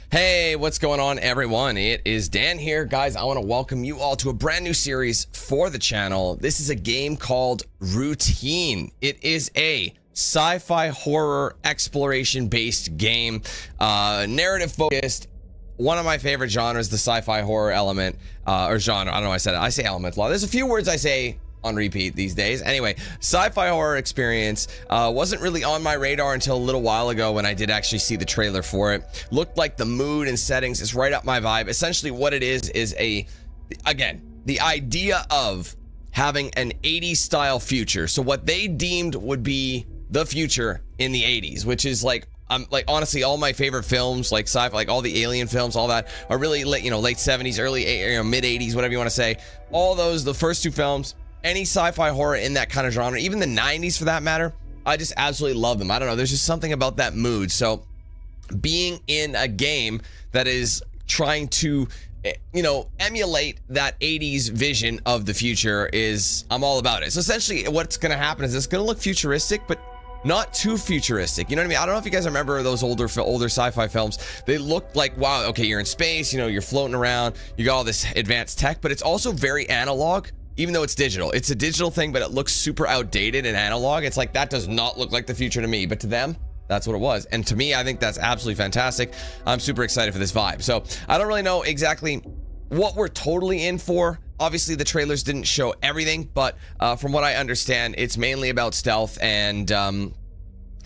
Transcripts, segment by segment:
Hey, what's going on, everyone? It is Dan here. Guys, I want to welcome you all to a brand new series for the channel. This is a game called Routine. It is a sci-fi horror exploration-based game, narrative-focused. One of my favorite genres, the sci-fi horror element, or genre. I don't know why I said it. I say element a lot. There's a few words I say on repeat these days. Anyway, sci-fi horror experience wasn't really on my radar until a little while ago when I did actually see the trailer for it. Looked like the mood and settings is right up my vibe. Essentially what it is the idea of having an 80s style future. So what they deemed would be the future in the 80s, which is like honestly all my favorite films, like sci-fi, like all the alien films, all that are really late 70s, early mid 80s, whatever you want to say. All those, the first two films, any sci-fi horror in that kind of genre, even the 90s for that matter, I just absolutely love them. I don't know, there's just something about that mood. So being in a game that is trying to emulate that 80s vision of the future I'm all about it. So essentially what's going to happen is it's going to look futuristic, but not too futuristic. You know what I mean? I don't know if you guys remember those older sci-fi films. They look like, wow, okay, you're in space, you're floating around, you got all this advanced tech, but it's also very analog. Even though it's digital, it's a digital thing, but it looks super outdated and analog. It's like, that does not look like the future to me, but to them, that's what it was. And to me, I think that's absolutely fantastic. I'm super excited for this vibe. So I don't really know exactly what we're totally in for. Obviously the trailers didn't show everything, but from what I understand, it's mainly about stealth and don't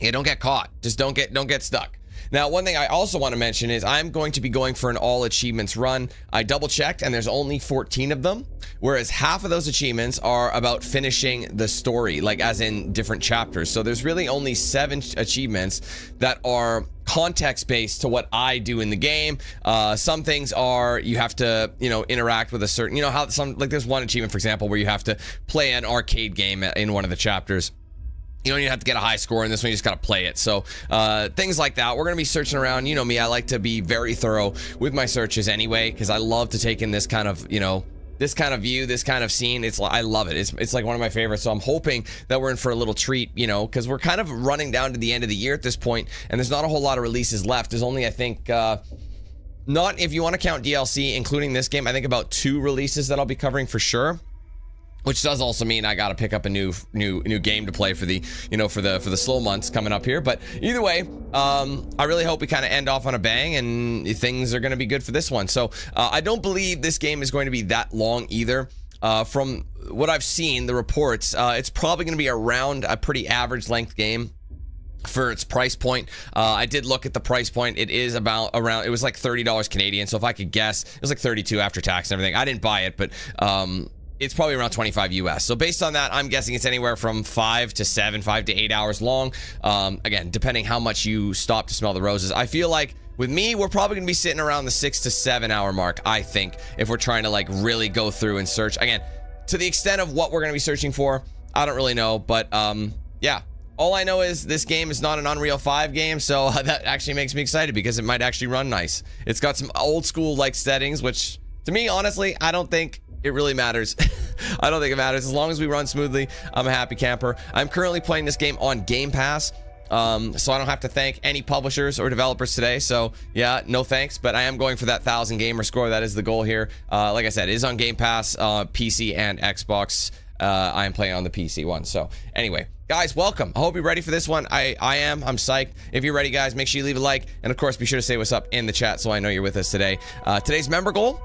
get caught. Just don't get stuck. Now, one thing I also want to mention is I'm going to be going for an all achievements run. I double checked and there's only 14 of them, whereas half of those achievements are about finishing the story, like as in different chapters. So there's really only 7 achievements that are context based to what I do in the game. Some things are you have to interact with a certain, how some, like there's one achievement, for example, where you have to play an arcade game in one of the chapters. You don't even have to get a high score in this one, you just gotta play it. So things like that. We're gonna be searching around. You know me, I like to be very thorough with my searches anyway, because I love to take in this kind of this kind of view, this kind of scene. I love it. It's like one of my favorites. So I'm hoping that we're in for a little treat, because we're kind of running down to the end of the year at this point, and there's not a whole lot of releases left. There's only, I think, not, if you want to count DLC, including this game, I think about 2 releases that I'll be covering for sure. Which does also mean I got to pick up a new game to play for the for the slow months coming up here. But either way, I really hope we kind of end off on a bang and things are going to be good for this one. So I don't believe this game is going to be that long either. From what I've seen, the reports, it's probably going to be around a pretty average length game for its price point. I did look at the price point. It is about around, it was like $30 Canadian. So if I could guess, it was like 32 after tax and everything. I didn't buy it, but it's probably around 25 US. So based on that, I'm guessing it's anywhere from 5 to 7, 5 to 8 hours long. Again, depending how much you stop to smell the roses. I feel like with me, we're probably gonna be sitting around the 6 to 7 hour mark, I think, if we're trying to like really go through and search. Again, to the extent of what we're gonna be searching for, I don't really know, but yeah. All I know is this game is not an Unreal 5 game, so that actually makes me excited because it might actually run nice. It's got some old school like settings, which to me, honestly, I don't think it really matters. I don't think it matters. As long as we run smoothly, I'm a happy camper. I'm currently playing this game on Game Pass, so I don't have to thank any publishers or developers today. So yeah, no thanks, but I am going for that 1,000 gamer score. That is the goal here. Like I said, it is on Game Pass, PC and Xbox. I am playing on the PC one. So anyway, guys, welcome. I hope you're ready for this one. I am. I'm psyched. If you're ready, guys, make sure you leave a like. And of course, be sure to say what's up in the chat so I know you're with us today. Today's member goal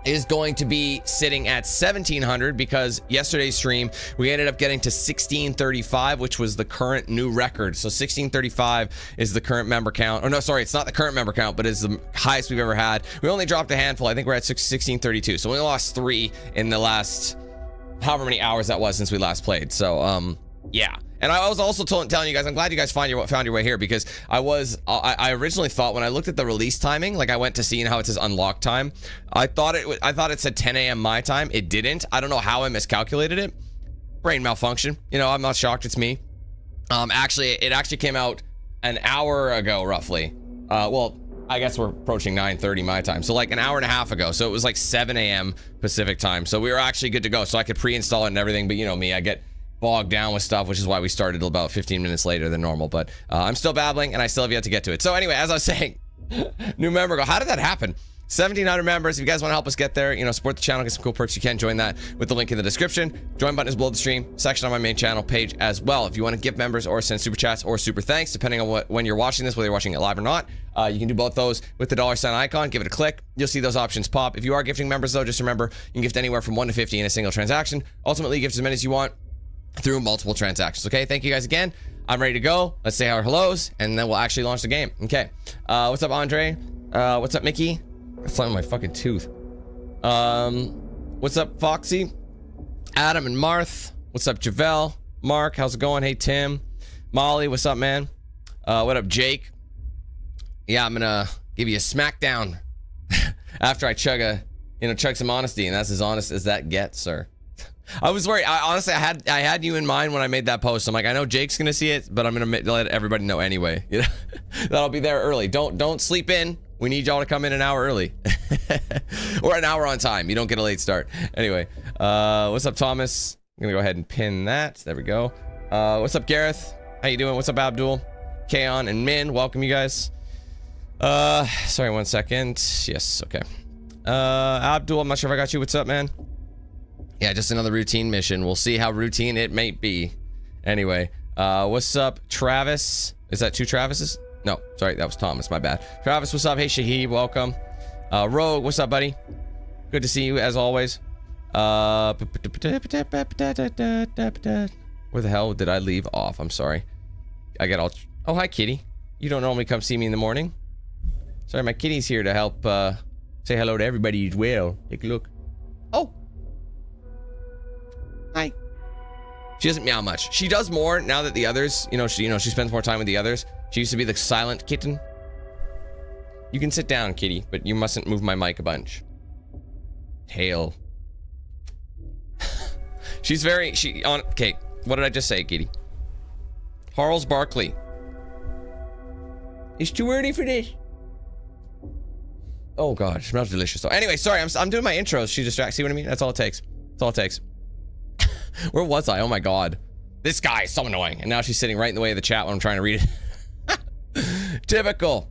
is going to be sitting at 1,700 because yesterday's stream we ended up getting to 1,635, which was the current new record. So 1,635 is the current member count. Oh no, sorry, it's not the current member count, but it's the highest we've ever had. We only dropped a handful. I think we're at 1,632. So we lost 3 in the last however many hours that was since we last played. So yeah. And I was also telling you guys, I'm glad you guys found your way here, because I originally thought when I looked at the release timing, like I went to see how it says unlock time, I thought it said 10 a.m. my time. It didn't. I don't know how I miscalculated it. Brain malfunction. I'm not shocked. It's me. It actually came out an hour ago, roughly. Well, I guess we're approaching 9:30 my time, so like an hour and a half ago. So it was like 7 a.m. Pacific time. So we were actually good to go. So I could pre-install it and everything. But you know me, I get bogged down with stuff, which is why we started about 15 minutes later than normal. But I'm still babbling and I still have yet to get to it. So anyway, as I was saying, New member goal. How did that happen? 1,700 members. If you guys want to help us get there, you know, support the channel, get some cool perks, you can join that with the link in the description. Join button is below the stream, section on my main channel page as well. If you want to give members or send super chats or super thanks, depending on when you're watching this, whether you're watching it live or not, you can do both those with the $ icon. Give it a click. You'll see those options pop. If you are gifting members, though, just remember you can gift anywhere from 1 to 50 in a single transaction. Ultimately, gift as many as you want through multiple transactions. Okay, thank you guys again. I'm ready to go. Let's say our hellos, and then we'll actually launch the game. Okay. What's up, Andre? What's up, Mickey? I slammed my fucking tooth. What's up, Foxy? Adam and Marth. What's up, Javel? Mark, how's it going? Hey, Tim. Molly, what's up, man? What up, Jake? Yeah, I'm gonna give you a smackdown after I chug some honesty, and that's as honest as that gets, sir. I was worried. Honestly, I had you in mind when I made that post. I'm like, I know Jake's gonna see it, but I'm gonna let everybody know anyway. You know, that I'll be there early. Don't sleep in. We need y'all to come in an hour early, or an hour on time. You don't get a late start. Anyway, what's up, Thomas? I'm gonna go ahead and pin that. There we go. What's up, Gareth? How you doing? What's up, Abdul? Kaon and Min, welcome you guys. Sorry, 1 second. Yes, okay. Abdul, I'm not sure if I got you. What's up, man? Yeah, just another routine mission. We'll see how routine it may be. Anyway, what's up, Travis? Is that 2 Travises? No, sorry, that was Thomas, my bad. Travis, what's up? Hey, Shahid, welcome. Rogue, what's up, buddy? Good to see you, as always. Where the hell did I leave off? I'm sorry. I get all... Oh, hi, kitty. You don't normally come see me in the morning. Sorry, my kitty's here to help say hello to everybody as well. Take a look. Oh. Hi. She doesn't meow much. She does more now that the others, she spends more time with the others. She used to be the silent kitten. You can sit down, kitty, but you mustn't move my mic a bunch. Tail. Okay, what did I just say, kitty? Harles Barkley. It's too early for this. Oh god, it smells delicious. So anyway, sorry, I'm doing my intros. She distracts. See what I mean? That's all it takes. That's all it takes. Where was I? Oh my god. This guy is so annoying. And now she's sitting right in the way of the chat when I'm trying to read it. Typical.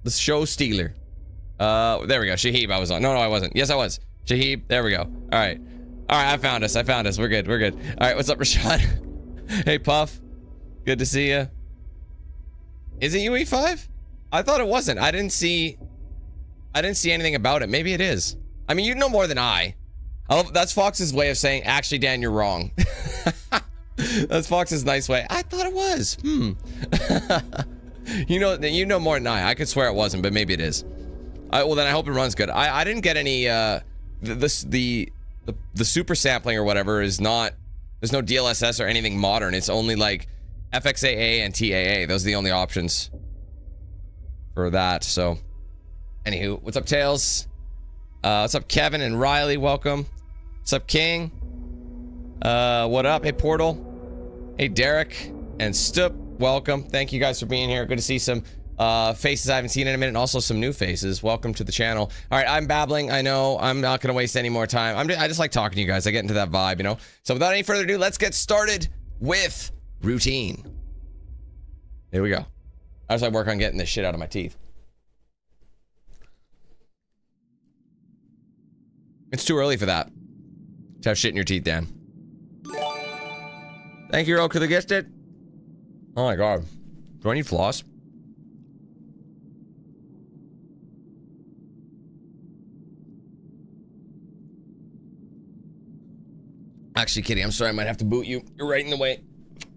The show stealer. There we go. Shahib, I was on. No, I wasn't. Yes, I was. Shahib, there we go. Alright. Alright, I found us. We're good. Alright, what's up, Rashad? Hey, Puff. Good to see you. Is it UE5? I thought it wasn't. I didn't see anything about it. Maybe it is. I mean, you know more than I. That's Fox's way of saying, actually, Dan, you're wrong. That's Fox's nice way. I thought it was. You know more than I could swear it wasn't, but maybe it is. Well, then I hope it runs good. I didn't get any, the super sampling or whatever is not, there's no DLSS or anything modern. It's only like FXAA and TAA. Those are the only options for that. So, anywho, what's up, Tails? What's up, Kevin and Riley? Welcome. What's up, King? What up? Hey, Portal. Hey, Derek and Stup. Welcome. Thank you guys for being here. Good to see some faces I haven't seen in a minute, and also some new faces. Welcome to the channel. All right, I'm babbling. I know. I'm not going to waste any more time. I just like talking to you guys. I get into that vibe, you know? So without any further ado, let's get started with routine. Here we go. As I work on getting this shit out of my teeth. It's too early for that. To have shit in your teeth, Dan. Thank you, Roke, for the gifted. Oh my god. Do I need floss? Actually, kitty, I'm sorry. I might have to boot you. You're right in the way.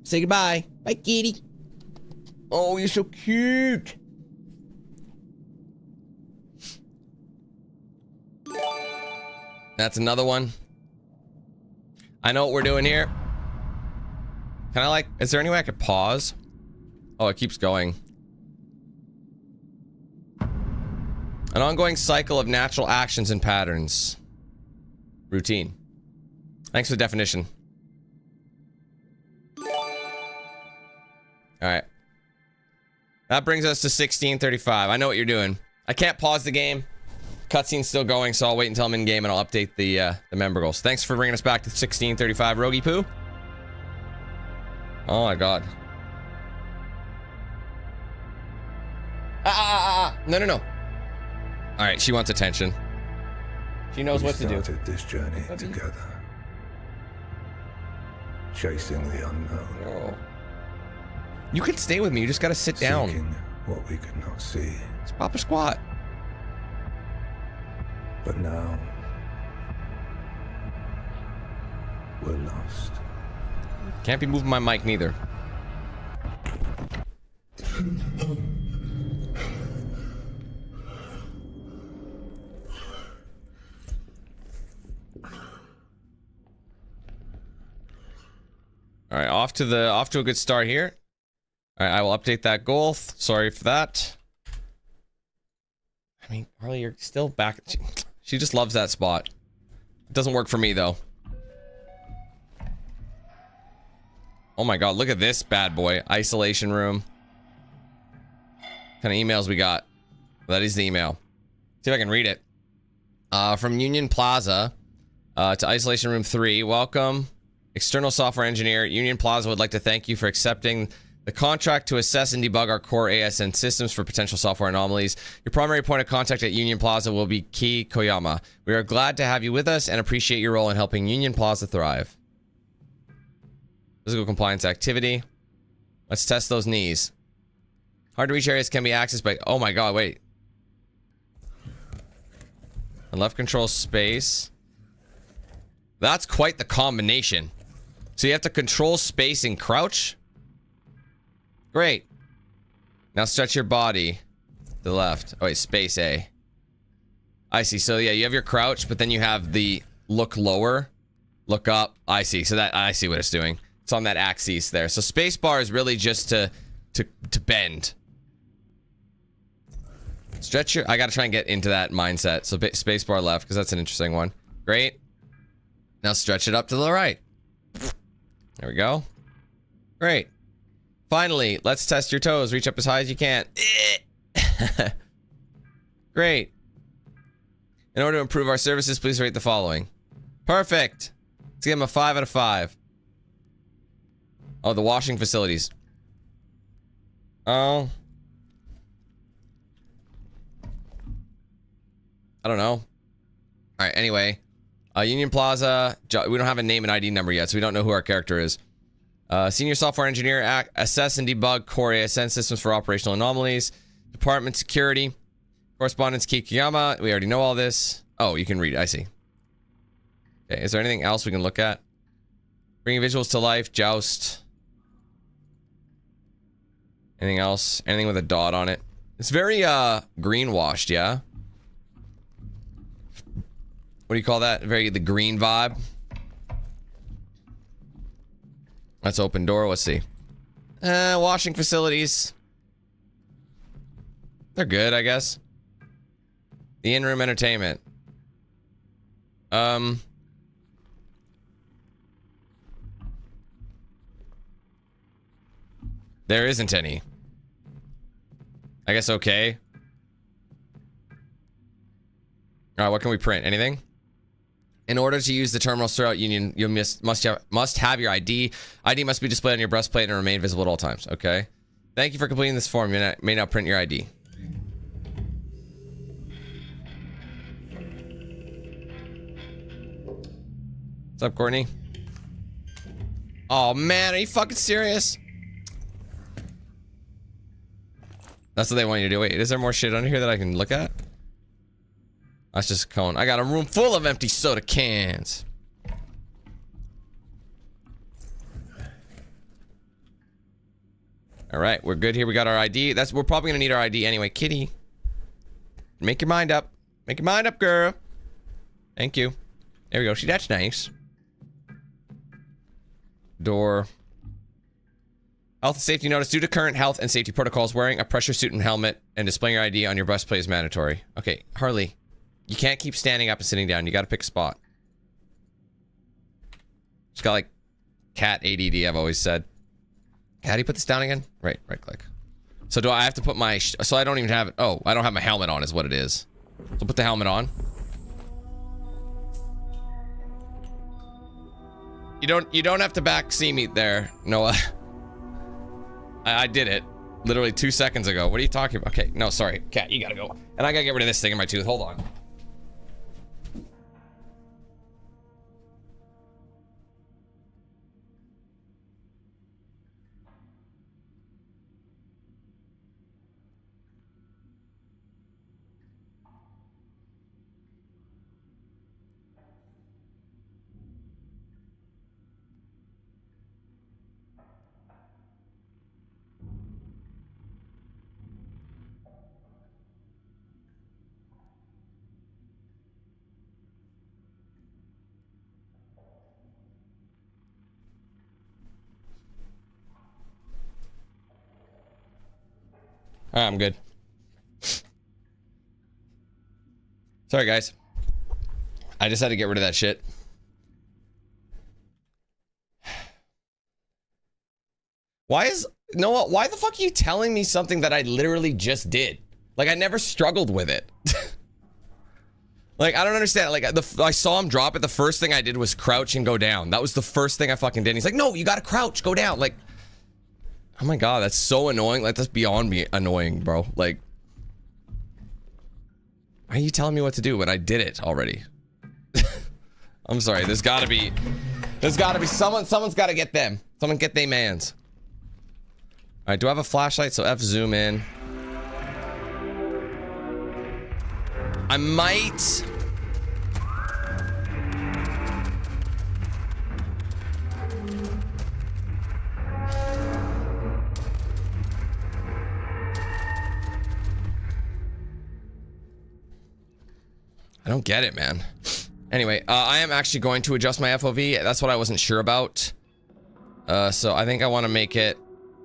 Say goodbye. Bye, kitty. Oh, you're so cute. That's another one. I know what we're doing here. Can I is there any way I could pause? Oh, it keeps going. An ongoing cycle of natural actions and patterns. Routine. Thanks for the definition. Alright. That brings us to 1635. I know what you're doing. I can't pause the game. Cutscene's still going, so I'll wait until I'm in game and I'll update the member goals. Thanks for bringing us back to 1635, Rogie Poo. Oh my god. No, no, no. All right, she wants attention. She knows what to do. We started this journey together, chasing the unknown. Oh. You can stay with me. You just gotta sit down. Seeking what we could not see. Just pop a squat. But now we're lost. Can't be moving my mic neither. All right, off to a good start here. All right, I will update that goal. Sorry for that. I mean, Harley, you're still back. She just loves that spot. It doesn't work for me though. Oh my god, look at this bad boy. Isolation room. What kind of emails we got? That is the email. See if I can read it. From Union Plaza to Isolation Room 3. Welcome. External software engineer. Union Plaza would like to thank you for accepting the contract to assess and debug our core ASN systems for potential software anomalies. Your primary point of contact at Union Plaza will be Ki Koyama. We are glad to have you with us and appreciate your role in helping Union Plaza thrive. Physical compliance activity. Let's test those knees. Hard to reach areas can be accessed by... Oh my god, wait. And left control space. That's quite the combination. So you have to control space and crouch? Great. Now stretch your body to the left. Oh wait, space A. I see. So yeah, you have your crouch, but then you have the look lower, look up. I see. So that I see what it's doing. It's on that axis there. So space bar is really just to bend. Stretch your... I gotta try and get into that mindset. So space bar left, because that's an interesting one. Great. Now stretch it up to the right. There we go. Great. Finally, let's test your toes. Reach up as high as you can. Great. In order to improve our services, please rate the following. Perfect. Let's give him a 5 out of 5. Oh, the washing facilities. Oh. I don't know. All right, anyway. Union Plaza. We don't have a name and ID number yet, so we don't know who our character is. Senior software engineer. Assess and debug core ASN systems for operational anomalies. Department security. Correspondence Kikiyama. We already know all this. Oh, you can read it. I see. Okay, is there anything else we can look at? Bringing visuals to life. Joust. Anything else? Anything with a dot on it? It's very greenwashed, yeah? What do you call that? Very the green vibe. Let's open door. Let's see. Washing facilities. They're good, I guess. The in-room entertainment. There isn't any. I guess okay. Alright, what can we print? Anything? In order to use the terminals throughout Union, you must have your ID. ID must be displayed on your breastplate and remain visible at all times. Okay. Thank you for completing this form. You may now print your ID. What's up, Courtney? Oh man, are you fucking serious? That's what they want you to do. Wait, is there more shit under here that I can look at? That's just a cone. I got a room full of empty soda cans. All right, we're good here. We got our ID. We're probably gonna need our ID anyway. Kitty, make your mind up. Make your mind up, girl. Thank you. There we go. See, that's nice. Door. Health and safety notice. Due to current health and safety protocols, wearing a pressure suit and helmet and displaying your ID on your breastplate is mandatory. Okay, Harley. You can't keep standing up and sitting down. You gotta pick a spot. Just got like cat ADD, I've always said. How do you put this down again? Right click. So do I have to put my... So I don't even have it. Oh, I don't have my helmet on is what it is. So put the helmet on. You don't have to back see me there, Noah. I did it. Literally 2 seconds ago. What are you talking about? Okay, no, sorry. Cat, you gotta go. And I gotta get rid of this thing in my tooth. Hold on. I'm good. Sorry, guys. I just had to get rid of that shit. Why the fuck are you telling me something that I literally just did? Like, I never struggled with it. Like, I don't understand. Like, I saw him drop it. The first thing I did was crouch and go down. That was the first thing I fucking did. And he's like, no, you gotta crouch, go down. Like, oh my god, that's so annoying. Like, that's beyond me annoying, bro. Like, why are you telling me what to do when I did it already? I'm sorry. There's gotta be someone's gotta get them. Someone get they mans. All right, do I have a flashlight? So F zoom in. I might. I don't get it, man. Anyway, I am actually going to adjust my FOV. That's what I wasn't sure about. So I think I want to make it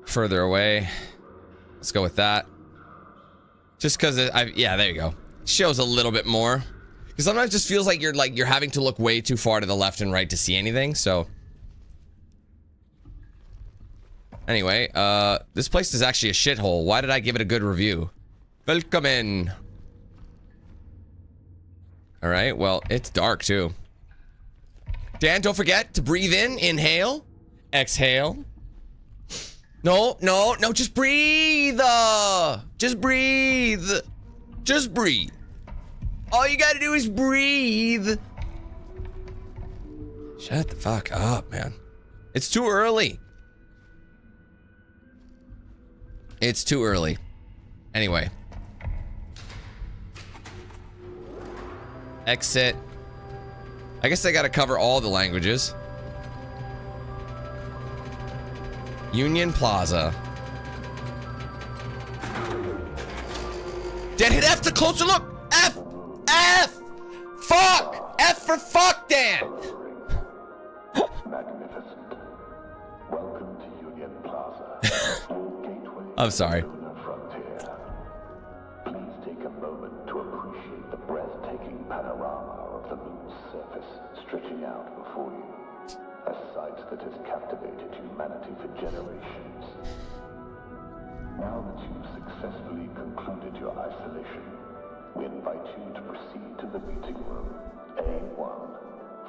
further away. Let's go with that. Just because yeah, there you go. Shows a little bit more. Because sometimes it just feels like you're having to look way too far to the left and right to see anything. So anyway, this place is actually a shithole. Why did I give it a good review? Welcome in. All right, well, it's dark too. Dan, don't forget to breathe in, inhale, exhale. No, no, no, just breathe. Just breathe. Just breathe. All you gotta do is breathe. Shut the fuck up, man. It's too early. It's too early. Anyway. Exit. I guess I gotta cover all the languages. Union Plaza. Dan, hit F to closer look. F! F! Fuck! F for fuck, Dan! Magnificent. Welcome to Union Plaza. Gateway. I'm sorry. To the frontier. Please take a moment to appreciate the breathtaking panorama of the moon's surface stretching out before you. A sight that has captivated humanity for generations. Now that you've successfully concluded your isolation, we invite you to proceed to the meeting room, A1,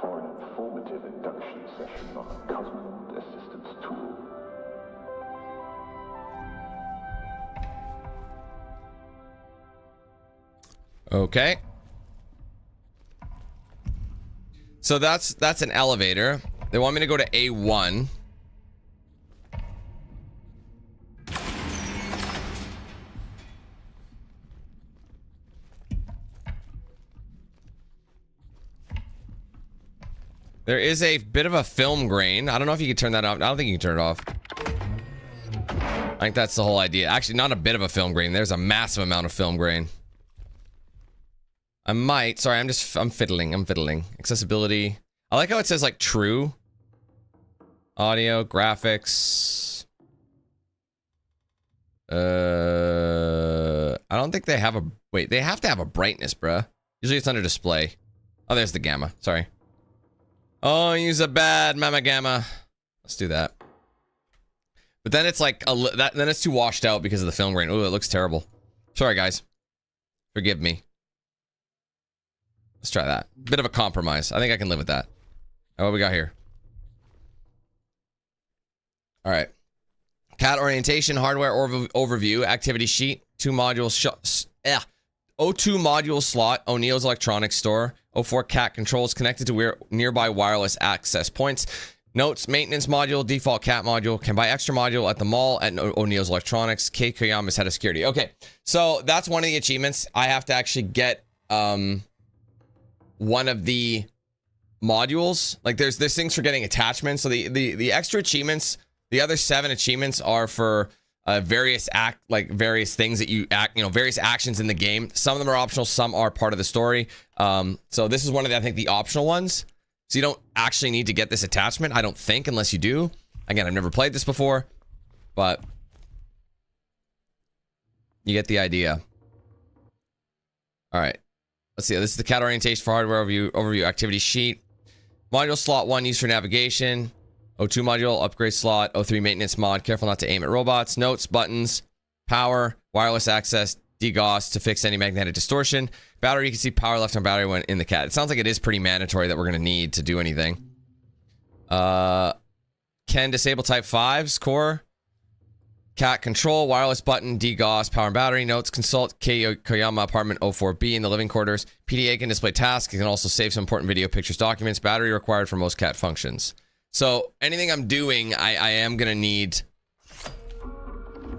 for an informative induction session on the Cosmonaut Assistance Tool. Okay. So that's an elevator. They want me to go to A1. There is a bit of a film grain. I don't know if you can turn that off. I don't think you can turn it off. I think that's the whole idea. Actually, not a bit of a film grain. There's a massive amount of film grain. I might. Sorry, I'm fiddling. I'm fiddling. Accessibility. I like how it says like true. Audio, graphics. I don't think they have a... Wait, they have to have a brightness, bruh. Usually it's under display. Oh, there's the gamma. Sorry. Oh, use a bad mama gamma. Let's do that. But then it's like then it's too washed out because of the film grain. Oh, it looks terrible. Sorry, guys. Forgive me. Let's try that. Bit of a compromise. I think I can live with that. Oh, what we got here? All right. CAT orientation, hardware overview, activity sheet, 2 modules, O2 module slot, O'Neill's electronics store, O4 CAT controls connected to nearby wireless access points. Notes, maintenance module, default CAT module, can buy extra module at the mall at O'Neill's electronics. K. Koyama's head of security. Okay, so that's one of the achievements. I have to actually get one of the modules. Like there's things for getting attachments. So the extra achievements, the other 7 achievements are for various things that you act, various actions in the game. Some of them are optional, some are part of the story. So this is one of the, I think, the optional ones. So you don't actually need to get this attachment, I don't think, unless you do. Again, I've never played this before, but you get the idea. All right, let's see. This is the CAT orientation for hardware overview activity sheet. Module slot 1 used for navigation. O2 module upgrade slot. O3 maintenance mod. Careful not to aim at robots. Notes, buttons, power, wireless access, degauss to fix any magnetic distortion. Battery, you can see power left on battery when in the CAT. It sounds like it is pretty mandatory that we're going to need to do anything. Can disable type 5's core. CAT control, wireless button, degauss, power and battery. Notes, consult Koyama apartment 04B in the living quarters. PDA can display tasks. It can also save some important video, pictures, documents. Battery required for most CAT functions. So anything I'm doing, I am going to need...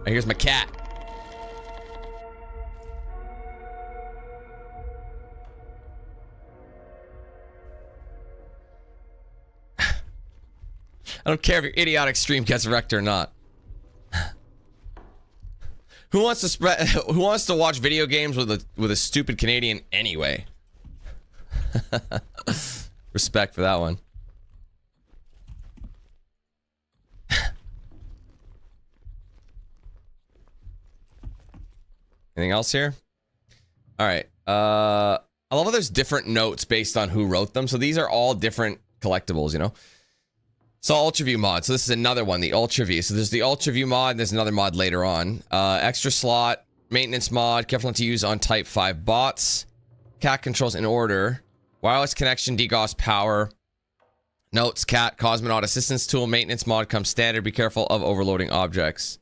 Here's my cat. I don't care if your idiotic stream gets wrecked or not. Who wants to watch video games with a stupid Canadian anyway? Respect for that one. Anything else here? All right. I love how there's different notes based on who wrote them. So these are all different collectibles, you know? So Ultra View mod. So this is another one, the Ultra View. So there's the Ultra View mod, and there's another mod later on. Extra slot, maintenance mod, careful not to use on type 5 bots. CAT controls in order. Wireless connection, degauss power. Notes, CAT, cosmonaut assistance tool, maintenance mod comes standard. Be careful of overloading objects.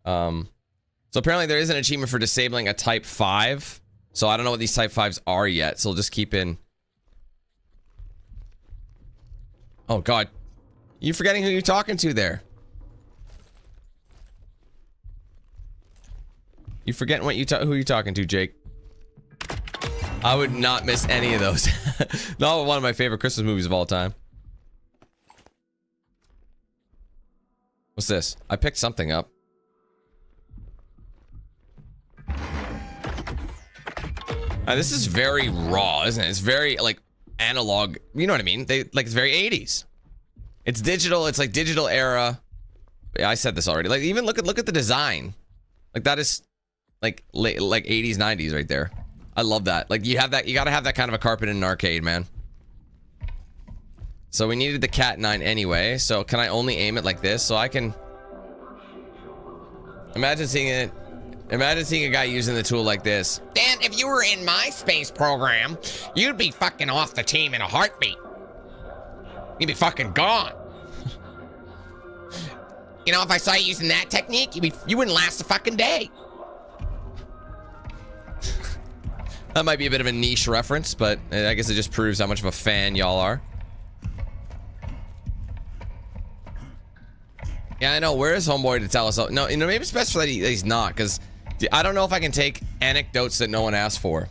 So apparently there is an achievement for disabling a type 5. So I don't know what these type 5s are yet. So we'll just keep in. Oh God. You forgetting who you're talking to there. You forgetting what who you're talking to, Jake. I would not miss any of those. Not one of my favorite Christmas movies of all time. What's this? I picked something up. This is very raw, isn't it? It's very like analog. You know what I mean? It's very 80s. It's digital. It's like digital era. Yeah, I said this already. Like even look at the design. Like that is like 80s, 90s right there. I love that. Like you have that. You got to have that kind of a carpet in an arcade, man. So we needed the Cat 9 anyway. So can I only aim it like this? So I can imagine seeing it. Imagine seeing a guy using the tool like this. Dan, if you were in my space program, you'd be fucking off the team in a heartbeat. You'd be fucking gone. You know, if I saw you using that technique, you wouldn't last a fucking day. That might be a bit of a niche reference, but I guess it just proves how much of a fan y'all are. Yeah, I know. Where is Homeboy to tell us? No, you know, maybe it's best for that he's not, because I don't know if I can take anecdotes that no one asked for.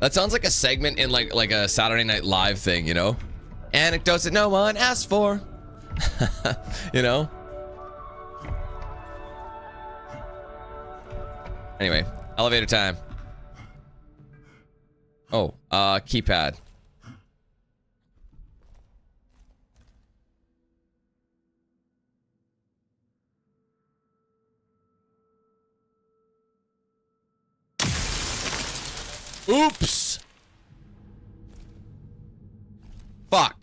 That sounds like a segment in like a Saturday Night Live thing, you know? Anecdotes that no one asked for. You know? Anyway, elevator time. Oh, keypad. Oops. Fuck.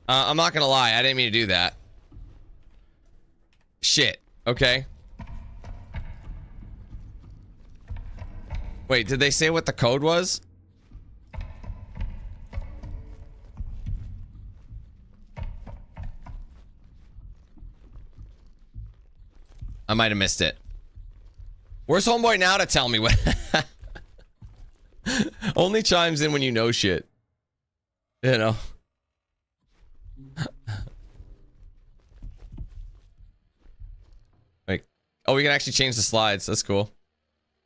I'm not gonna lie, I didn't mean to do that. Shit. Okay. Wait, did they say what the code was? I might have missed it. Where's homeboy now to tell me what? Only chimes in when you know shit. You know. Like, oh, we can actually change the slides. That's cool.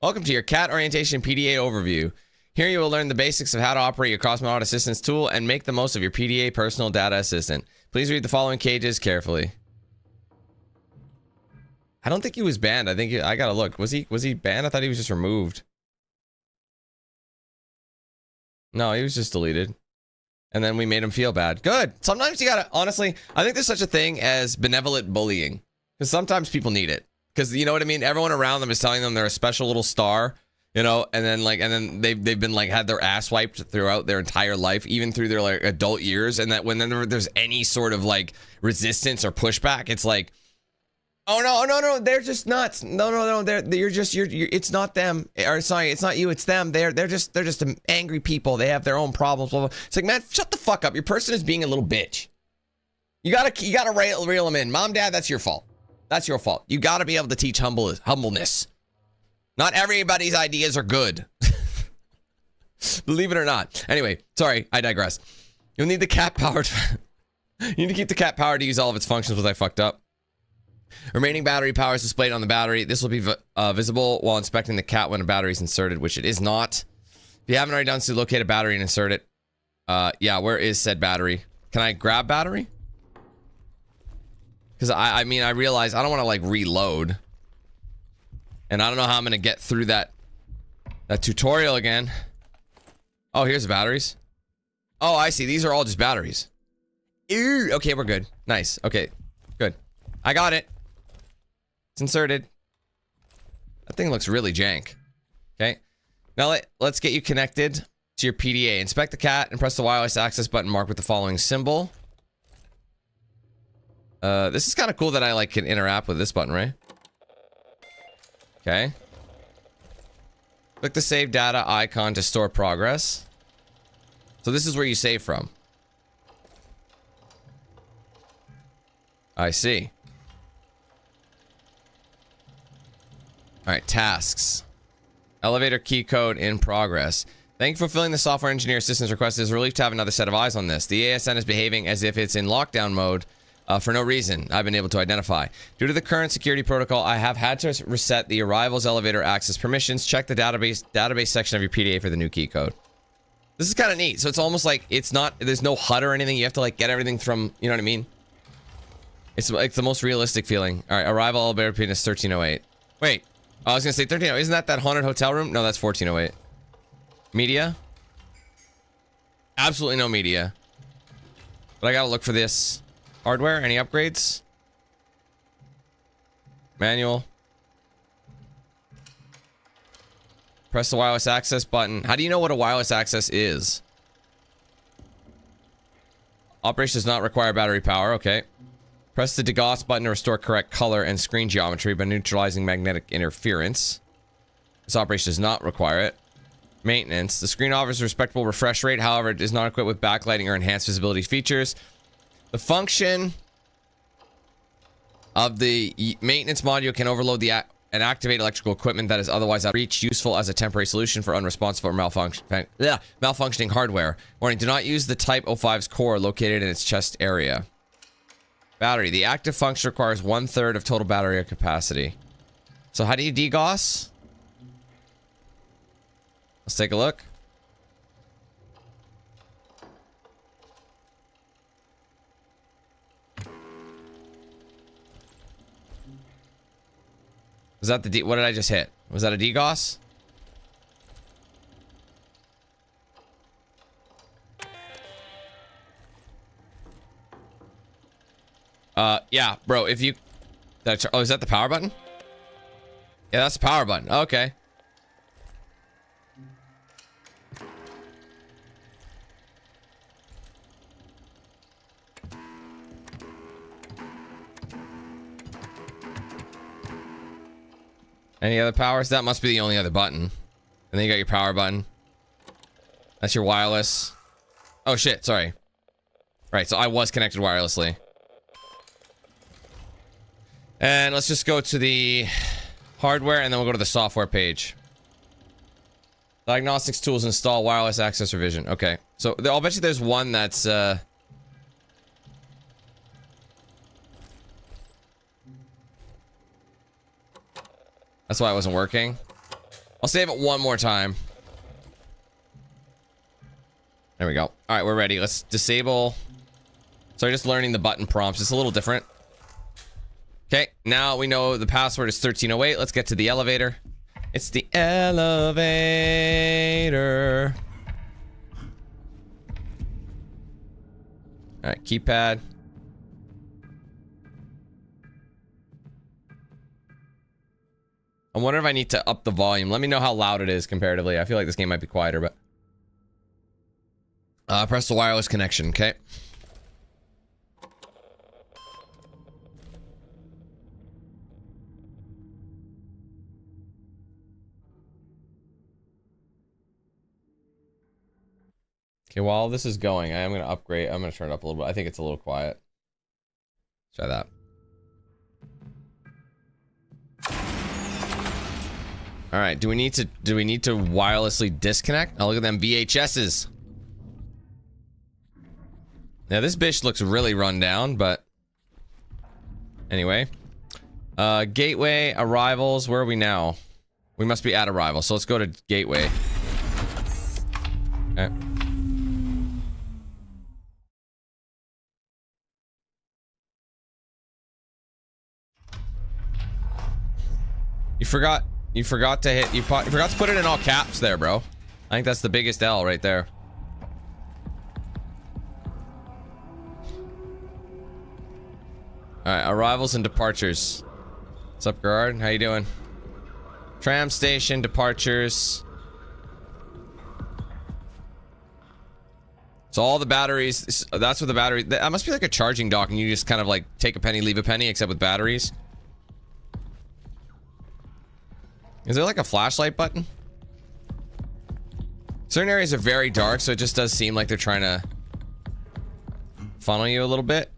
Welcome to your cat orientation PDA overview. Here you will learn the basics of how to operate your Cosmonaut Assistance tool and make the most of your PDA personal data assistant. Please read the following pages carefully. I don't think he was banned. I think I gotta look. Was he banned? I thought he was just removed. No, he was just deleted. And then we made him feel bad. Good. Sometimes you gotta, honestly, I think there's such a thing as benevolent bullying. Because sometimes people need it. Because you know what I mean? Everyone around them is telling them they're a special little star. You know, and then they've been like had their ass wiped throughout their entire life, even through their like adult years. And that when there's any sort of like resistance or pushback, it's like, oh no, they're just nuts. No, you're it's not them. Or sorry, it's not you, it's them. They're just angry people. They have their own problems. Blah, blah. It's like, man, shut the fuck up. Your person is being a little bitch. You gotta reel them in. Mom, dad, that's your fault. That's your fault. You gotta be able to teach humbleness. Not everybody's ideas are good. Believe it or not. Anyway, sorry, I digress. You'll need the cat powered. You need to keep the cat powered to use all of its functions, which I fucked up. Remaining battery power is displayed on the battery. This will be visible while inspecting the cat when a battery is inserted, which it is not. If you haven't already done so, locate a battery and insert it. Yeah, where is said battery? Can I grab battery? Because I mean, I realize I don't want to like reload. And I don't know how I'm going to get through that tutorial again. Oh, here's the batteries. Oh, I see. These are all just batteries. Ew. Okay, we're good. Nice. Okay, good. I got it. It's inserted. That thing looks really jank. Okay. Now let's get you connected to your PDA. Inspect the cat and press the wireless access button marked with the following symbol. This is kind of cool that I like can interact with this button, right? Okay. Click the save data icon to store progress. So this is where you save from. I see. Alright, tasks. Elevator key code in progress. Thank you for fulfilling the software engineer assistance request. It is a relief to have another set of eyes on this. The ASN is behaving as if it's in lockdown mode. For no reason I've been able to identify. Due to the current security protocol, I have had to reset the arrivals elevator access permissions. Check the database section of your PDA for the new key code. This is kind of neat. So it's almost like it's not, there's no HUD or anything. You have to like get everything from, you know what I mean? It's like the most realistic feeling. All right, arrival elevator pin is 1308. Wait, I was gonna say 1308. Isn't that haunted hotel room? No, that's 1408. Media? Absolutely no media. But I gotta look for this. Hardware, any upgrades? Manual. Press the wireless access button. How do you know what a wireless access is? Operation does not require battery power. Okay. Press the degauss button to restore correct color and screen geometry by neutralizing magnetic interference. This operation does not require it. Maintenance. The screen offers a respectable refresh rate. However, it is not equipped with backlighting or enhanced visibility features. The function of the maintenance module can overload and activate electrical equipment that is otherwise out of reach, useful as a temporary solution for unresponsive or malfunctioning hardware. Warning, do not use the Type 05's core located in its chest area. Battery. The active function requires 1/3 of total battery capacity. So how do you degauss? Let's take a look. Was that the what did I just hit? Was that a degauss? Yeah, bro, if you... oh, is that the power button? Yeah, that's the power button. Okay. Any other powers? That must be the only other button. And then you got your power button. That's your wireless. Oh shit, sorry. Right, so I was connected wirelessly. And let's just go to the hardware and then we'll go to the software page. Diagnostics tools install wireless access revision. Okay. So I'll bet you there's one that's that's why it wasn't working. I'll save it one more time. There we go. All right, we're ready. Let's disable. Sorry, just learning the button prompts. It's a little different. Okay, now we know the password is 1308. Let's get to the elevator. It's the elevator. All right, keypad. I wonder if I need to up the volume. Let me know how loud it is comparatively. I feel like this game might be quieter, but... press the wireless connection, okay? Okay, while this is going, I am going to upgrade. I'm going to turn it up a little bit. I think it's a little quiet. Try that. All right, do we need to wirelessly disconnect? Oh, look at them VHSs. Now this bitch looks really run down, but anyway. Gateway, arrivals, where are we now? We must be at arrival, so let's go to gateway. Okay. You forgot to hit, you forgot to put it in all caps there, bro. I think that's the biggest L right there. Alright, arrivals and departures. What's up, Gerard? How you doing? Tram station, departures. So all the batteries, that's what the battery, that must be like a charging dock and you just kind of like take a penny, leave a penny, except with batteries. Is there like a flashlight button? Certain areas are very dark, so it just does seem like they're trying to funnel you a little bit.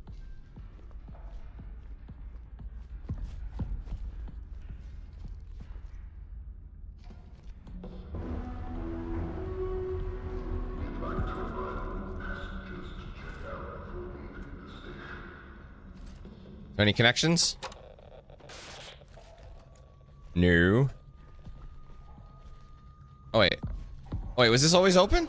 Any connections? No. Oh wait. Oh wait, was this always open?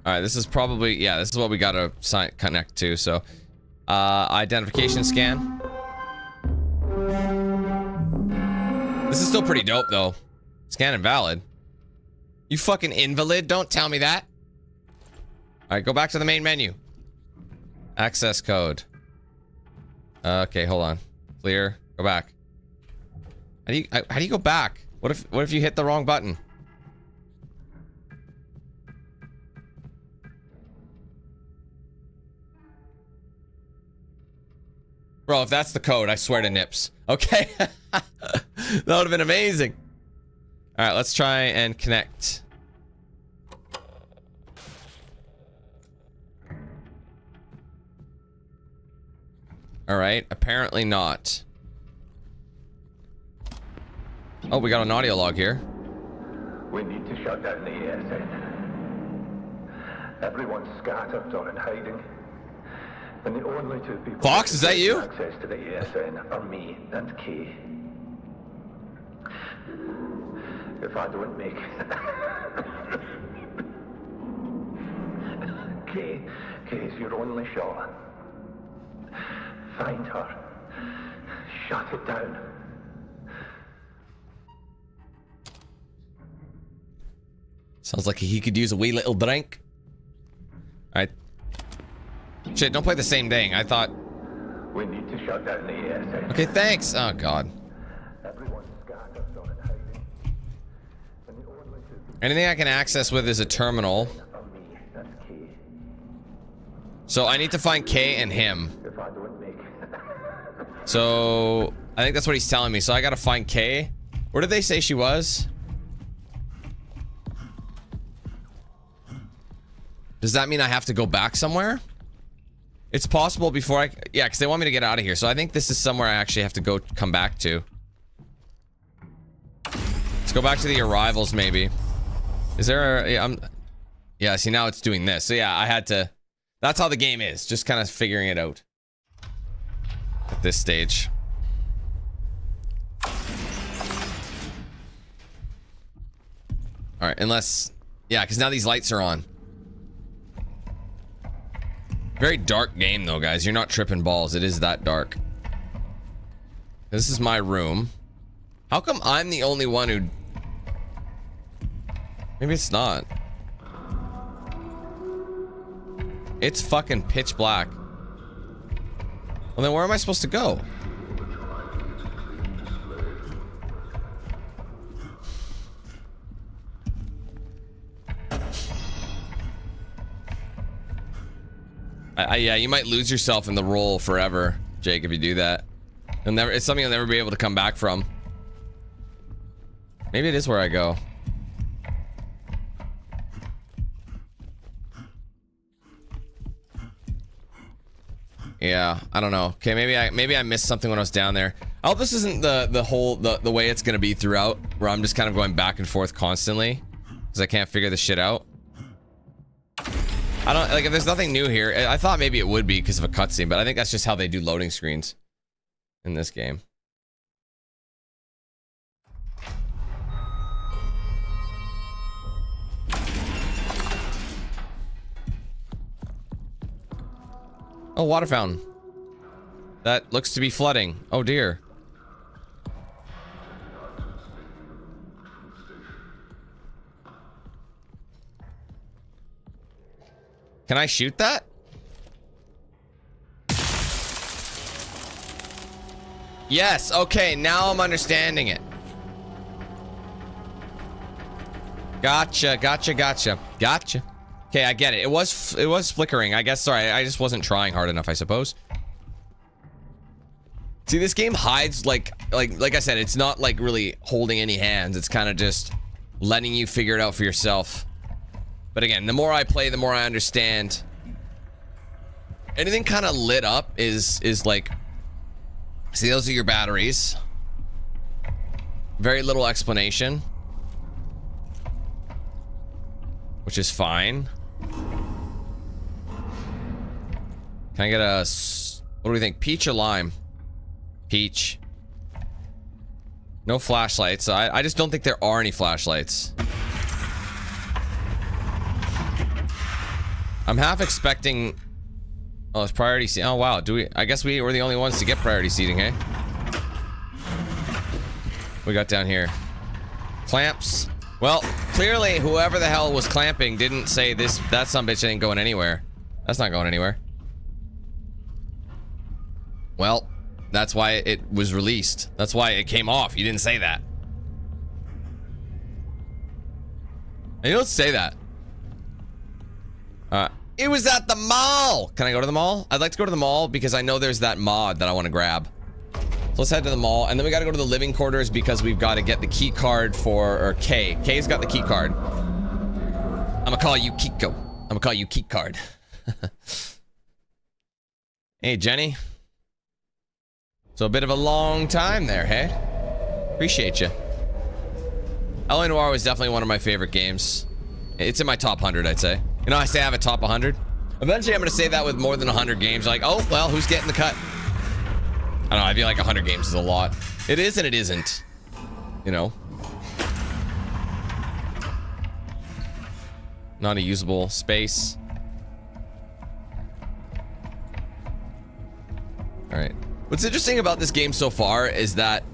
Alright, this is probably, yeah, this is what we gotta connect to, so. Identification scan. This is still pretty dope, though. Scan invalid. You fucking invalid, don't tell me that. Alright, go back to the main menu. Access code. Okay, hold on. Clear. Go back. How do you go back? What if you hit the wrong button? Bro, if that's the code, I swear to nips. Okay? That would have been amazing. Alright, let's try and connect. Alright, apparently not. Oh, we got an audio log here. We need to shut down the ESN. Everyone's scattered or in hiding. And the only two people Fox, is that you? Access to the ESN are me and Kay. If I don't make Kay's your only shot. Find her. Shut it down. Sounds like he could use a wee little drink. Alright. Shit, don't play the same thing. I thought... We need to shut down the ESN. Okay, thanks. Oh, God. Anything I can access with is a terminal. So I need to find Kay and him. So I think that's what he's telling me. So I gotta find Kay. Where did they say she was? Does that mean I have to go back somewhere? It's possible before I... Yeah, because they want me to get out of here. So I think this is somewhere I actually have to come back to. Let's go back to the arrivals, maybe. Is there a... Yeah, see, now it's doing this. So yeah, I had to... That's how the game is. Just kind of figuring it out. At this stage. Alright, unless... Yeah, because now these lights are on. Very dark game, though, guys. You're not tripping balls. It is that dark. This is my room. How come I'm the only one who... Maybe it's not. It's fucking pitch black. Well, then where am I supposed to go? Yeah, you might lose yourself in the role forever, Jake, if you do that. It's something you'll never be able to come back from. Maybe it is where I go. Yeah, I don't know. Okay, maybe I missed something when I was down there. I hope this isn't the way it's gonna be throughout, where I'm just kind of going back and forth constantly because I can't figure this shit out. I don't like if there's nothing new here. I thought maybe it would be because of a cutscene, but I think that's just how they do loading screens in this game. Oh, water fountain. That looks to be flooding. Oh dear. Can I shoot that? Yes, okay, now I'm understanding it. Gotcha. Okay, I get it. It was flickering. I guess, sorry, I just wasn't trying hard enough, I suppose. See, this game hides, like I said, it's not like really holding any hands. It's kind of just letting you figure it out for yourself. But again, the more I play, the more I understand. Anything kind of lit up is like, see, those are your batteries. Very little explanation, which is fine. Can I get a, what do we think? Peach or lime? Peach. No flashlights. I just don't think there are any flashlights. I'm half expecting... Oh, it's priority seating. Oh, wow. Do we... I guess we were the only ones to get priority seating, eh? We got down here. Clamps. Well, clearly, whoever the hell was clamping didn't say this... That sumbitch ain't going anywhere. That's not going anywhere. Well, that's why it was released. That's why it came off. You didn't say that. You don't say that. It was at the mall. Can I go to the mall? I'd like to go to the mall because I know there's that mod that I want to grab. So let's head to the mall, and then we got to go to the living quarters because we've got to get the key card for, or Kay. Kay's got the key card. I'm gonna call you Kiko. I'm gonna call you key card. Hey, Jenny. So a bit of a long time there, hey? Appreciate you. L.A. Noire was definitely one of my favorite games. It's in my top 100, I'd say. You know, I say I have a top 100. Eventually, I'm going to say that with more than 100 games. Like, oh, well, who's getting the cut? I don't know. I feel like 100 games is a lot. It is and it isn't. You know? Not a usable space. All right. What's interesting about this game so far is that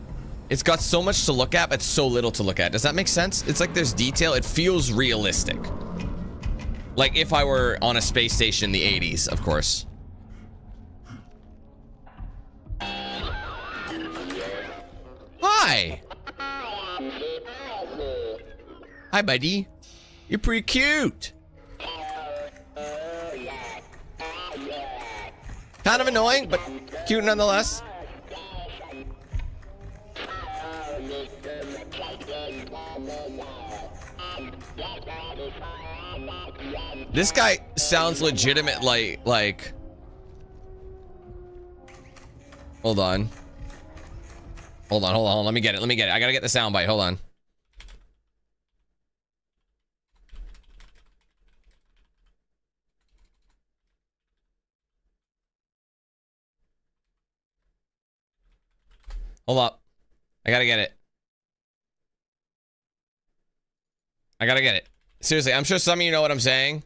it's got so much to look at, but so little to look at. Does that make sense? It's like there's detail. It feels realistic. Like if I were on a space station in the 80s, of course. Hi. Hi, buddy. You're pretty cute. Kind of annoying, but cute nonetheless. This guy sounds legitimate, like... Hold on. Hold on. Let me get it. I gotta get the soundbite. Hold on. Hold up. I gotta get it. Seriously, I'm sure some of you know what I'm saying.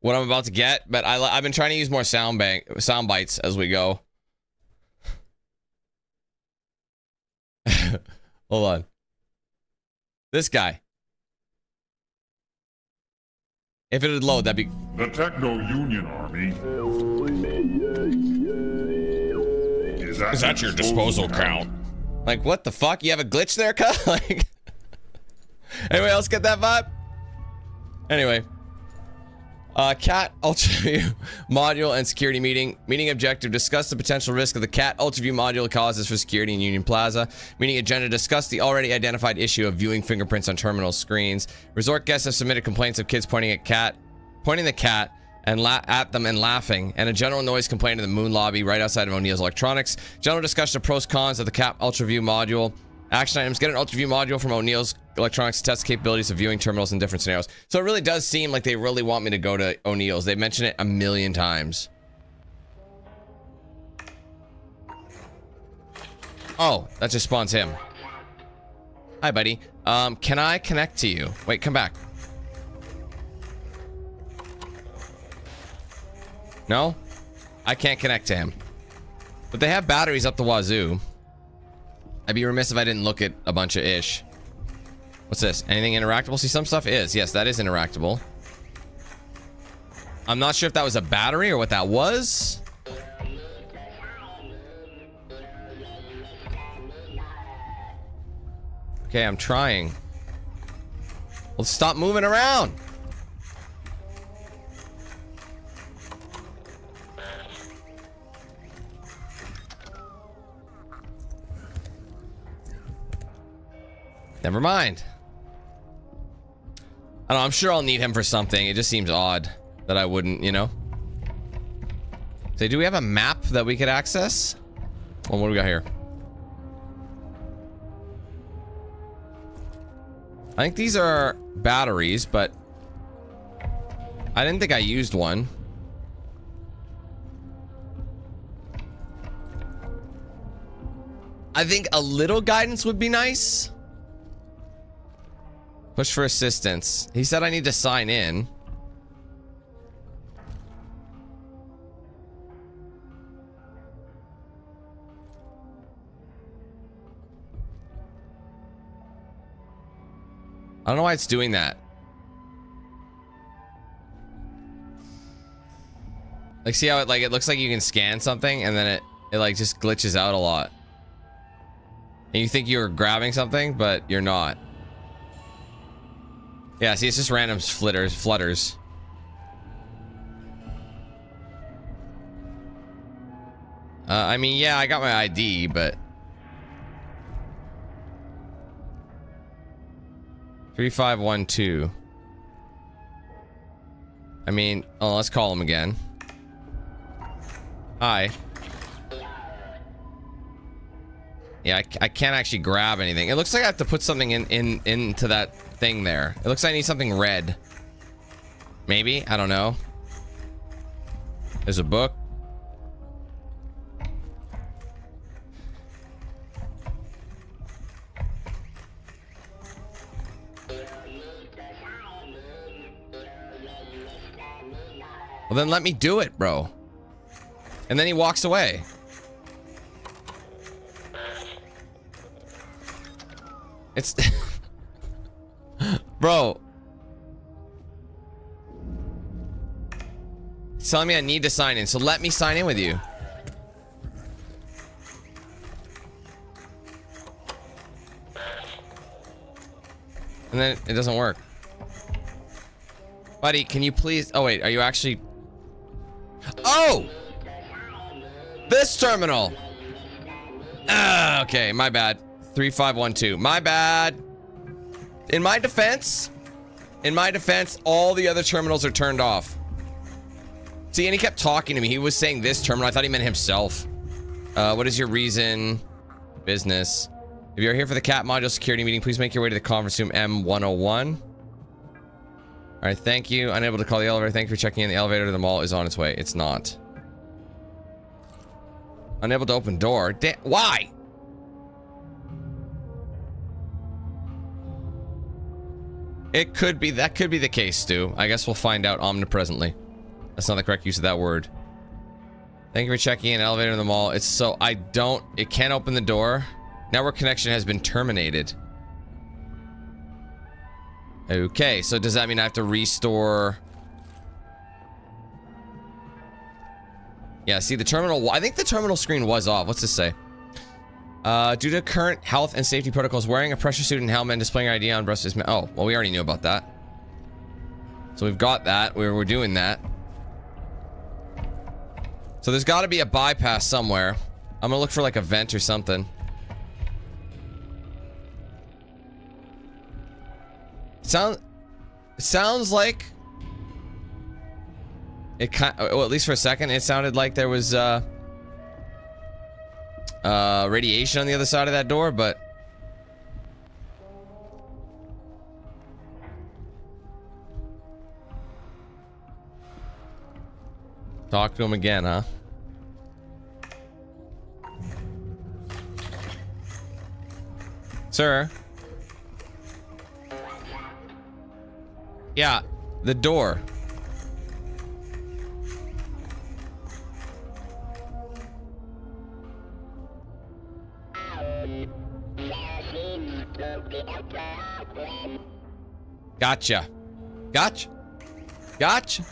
What I'm about to get, but I've been trying to use more sound bites as we go. Hold on. This guy. If it would load, that'd be... The Techno-Union Army is at your disposal count. Like, what the fuck? You have a glitch there, cut? Like... Anybody else get that vibe? Anyway. Cat UltraView module and security meeting. Meeting objective: discuss the potential risk of the Cat UltraView module causes for security in Union Plaza. Meeting agenda: discuss the already identified issue of viewing fingerprints on terminal screens. Resort guests have submitted complaints of kids pointing the cat and at them and laughing, and a general noise complaint in the Moon lobby right outside of O'Neill's Electronics. General discussion of pros cons of the Cat UltraView module. Action items: get an UltraView module from O'Neill's Electronics to test capabilities of viewing terminals in different scenarios. So it really does seem like they really want me to go to O'Neill's. They mention it a million times. Oh, that just spawns him. Hi, buddy. Can I connect to you? Wait, come back. No? I can't connect to him. But they have batteries up the wazoo. I'd be remiss if I didn't look at a bunch of ish. What's this? Anything interactable? See, some stuff is. Yes, that is interactable. I'm not sure if that was a battery or what that was. Okay, I'm trying. Let's stop moving around. Never mind. I don't know, I'm sure I'll need him for something. It just seems odd that I wouldn't, you know? So do we have a map that we could access? Well, what do we got here? I think these are batteries, but I didn't think I used one. I think a little guidance would be nice. Push for assistance. He said I need to sign in. I don't know why it's doing that. Like, see how it looks like you can scan something and then it like just glitches out a lot. And you think you're grabbing something, but you're not. Yeah, see, it's just random flutters. I mean, yeah, I got my ID, but 3512. I mean, oh, let's call him again. Hi. Yeah, I can't actually grab anything. It looks like I have to put something into that thing there. It looks like I need something red. Maybe? I don't know. There's a book. Well, then let me do it, bro. And then he walks away. It's... Bro. It's telling me I need to sign in, so let me sign in with you. And then it doesn't work. Buddy, can you please... Oh, wait, are you actually... Oh! This terminal! Ah, okay, my bad. 3512. My bad. In my defense, In my defense, all the other terminals are turned off. See, and he kept talking to me. He was saying this terminal. I thought he meant himself. What is your reason? Business. If you're here for the CAT module security meeting, please make your way to the conference room M101. All right, thank you. Unable to call the elevator. Thank you for checking in. The elevator to the mall is on its way. It's not. Unable to open door. Why? It could be. That could be the case, Stu. I guess we'll find out omnipresently. That's not the correct use of that word. Thank you for checking in. Elevator in the mall. It's so I don't. It can't open the door. Network connection has been terminated. Okay, so does that mean I have to restore? Yeah, see the terminal. I think the terminal screen was off. What's this say? Due to current health and safety protocols, wearing a pressure suit and helmet and displaying your ID on breast is. Oh, well, we already knew about that. So we've got that. We're doing that. So there's got to be a bypass somewhere. I'm gonna look for like a vent or something. Sounds like it well, at least for a second it sounded like there was radiation on the other side of that door, but talk to him again, huh? Sir? Yeah, the door. Gotcha. Gotcha. Gotcha.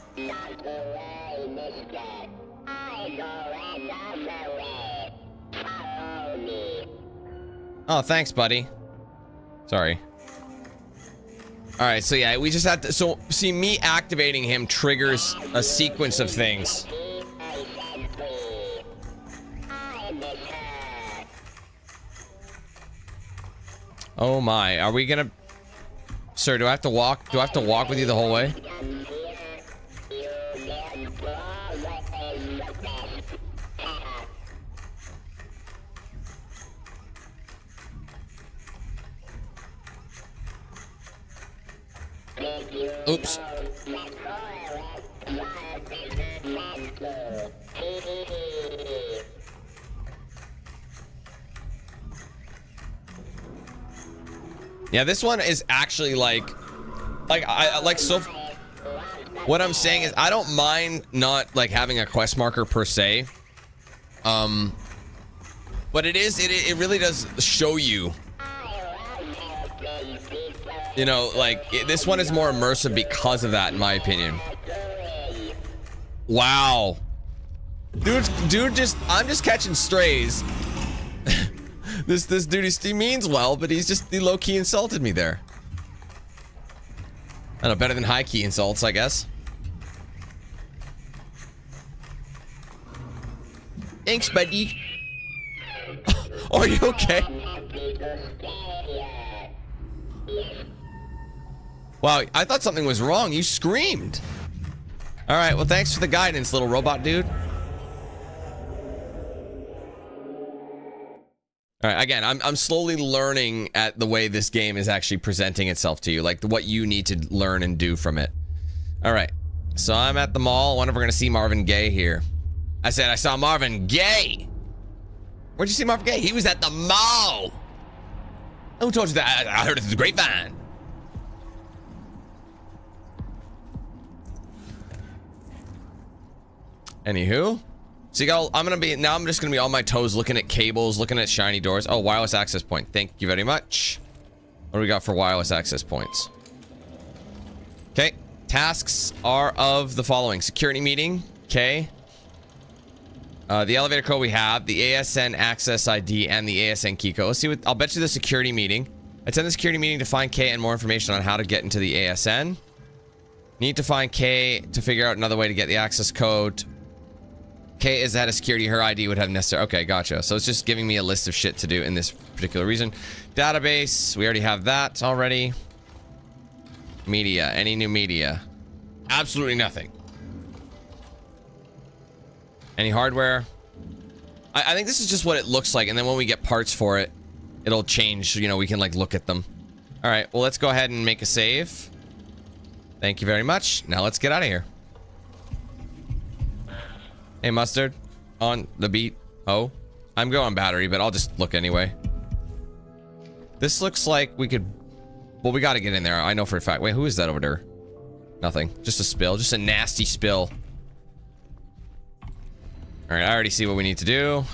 Oh, thanks, buddy. Sorry. All right, so yeah, we just have to. So, see, me activating him triggers a sequence of things. Oh my, are we gonna? Sir, do I have to walk? Do I have to walk with you the whole way? Oops. Yeah, this one is actually like so. What I'm saying is I don't mind not like having a quest marker per se. But it really does show you. You know, like this one is more immersive because of that, in my opinion. Wow, dude, I'm just catching strays. this dude, he means well, but he low key insulted me there. I don't know, better than high key insults, I guess. Thanks, buddy. Are you okay? Wow, I thought something was wrong. You screamed. All right, well, thanks for the guidance, little robot dude. All right, again, I'm slowly learning at the way this game is actually presenting itself to you, like what you need to learn and do from it. All right, so I'm at the mall. I wonder if we're gonna see Marvin Gaye here. I said I saw Marvin Gaye. Where'd you see Marvin Gaye? He was at the mall. Who told you that? I heard it through the grapevine. Anywho, so I'm just gonna be on my toes, looking at cables, looking at shiny doors. Oh, wireless access point. Thank you very much. What do we got for wireless access points? Okay, tasks are of the following: security meeting. Okay. The elevator code we have, the ASN access ID, and the ASN key code. Let's see what. I'll bet you the security meeting. Attend the security meeting to find K and more information on how to get into the ASN. Need to find K to figure out another way to get the access code. K is the head of security. Her ID would have necessary. Okay, gotcha. So it's just giving me a list of shit to do in this particular reason. Database. We already have that already. Media. Any new media? Absolutely nothing. Any hardware? I think this is just what it looks like, and then when we get parts for it, it'll change. You know, we can like look at them. All right, well, let's go ahead and make a save. Thank you very much. Now let's get out of here. Hey, Mustard. On the beat. Oh, I'm going battery, but I'll just look anyway. This looks like we could... Well, we got to get in there. I know for a fact. Wait, who is that over there? Nothing. Just a spill. Just a nasty spill. All right, I already see what we need to do.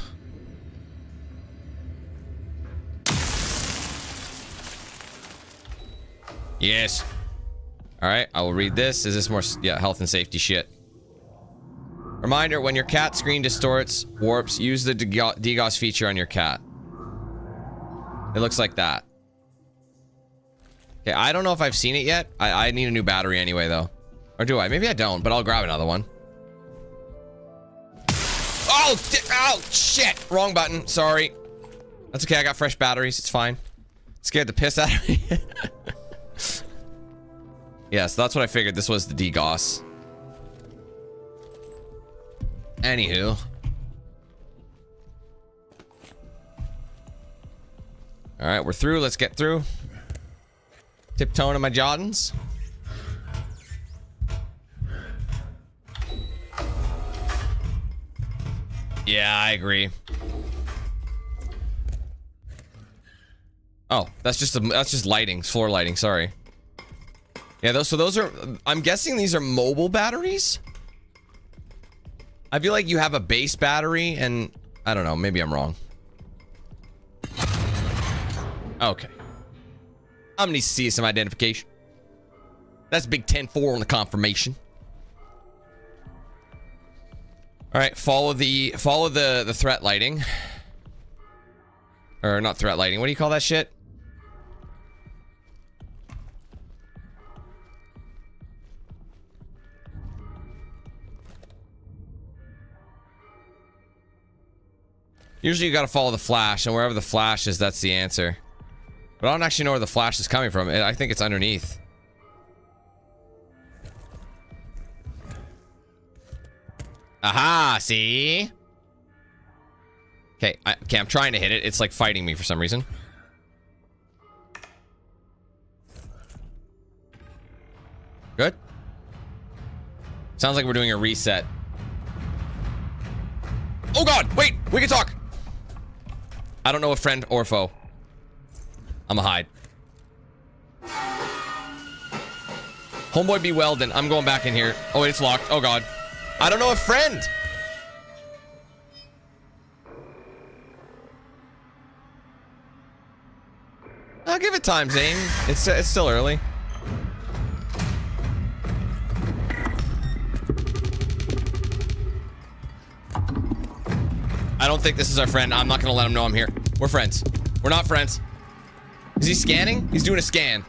Yes. All right, I will read this. Is this more... Yeah, health and safety shit. Reminder, when your cat screen distorts, warps, use the degauss feature on your cat. It looks like that. Okay, I don't know if I've seen it yet. I need a new battery anyway, though. Or do I? Maybe I don't, but I'll grab another one. Oh, shit. Wrong button. Sorry. That's okay. I got fresh batteries. It's fine. Scared the piss out of me. Yeah, so that's what I figured. This was the degauss. Anywho. All right, we're through. Let's get through. Tiptoeing in my Jordans. Yeah, I agree. Oh, that's just lighting, floor lighting. Sorry. Yeah, those are. I'm guessing these are mobile batteries. I feel like you have a base battery, and I don't know. Maybe I'm wrong. Okay. I'm gonna need to see some identification. That's big 10-4 on the confirmation. All right, follow the threat lighting. Or not threat lighting. What do you call that shit? Usually you gotta follow the flash, and wherever the flash is, that's the answer. But I don't actually know where the flash is coming from. I think it's underneath. Aha, see? Okay, I'm trying to hit it. It's like fighting me for some reason. Good. Sounds like we're doing a reset. Oh god, wait, we can talk. I don't know if friend or foe. I'ma hide. Homeboy B. Weldon, I'm going back in here. Oh, wait, it's locked. Oh god. I don't know if friend. I'll give it time, Zane. It's still early. I don't think this is our friend. I'm not gonna let him know I'm here. We're friends. We're not friends. Is he scanning? He's doing a scan.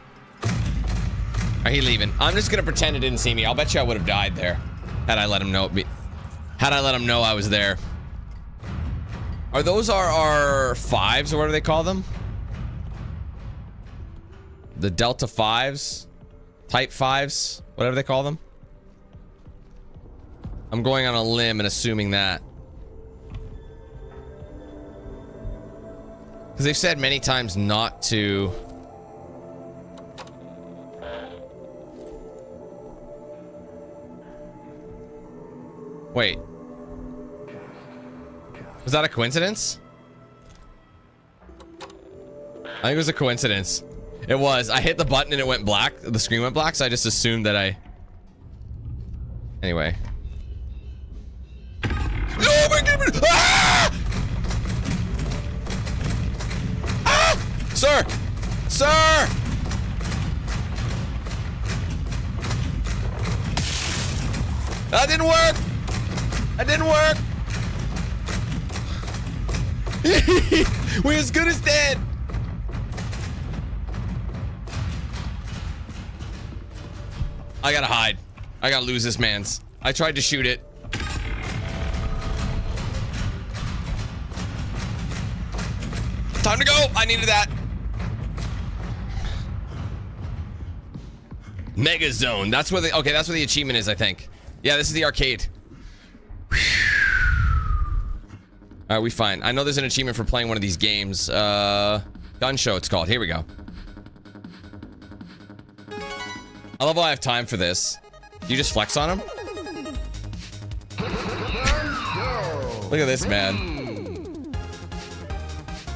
Are he leaving? I'm just gonna pretend it didn't see me. I'll bet you I would have died there had I let him know. Had I let him know I was there. Are those our fives, or what do they call them? The Delta 5s? Type 5s? Whatever they call them. I'm going on a limb and assuming that. Because they've said many times not to... Wait. Was that a coincidence? I think it was a coincidence. It was. I hit the button and it went black. The screen went black, so I just assumed that I... Anyway. Oh my goodness! Ah! Ah! Sir! Sir! That didn't work! That didn't work! We're as good as dead! I gotta hide. I gotta lose this man's. I tried to shoot it. Time to go! I needed that. Mega Zone. That's where the that's where the achievement is, I think. Yeah, this is the arcade. Alright, we fine. I know there's an achievement for playing one of these games. Gun Show, it's called. Here we go. I love how I have time for this. Do you just flex on him? Look at this, man.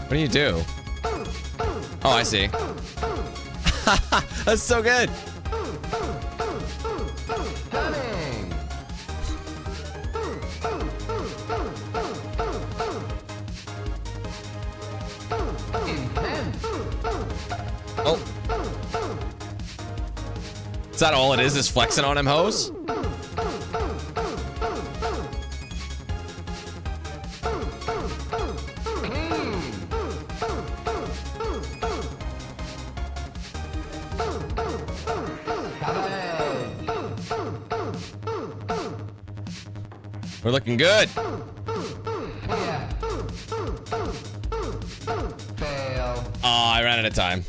What do you do? Oh, I see. That's so good. Oh. Is that all it is flexing on him, hoes? We're looking good. Oh, I ran out of time.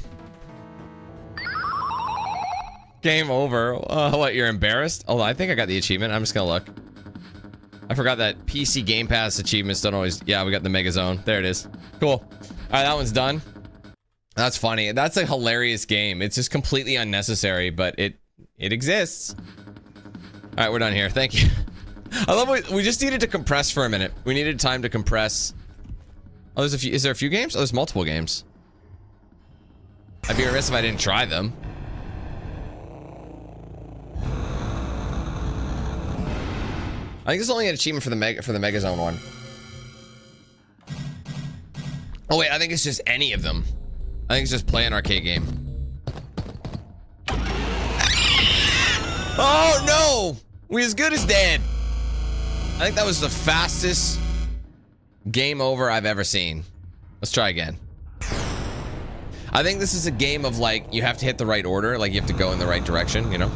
Game over. What, you're embarrassed? Oh, I think I got the achievement. I'm just gonna look. I forgot that PC Game Pass achievements don't always... Yeah, we got the Mega Zone. There it is. Cool. All right, that one's done. That's funny. That's a hilarious game. It's just completely unnecessary, but it exists. All right, we're done here. Thank you. I love we just needed to compress for a minute. We needed time to compress. Oh, there's a few. Is there a few games? Oh, there's multiple games. I'd be remiss if I didn't try them. I think there's only an achievement for the Mega Zone one. Oh wait, I think it's just any of them. I think it's just play an arcade game. Oh no! We as good as dead. I think that was the fastest game over I've ever seen. Let's try again. I think this is a game of like, you have to hit the right order. Like you have to go in the right direction, you know?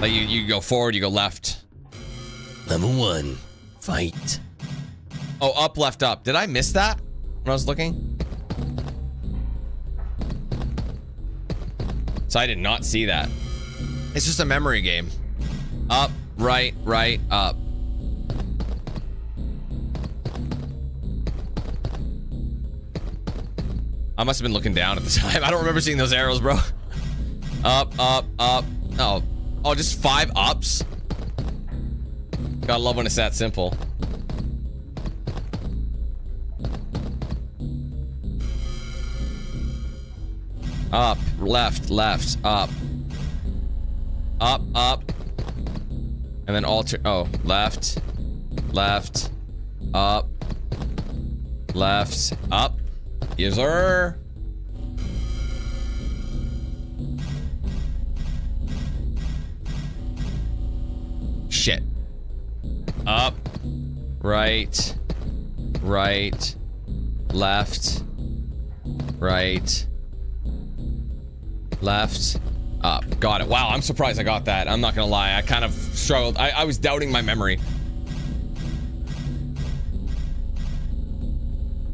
Like you go forward, you go left. Level 1, fight. Oh, up, left, up. Did I miss that when I was looking? So I did not see that. It's just a memory game. Up, right, right, up. I must have been looking down at the time. I don't remember seeing those arrows, bro. Up, up, up. Oh, oh, just 5 ups. Gotta love when it's that simple. Up, left, left, up. Up, up. And then oh, left, left, up, left, up. Yes, sir. Shit. Up, right, right, left, right, left, up. Got it. Wow, I'm surprised I got that. I'm not gonna lie. I kind of struggled. I was doubting my memory.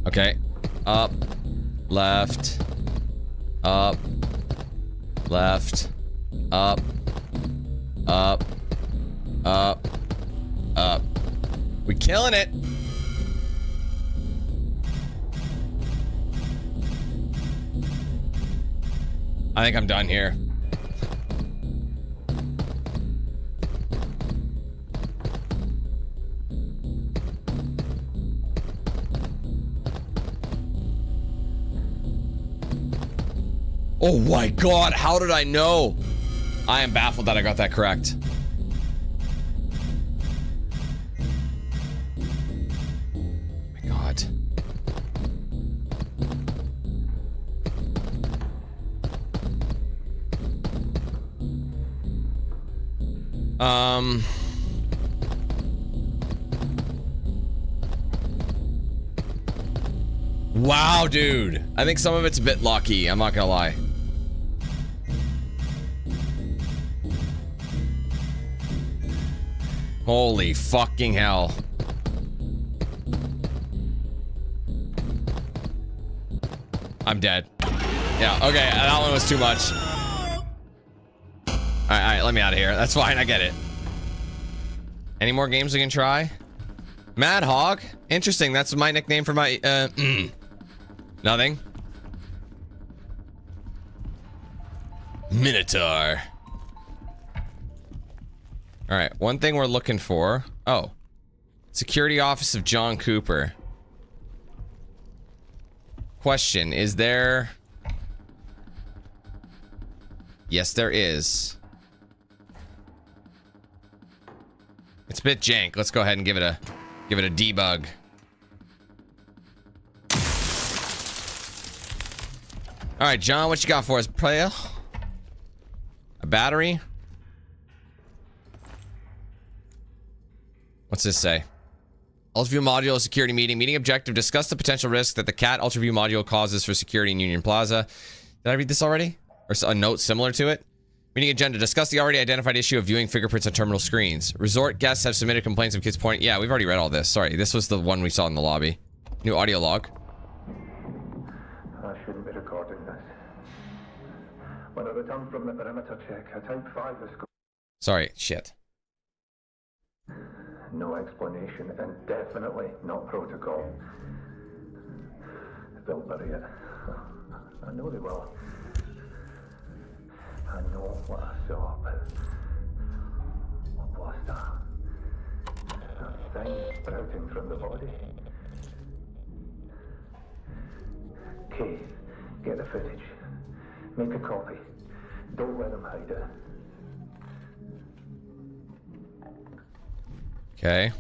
Okay. Up, left, up, left, up, up, up, up. We killing it. I think I'm done here. Oh my god, how did I know? I am baffled that I got that correct. Oh my god. Wow, dude. I think some of it's a bit lucky, I'm not gonna lie. Holy fucking hell. I'm dead. Yeah, okay, that one was too much. Alright, let me out of here. That's fine, I get it. Any more games we can try? Mad Hog? Interesting, that's my nickname for my, Nothing? Minotaur. Alright, one thing we're looking for. Oh. Security Office of John Cooper. Question, is there... Yes, there is. It's a bit jank. Let's go ahead and give it a debug. All right, John, what you got for us, player? A battery? What's this say? Ultraview module security meeting. Meeting objective: discuss the potential risk that the cat ultraview module causes for security in Union Plaza. Did I read this already? Or a note similar to it? Meeting agenda: discuss the already identified issue of viewing fingerprints on terminal screens. Resort guests have submitted complaints of kids pointing. Yeah, we've already read all this. Sorry, this was the one we saw in the lobby. New audio log. I shouldn't be recording this. When I returned from the perimeter check, I typed 5 as... Sorry, shit. No explanation, and definitely not protocol. They'll bury it. I know they will. I know what I saw, but what was that? That thing sprouting from the body. Kay, get the footage. Make a copy. Don't let them hide it. Okay.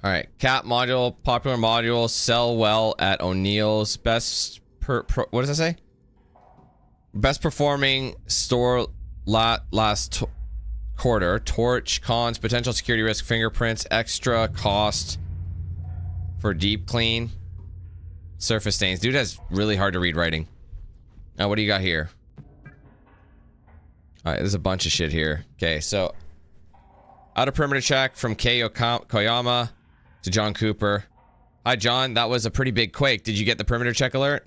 Alright, cat module, popular module, sell well at O'Neill's. Best what does that say? Best performing store last quarter. Torch, cons, potential security risk, fingerprints, extra cost for deep clean. Surface stains. Dude has really hard to read writing. Now, what do you got here? Alright, there's a bunch of shit here. Okay, so out of perimeter check from Kei Koyama to John Cooper. Hi, John. That was a pretty big quake. Did you get the perimeter check alert?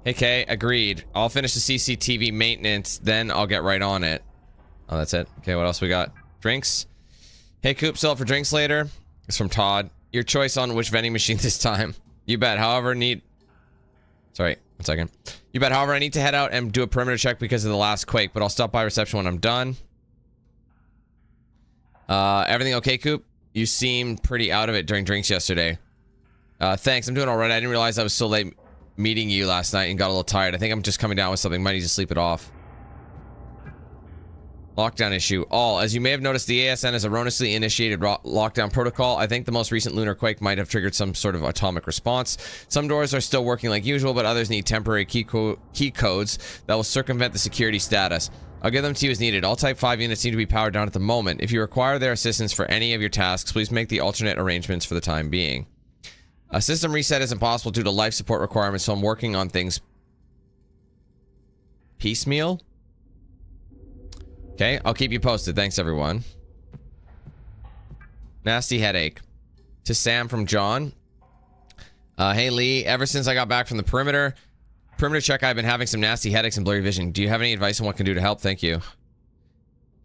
Hey, Kay. Agreed. I'll finish the CCTV maintenance, then I'll get right on it. Oh, that's it. Okay, what else we got? Drinks. Hey, Coop. Still up for drinks later? It's from Todd. Your choice on which vending machine this time. You bet. However, Sorry, 1 second. You bet. However, I need to head out and do a perimeter check because of the last quake, but I'll stop by reception when I'm done. Everything okay, Coop? You seemed pretty out of it during drinks yesterday. Thanks, I'm doing alright. I didn't realize I was so late meeting you last night and got a little tired. I think I'm just coming down with something. Might need to sleep it off. Lockdown issue. As you may have noticed, the ASN has erroneously initiated lockdown protocol. I think the most recent lunar quake might have triggered some sort of atomic response. Some doors are still working like usual, but others need temporary key codes that will circumvent the security status. I'll give them to you as needed. All Type 5 units seem to be powered down at the moment. If you require their assistance for any of your tasks, please make the alternate arrangements for the time being. A system reset is impossible due to life support requirements, so I'm working on things piecemeal. Okay, I'll keep you posted. Thanks, everyone. Nasty headache. To Sam from John. Hey, Lee. Ever since I got back from the perimeter check, I've been having some nasty headaches and blurry vision. Do you have any advice on what I can do to help? Thank you.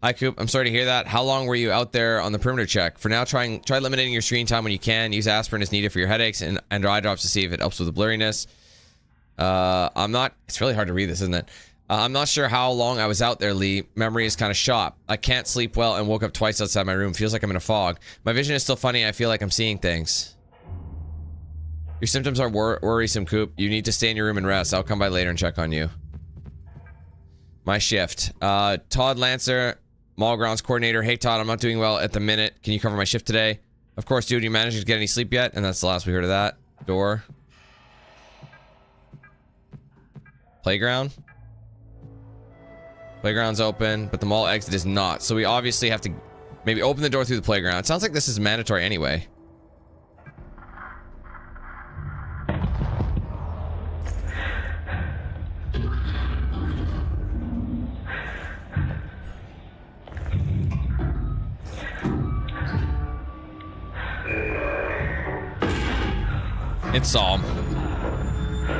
Hi, Coop. I'm sorry to hear that. How long were you out there on the perimeter check? For now, try eliminating your screen time when you can. Use aspirin as needed for your headaches and eye drops to see if it helps with the blurriness. It's really hard to read this, isn't it? I'm not sure how long I was out there, Lee. Memory is kind of shot. I can't sleep well and woke up twice outside my room. Feels like I'm in a fog. My vision is still funny. I feel like I'm seeing things. Your symptoms are worrisome, Coop. You need to stay in your room and rest. I'll come by later and check on you. My shift. Todd Lancer, Mall Grounds Coordinator. Hey, Todd, I'm not doing well at the minute. Can you cover my shift today? Of course, dude. You managed to get any sleep yet? And that's the last we heard of that. Door. Playground. Playground's open, but the mall exit is not. So we obviously have to maybe open the door through the playground. It sounds like this is mandatory anyway. It's Saul.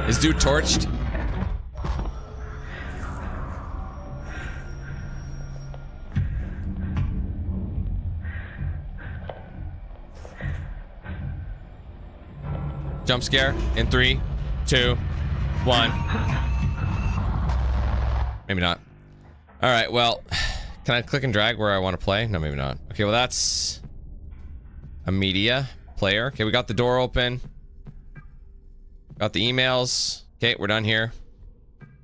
Is dude torched? Jump scare in 3, 2, 1. Maybe not. All right, well, can I click and drag where I want to play? No, maybe not. Okay, well, that's a media player. Okay, we got the door open. Got the emails. Okay, we're done here.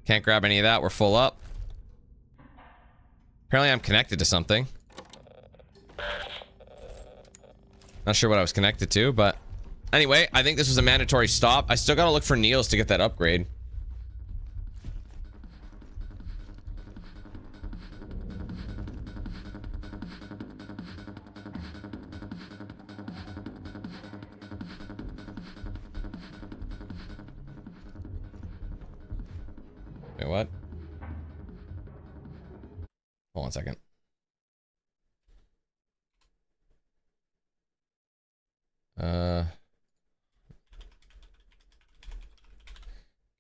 Can't grab any of that. We're full up. Apparently, I'm connected to something. Not sure what I was connected to, but anyway, I think this was a mandatory stop. I still gotta look for Niels to get that upgrade. Wait, what? Hold on a second.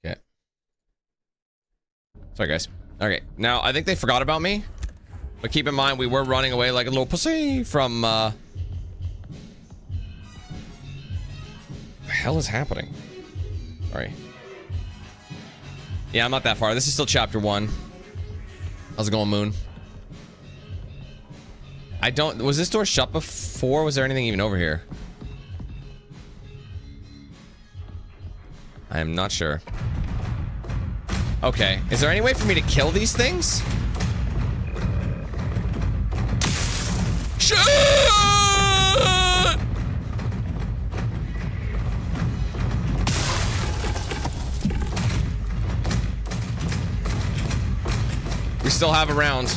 Okay. Sorry, guys. Okay, now I think they forgot about me. But keep in mind, we were running away like a little pussy from, What the hell is happening? Sorry. Yeah, I'm not that far. This is still chapter 1. How's it going, Moon? I don't... Was this door shut before? Was there anything even over here? I am not sure. Okay. Is there any way for me to kill these things? Shit! We still have a round.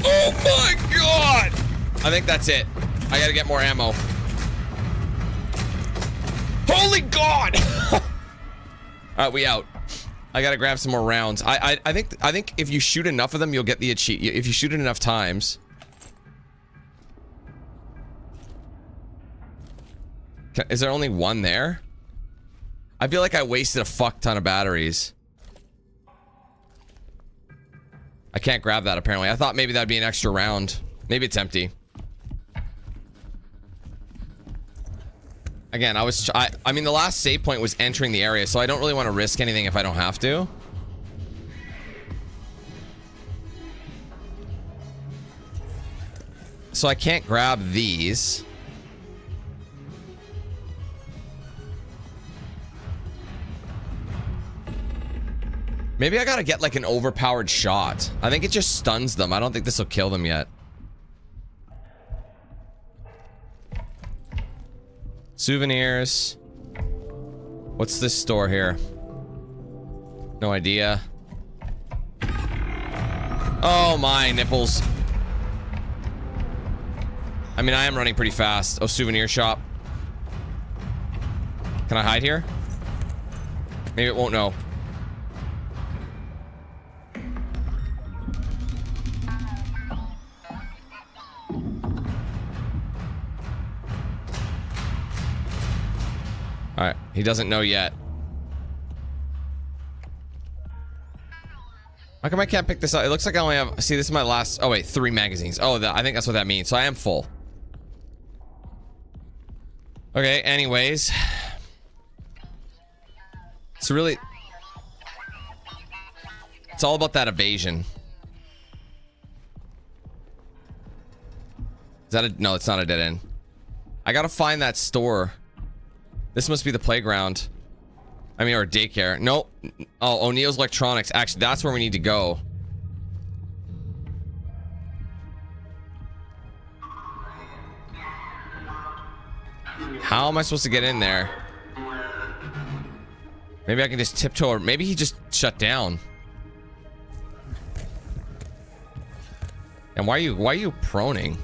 Oh my god! I think that's it. I gotta get more ammo. Holy god! Alright, we out. I gotta grab some more rounds. I think if you shoot enough of them, you'll get the achievement. If you shoot it enough times. Is there only one there? I feel like I wasted a fuck ton of batteries. I can't grab that apparently. I thought maybe that'd be an extra round. Maybe it's empty. Again, I mean the last save point was entering the area, so I don't really want to risk anything if I don't have to. So I can't grab these. Maybe I gotta get like an overpowered shot. I think it just stuns them. I don't think this will kill them yet. Souvenirs. What's this store here? No idea. Oh my nipples. I mean, I am running pretty fast. Oh, souvenir shop. Can I hide here? Maybe it won't know. Alright, he doesn't know yet. How come I can't pick this up? It looks like I only have... See, this is my last... Oh, wait, 3 magazines. Oh, I think that's what that means. So I am full. Okay, anyways. It's really... It's all about that evasion. Is that a... No, it's not a dead end. I gotta find that store. This must be the playground. I mean, or daycare. Nope. Oh, O'Neill's Electronics. Actually, that's where we need to go. How am I supposed to get in there? Maybe I can just tiptoe, or maybe he just shut down. And why are you proning?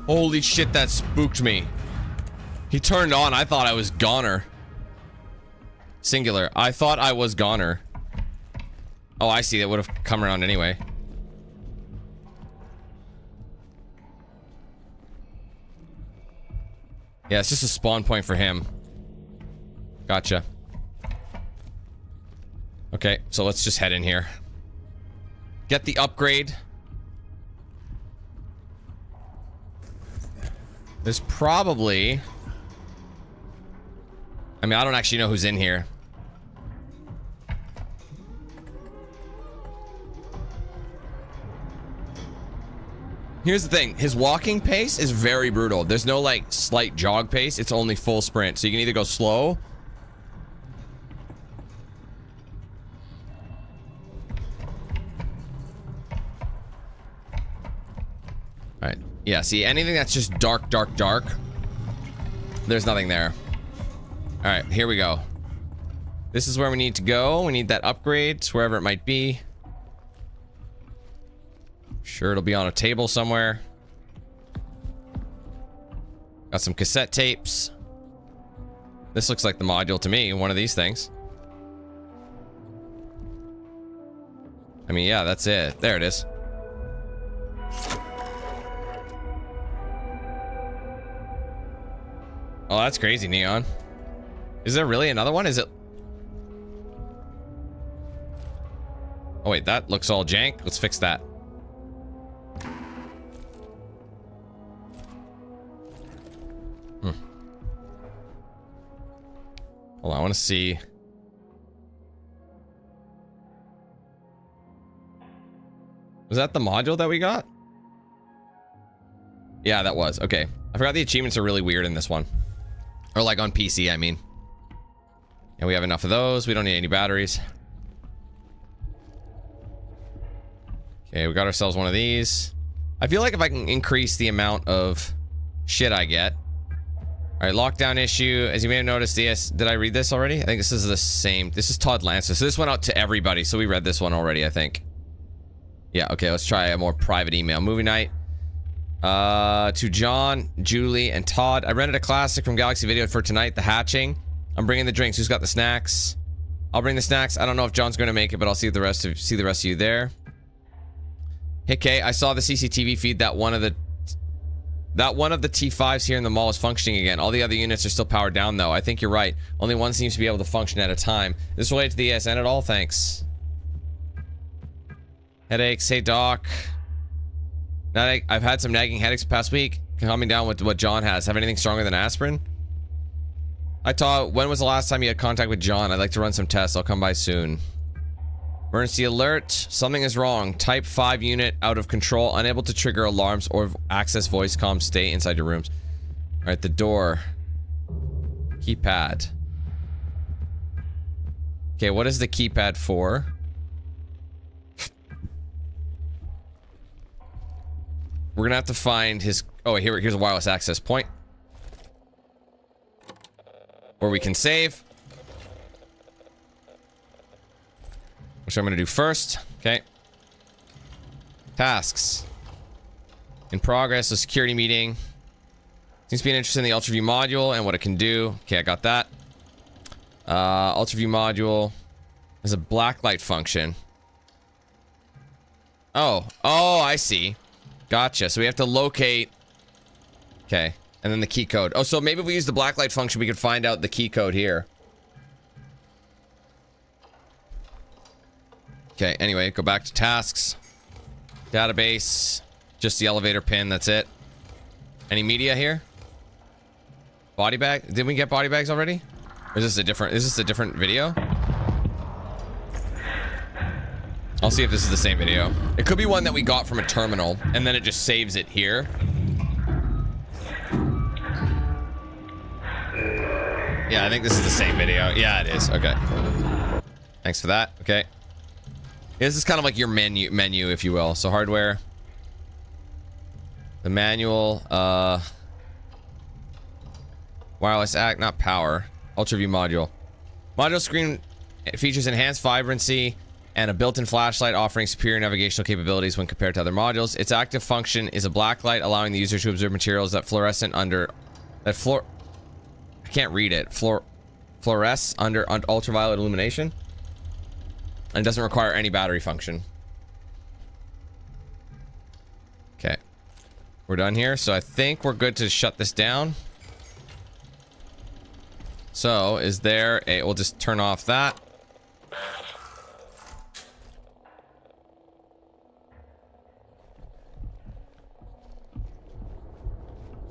Holy shit, that spooked me. He turned on. I thought I was goner. Singular. I thought I was goner. Oh, I see. That would have come around anyway. Yeah, it's just a spawn point for him. Gotcha. Okay, so let's just head in here. Get the upgrade. There's probably... I mean, I don't actually know who's in here. Here's the thing. His walking pace is very brutal. There's no, like, slight jog pace. It's only full sprint. So you can either go slow... Alright. Yeah, see, anything that's just dark, dark, dark, there's nothing there. Alright, here we go. This is where we need to go. We need that upgrade, wherever it might be. Sure, it'll be on a table somewhere. Got some cassette tapes. This looks like the module to me, one of these things. I mean, yeah, that's it. There it is. Oh, that's crazy, Neon. Is there really another one? Is it... Oh, wait, that looks all jank. Let's fix that. Hold on, I want to see. Was that the module that we got? Yeah, that was. Okay. I forgot the achievements are really weird in this one. Or like on PC, I mean. And we have enough of those. We don't need any batteries. Okay, we got ourselves one of these. I feel like if I can increase the amount of shit I get. Alright, lockdown issue. As you may have noticed, yes, did I read this already? I think this is the same. This is Todd Lancer. So this went out to everybody. So we read this one already, I think. Yeah, okay, let's try a more private email. Movie night. To John, Julie, and Todd. I rented a classic from Galaxy Video for tonight, The Hatching. I'm bringing the drinks. Who's got the snacks? I'll bring the snacks. I don't know if John's going to make it, but I'll see the rest of you there. Hey, Kay, I saw the CCTV feed that one of the T5s here in the mall is functioning again. All the other units are still powered down, though. I think you're right. Only one seems to be able to function at a time. Is this related to the ESN at all? Thanks. Headaches. Hey, Doc. I've had some nagging headaches the past week. Calming down with what John has. Have anything stronger than aspirin? When was the last time you had contact with John? I'd like to run some tests. I'll come by soon. Emergency alert. Something is wrong. Type 5 unit out of control. Unable to trigger alarms or access voice comms. Stay inside your rooms. Alright, the door. Keypad. Okay, what is the keypad for? We're gonna have to find his... Oh, here's a wireless access point. Where we can save. Which I'm gonna do first. Okay. Tasks. In progress, a security meeting. Seems to be an interest in the UltraView module and what it can do. Okay, I got that. UltraView module has a blacklight function. Oh, I see. Gotcha. So we have to locate. Okay. And then the key code. Oh, so maybe if we use the blacklight function, we could find out the key code here. Okay. Anyway, go back to tasks. Database. Just the elevator pin. That's it. Any media here? Body bag? Didn't we get body bags already? Or is this a different video? I'll see if this is the same video. It could be one that we got from a terminal, and then it just saves it here. Yeah, I think this is the same video. Yeah, it is. Okay. Thanks for that. Okay. This is kind of like your menu, if you will. So hardware. The manual. Wireless act, not power. UltraView module. Module screen features enhanced vibrancy and a built-in flashlight offering superior navigational capabilities when compared to other modules. Its active function is a black light, allowing the user to observe materials that fluorescent under... I can't read it. Fluoresce under ultraviolet illumination? And it doesn't require any battery function. Okay. We're done here, so I think we're good to shut this down. So, is there a... We'll just turn off that.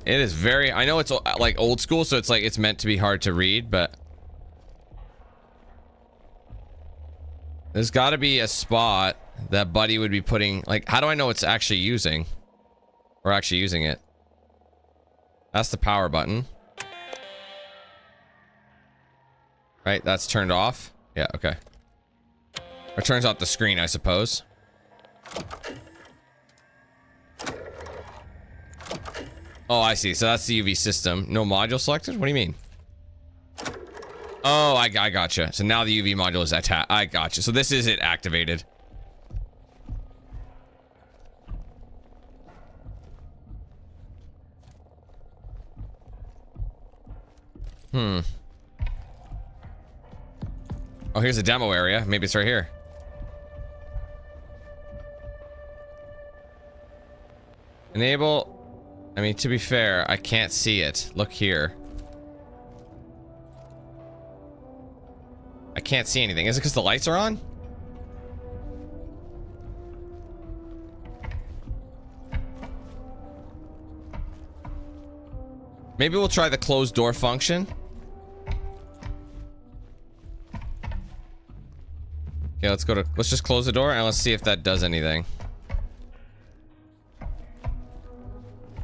It is very... I know it's like old school, so it's like it's meant to be hard to read, but... There's got to be a spot that Buddy would be putting... Like, how do I know it's actually using? Or actually using it? That's the power button. Right, that's turned off. Yeah, okay. Or turns off the screen, I suppose. Oh, I see. So that's the UV system. No module selected? What do you mean? Oh, I gotcha. So now the UV module is attached. I gotcha. So this is it activated. Hmm. Oh, here's a demo area. Maybe it's right here. Enable. I mean, to be fair, I can't see it. Look here. I can't see anything. Is it because the lights are on? Maybe we'll try the closed door function. Okay, let's just close the door and let's see if that does anything.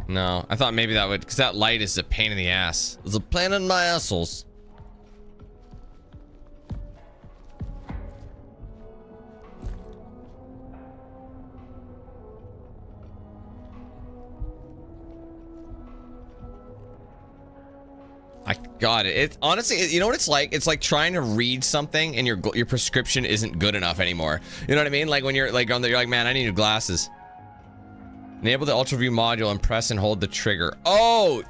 No, I thought maybe that would, because that light is a pain in the ass. It's a pain in my assholes. I got it. It honestly, you know what it's like? It's like trying to read something and your prescription isn't good enough anymore. You know what I mean? Like when you're like on the, you're like, man, I need new glasses. Enable the ultra view module and press and hold the trigger. Oh,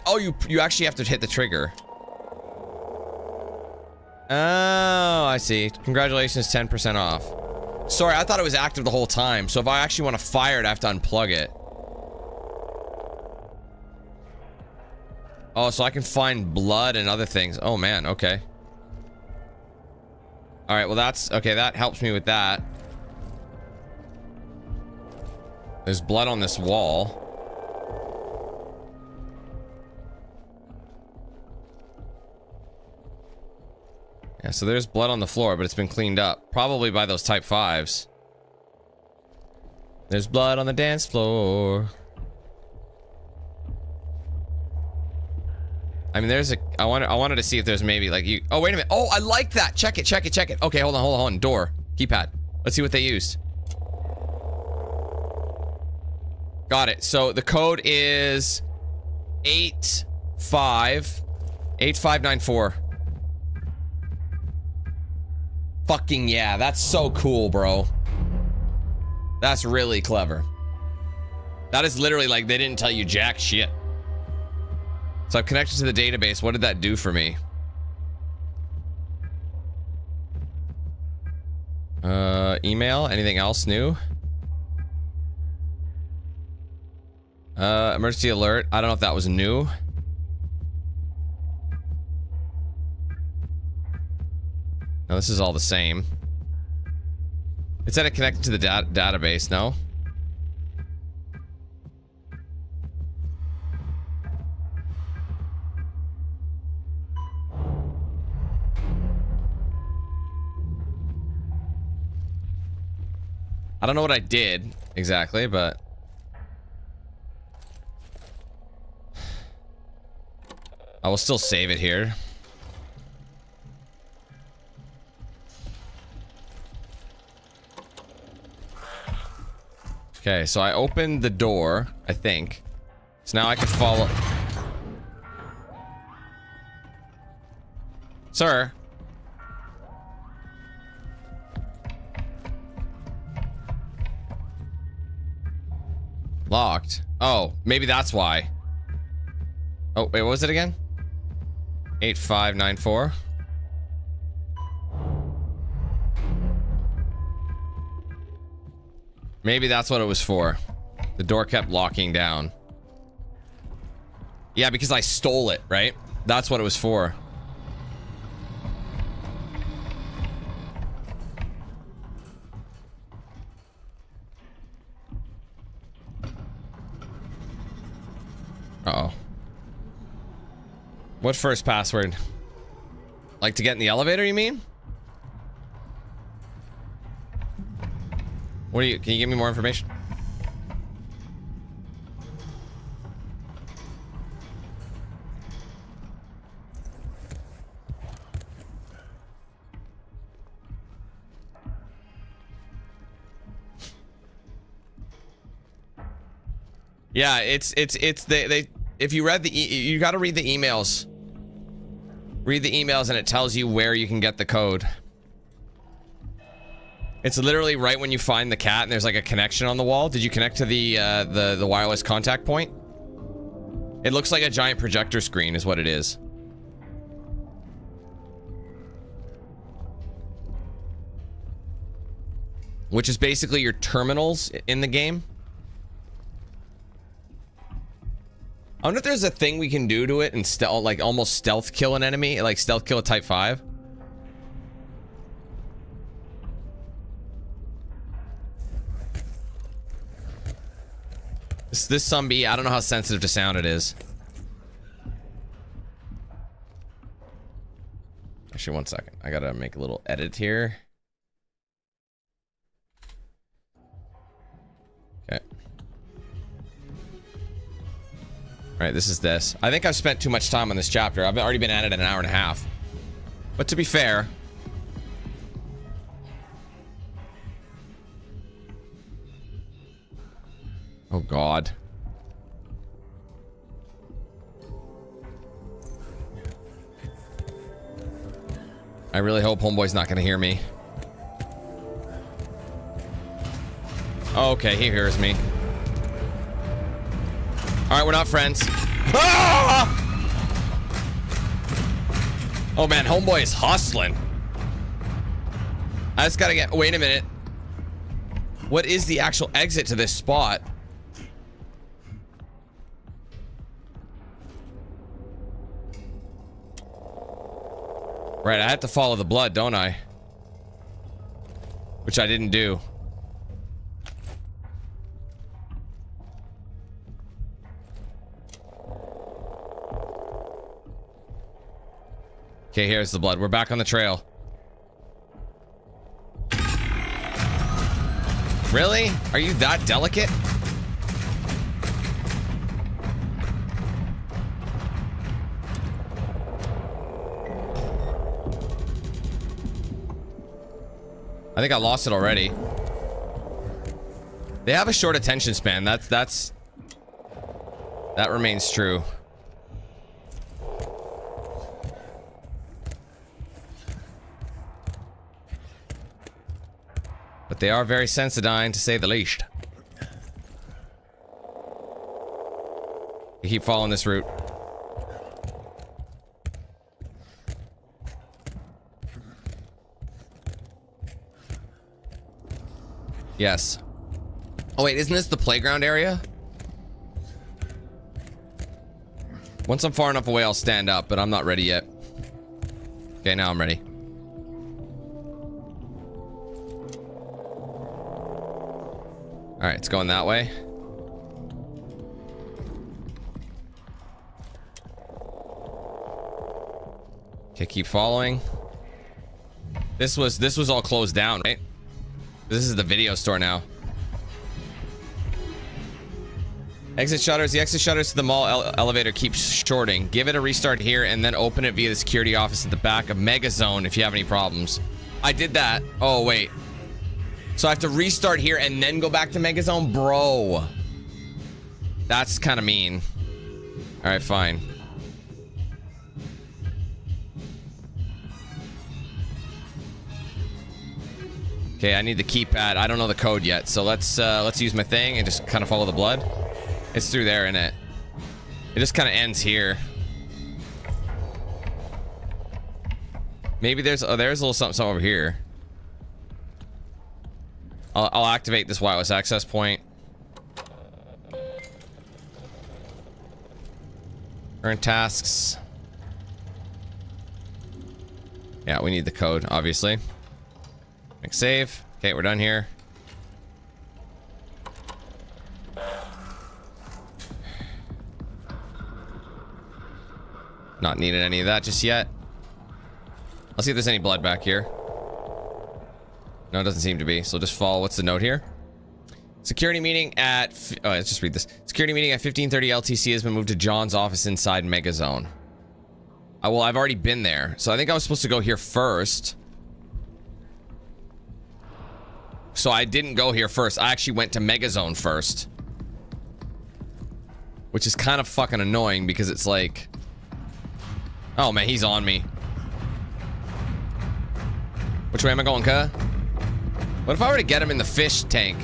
you actually have to hit the trigger. Oh, I see. Congratulations, 10% off. Sorry, I thought it was active the whole time. So if I actually want to fire it, I have to unplug it. Oh, so I can find blood and other things. Oh man, okay. All right, well that's okay. That helps me with that. There's blood on this wall. Yeah, so there's blood on the floor, but it's been cleaned up. Probably by those Type 5s. There's blood on the dance floor. I mean, there's a... I wanted to see if there's maybe, like, you... Oh, wait a minute. Oh, I like that. Check it, check it, check it. Okay, hold on. Door. Keypad. Let's see what they used. Got it. So the code is 8594. Fucking yeah, that's so cool, bro. That's really clever. That is literally like they didn't tell you jack shit. So I've connected to the database. What did that do for me? Email? Anything else new? Emergency alert. I don't know if that was new. No, this is all the same. It said it connected to the database, no? I don't know what I did exactly, but... I will still save it here. Okay, so I opened the door, I think. So now I can follow... Sir? Locked. Oh, maybe that's why. Oh, wait, what was it again? 8594. Maybe that's what it was for. The door kept locking down. Yeah, because I stole it, right? That's what it was for. Uh-oh. What first password? Like to get in the elevator, you mean? What do you... Can you give me more information? Yeah, it's they if you read the you got to read the emails. Read the emails and it tells you where you can get the code. It's literally right when you find the cat and there's like a connection on the wall. Did you connect to the wireless contact point? It looks like a giant projector screen is what it is. Which is basically your terminals in the game. I wonder if there's a thing we can do to it and like almost stealth kill an enemy, like stealth kill a Type 5. This zombie, I don't know how sensitive to sound it is. Actually, one second. I gotta make a little edit here. Okay. Alright, this is this. I think I've spent too much time on this chapter. I've already been at it an hour and a half. But to be fair... Oh god. I really hope Homeboy's not gonna hear me. Okay, he hears me. Alright, we're not friends. Ah! Oh man, Homeboy is hustling. I just gotta get... Wait a minute. What is the actual exit to this spot? Right, I have to follow the blood, don't I? Which I didn't do. Okay, here's the blood. We're back on the trail. Really? Are you that delicate? I think I lost it already. They have a short attention span. That remains true. But they are very sensitive, to say the least. You keep following this route. Yes. Oh wait, isn't this the playground area? Once I'm far enough away, I'll stand up, but I'm not ready yet. Okay, now I'm ready. Alright, it's going that way. Okay, keep following. This was all closed down, right? This is the video store now. Exit shutters. The exit shutters to the mall elevator keeps shorting. Give it a restart here and then open it via the security office at the back of Mega Zone if you have any problems. I did that. Oh, wait. So I have to restart here and then go back to Mega Zone? Bro. That's kind of mean. Alright, fine. Okay, I need the keypad. I don't know the code yet, so let's use my thing and just kind of follow the blood. It's through there, isn't it? It just kind of ends here. Maybe there's a little something over here. I'll activate this wireless access point. Current tasks. Yeah, we need the code, obviously. Make save. Okay, we're done here. Not needing any of that just yet. I'll see if there's any blood back here. No, it doesn't seem to be. So just follow. What's the note here? Security meeting at... Oh, let's just read this. Security meeting at 15:30 LTC has been moved to John's office inside Megazone. Well, I've already been there. So I think I was supposed to go here first. So I didn't go here first. I actually went to Megazone first. Which is kind of fucking annoying because it's like... Oh, man, he's on me. Which way am I going, cuh? What if I were to get him in the fish tank?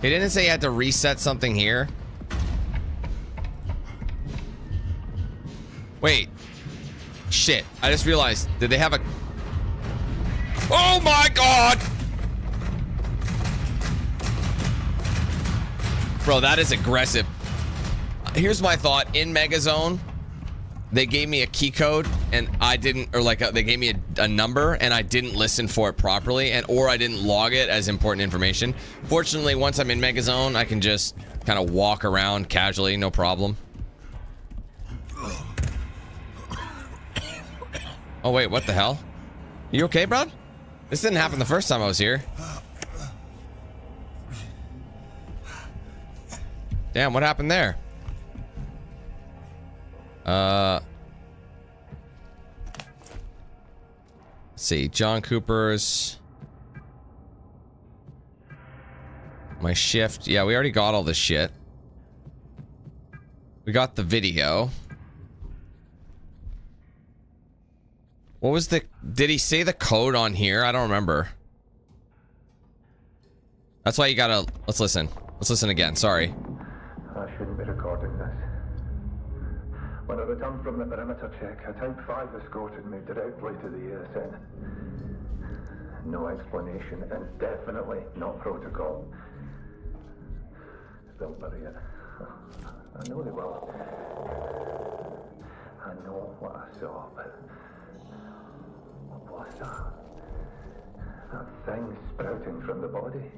He didn't say he had to reset something here. Wait. Shit. I just realized. Did they have a... Oh my god! Bro, that is aggressive. Here's my thought. In Megazone, they gave me a key code and I didn't, or like they gave me a number and I didn't listen for it properly, and or I didn't log it as important information. Fortunately, once I'm in Megazone, I can just kind of walk around casually, no problem. Oh wait, what the hell? You okay, bro? This didn't happen the first time I was here. Damn, what happened there? Let's see, John Cooper's... My shift. Yeah, we already got all this shit. We got the video. What was the... Did he say the code on here? I don't remember. That's why you gotta... Let's listen. Let's listen again. Sorry. I shouldn't be recording this. When I returned from the perimeter check, a Type 5 escorted me directly to the ESN. No explanation, and definitely not protocol. They'll bury it. I know they will. I know what I saw, but... What was that? That thing sprouting from the body?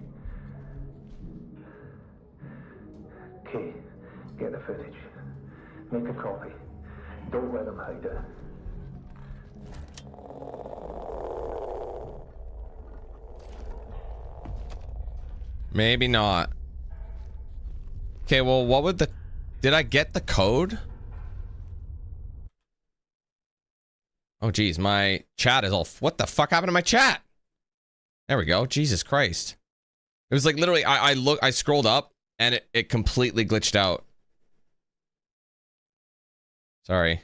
Kay, get the footage. Make a copy. Don't let them hide it. Maybe not. Okay, well, what would the... Did I get the code? Oh, geez, my chat is all... What the fuck happened to my chat? There we go. Jesus Christ. It was like literally, I scrolled up and it completely glitched out. Sorry.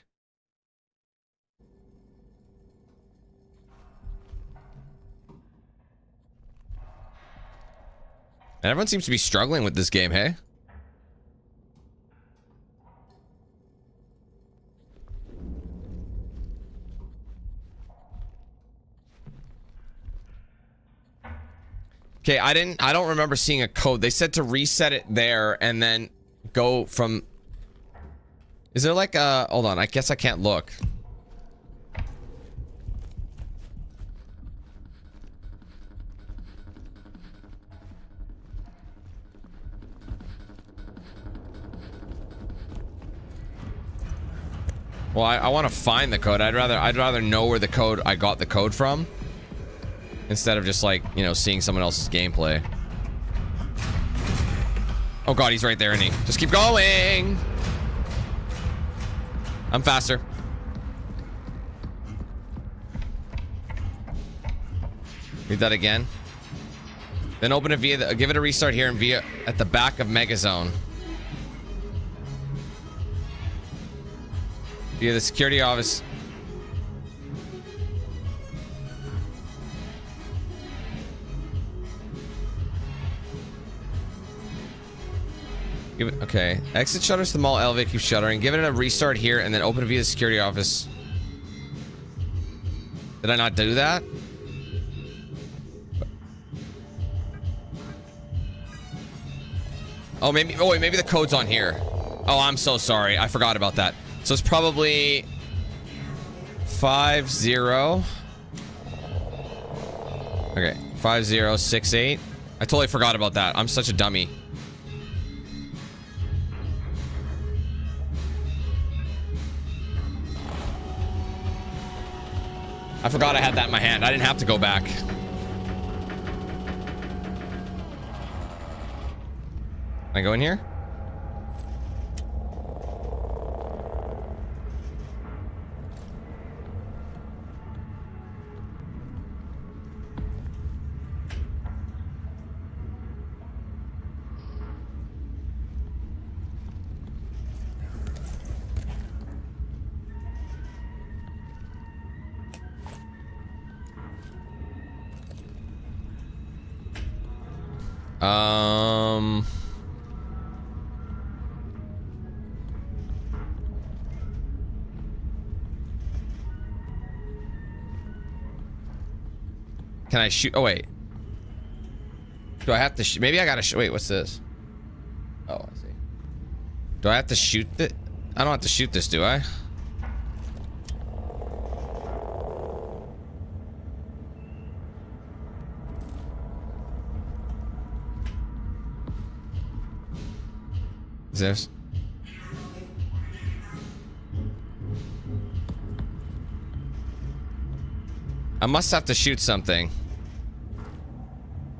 And everyone seems to be struggling with this game, hey? Okay, I don't remember seeing a code. They said to reset it there and then go from... Is there like a... Hold on, I guess I can't look. Well, I want to find the code. I'd rather know where the code... I got the code from. Instead of just like, you know, seeing someone else's gameplay. Oh god, he's right there, isn't he? Just keep going! I'm faster. Read that again. Then open it via the... Give it a restart here and via... At the back of Megazone. Via the security office. Give it, okay. Exit shutters to the mall elevator, keep shuttering. Give it a restart here and then open it via the security office. Did I not do that? Oh, maybe. Oh, wait, maybe the code's on here. Oh, I'm so sorry. I forgot about that. So it's probably 50. Okay, 5068. I totally forgot about that. I'm such a dummy. I forgot I had that in my hand. I didn't have to go back. Can I go in here? Can I shoot? Oh, wait. Do I have to shoot? Maybe I gotta shoot. Wait, what's this? Oh, I see. Do I have to shoot this? I don't have to shoot this, do I? Is this? I must have to shoot something.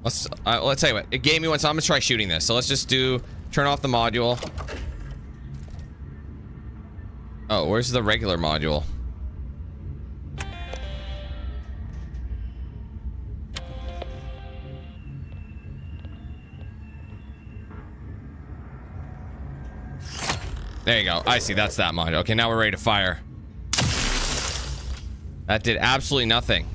Let's tell you what. It gave me one, so I'm gonna try shooting this. So let's just turn off the module. Oh, where's the regular module? There you go. I see. That's that module. Okay, now we're ready to fire. That did absolutely nothing.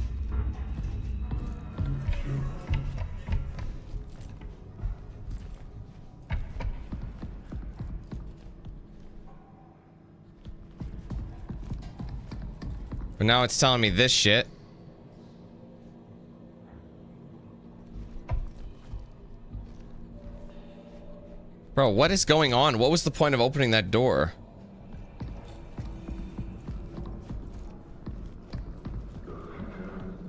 But now it's telling me this shit. Bro, what is going on? What was the point of opening that door?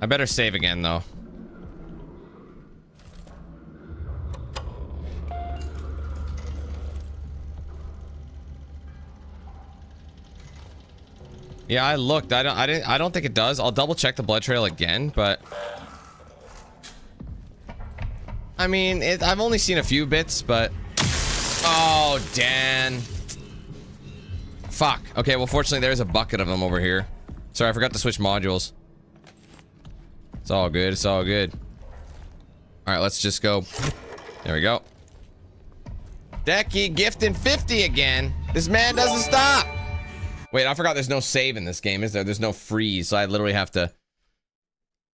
I better save again, though. Yeah, I looked. I don't think it does. I'll double check the blood trail again, but I mean, I've only seen a few bits, but oh, Dan. Fuck. Okay, well, fortunately, there's a bucket of them over here. Sorry, I forgot to switch modules. It's all good. It's all good. All right, let's just go. There we go. Decky gifting 50 again. This man doesn't stop. Wait, I forgot there's no save in this game, is there? There's no freeze, so I literally have to...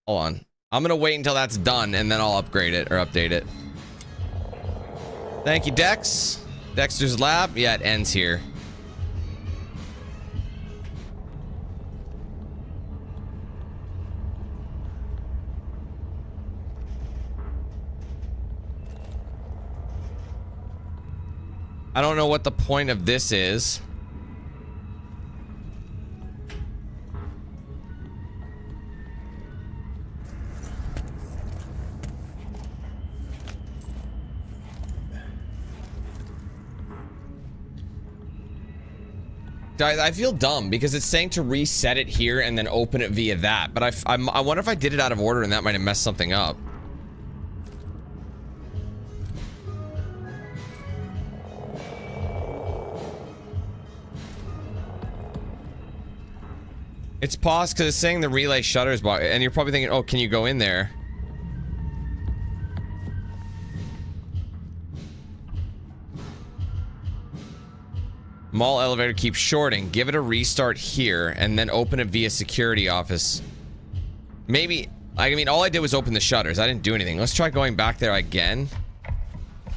Hold on. I'm gonna wait until that's done, and then I'll upgrade it, or update it. Thank you, Dex. Dexter's Lab. Yeah, it ends here. I don't know what the point of this is. I feel dumb because it's saying to reset it here and then open it via that, but I wonder if I did it out of order and that might have messed something up. It's paused because it's saying the relay shutters blocked, and you're probably thinking, oh, can you go in there? Mall elevator keeps shorting. Give it a restart here and then open it via security office. Maybe, I mean, all I did was open the shutters. I didn't do anything. Let's try going back there again.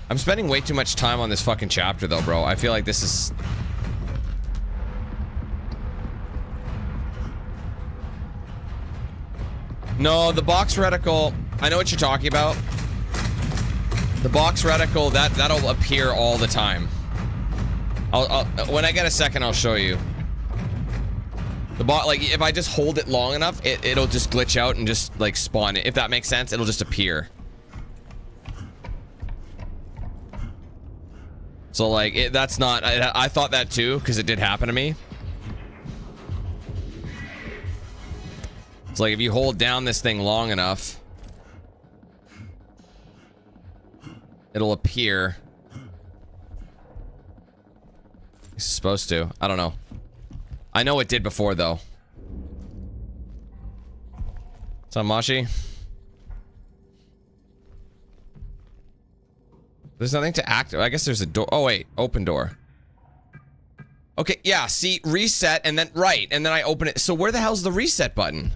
I'm spending way too much time on this fucking chapter though, bro. I feel like this is... No, the box reticle, I know what you're talking about. The box reticle, that'll appear all the time. I'll when I get a second, I'll show you. The bot, like, if I just hold it long enough, it'll just glitch out and just, like, spawn it. If that makes sense, it'll just appear. So, like, that's not... I thought that, too, because it did happen to me. It's like, if you hold down this thing long enough, it'll appear. It's supposed to. I don't know. I know it did before, though. What's up, Mashi? There's nothing to activate. I guess there's a door. Oh, wait. Open door. Okay, yeah. See, reset, and then... Right, and then I open it. So where the hell's the reset button?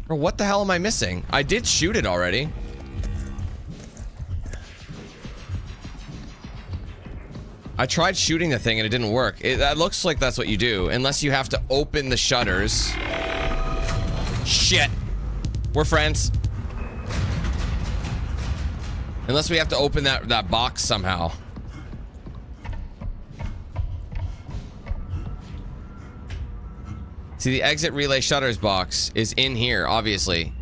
Bro, what the hell am I missing? I did shoot it already. I tried shooting the thing and it didn't work. That looks like that's what you do, unless you have to open the shutters. Shit. We're friends. Unless we have to open that box somehow. See, the exit relay shutters box is in here, obviously.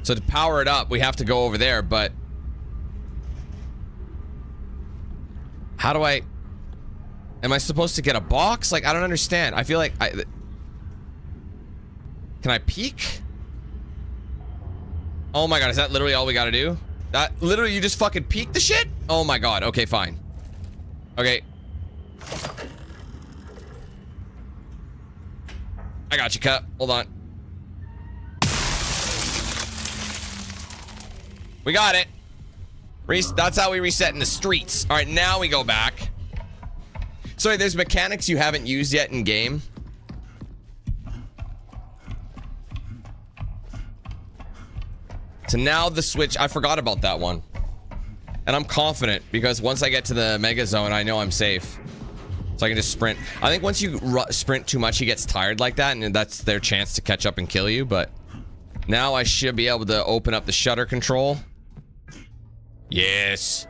So to power it up, we have to go over there, but... How do I... Am I supposed to get a box? Like, I don't understand. I feel like I... Can I peek? Oh my god, is that literally all we gotta do? That literally, you just fucking peek the shit? Oh my god, okay, fine. Okay. I got you, Cut. Hold on. We got it. That's how we reset in the streets. All right, now we go back. Sorry, there's mechanics you haven't used yet in game. So now the switch, I forgot about that one. And I'm confident because once I get to the mega zone, I know I'm safe. So I can just sprint. I think once you sprint too much, he gets tired like that, and that's their chance to catch up and kill you. But now I should be able to open up the shutter control. Yes.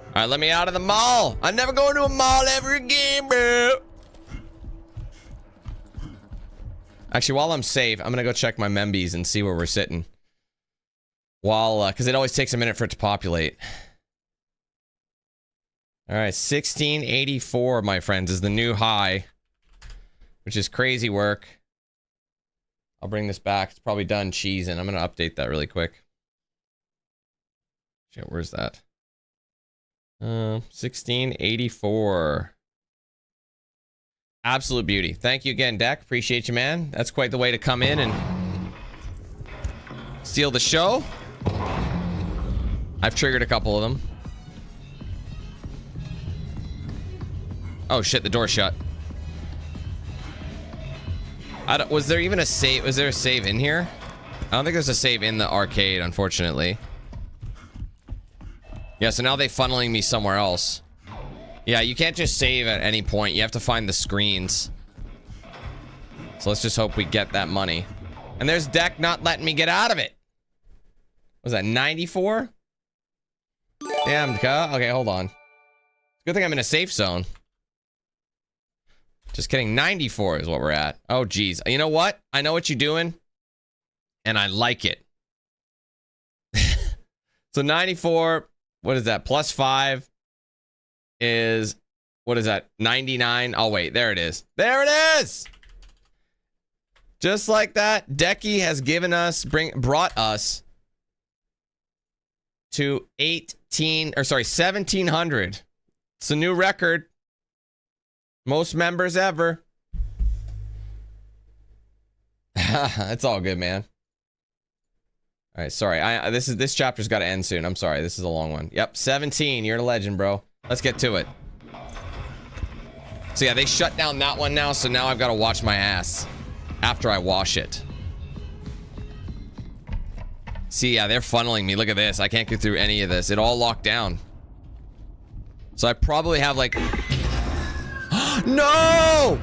All right, let me out of the mall. I'm never going to a mall ever again, bro. Actually, while I'm safe, I'm gonna go check my membies and see where we're sitting. While, because it always takes a minute for it to populate. All right, 1684, my friends, is the new high, which is crazy work. I'll bring this back. It's probably done cheesing. I'm gonna update that really quick. Shit, where's that? 1684. Absolute beauty. Thank you again, Deck. Appreciate you, man. That's quite the way to come in and steal the show. I've triggered a couple of them. Oh shit, the door's shut. Was there even a save? Was there a save in here? I don't think there's a save in the arcade, unfortunately. Yeah, so now they're funneling me somewhere else. Yeah, you can't just save at any point. You have to find the screens. So let's just hope we get that money. And there's Deck not letting me get out of it. Was that 94? Damn, okay, hold on. Good thing I'm in a safe zone. Just kidding, 94 is what we're at. Oh, geez. You know what? I know what you're doing. And I like it. So 94, what is that? Plus 5 is, what is that? 99. Oh, wait, there it is. There it is! Just like that, Decky has given us, brought us to 1700. It's a new record. Most members ever. It's all good, man. All right, sorry. This chapter's got to end soon. I'm sorry. This is a long one. Yep, 17. You're a legend, bro. Let's get to it. So yeah, they shut down that one now, so now I've got to watch my ass after I wash it. See, yeah, they're funneling me. Look at this. I can't get through any of this. It all locked down. So I probably have like... No!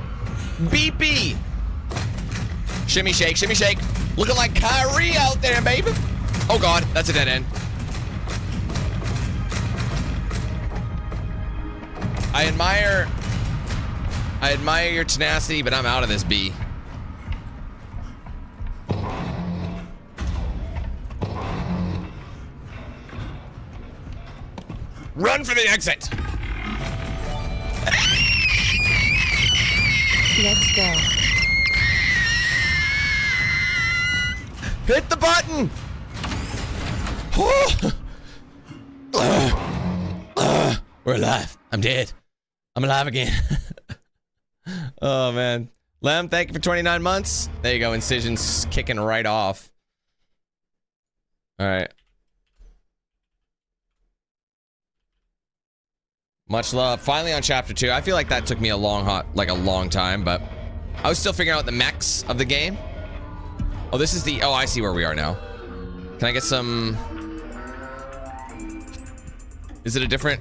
Beepy! Shimmy shake, shimmy shake. Looking like Kyrie out there, baby. Oh god, that's a dead end. I admire your tenacity, but I'm out of this B. Run for the exit. Let's go. Hit the button. We're alive. I'm dead. I'm alive again. Oh, man. Lem, thank you for 29 months. There you go. Incision's kicking right off. All right. Much love. Finally on chapter 2. I feel like that took me a long time, but I was still figuring out the mechs of the game. Oh, this is the... Oh, I see where we are now. Can I get some... Is it a different...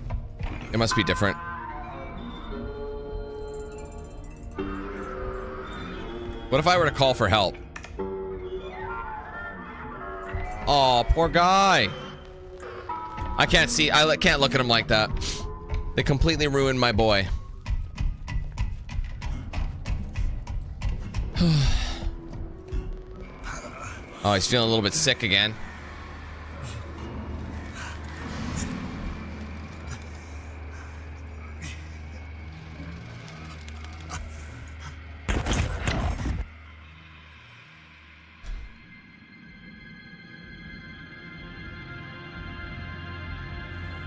It must be different. What if I were to call for help? Oh, poor guy. I can't see. I can't look at him like that. They completely ruined my boy. Oh, he's feeling a little bit sick again.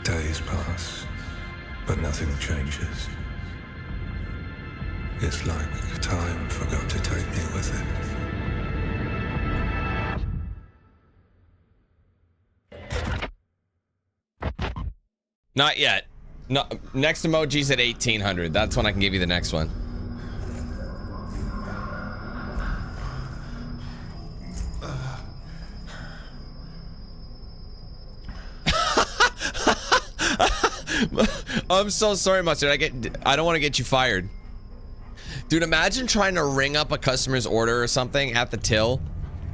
Days pass, but nothing changes. It's like time forgot to take me with it. Not yet. No, next emoji's at 1800. That's when I can give you the next one. I'm so sorry, Mustard. I don't want to get you fired. Dude, imagine trying to ring up a customer's order or something at the till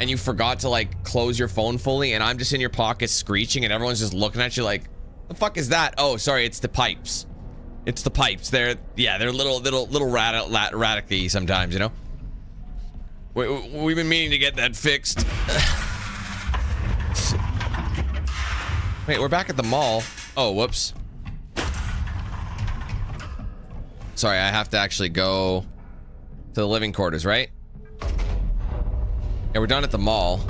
and you forgot to like close your phone fully and I'm just in your pocket screeching and everyone's just looking at you like, the fuck is that? Oh, sorry, it's the pipes. It's the pipes. They're little radical sometimes, you know? We've been meaning to get that fixed. Wait, we're back at the mall. Oh, whoops. Sorry, I have to actually go to the living quarters, right? Yeah, we're done at the mall.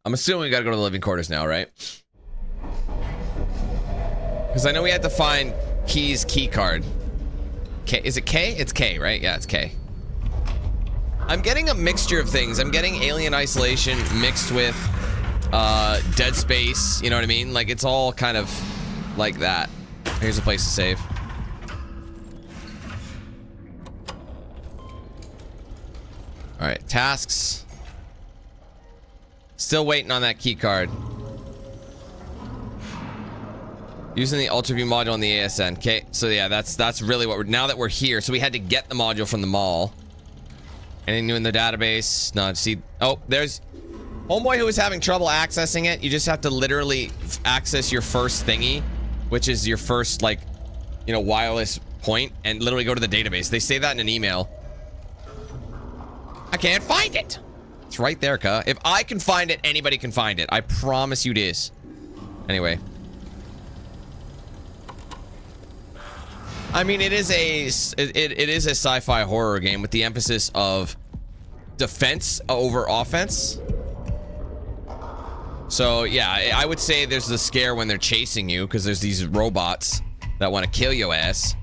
I'm assuming we gotta go to the living quarters now, right? Because I know we had to find Key's key card. K, is it K? It's K, right? Yeah, it's K. I'm getting a mixture of things. I'm getting Alien Isolation mixed with Dead Space, you know what I mean? Like, it's all kind of like that. Here's a place to save. Alright, tasks. Still waiting on that key card. Using the Ultra View module on the ASN. Okay, so yeah, that's really what we're... Now that we're here, so we had to get the module from the mall. Anything new in the database? No, see... Oh, there's... Homeboy who was having trouble accessing it. You just have to literally access your first thingy, which is your first, like, you know, wireless point, and literally go to the database. They say that in an email. I can't find it! It's right there, cuh. If I can find it, anybody can find it. I promise you this. Anyway. I mean, it is a sci-fi horror game with the emphasis of defense over offense. So yeah, I would say there's the scare when they're chasing you because there's these robots that want to kill your ass.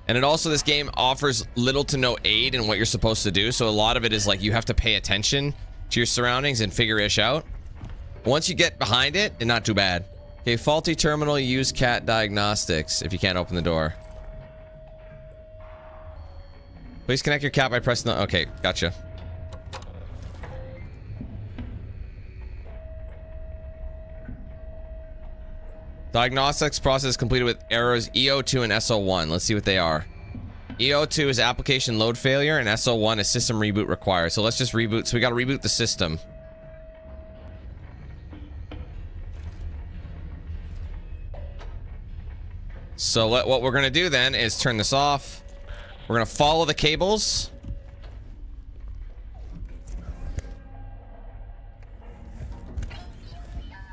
And it also, this game offers little to no aid in what you're supposed to do. So a lot of it is like you have to pay attention to your surroundings and figure ish out. Once you get behind it, it's not too bad. Okay, faulty terminal, use cat diagnostics if you can't open the door. Please connect your cat by pressing the... Okay, gotcha. Diagnostics process completed with errors EO2 and SO1. Let's see what they are. EO2 is application load failure, and SO1 is system reboot required. So let's just reboot. So we got to reboot the system. So what we're going to do then is turn this off. We're going to follow the cables.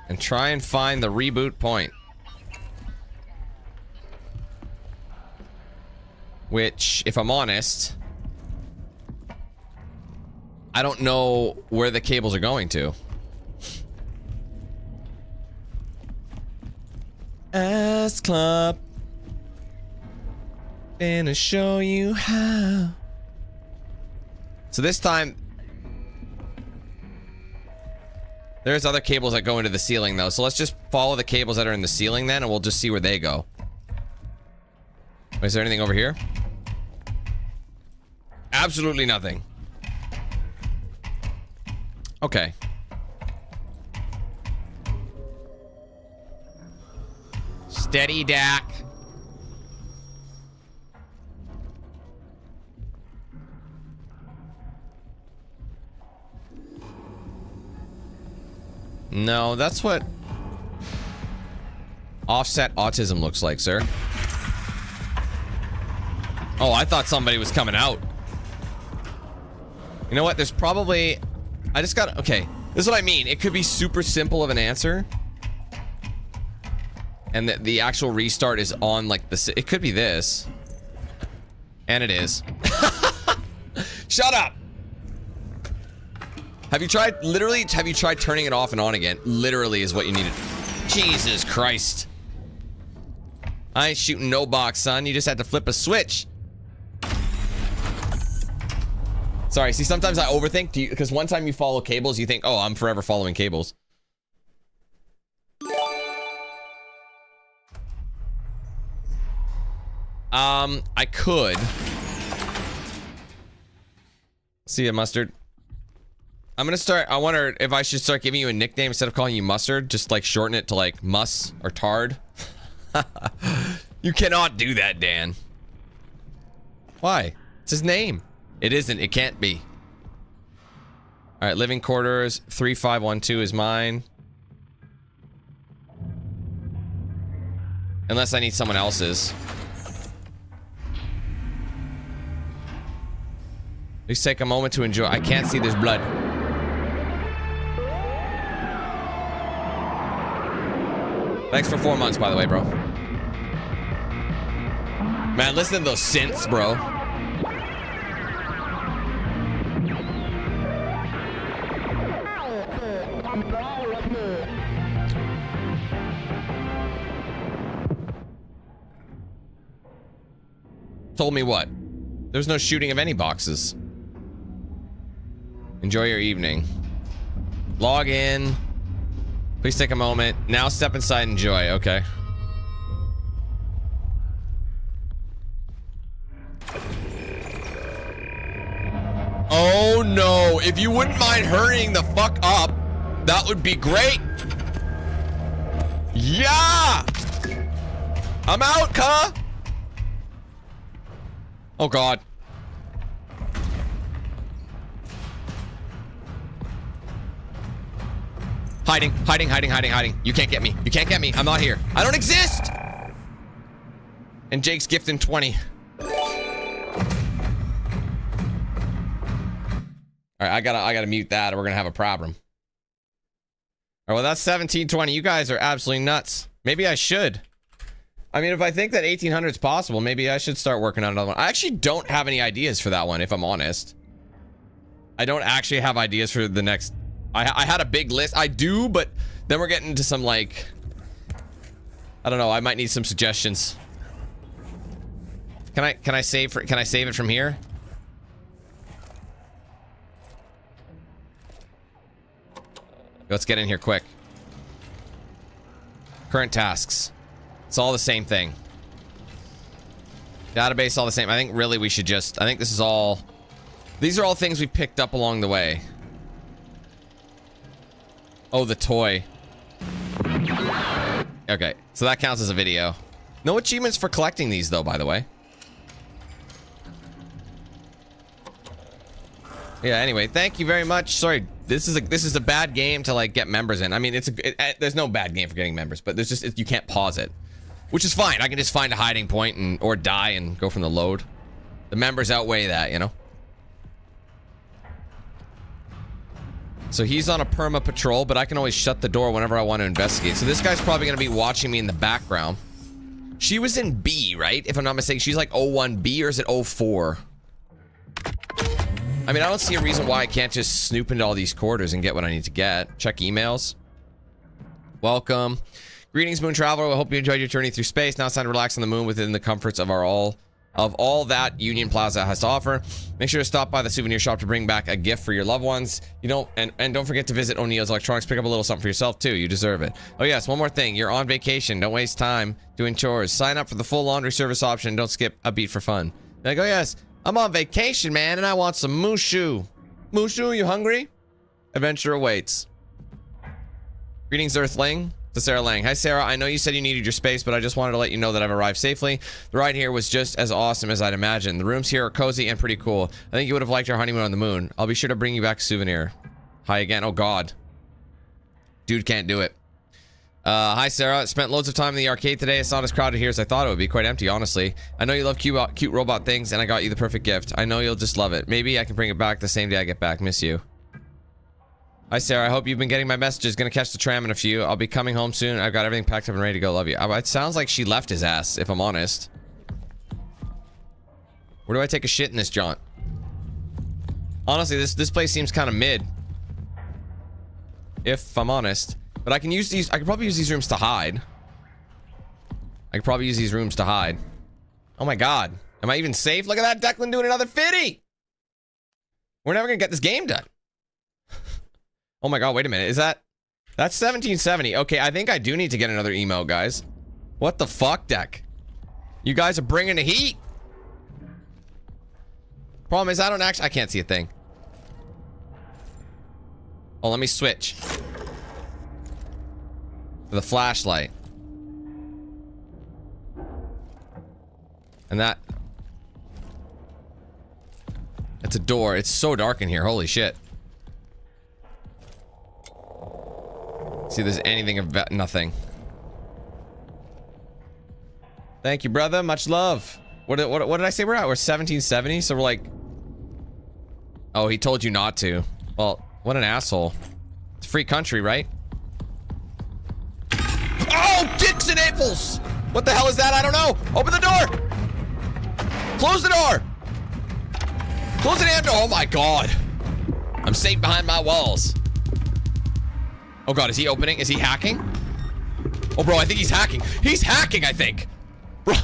And try and find the reboot point. Which, if I'm honest, I don't know where the cables are going to. S Club. Gonna show you how. So this time, there's other cables that go into the ceiling though. So let's just follow the cables that are in the ceiling then, and we'll just see where they go. Is there anything over here? Absolutely nothing. Okay. Steady, Dak. No, that's what offset autism looks like, sir. Oh, I thought somebody was coming out. You know what? There's probably... I just got... Okay. This is what I mean. It could be super simple of an answer. And the actual restart is on, like, the... It could be this. And it is. Shut up! Have you tried... Literally, have you tried turning it off and on again? Literally is what you needed. Jesus Christ. I ain't shooting no box, son. You just had to flip a switch. Sorry, see, sometimes I overthink, because one time you follow cables, you think, oh, I'm forever following cables. I could. See ya, Mustard. I'm gonna start, I wonder if I should start giving you a nickname instead of calling you Mustard, just like shorten it to like Mus or Tard. You cannot do that, Dan. Why? It's his name. It isn't. It can't be. All right, living quarters 3512 is mine. Unless I need someone else's. Please take a moment to enjoy. I can't see. There's blood. Thanks for 4 months, by the way, bro. Man, listen to those synths, bro. Told me what? There's no shooting of any boxes. Enjoy your evening. Log in. Please take a moment. Now step inside and enjoy. Okay. Oh no. If you wouldn't mind hurrying the fuck up, that would be great. Yeah! I'm out, cuh! Oh god. Hiding, hiding, hiding, hiding, hiding. You can't get me. You can't get me. I'm not here. I don't exist! And Jake's gifting 20. Alright, I gotta mute that or we're gonna have a problem. Alright, well that's 1720. You guys are absolutely nuts. Maybe I should. I mean, if I think that 1800 is possible, maybe I should start working on another one. I actually don't have any ideas for that one, if I'm honest. I don't actually have ideas for the next... I had a big list. I do, but then we're getting into some, like... I don't know. I might need some suggestions. Can I save it from here? Let's get in here quick. Current tasks. It's all the same thing. Database, all the same. I think really we should just... I think this is all... These are all things we picked up along the way. Oh, the toy. Okay, so that counts as a video. No achievements for collecting these, though, by the way. Yeah, anyway, thank you very much. Sorry, this is a bad game to, like, get members in. I mean, there's no bad game for getting members, but there's just, you can't pause it. Which is fine. I can just find a hiding point and or die and go from the load. The members outweigh that, you know? So he's on a perma patrol, but I can always shut the door whenever I want to investigate. So this guy's probably going to be watching me in the background. She was in B, right? If I'm not mistaken, she's like 01B, or is it 04? I mean, I don't see a reason why I can't just snoop into all these quarters and get what I need to get. Check emails. Welcome. Greetings, Moon Traveler. I hope you enjoyed your journey through space. Now it's time to relax on the moon within the comforts of all that Union Plaza has to offer. Make sure to stop by the souvenir shop to bring back a gift for your loved ones. You don't and don't forget to visit O'Neill's Electronics. Pick up a little something for yourself too. You deserve it. Oh yes, one more thing. You're on vacation. Don't waste time doing chores. Sign up for the full laundry service option. Don't skip a beat for fun. Like, oh yes, I'm on vacation, man, and I want some mushu. Mushu, you hungry? Adventure awaits. Greetings, Earthling. To Sarah Lang. Hi, Sarah. I know you said you needed your space, but I just wanted to let you know that I've arrived safely. The ride here was just as awesome as I'd imagined. The rooms here are cozy and pretty cool. I think you would have liked our honeymoon on the moon. I'll be sure to bring you back a souvenir. Hi again. Oh, God. Dude can't do it. Hi, Sarah. Spent loads of time in the arcade today. It's not as crowded here as I thought it would be. Quite empty, honestly. I know you love cute robot things, and I got you the perfect gift. I know you'll just love it. Maybe I can bring it back the same day I get back. Miss you. Hi, Sarah. I hope you've been getting my messages. Gonna catch the tram in a few. I'll be coming home soon. I've got everything packed up and ready to go. Love you. It sounds like she left his ass, if I'm honest. Where do I take a shit in this jaunt? Honestly, this place seems kind of mid. If I'm honest. But I can use these. I could probably use these rooms to hide. Oh my God. Am I even safe? Look at that Declan doing another 50. We're never gonna get this game done. Oh my God, wait a minute. That's 1770. Okay, I think I do need to get another email, guys. What the fuck, Deck? You guys are bringing the heat. Problem is, I can't see a thing. Oh, let me switch. The flashlight. And that. It's a door. It's so dark in here. Holy shit. See if there's anything of nothing. Thank you, brother. Much love. What did I say we're at? We're 1770, so we're like... Oh, he told you not to. Well, what an asshole. It's a free country, right? Oh, dicks and apples! What the hell is that? I don't know. Open the door! Close the door! Close the damn door! Oh my God. I'm safe behind my walls. Oh God, is he opening? Is he hacking? Oh bro, I think he's hacking. He's hacking, I think. Bro.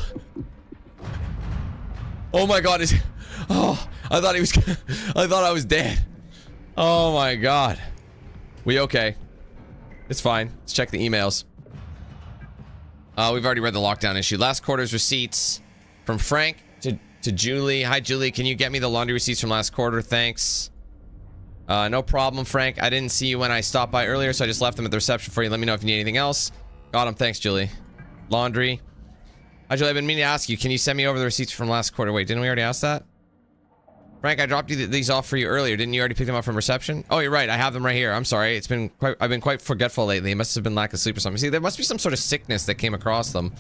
Oh my God, oh, I thought he was, I thought I was dead. Oh my God. We okay? It's fine. Let's check the emails. We've already read the lockdown issue. Last quarter's receipts from Frank to Julie. Hi Julie, can you get me the laundry receipts from last quarter? Thanks. No problem, Frank. I didn't see you when I stopped by earlier, so I just left them at the reception for you. Let me know if you need anything else. Got them. Thanks, Julie. Laundry. Hi, Julie. I've been meaning to ask you. Can you send me over the receipts from last quarter? Wait, didn't we already ask that? Frank, I dropped you these off for you earlier. Didn't you already pick them up from reception? Oh, you're right. I have them right here. I'm sorry. I've been quite forgetful lately. It must have been lack of sleep or something. See, there must be some sort of sickness that came across them.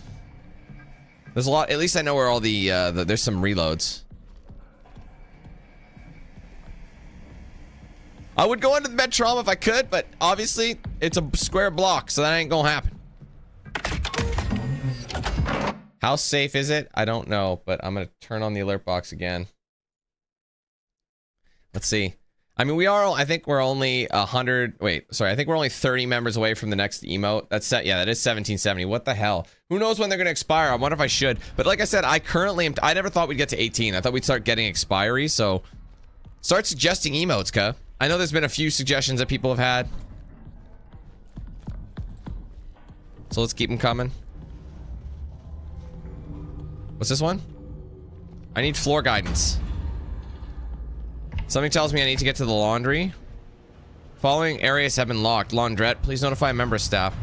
There's a lot. At least I know where all there's some reloads. I would go under the bed trauma if I could, but obviously it's a square block, so that ain't gonna happen. How safe is it? I don't know, but I'm gonna turn on the alert box again. Let's see. I mean, I think we're only 100. Wait, sorry. I think we're only 30 members away from the next emote. That's set. Yeah, that is 1770. What the hell? Who knows when they're gonna expire? I wonder if I should. But like I said, I never thought we'd get to 18. I thought we'd start getting expiry. So start suggesting emotes, cuh. I know there's been a few suggestions that people have had. So let's keep them coming. What's this one? I need floor guidance. Something tells me I need to get to the laundry. Following areas have been locked. Laundrette, please notify member staff.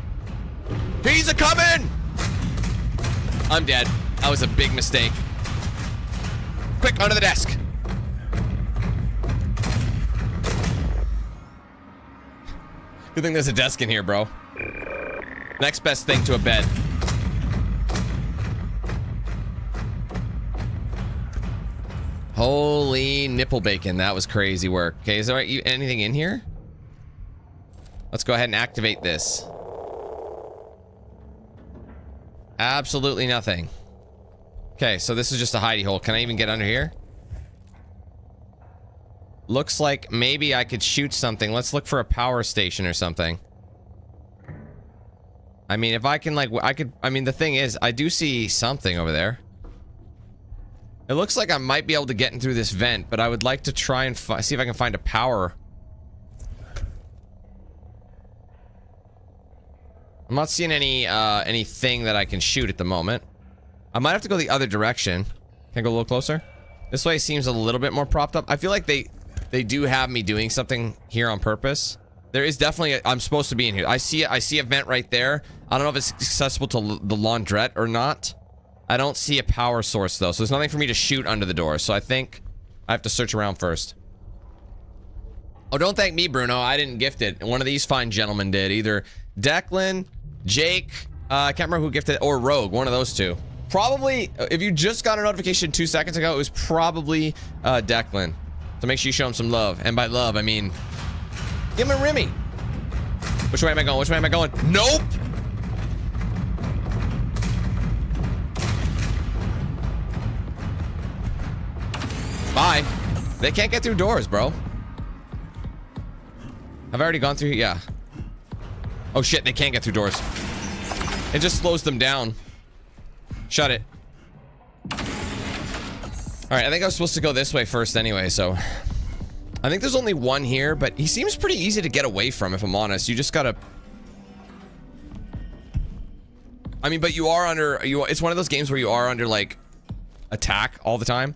He's a coming! I'm dead. That was a big mistake. Quick, under the desk. Good thing there's a desk in here, bro. Next best thing to a bed. Holy nipple bacon. That was crazy work. Okay, is there anything in here? Let's go ahead and activate this. Absolutely nothing. Okay, so this is just a hidey hole. Can I even get under here? Looks like maybe I could shoot something. Let's look for a power station or something. I mean, if I can, like, I mean, the thing is, I do see something over there. It looks like I might be able to get in through this vent, but I would like to try and see if I can find a power. I'm not seeing anything that I can shoot at the moment. I might have to go the other direction. Can I go a little closer? This way seems a little bit more propped up. I feel like they do have me doing something here on purpose. There is definitely I'm supposed to be in here. I see a vent right there. I don't know if it's accessible to the laundrette or not. I don't see a power source though, so there's nothing for me to shoot under the door. So I think I have to search around first. Oh, don't thank me, Bruno. I didn't gift it. One of these fine gentlemen did. Either Declan, Jake, I can't remember who gifted it, or Rogue. One of those two. Probably, if you just got a notification 2 seconds ago, it was probably Declan. So make sure you show him some love. And by love, I mean, give him a Remy. Which way am I going? Which way am I going? Nope! Bye. They can't get through doors, bro. I've already gone through here. Yeah. Oh shit, they can't get through doors. It just slows them down. Shut it. Alright, I think I was supposed to go this way first anyway, so... I think there's only one here, but he seems pretty easy to get away from, if I'm honest. You just gotta... I mean, but you are under... It's one of those games where you are under, like, attack all the time.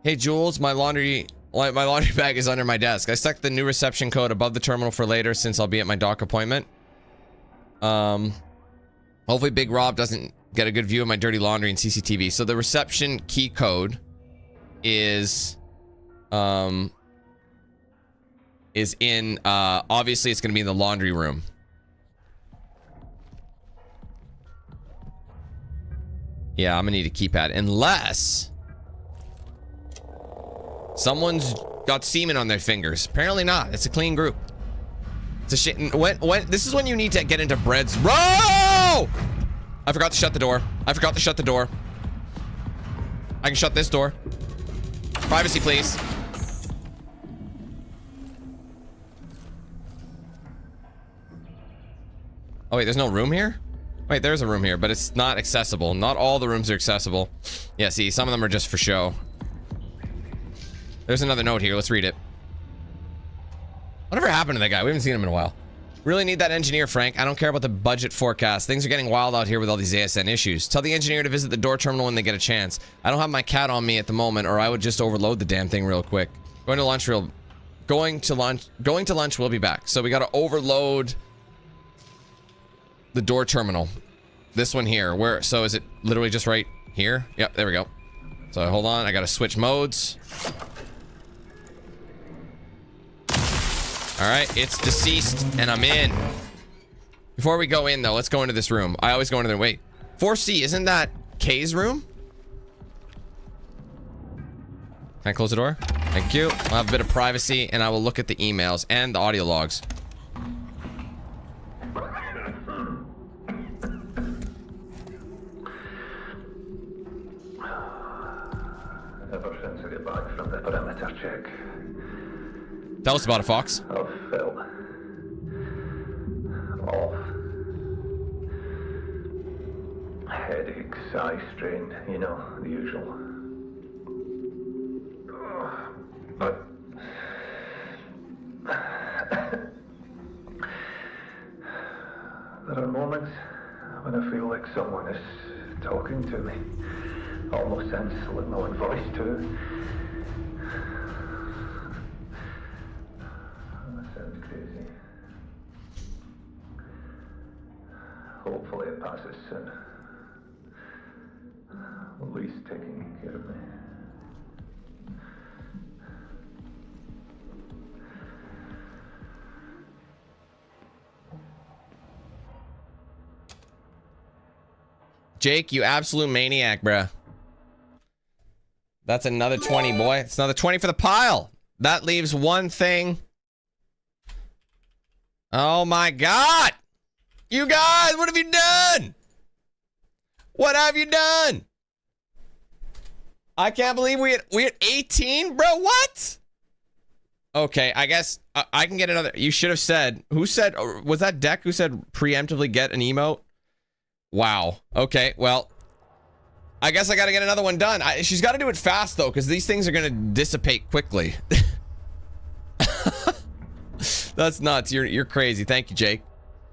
Hey, Jules, my laundry bag is under my desk. I stuck the new reception code above the terminal for later since I'll be at my doc appointment. Hopefully Big Rob doesn't get a good view of my dirty laundry and CCTV. So the reception key code is in, obviously it's going to be in the laundry room. Yeah, I'm going to need a keypad. Unless... someone's got semen on their fingers. Apparently not. It's a clean group. It's a shit. When this is when you need to get into breads. Bro! I forgot to shut the door. I forgot to shut the door. I can shut this door. Privacy, please. Oh wait, there's no room here? Wait, there's a room here, but it's not accessible. Not all the rooms are accessible. Yeah, see, some of them are just for show. There's another note here. Let's read it. Whatever happened to that guy? We haven't seen him in a while. Really need that engineer, Frank. I don't care about the budget forecast. Things are getting wild out here with all these ASN issues. Tell the engineer to visit the door terminal when they get a chance. I don't have my cat on me at the moment, or I would just overload the damn thing real quick. Going to lunch. We'll be back. So we got to overload the door terminal. This one here. Where? So is it literally just right here? Yep. There we go. So hold on. I got to switch modes. Alright, it's deceased, and I'm in. Before we go in, though, let's go into this room. I always go into there. Wait. 4C, isn't that Kay's room? Can I close the door? Thank you. I'll have a bit of privacy, and I will look at the emails and the audio logs. Ever since I get back from the perimeter check, Tell us about it, Fox. I've felt off. Headaches, eye strain, you know, the usual. But there are moments when I feel like someone is talking to me. Almost sense like my own voice too. That sounds crazy. day passes soon. At least taking care of me. Jake, you absolute maniac, bruh. That's another 20, boy. It's another 20 for the pile. That leaves one thing. Oh my God. You guys, what have you done? What have you done? I can't believe we at 18, bro. What? Okay, I guess I can get another. You should have said. Who said? Was that Deck who said preemptively get an emote? Wow. Okay, well, I guess I got to get another one done. She's got to do it fast though, because these things are going to dissipate quickly. That's nuts. You're crazy. Thank you, Jake.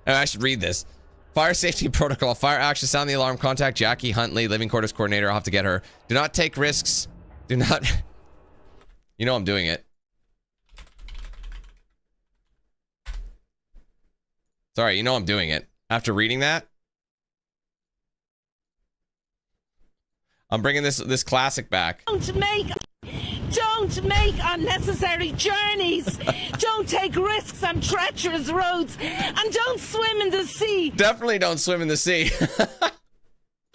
Oh, I should read this. Fire safety protocol. Fire action. Sound the alarm. Contact Jackie Huntley, living quarters coordinator. I'll have to get her. Do not take risks. Do not. You know I'm doing it. Sorry, you know I'm doing it. After reading that, I'm bringing this classic back. Don't make unnecessary journeys. Don't take risks on treacherous roads, and don't swim in the sea. Definitely don't swim in the sea.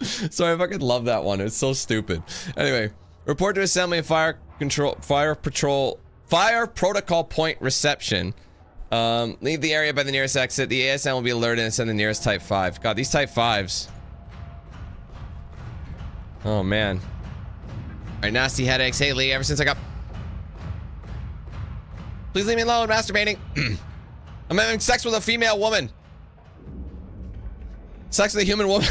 Sorry, I fucking love that one. It's so stupid. Anyway, report to assembly and fire protocol point reception. Leave the area by the nearest exit. The ASM will be alerted and send the nearest Type 5. God, these Type 5s. Oh, man. Alright, nasty headaches. Hey, Lee, ever since I got... Please leave me alone, masturbating. I'm having sex with a female woman. Sex with a human woman.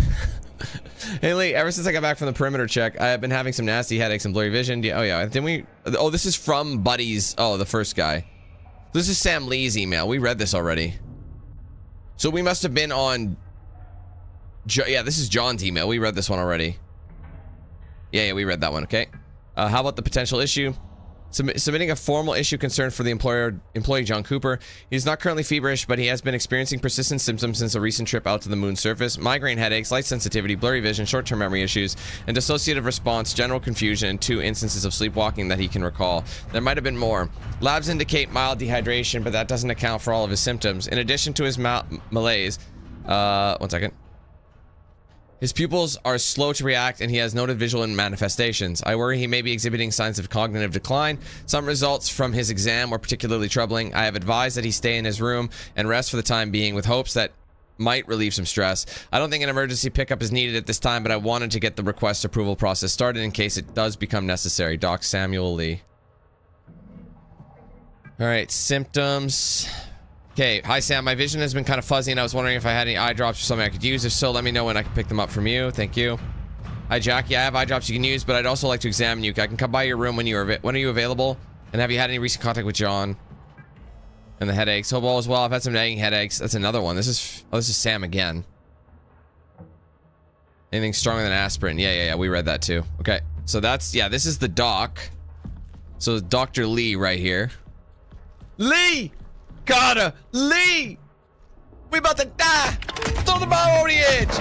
Hey, Lee, ever since I got back from the perimeter check, I have been having some nasty headaches and blurry vision. Oh, yeah. Didn't we... Oh, this is from Buddy's... Oh, the first guy. This is Sam Lee's email. We read this already. So we must have been on... Yeah, this is John's email. We read this one already. Yeah, we read that one, okay. How about the potential issue? Submitting a formal issue concern for the employee John Cooper. He's not currently feverish, but he has been experiencing persistent symptoms since a recent trip out to the moon's surface. Migraine headaches, light sensitivity, blurry vision, short-term memory issues, and dissociative response, general confusion, and 2 instances of sleepwalking that he can recall. There might have been more. Labs indicate mild dehydration, but that doesn't account for all of his symptoms. In addition to his malaise, one second. His pupils are slow to react, and he has noted visual manifestations. I worry he may be exhibiting signs of cognitive decline. Some results from his exam were particularly troubling. I have advised that he stay in his room and rest for the time being, with hopes that might relieve some stress. I don't think an emergency pickup is needed at this time, but I wanted to get the request approval process started in case it does become necessary. Doc Samuel Lee. All right, symptoms. Okay, hi Sam, my vision has been kind of fuzzy and I was wondering if I had any eye drops or something I could use. If so, let me know when I can pick them up from you. Thank you. Hi Jackie, I have eye drops you can use, but I'd also like to examine you. I can come by your room when are you available? And have you had any recent contact with John? And the headaches. Hope all is well. I've had some nagging headaches. That's another one. This is Sam again. Anything stronger than aspirin? Yeah. We read that too. Okay, so that's, yeah, this is the doc. So Dr. Lee right here. Lee! Carter! Lee! We about to die! Throw the bomb over the edge!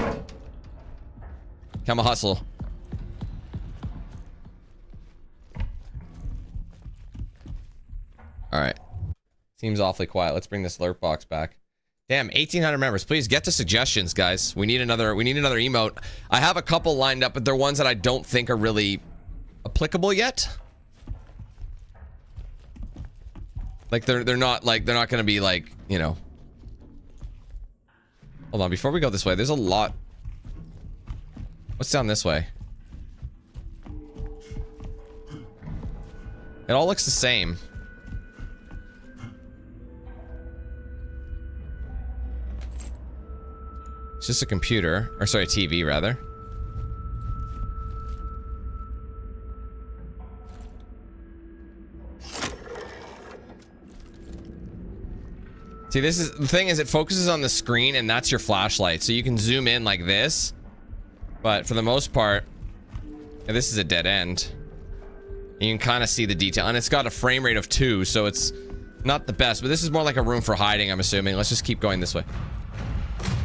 Come on, hustle. Alright. Seems awfully quiet. Let's bring this alert box back. Damn, 1,800 members. Please get to suggestions, guys. We need another emote. I have a couple lined up, but they're ones that I don't think are really applicable yet. Like they're not gonna be like, you know. Hold on, before we go this way, there's a lot. What's down this way? It all looks the same. It's just a computer, or sorry, a TV rather. See, this is the thing, is it focuses on the screen and that's your flashlight, so you can zoom in like this, but for the most part, yeah, this is a dead end. You can kind of see the detail, and it's got a frame rate of 2, so it's not the best, but this is more like a room for hiding, I'm assuming. Let's just keep going this way.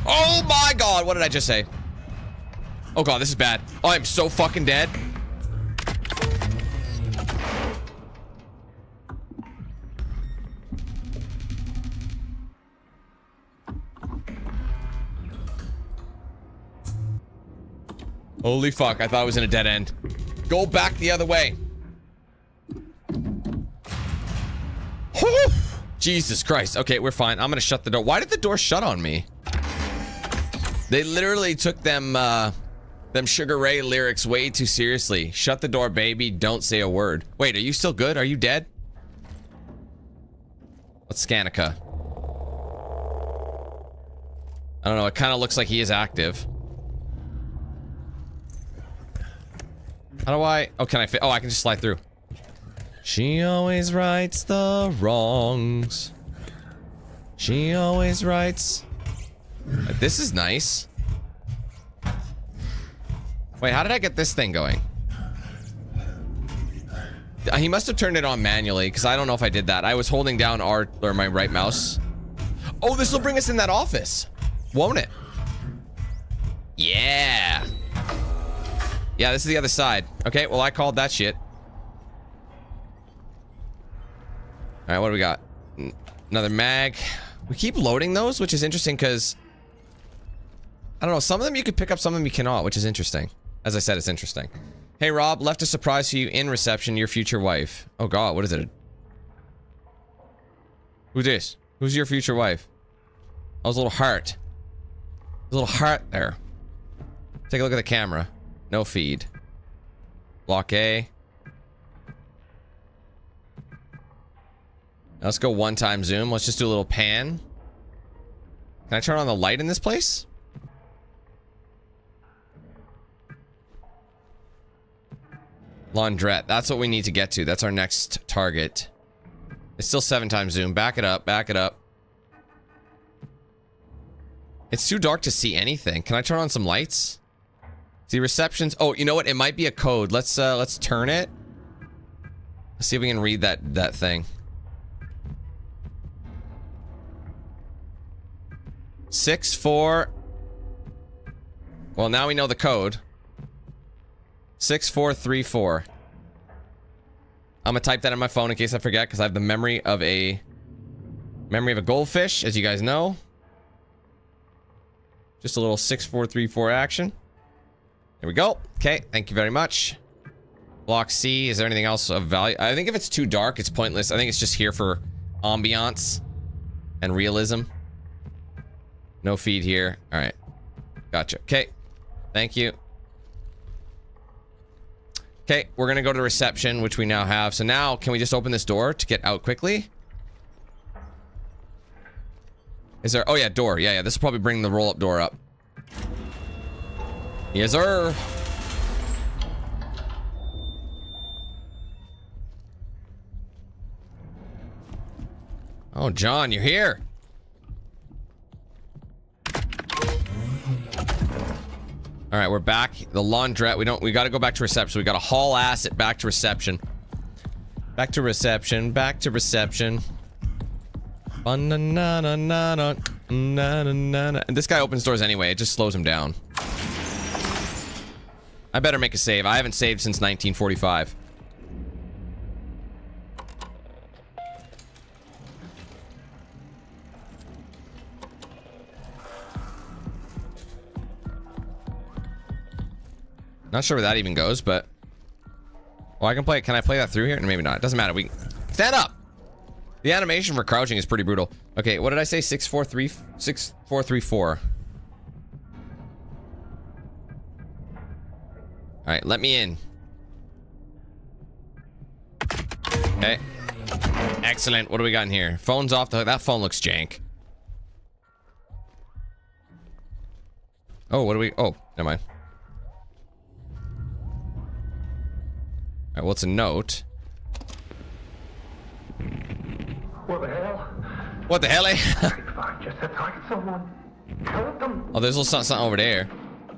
Oh, Oh my god, what did I just say? Oh god, this is bad. Oh, I'm so fucking dead. Holy fuck, I thought I was in a dead end. Go back the other way. Jesus Christ. Okay, we're fine. I'm gonna shut the door. Why did the door shut on me? They literally took them Sugar Ray lyrics way too seriously. Shut the door, baby. Don't say a word. Wait, are you still good? Are you dead? Let's Scanica. I don't know. It kind of looks like he is active. How do I... Oh, can I fit? Oh, I can just slide through. She always rights the wrongs. She always rights... This is nice. Wait, how did I get this thing going? He must have turned it on manually, because I don't know if I did that. I was holding down R or my right mouse. Oh, this will bring us in that office. Won't it? Yeah. Yeah, this is the other side. Okay, well, I called that shit. Alright, what do we got? Another mag. We keep loading those, which is interesting because... I don't know, some of them you could pick up, some of them you cannot, which is interesting. As I said, it's interesting. Hey, Rob, left a surprise for you in reception, your future wife. Oh, God, what is it? Who's this? Who's your future wife? Oh, there's a little heart. There's a little heart there. Take a look at the camera. No feed. Block A. Now let's go one-time zoom. Let's just do a little pan. Can I turn on the light in this place? Laundrette. That's what we need to get to. That's our next target. It's still 7x zoom. Back it up. Back it up. It's too dark to see anything. Can I turn on some lights? See receptions. Oh, you know what? It might be a code. Let's turn it. Let's see if we can read that thing. 6-4. Well, now we know the code. 6434. I'm gonna type that on my phone in case I forget, because I have the memory of a goldfish, as you guys know. Just a little 6434 action. There we go. Okay, thank you very much. Block C. Is there anything else of value? I think if it's too dark, it's pointless. I think it's just here for ambiance and realism. No feed here. All right. Gotcha. Okay. Thank you. Okay, we're gonna go to reception, which we now have. So now, can we just open this door to get out quickly? Is there... Oh, yeah, door. Yeah, this will probably bring the roll-up door up. Yes, sir. Oh, John, you're here. All right, we're back. The laundrette. We got to go back to reception. We got to haul ass it back to reception. Back to reception. Back to reception. And this guy opens doors anyway. It just slows him down. I better make a save. I haven't saved since 1945. Not sure where that even goes, but... Well, I can play... Can I play that through here? Maybe not. It doesn't matter. We... Stand up! The animation for crouching is pretty brutal. Okay, what did I say? 6434. Alright, let me in. Okay. Excellent. What do we got in here? Phone's off the hook. That phone looks jank. Oh, what do we... Oh, never mind. Alright, what's a note? What the hell? What the hell, eh? I just attacked someone. Killed them. Oh, there's a little something over there.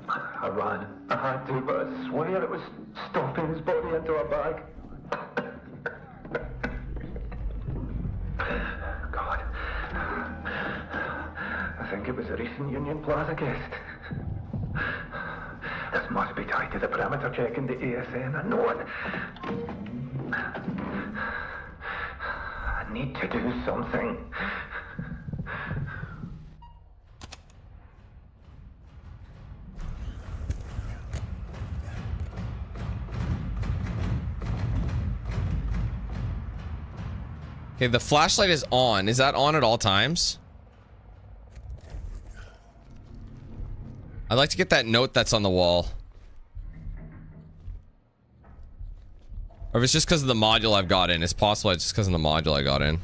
I ran. I had to, but I swear it was stuffing his body into a bag. God. I think think it was a recent Union Plaza guest. This must be tied to the perimeter check in the ASN. I know it. I need to do something. Okay, the flashlight is on. Is that on at all times? I'd like to get that note that's on the wall. Or if it's just because of the module I've got in. It's possible it's just because of the module I got in.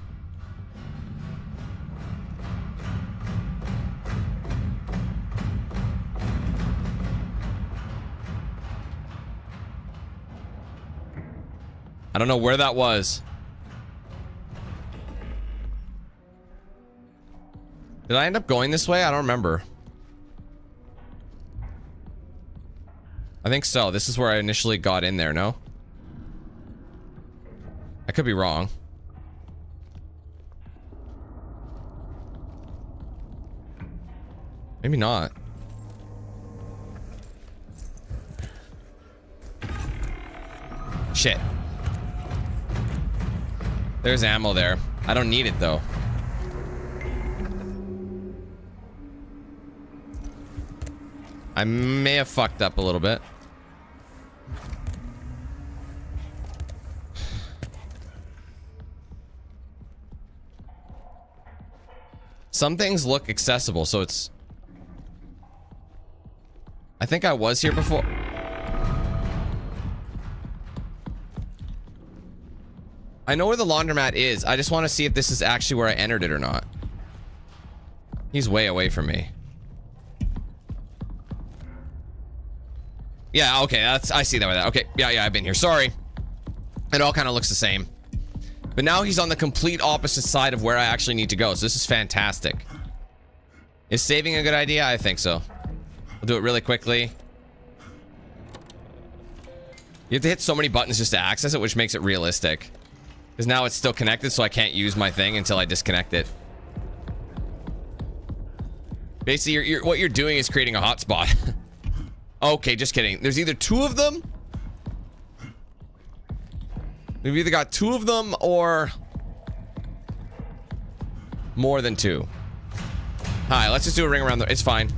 I don't know where that was. Did I end up going this way? I don't remember. I think so. This is where I initially got in there, no? I could be wrong. Maybe not. Shit. There's ammo there. I don't need it though. I may have fucked up a little bit. Some things look accessible, so it's... I think I was here before. I know where the laundromat is. I just want to see if this is actually where I entered it or not. He's way away from me. Yeah, okay, I see that with that. Okay, yeah, I've been here. Sorry. It all kind of looks the same. But now he's on the complete opposite side of where I actually need to go. So this is fantastic. Is saving a good idea? I think so. We'll do it really quickly. You have to hit so many buttons just to access it, which makes it realistic. Because now it's still connected, so I can't use my thing until I disconnect it. Basically, what you're doing is creating a hotspot. Okay, just kidding. There's either two of them. We've either got two of them or more than two. Hi, let's just do a ring around the... It's fine.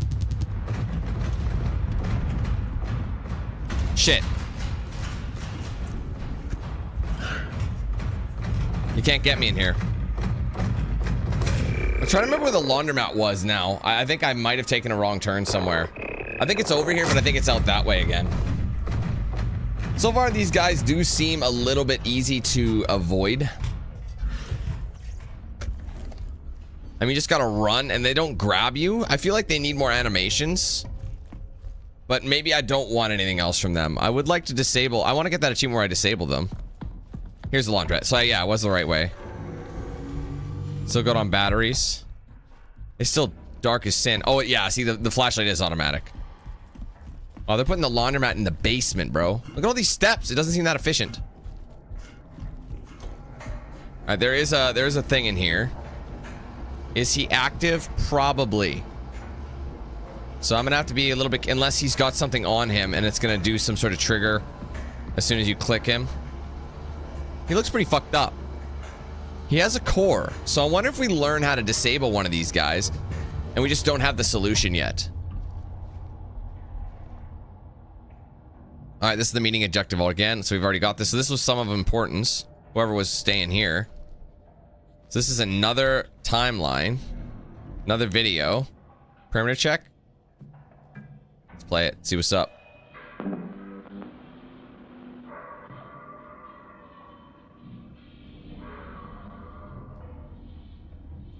Shit. You can't get me in here. I'm trying to remember where the laundromat was now. I think I might have taken a wrong turn somewhere. I think it's over here, but I think it's out that way again. So far, these guys do seem a little bit easy to avoid. I mean, you just gotta run, and they don't grab you. I feel like they need more animations. But maybe I don't want anything else from them. I would like to disable... I want to get that achievement where I disable them. Here's the laundrette. So, yeah, it was the right way. Still good on batteries. It's still dark as sin. Oh, yeah, see, the flashlight is automatic. Oh, they're putting the laundromat in the basement, bro. Look at all these steps. It doesn't seem that efficient. All right, there is a thing in here. Is he active? Probably. So I'm gonna have to be a little bit, unless he's got something on him and it's gonna do some sort of trigger as soon as you click him. He looks pretty fucked up. He has a core, so I wonder if we learn how to disable one of these guys and we just don't have the solution yet. All right, this is the meeting objective again. So we've already got this. So this was some of importance. Whoever was staying here. So this is another timeline. Another video. Perimeter check. Let's play it. See what's up.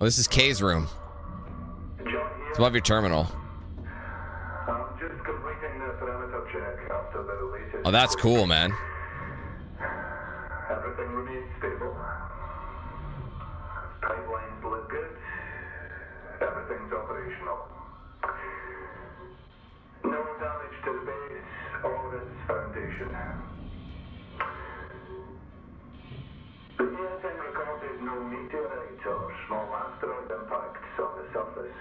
Oh, this is Kay's room. It's above your terminal. Oh, that's cool, man. Everything remains stable. Pipelines look good. Everything's operational. No damage to the base or its foundation. The ESN recorded no meteorite or small asteroid impacts on the surface.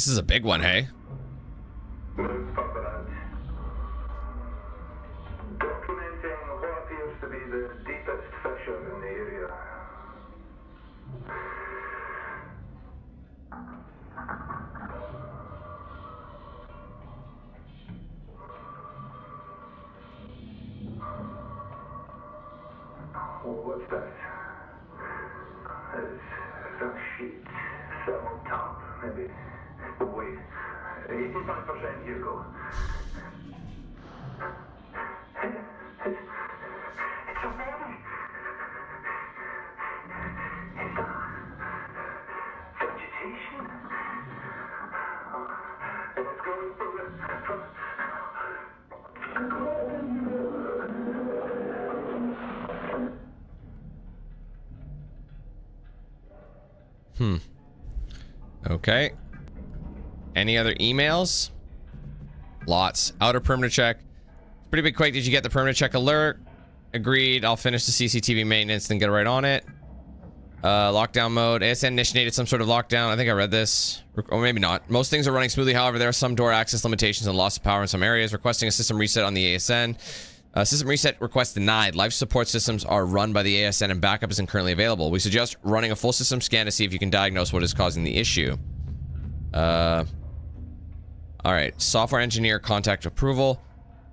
This is a big one, hey? Move further out. Documenting what appears to be the deepest fissure in the area. What's that? It's a sheet. Thermal top, maybe. Wait. 85% Hugo. It's a body. It's a vegetation. And it's going from Okay. Any other emails? Lots. Outer perimeter check. Pretty big quake. Did you get the perimeter check alert? Agreed. I'll finish the CCTV maintenance, then get right on it. Lockdown mode. ASN initiated some sort of lockdown. I think I read this. Or maybe not. Most things are running smoothly. However, there are some door access limitations and loss of power in some areas. Requesting a system reset on the ASN. System reset request denied. Life support systems are run by the ASN and backup isn't currently available. We suggest running a full system scan to see if you can diagnose what is causing the issue. Alright. Software engineer contact approval.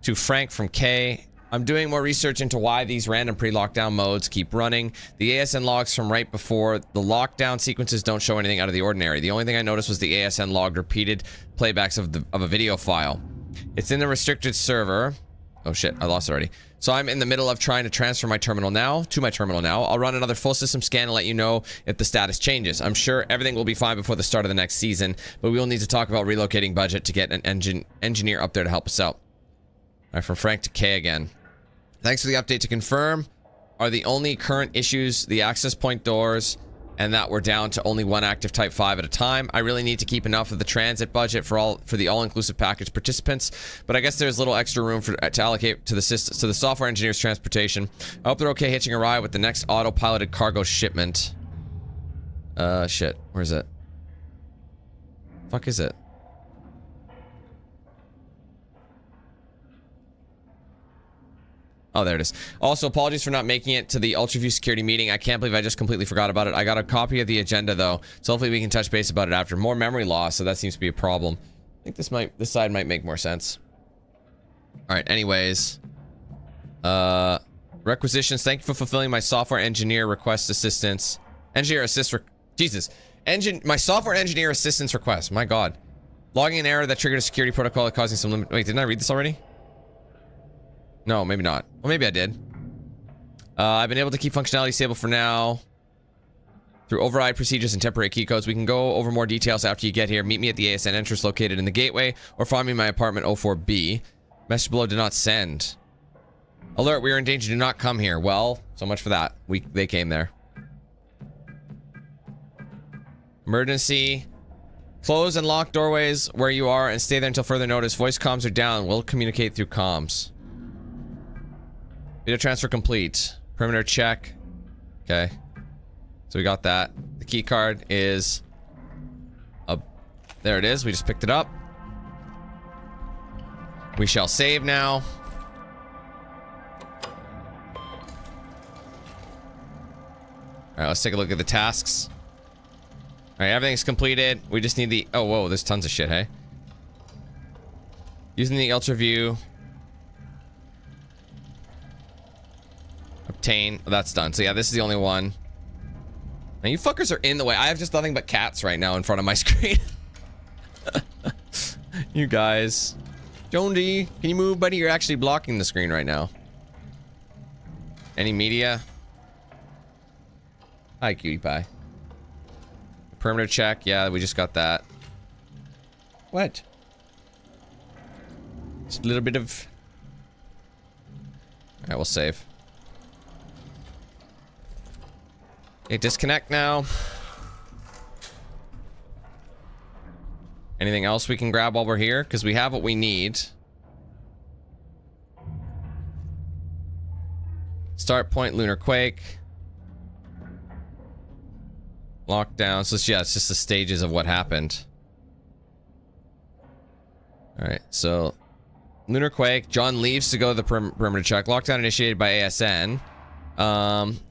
To Frank from K. I'm doing more research into why these random pre-lockdown modes keep running. The ASN logs from right before the lockdown sequences don't show anything out of the ordinary. The only thing I noticed was the ASN logged repeated playbacks of a video file. It's in the restricted server. Oh shit, I lost it already. So I'm in the middle of trying to transfer my terminal now to my terminal now. I'll run another full system scan and let you know if the status changes. I'm sure everything will be fine before the start of the next season, but we will need to talk about relocating budget to get an engineer up there to help us out. All right, from Frank to K again. Thanks for the update. To confirm, are the only current issues the access point doors and that we're down to only one active Type 5 at a time? I really need to keep enough of the transit budget for the all-inclusive package participants, but I guess there's little extra room to allocate to the software engineers' transportation. I hope they're okay hitching a ride with the next autopiloted cargo shipment. Shit. Where's it? Fuck is it? Oh, there it is. Also, apologies for not making it to the Ultraview security meeting. I can't believe I just completely forgot about it. I got a copy of the agenda, though, so hopefully we can touch base about it after. More memory loss, so that seems to be a problem. I think this side might make more sense. All right, anyways. Requisitions. Thank you for fulfilling my software engineer request assistance. Engineer assist... Jesus. My software engineer assistance request. My God. Logging an error that triggered a security protocol causing some limit... Wait, didn't I read this already? No, maybe not. Well, maybe I did. I've been able to keep functionality stable for now. Through override procedures and temporary key codes. We can go over more details after you get here. Meet me at the ASN entrance located in the gateway, or find me in my apartment 04B. Message below did not send. Alert, we are in danger. Do not come here. Well, so much for that. They came there. Emergency. Close and lock doorways where you are and stay there until further notice. Voice comms are down. We'll communicate through comms. Data transfer complete. Perimeter check. Okay. So we got that. The key card is up. There it is. We just picked it up. We shall save now. Alright, let's take a look at the tasks. Alright, everything's completed. We just need the... Oh, whoa, there's tons of shit, hey? Using the Ultra View. Obtain. Oh, that's done. So yeah, this is the only one. Now you fuckers are in the way. I have just nothing but cats right now in front of my screen. You guys. Jonesy, can you move, buddy? You're actually blocking the screen right now. Any media? Hi, cutie pie. Perimeter check. Yeah, we just got that. What? Just a little bit of... Alright, we'll save. Okay, disconnect now. Anything else we can grab while we're here? Because we have what we need. Start point, lunar quake. Lockdown. So yeah, it's just the stages of what happened. All right, so lunar quake. John leaves to go to the perimeter check. Lockdown initiated by ASN.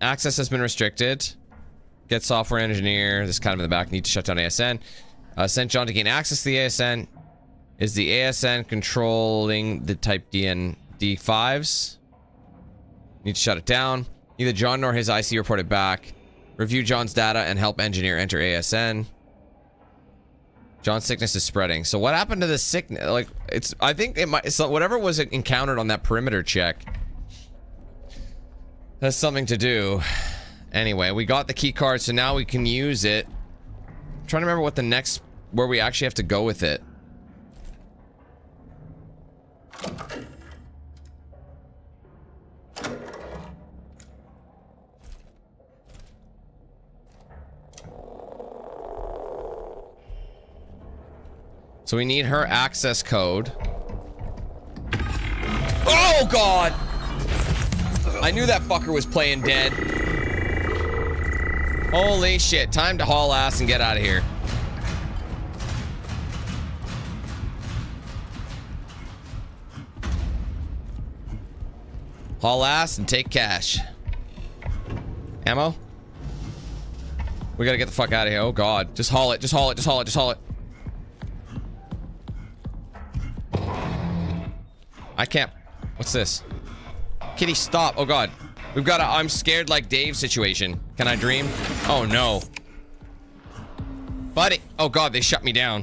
Access has been restricted. Get software engineer. This is kind of in the back. Need to shut down ASN. Sent John to gain access to the ASN. Is the ASN controlling the type D and D5s? Need to shut it down. Neither John nor his IC reported back. Review John's data and help engineer enter ASN. John's sickness is spreading. So what happened to the sickness? Like, it's, I think it might, so whatever was encountered on that perimeter check has something to do. Anyway, we got the key card, so now we can use it. I'm trying to remember what the next, where we actually have to go with it. So we need her access code. Oh god! I knew that fucker was playing dead. Holy shit, time to haul ass and get out of here. Haul ass and take cash. Ammo? We gotta get the fuck out of here. Oh god. Just haul it, just haul it, just haul it, just haul it. I can't. What's this? Kitty, stop. Oh god. We've got a I'm scared like Dave situation. Can I dream? Oh no. Buddy. Oh god, they shut me down.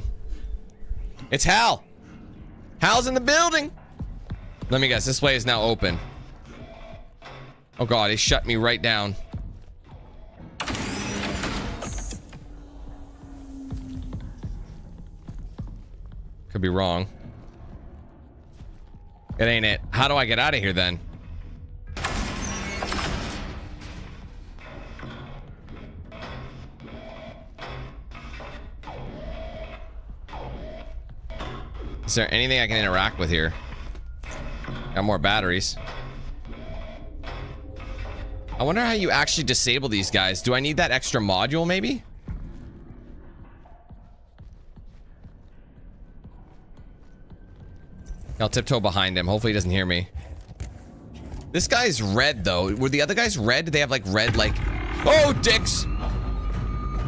It's Hal. Hal's in the building. Let me guess. This way is now open. Oh god, he shut me right down. Could be wrong. It ain't it. How do I get out of here then? Is there anything I can interact with here? Got more batteries. I wonder how you actually disable these guys. Do I need that extra module maybe? I'll tiptoe behind him. Hopefully he doesn't hear me. This guy's red though. Were the other guys red? Did they have like red like... Oh, dicks!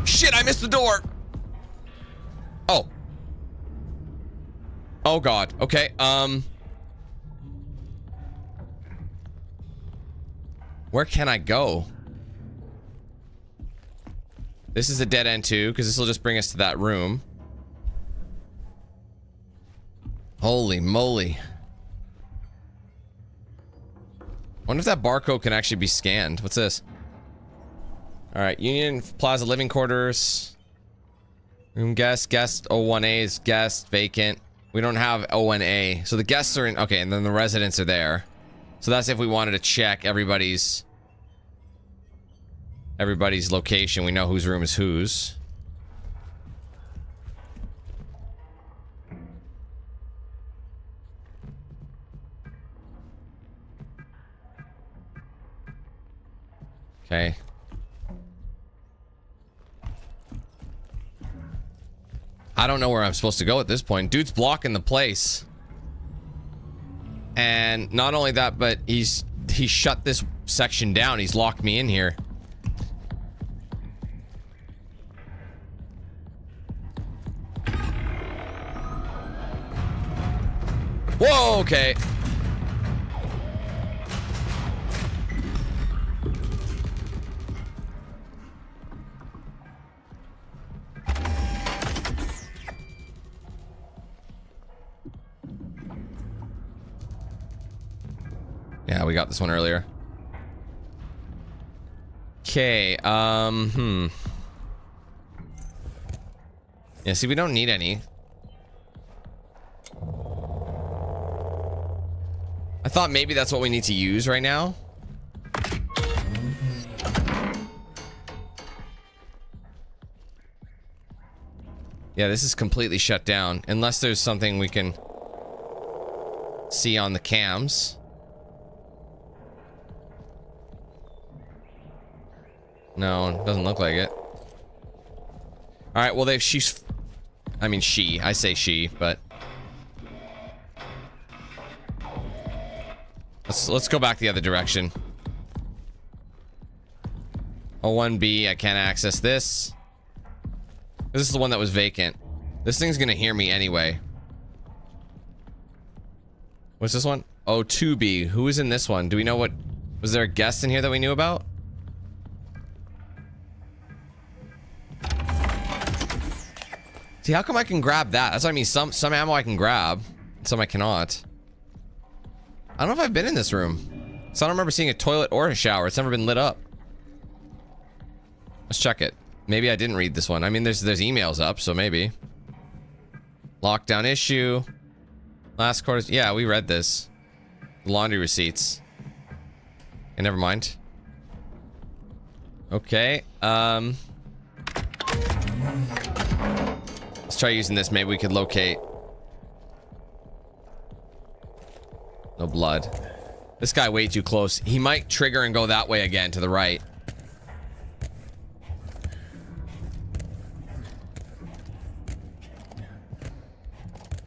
Shit, I missed the door! Oh. Oh god. Okay, where can I go? This is a dead end too, because this will just bring us to that room. Holy moly. Wonder if that barcode can actually be scanned. What's this? Alright, Union Plaza living quarters. Room guest. Guest 01A is guest. Vacant. We don't have O1A. So the guests are in... Okay, and then the residents are there. So that's if we wanted to check everybody's location. We know whose room is whose. Okay. I don't know where I'm supposed to go at this point. Dude's blocking the place. And not only that, but he shut this section down. He's locked me in here. Whoa, okay. Yeah, we got this one earlier. Okay, yeah, see, we don't need any. I thought maybe that's what we need to use right now. Yeah, this is completely shut down. Unless there's something we can see on the cams. No, it doesn't look like it. Alright, well, I say she, but... Let's go back the other direction. 01B, I can't access this. This is the one that was vacant. This thing's gonna hear me anyway. What's this one? 02B. Who is in this one? Do we know what... Was there a guest in here that we knew about? See, how come I can grab that? That's what I mean. Some ammo I can grab, some I cannot. I don't know if I've been in this room. So I don't remember seeing a toilet or a shower. It's never been lit up. Let's check it. Maybe I didn't read this one. I mean, there's emails up, so maybe. Lockdown issue. Last quarter. Yeah, we read this. Laundry receipts. Okay, never mind. Okay. Let's try using this. Maybe we could locate. No blood. This guy way too close. He might trigger and go that way again to the right.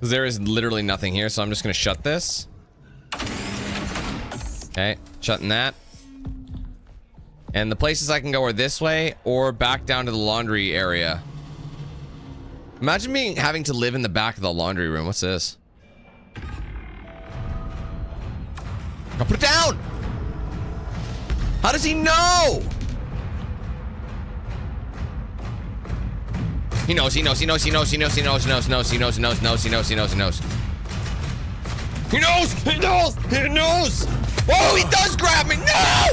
There is literally nothing here, so I'm just gonna shut this. Okay, shutting that. And the places I can go are this way or back down to the laundry area. Imagine me having to live in the back of the laundry room. What's this? Oh, put it down! How does he know? He knows, he knows, he knows, he knows, he knows, he knows, he knows, knows, he knows, knows, knows, he knows, he knows, he knows. He knows! He knows! He knows! Oh, he does grab me! No!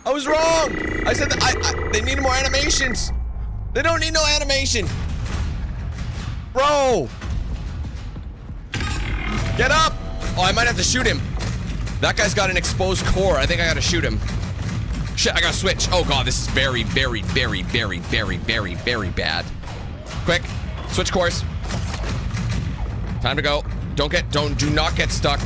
I was wrong! I said that they need more animations. They don't need no animation. Bro! Get up! Oh, I might have to shoot him. That guy's got an exposed core. I think I gotta shoot him. Shit, I gotta switch. Oh god, this is very, very, very, very, very, very, very bad. Quick, switch course. Time to go. Do not get stuck.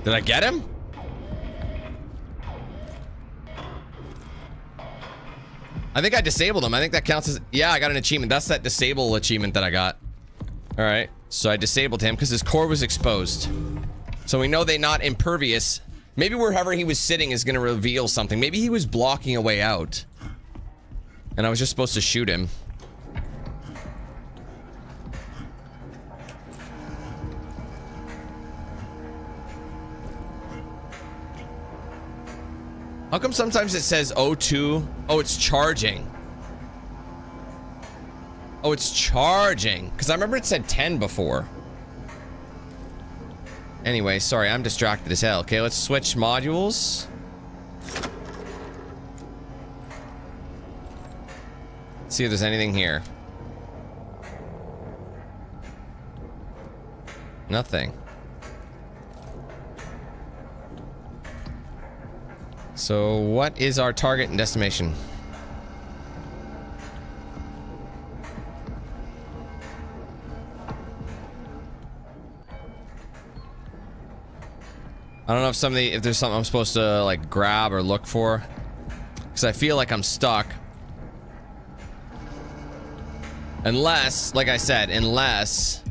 Did I get him? I think I disabled him. I think that counts as... Yeah, I got an achievement. That's that disable achievement that I got. Alright. So I disabled him because his core was exposed. So we know they're not impervious. Maybe wherever he was sitting is going to reveal something. Maybe he was blocking a way out. And I was just supposed to shoot him. How come sometimes it says O2? Oh, it's charging. Oh, it's charging. Because I remember it said 10 before. Anyway, sorry, I'm distracted as hell. Okay, let's switch modules. Let's see if there's anything here. Nothing. So, what is our target and destination? I don't know if there's something I'm supposed to like grab or look for, because I feel like I'm stuck. Unless, like I said, unless...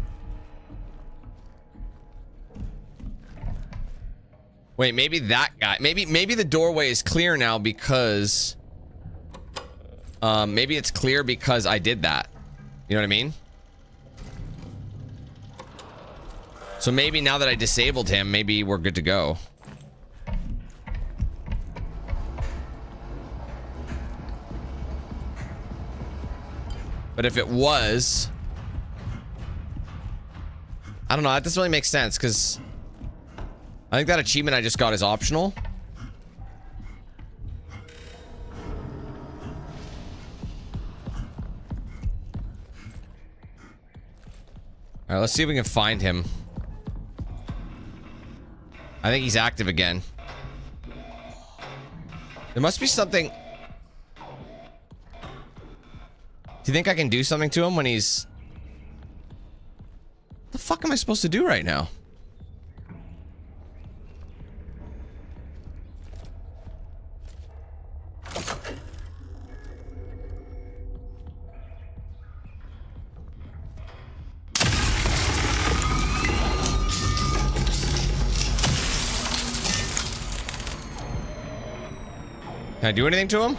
Wait, maybe that guy. Maybe the doorway is clear now because... maybe it's clear because I did that. You know what I mean? So maybe now that I disabled him, maybe we're good to go. But if it was... I don't know, that doesn't really make sense because... I think that achievement I just got is optional. Alright, let's see if we can find him. I think he's active again. There must be something... Do you think I can do something to him when he's... What the fuck am I supposed to do right now? Can I do anything to him?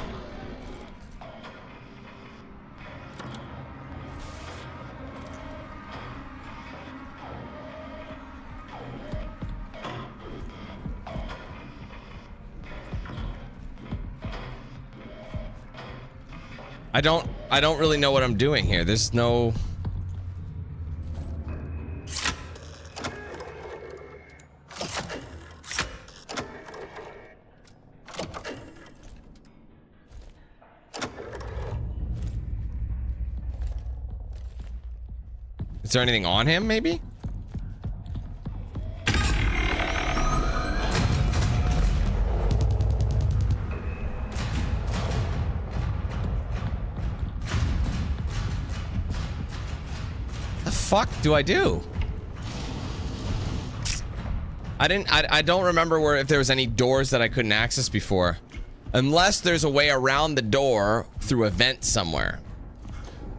I don't really know what I'm doing here. There's no... Is there anything on him, maybe? The fuck do I do? I don't remember where if there was any doors that I couldn't access before. Unless there's a way around the door through a vent somewhere.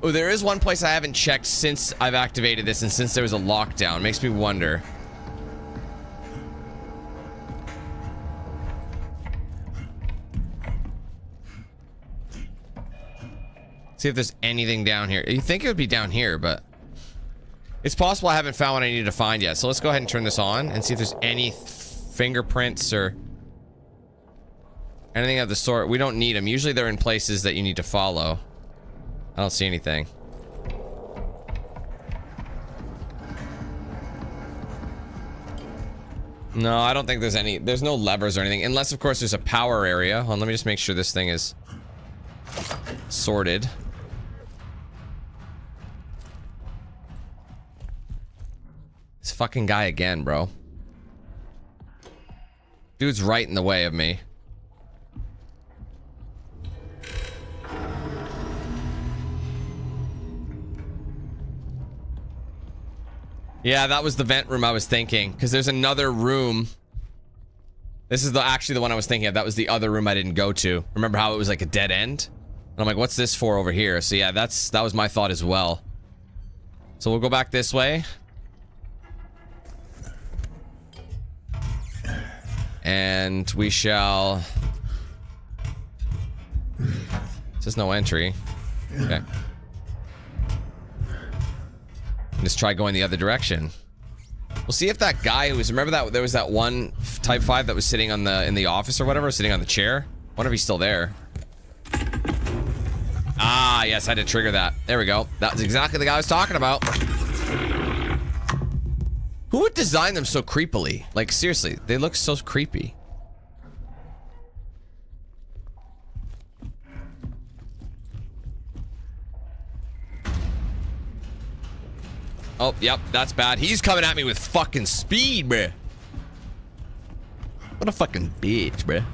Oh, there is one place I haven't checked since I've activated this and since there was a lockdown. Makes me wonder. See if there's anything down here. You think it would be down here, but it's possible I haven't found what I need to find yet. So let's go ahead and turn this on and see if there's any fingerprints or anything of the sort. We don't need them. Usually they're in places that you need to follow. I don't see anything. No, I don't think there's any. There's no levers or anything. Unless, of course, there's a power area. Hold on, let me just make sure this thing is sorted. This fucking guy again, bro. Dude's right in the way of me. Yeah, that was the vent room I was thinking. Because there's another room. This is actually the one I was thinking of. That was the other room I didn't go to. Remember how it was like a dead end? And I'm like, what's this for over here? So yeah, that was my thought as well. So we'll go back this way. And we shall... It says no entry. Okay. Just try going the other direction. We'll see if that guy who was... Remember that there was that one Type 5 that was sitting on in the office or whatever, sitting on the chair? Wonder if he's still there. Ah, yes, I had to trigger that. There we go. That was exactly the guy I was talking about. Who would design them so creepily? Like, seriously, they look so creepy. Oh, yep, that's bad. He's coming at me with fucking speed, bruh. What a fucking bitch, bruh.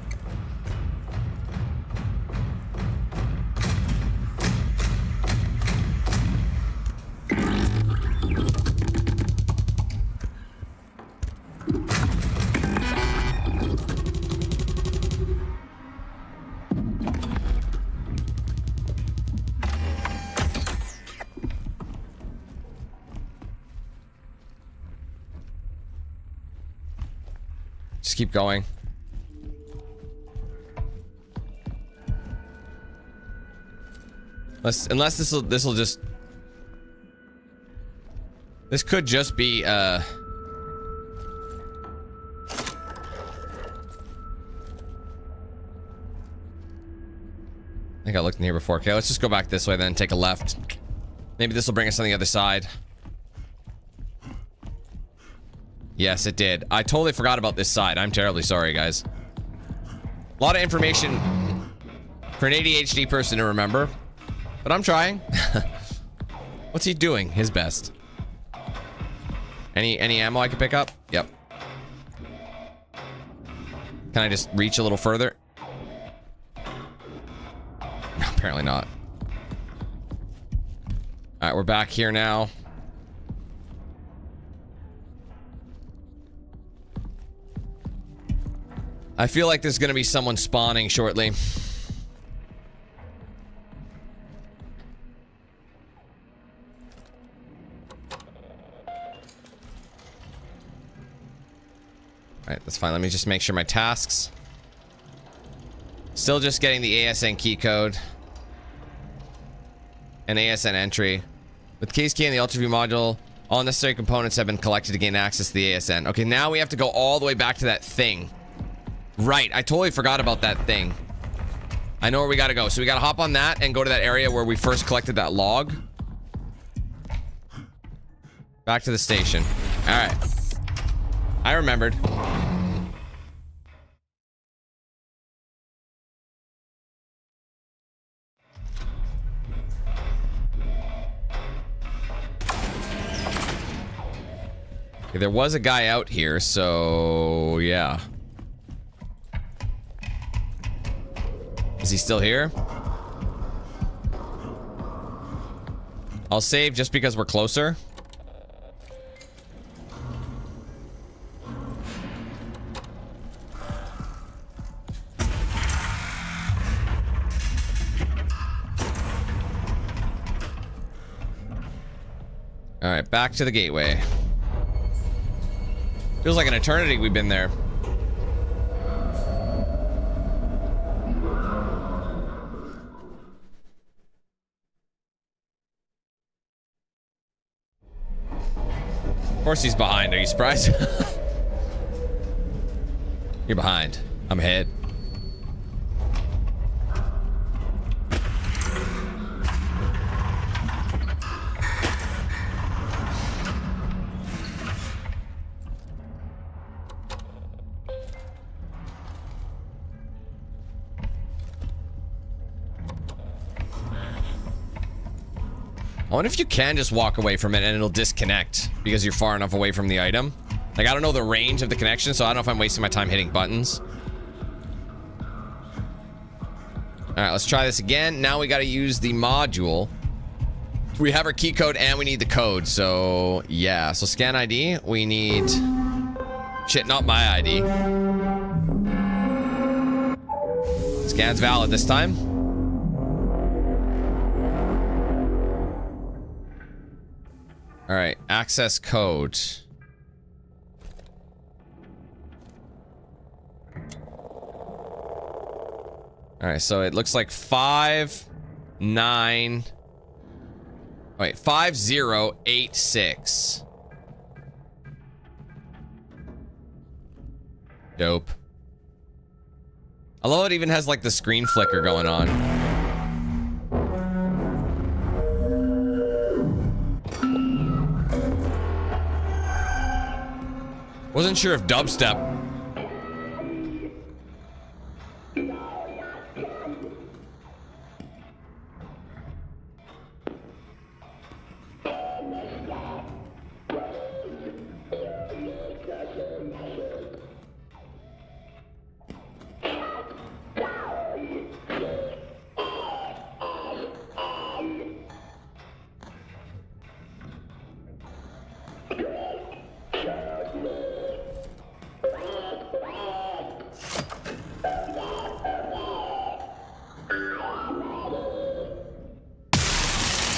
Just keep going. Unless this'll just... This could just be, I think I looked in here before. Okay, let's just go back this way then, take a left. Maybe this will bring us on the other side. Yes, it did. I totally forgot about this side. I'm terribly sorry, guys. A lot of information for an ADHD person to remember. But I'm trying. What's he doing? His best. Any ammo I can pick up? Yep. Can I just reach a little further? No, apparently not. Alright, we're back here now. I feel like there's gonna be someone spawning shortly. Alright, that's fine. Let me just make sure my tasks. Still just getting the ASN key code. And ASN entry. With case key and the ultraview module, all necessary components have been collected to gain access to the ASN. Okay, now we have to go all the way back to that thing. Right, I totally forgot about that thing. I know where we gotta go. So we gotta hop on that and go to that area where we first collected that log. Back to the station. Alright. I remembered. Okay, there was a guy out here, so yeah. Is he still here? I'll save just because we're closer. All right, back to the gateway. Feels like an eternity we've been there. Of course he's behind. Are you surprised? You're behind. I'm ahead. I wonder if you can just walk away from it and it'll disconnect because you're far enough away from the item. Like, I don't know the range of the connection, so I don't know if I'm wasting my time hitting buttons. Alright, let's try this again. Now we gotta use the module. We have our key code and we need the code, so yeah. So scan ID, we need... Shit, not my ID. Scan's valid this time. All right, access code. All right, so it looks like 5086. Dope. I love it even has like the screen flicker going on. Wasn't sure if dubstep.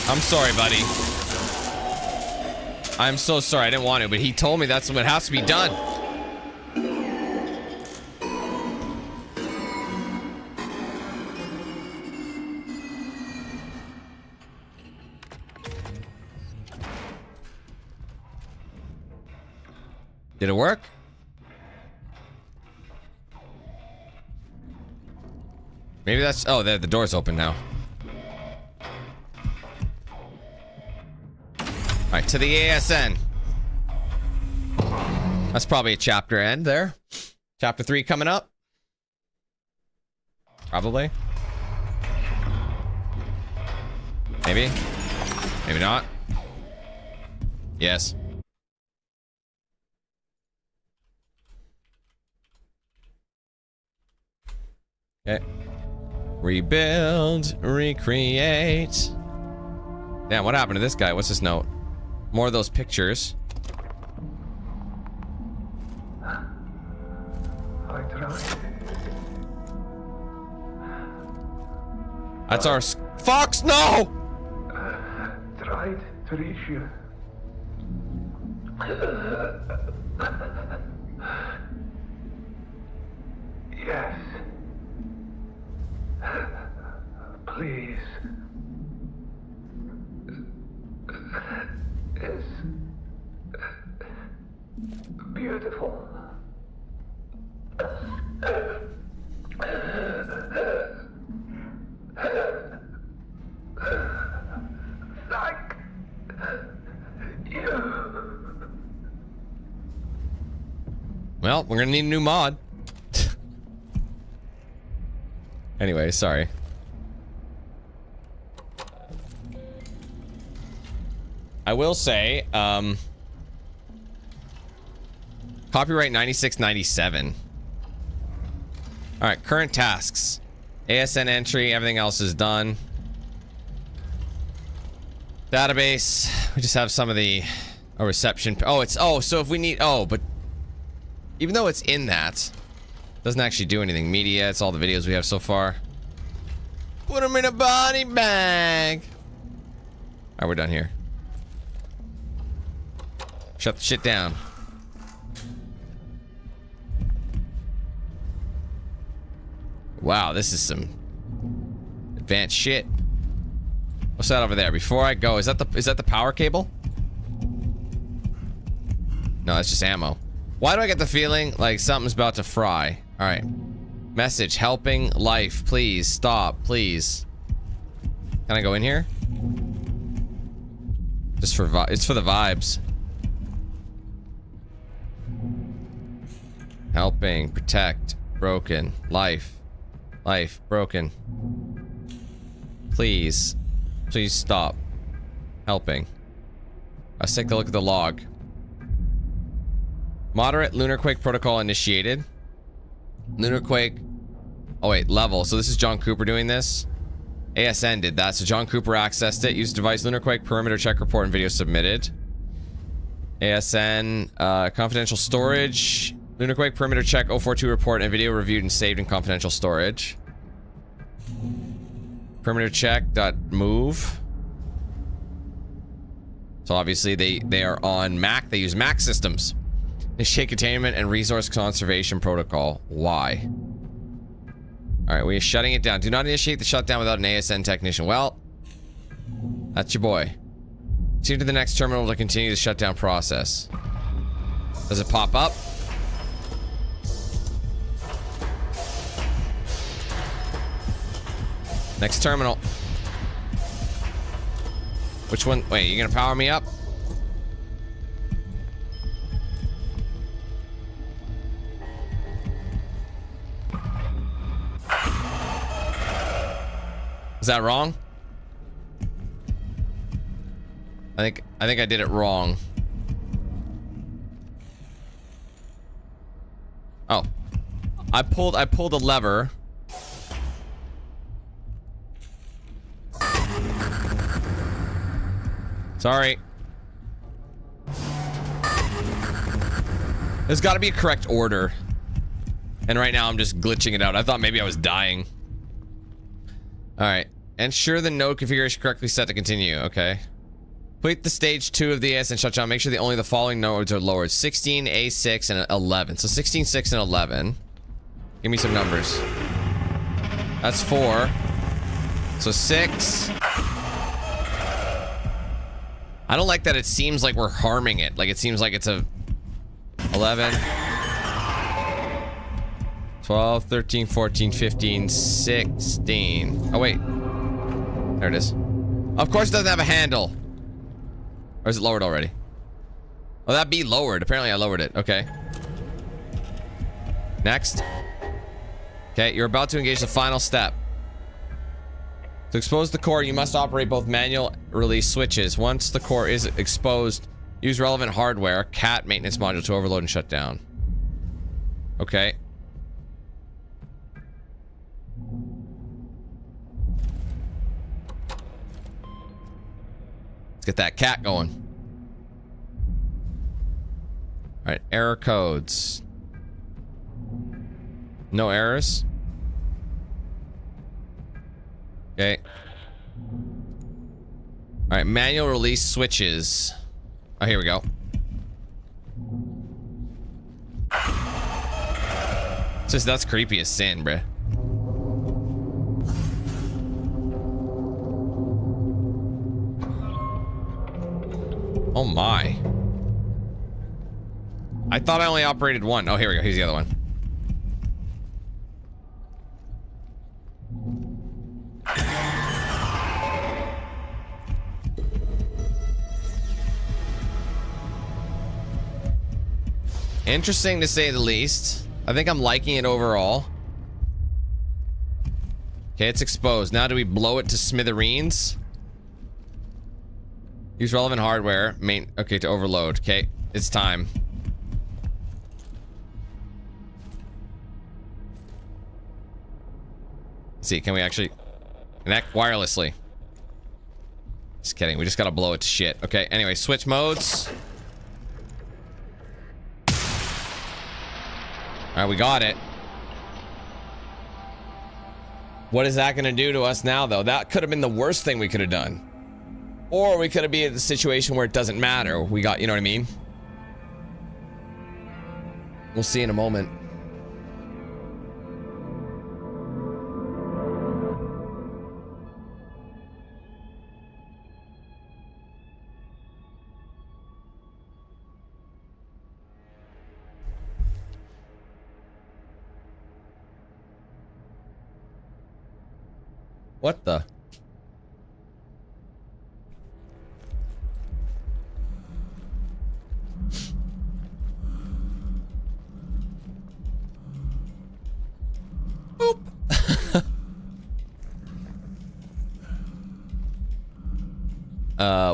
I'm sorry, buddy. I'm so sorry. I didn't want to, but he told me that's what has to be done. Did it work? Maybe that's... Oh, the door's open now. Alright, to the ASN. That's probably a chapter end there. Chapter 3 coming up. Probably. Maybe. Maybe not. Yes. Okay. Rebuild. Recreate. Damn, what happened to this guy? What's this note? More of those pictures. I tried. That's our Fox, no! Tried to reach you. Yes. please. It's beautiful. Thank you. Well, we're gonna need a new mod. Anyway, sorry. I will say, copyright 9697. All right, current tasks. ASN entry, everything else is done. Database, we just have some of the reception. Oh, so if we need, but even though it's in that, doesn't actually do anything. Media, it's all the videos we have so far. Put them in a body bag. All right, we're done here. Shut the shit down. Wow, this is some advanced shit. What's that over there? Before I go, is that the power cable? No, that's just ammo. Why do I get the feeling like something's about to fry? All right. Message, helping life. Please stop, please. Can I go in here? Just for it's for the vibes. Helping, protect, broken, life, broken. Please stop. Helping. Let's take a look at the log. Moderate lunar quake protocol initiated. Lunar quake. Oh wait, level. So this is John Cooper doing this. ASN did that. So John Cooper accessed it. Used device lunar quake perimeter check report and video submitted. ASN confidential storage. Lunar quake perimeter check 042 report and video reviewed and saved in confidential storage. Perimeter check dot move. So obviously they are on Mac. They use Mac systems. Initiate containment and resource conservation protocol. Why? All right, we're shutting it down. Do not initiate the shutdown without an ASN technician. Well, that's your boy. Continue to the next terminal to continue the shutdown process. Does it pop up? Next terminal. Which one? Wait, you gonna power me up? Is that wrong? I think I did it wrong. Oh. I pulled a lever. Sorry. There's got to be a correct order. And right now I'm just glitching it out. I thought maybe I was dying. Alright. Ensure the node configuration correctly set to continue. Okay. Complete the stage 2 of the ASN shutdown. Make sure that only the following nodes are lowered. 16, A6, and 11. So 16, 6, and 11. Give me some numbers. That's 4. So 6. I don't like that it seems like we're harming it. Like it seems like it's a 11. 12, 13, 14, 15, 16. Oh, wait. There it is. Of course it doesn't have a handle. Or is it lowered already? Oh, that'd be lowered. Apparently I lowered it. Okay. Next. Okay, you're about to engage the final step. To expose the core, you must operate both manual release switches. Once the core is exposed, use relevant hardware, CAT maintenance module to overload and shut down. Okay. Let's get that CAT going. All right, error codes. No errors. Okay. All right, manual release switches. Oh, here we go. That's creepy as sin, bruh. Oh my. I thought I only operated one. Oh, here we go. Here's the other one. Interesting to say the least. I think I'm liking it overall. Okay, it's exposed. Now do we blow it to smithereens? Use relevant hardware. Okay, to overload. Okay, it's time. Let's see, can we actually connect wirelessly? Just kidding. We just gotta blow it to shit. Okay, anyway, switch modes. Alright, we got it. What is that gonna do to us now, though? That could have been the worst thing we could have done. Or we could have been in a situation where it doesn't matter. We got, you know what I mean? We'll see in a moment. What the? Boop.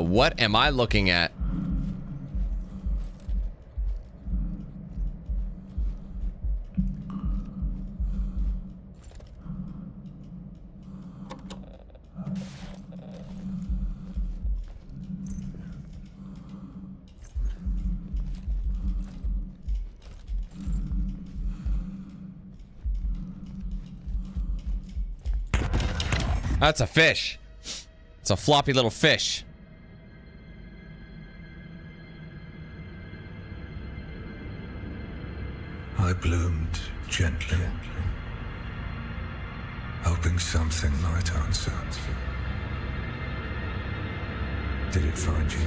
What am I looking at? That's a fish. It's a floppy little fish. I bloomed gently, hoping something might answer. Did it find you?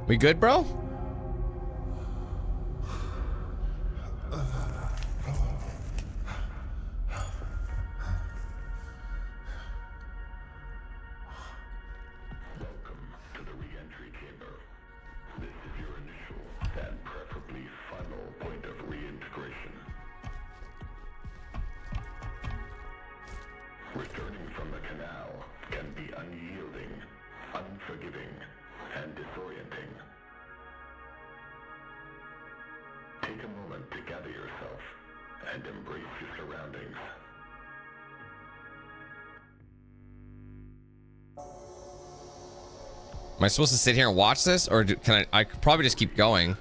We good, bro? Returning from the canal can be unyielding, unforgiving, and disorienting. Take a moment to gather yourself and embrace your surroundings. Am I supposed to sit here and watch this, or can I could probably just keep going.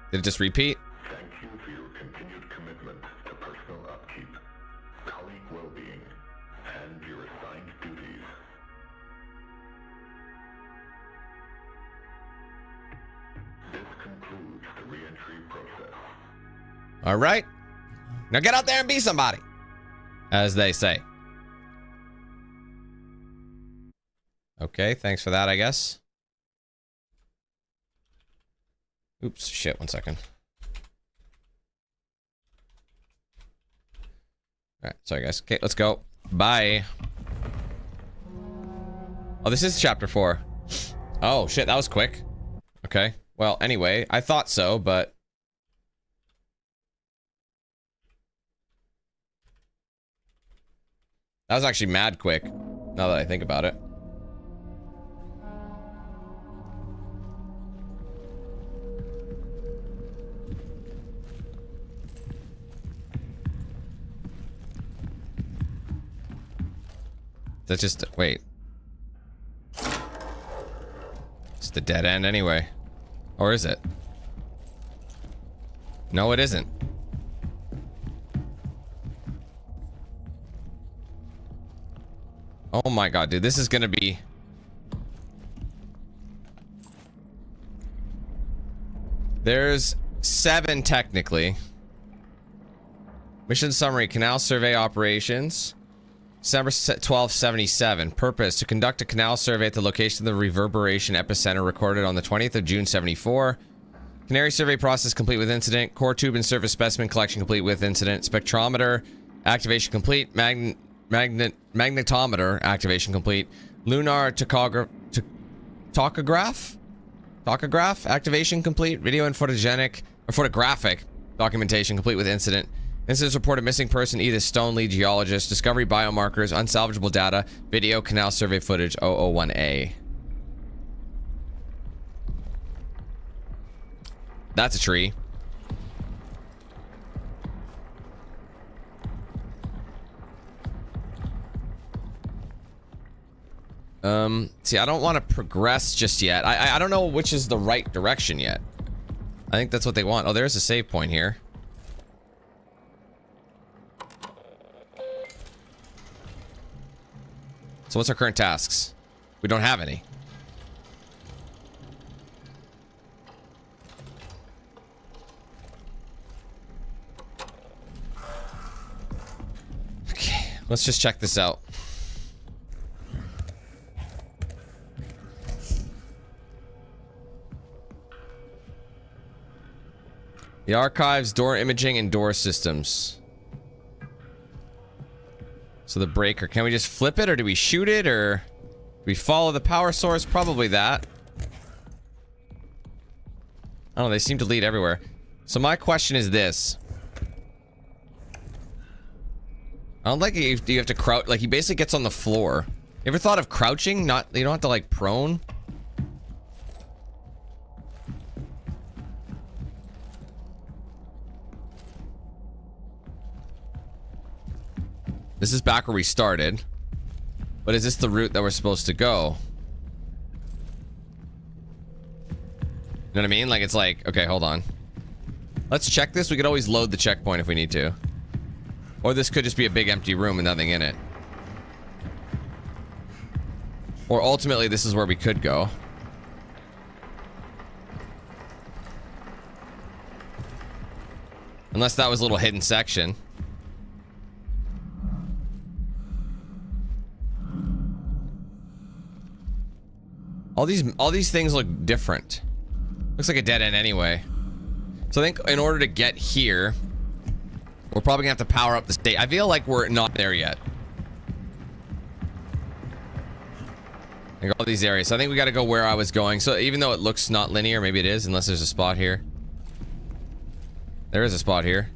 Did it just repeat? Thank you for your continued commitment to personal upkeep, colleague well-being, and your assigned duties. This concludes the re-entry process. All right. Now get out there and be somebody, as they say. Okay, thanks for that, I guess. Oops, shit, 1 second. Alright, sorry guys. Okay, let's go. Bye. Oh, this is chapter 4. Oh, shit, that was quick. Okay. Well, anyway, I thought so, but... that was actually mad quick, now that I think about it. That's just... Wait. It's the dead end anyway. Or is it? No, it isn't. Oh my god, dude. This is gonna be... There's 7 technically. Mission summary, canal survey operations. December 1277. Purpose, to conduct a canal survey at the location of the reverberation epicenter recorded on the 20th of June 74. Canary survey process complete with incident. Core tube and surface specimen collection complete with incident. Spectrometer activation complete. Magnetometer activation complete. Lunar tachograph activation complete. Video and photographic documentation complete with incident. Incidents report a missing person, either stone lead geologist, discovery biomarkers, unsalvageable data, video, canal survey footage, 001A. That's a tree. See, I don't want to progress just yet. I don't know which is the right direction yet. I think that's what they want. Oh, there's a save point here. So what's our current tasks? We don't have any. Okay, let's just check this out. The archives, door imaging, and door systems. So the breaker, can we just flip it, or do we shoot it, or do we follow the power source? Probably that. I don't know, they seem to lead everywhere. So my question is this. I don't like if you have to crouch, like he basically gets on the floor. You ever thought of crouching? Not, you don't have to like prone. This is back where we started. But is this the route that we're supposed to go? You know what I mean? Like, it's like, okay, hold on. Let's check this. We could always load the checkpoint if we need to. Or this could just be a big empty room with nothing in it. Or ultimately, this is where we could go. Unless that was a little hidden section. All these things look different. Looks like a dead end anyway. So I think in order to get here, we're probably gonna have to power up the state. I feel like we're not there yet. Like all these areas. So I think we gotta go where I was going. So even though it looks not linear, maybe it is, unless there's a spot here. There is a spot here.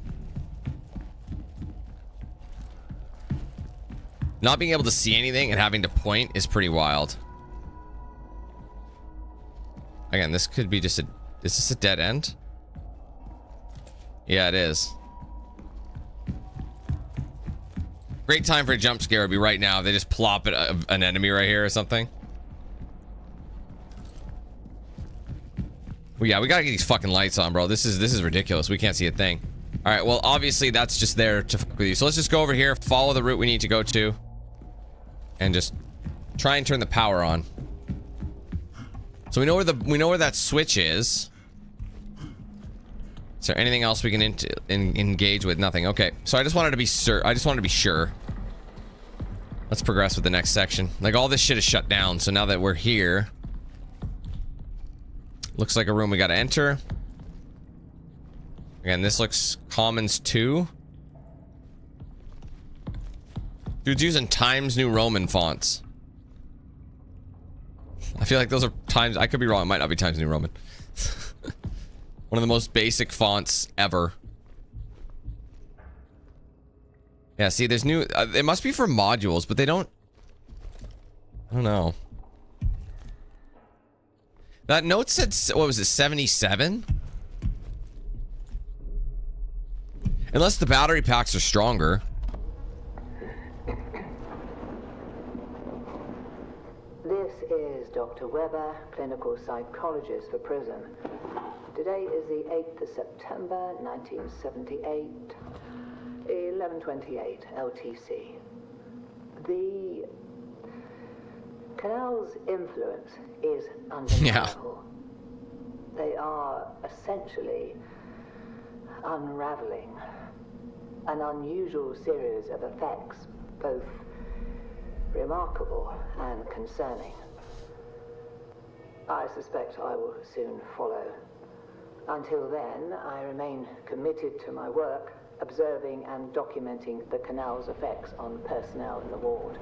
Not being able to see anything and having to point is pretty wild. Again, this could be just a... Is this a dead end? Yeah, it is. Great time for a jump scare would be right now. If they just plop an enemy right here or something. Well, yeah, we gotta get these fucking lights on, bro. This is ridiculous. We can't see a thing. All right, well, obviously that's just there to fuck with you. So let's just go over here, follow the route we need to go to, and just try and turn the power on. So we know where that switch is. Is there anything else we can engage with? Nothing. Okay. So I just wanted to be sure. Let's progress with the next section. Like all this shit is shut down. So now that we're here, looks like a room we got to enter. Again, this looks Commons 2. Dude's using Times New Roman fonts. I feel like those are Times... I could be wrong. It might not be Times New Roman. One of the most basic fonts ever. Yeah, see, there's new... it must be for modules, but they don't... I don't know. That note said... What was it? 77? Unless the battery packs are stronger. This is Dr. Weber, clinical psychologist for prison. Today is the 8th of September, 1978, 11:28 LTC. The canal's influence is undeniable. They are essentially unraveling an unusual series of effects, both remarkable and concerning. I suspect I will soon follow. Until then, I remain committed to my work, observing and documenting the canal's effects on personnel in the ward.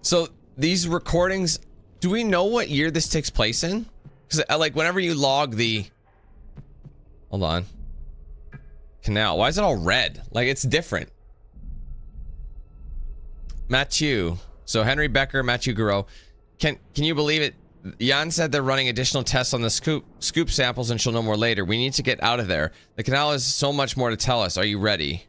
So these recordings, do we know what year this takes place in? Because like whenever you log the, hold on, canal, why is it all red? Like it's different. Mathieu, so Henry Becker, Mathieu Giro, can you believe it? Jan said they're running additional tests on the scoop samples and she'll know more later. We need to get out of there. The canal has so much more to tell us. Are you ready?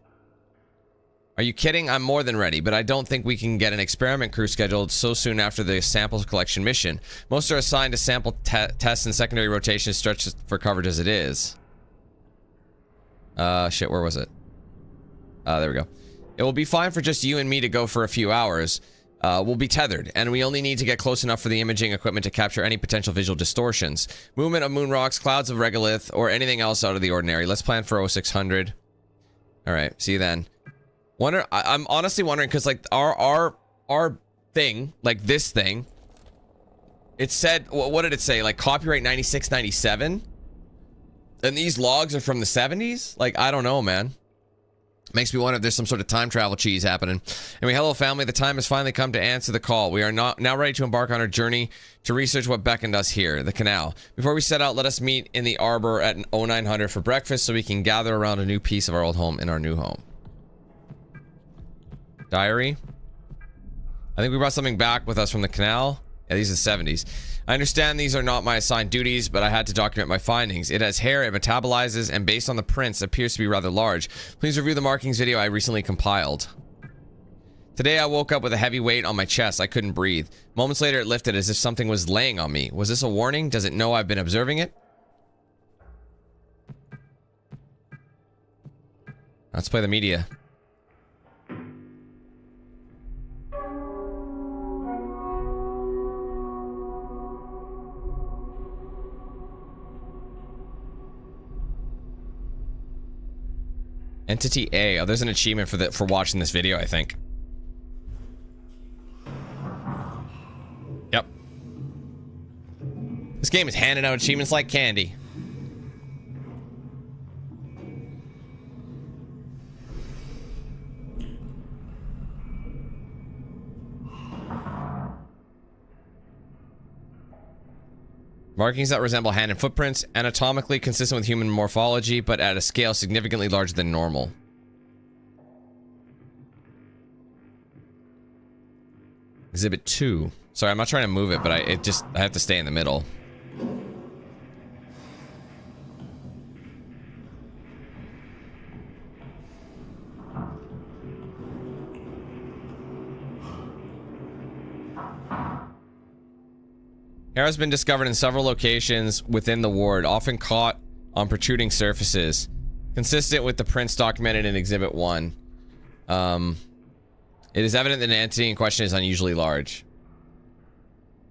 Are you kidding? I'm more than ready, but I don't think we can get an experiment crew scheduled so soon after the samples collection mission. Most are assigned to sample tests and secondary rotations stretched for coverage as it is. Shit, where was it? There we go. It will be fine for just you and me to go for a few hours. We'll be tethered, and we only need to get close enough for the imaging equipment to capture any potential visual distortions. Movement of moon rocks, clouds of regolith, or anything else out of the ordinary. Let's plan for 0600. Alright, see you then. I'm honestly wondering, because like our thing, like this thing, it said, what did it say? Like copyright 96, 97? And these logs are from the 70s? Like, I don't know, man. Makes me wonder if there's some sort of time travel cheese happening. Anyway, hello family, the time has finally come to answer the call. We are now ready to embark on our journey to research what beckoned us here, the canal. Before we set out, let us meet in the arbor at 0900 for breakfast so we can gather around a new piece of our old home in our new home. Diary. I think we brought something back with us from the canal. Yeah, these are the 70s. I understand these are not my assigned duties, but I had to document my findings. It has hair, it metabolizes, and based on the prints, appears to be rather large. Please review the markings video I recently compiled. Today I woke up with a heavy weight on my chest. I couldn't breathe. Moments later it lifted as if something was laying on me. Was this a warning? Does it know I've been observing it? Let's play the media. Entity A. Oh, there's an achievement for watching this video, I think. Yep. This game is handing out achievements like candy. Markings that resemble hand and footprints, anatomically consistent with human morphology, but at a scale significantly larger than normal. Exhibit 2. Sorry, I'm not trying to move it, but I have to stay in the middle. Hair has been discovered in several locations within the ward, often caught on protruding surfaces, consistent with the prints documented in Exhibit 1. It is evident that an entity in question is unusually large.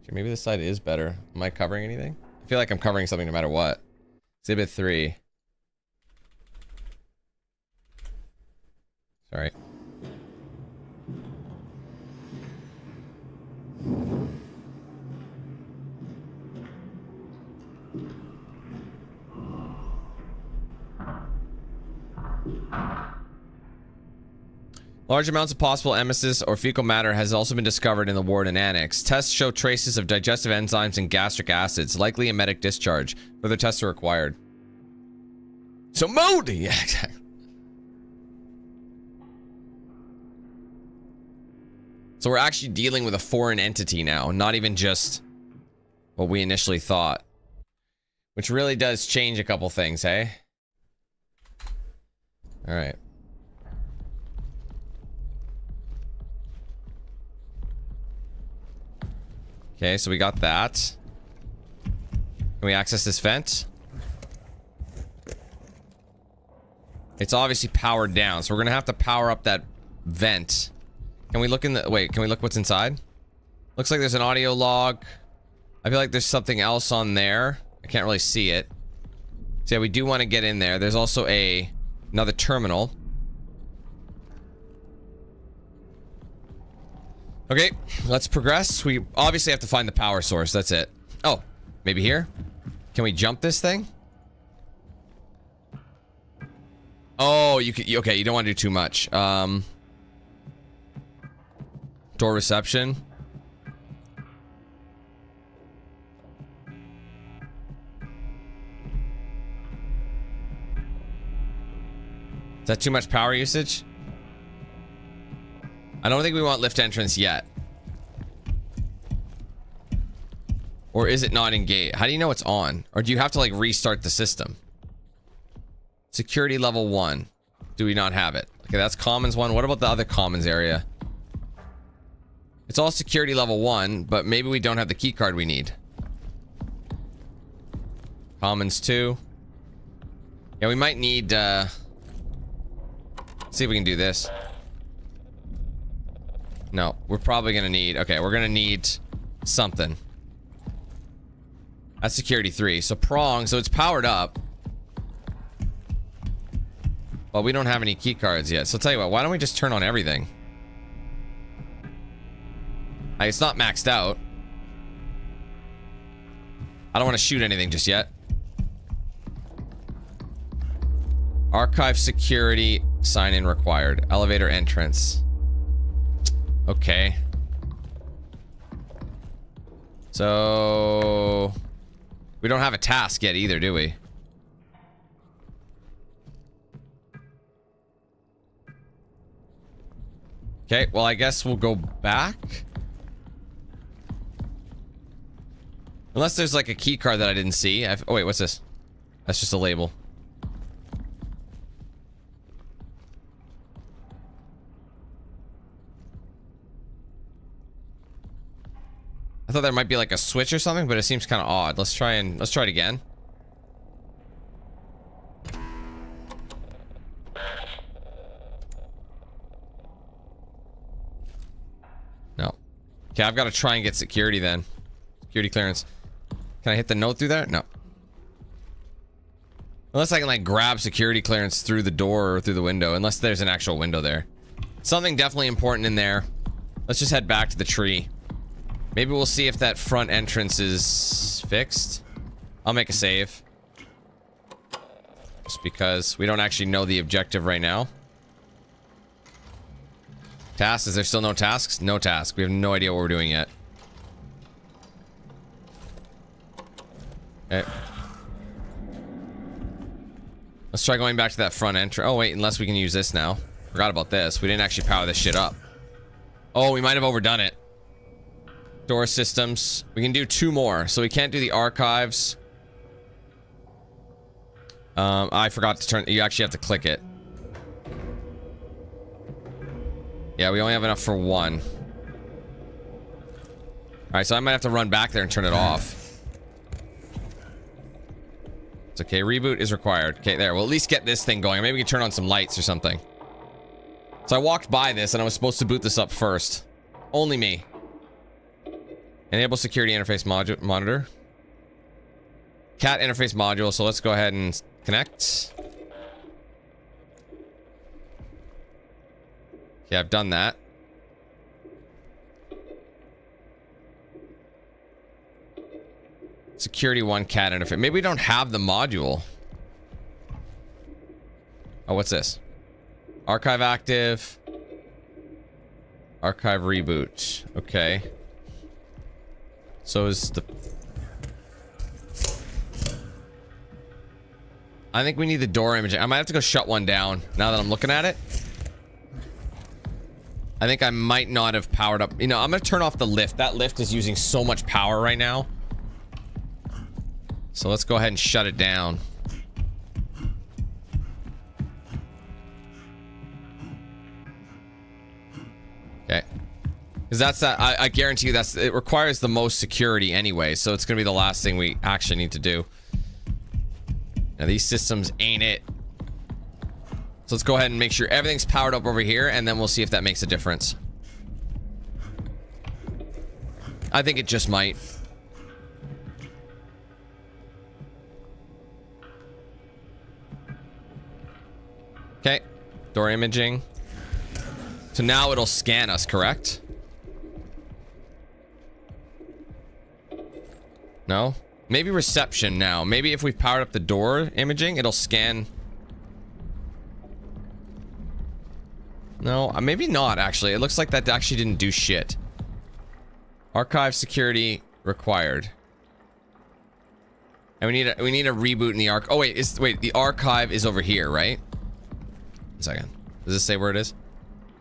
Okay, maybe this side is better. Am I covering anything? I feel like I'm covering something no matter what. Exhibit 3. Sorry. Large amounts of possible emesis or fecal matter has also been discovered in the ward and annex. Tests show traces of digestive enzymes and gastric acids, likely emetic discharge. Further tests are required. So mode! Yeah, exactly. So we're actually dealing with a foreign entity now, not even just what we initially thought. Which really does change a couple things, hey? Alright. Okay, so we got that. Can we access this vent? It's obviously powered down, so we're gonna have to power up that vent. Can we look in the... Wait, can we look what's inside? Looks like there's an audio log. I feel like there's something else on there. I can't really see it. So yeah, we do want to get in there. There's also another terminal. Okay, let's progress. We obviously have to find the power source. That's it. Oh, maybe here? Can we jump this thing? Oh, you could... Okay, you don't want to do too much. Door reception. Is that too much power usage? I don't think we want lift entrance yet. Or is it not engaged? How do you know it's on? Or do you have to like restart the system? Security level 1. Do we not have it? Okay, that's commons 1. What about the other commons area? It's all security level 1, but maybe we don't have the key card we need. Commons 2. Yeah, we might need let's see if we can do this. No, we're probably gonna need... Okay, we're gonna need something. That's security 3. So prong, so it's powered up. But we don't have any key cards yet. So I'll tell you what, why don't we just turn on everything? It's not maxed out. I don't want to shoot anything just yet. Archive security, sign in required. Elevator entrance. Okay. So we don't have a task yet either, do we? Okay, well, I guess we'll go back. Unless there's like a key card that I didn't see. Oh, wait, what's this? That's just a label. I thought there might be like a switch or something, but it seems kind of odd. Let's try it again. No. Okay, I've got to try and get security then. Security clearance. Can I hit the note through there? No. Unless I can like grab security clearance through the door or through the window. Unless there's an actual window there. Something definitely important in there. Let's just head back to the tree. Maybe we'll see if that front entrance is fixed. I'll make a save. Just because we don't actually know the objective right now. Tasks? Is there still no tasks? No task. We have no idea what we're doing yet. Okay. Let's try going back to that front entrance. Oh, wait, unless we can use this now. Forgot about this. We didn't actually power this shit up. Oh, we might have overdone it. Door systems. We can do 2 more. So we can't do the archives. I forgot to turn... You actually have to click it. Yeah, we only have enough for 1. Alright, so I might have to run back there and turn it off. It's okay. Reboot is required. Okay, there. We'll at least get this thing going. Maybe we can turn on some lights or something. So I walked by this and I was supposed to boot this up first. Only me. Enable security interface monitor. Cat interface module. So let's go ahead and connect. Okay, I've done that. Security 1 cat interface. Maybe we don't have the module. Oh, what's this? Archive active. Archive reboot. Okay. So is the... I think we need the door imaging. I might have to go shut one down now that I'm looking at it. I think I might not have powered up. You know, I'm going to turn off the lift. That lift is using so much power right now. So let's go ahead and shut it down. Okay. Because that's that. I guarantee you it requires the most security anyway. So it's going to be the last thing we actually need to do. Now these systems ain't it. So let's go ahead and make sure everything's powered up over here, and then we'll see if that makes a difference. I think it just might. Okay, door imaging. So now it'll scan us, correct? No? Maybe reception now. Maybe if we've powered up the door imaging, it'll scan. No, maybe not actually. It looks like that actually didn't do shit. Archive security required. And we need a reboot in the arc. Oh wait, the archive is over here, right? 1 second. Does this say where it is?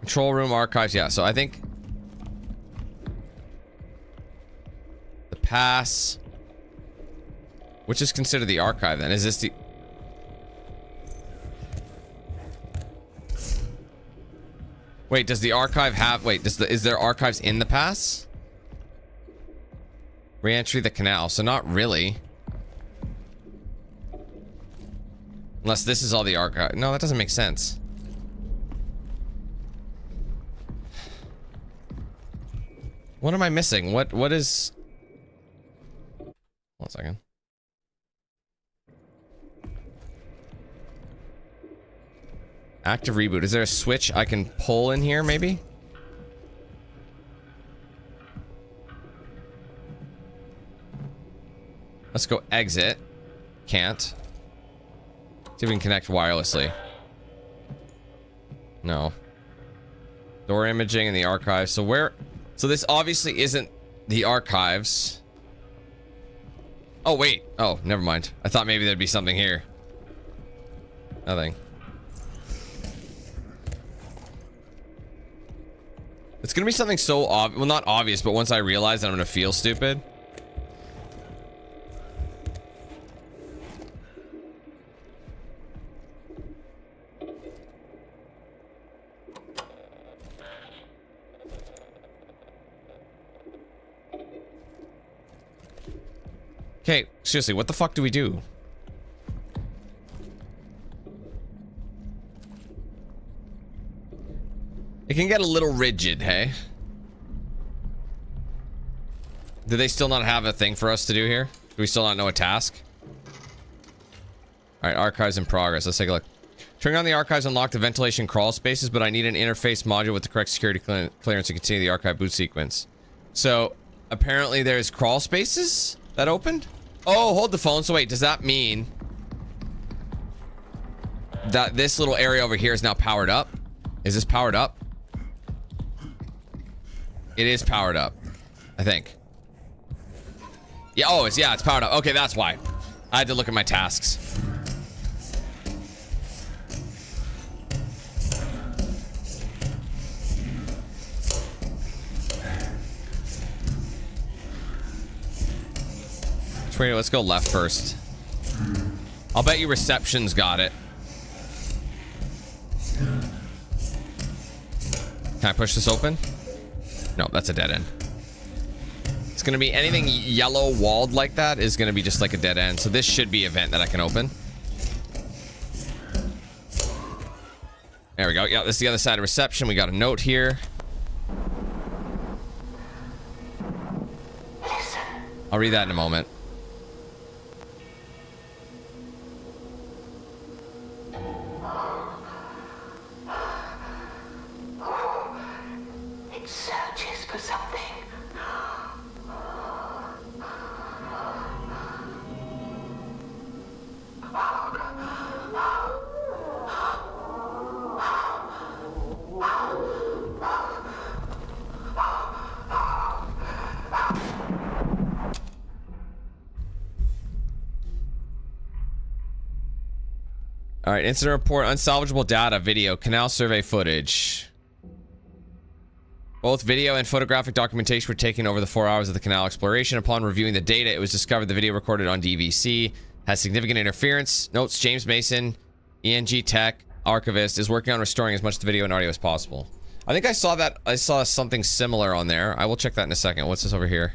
Control room archives. Yeah, so I think the pass, which is considered the archive then. Is this the... Wait, does the archive have... Wait, is there archives in the pass? Re-entry the canal. So not really. Unless this is all the archive. No, that doesn't make sense. What am I missing? What is... 1 second. Active reboot. Is there a switch I can pull in here, maybe? Let's go exit. Can't. See if we can connect wirelessly. No. Door imaging and the archives. So where... So this obviously isn't the archives. Oh, wait. Oh, never mind. I thought maybe there'd be something here. Nothing. It's gonna be something so obvious. Well, not obvious, but once I realize that I'm gonna feel stupid. Okay, seriously, what the fuck do we do? It can get a little rigid, hey? Do they still not have a thing for us to do here? Do we still not know a task? Alright, archives in progress. Let's take a look. Turning on the archives unlock the ventilation crawl spaces, but I need an interface module with the correct security clearance to continue the archive boot sequence. So, apparently there's crawl spaces that opened? Oh, hold the phone. So wait, does that mean that this little area over here is now powered up? Is this powered up? It is powered up, I think. Yeah, oh, it's powered up. Okay, that's why. I had to look at my tasks. Wait, let's go left first. I'll bet you reception's got it. Can I push this open? No, that's a dead end. It's gonna be anything yellow walled like that is gonna be just like a dead end. So this should be a vent that I can open. There we go. Yeah, this is the other side of reception. We got a note here. I'll read that in a moment. Alright, incident report, unsalvageable data, video, canal survey footage. Both video and photographic documentation were taken over the 4 hours of the canal exploration. Upon reviewing the data, it was discovered the video recorded on DVC has significant interference. Notes, James Mason, ENG Tech, archivist, is working on restoring as much of the video and audio as possible. I think I saw that. I saw something similar on there. I will check that in a second. What's this over here?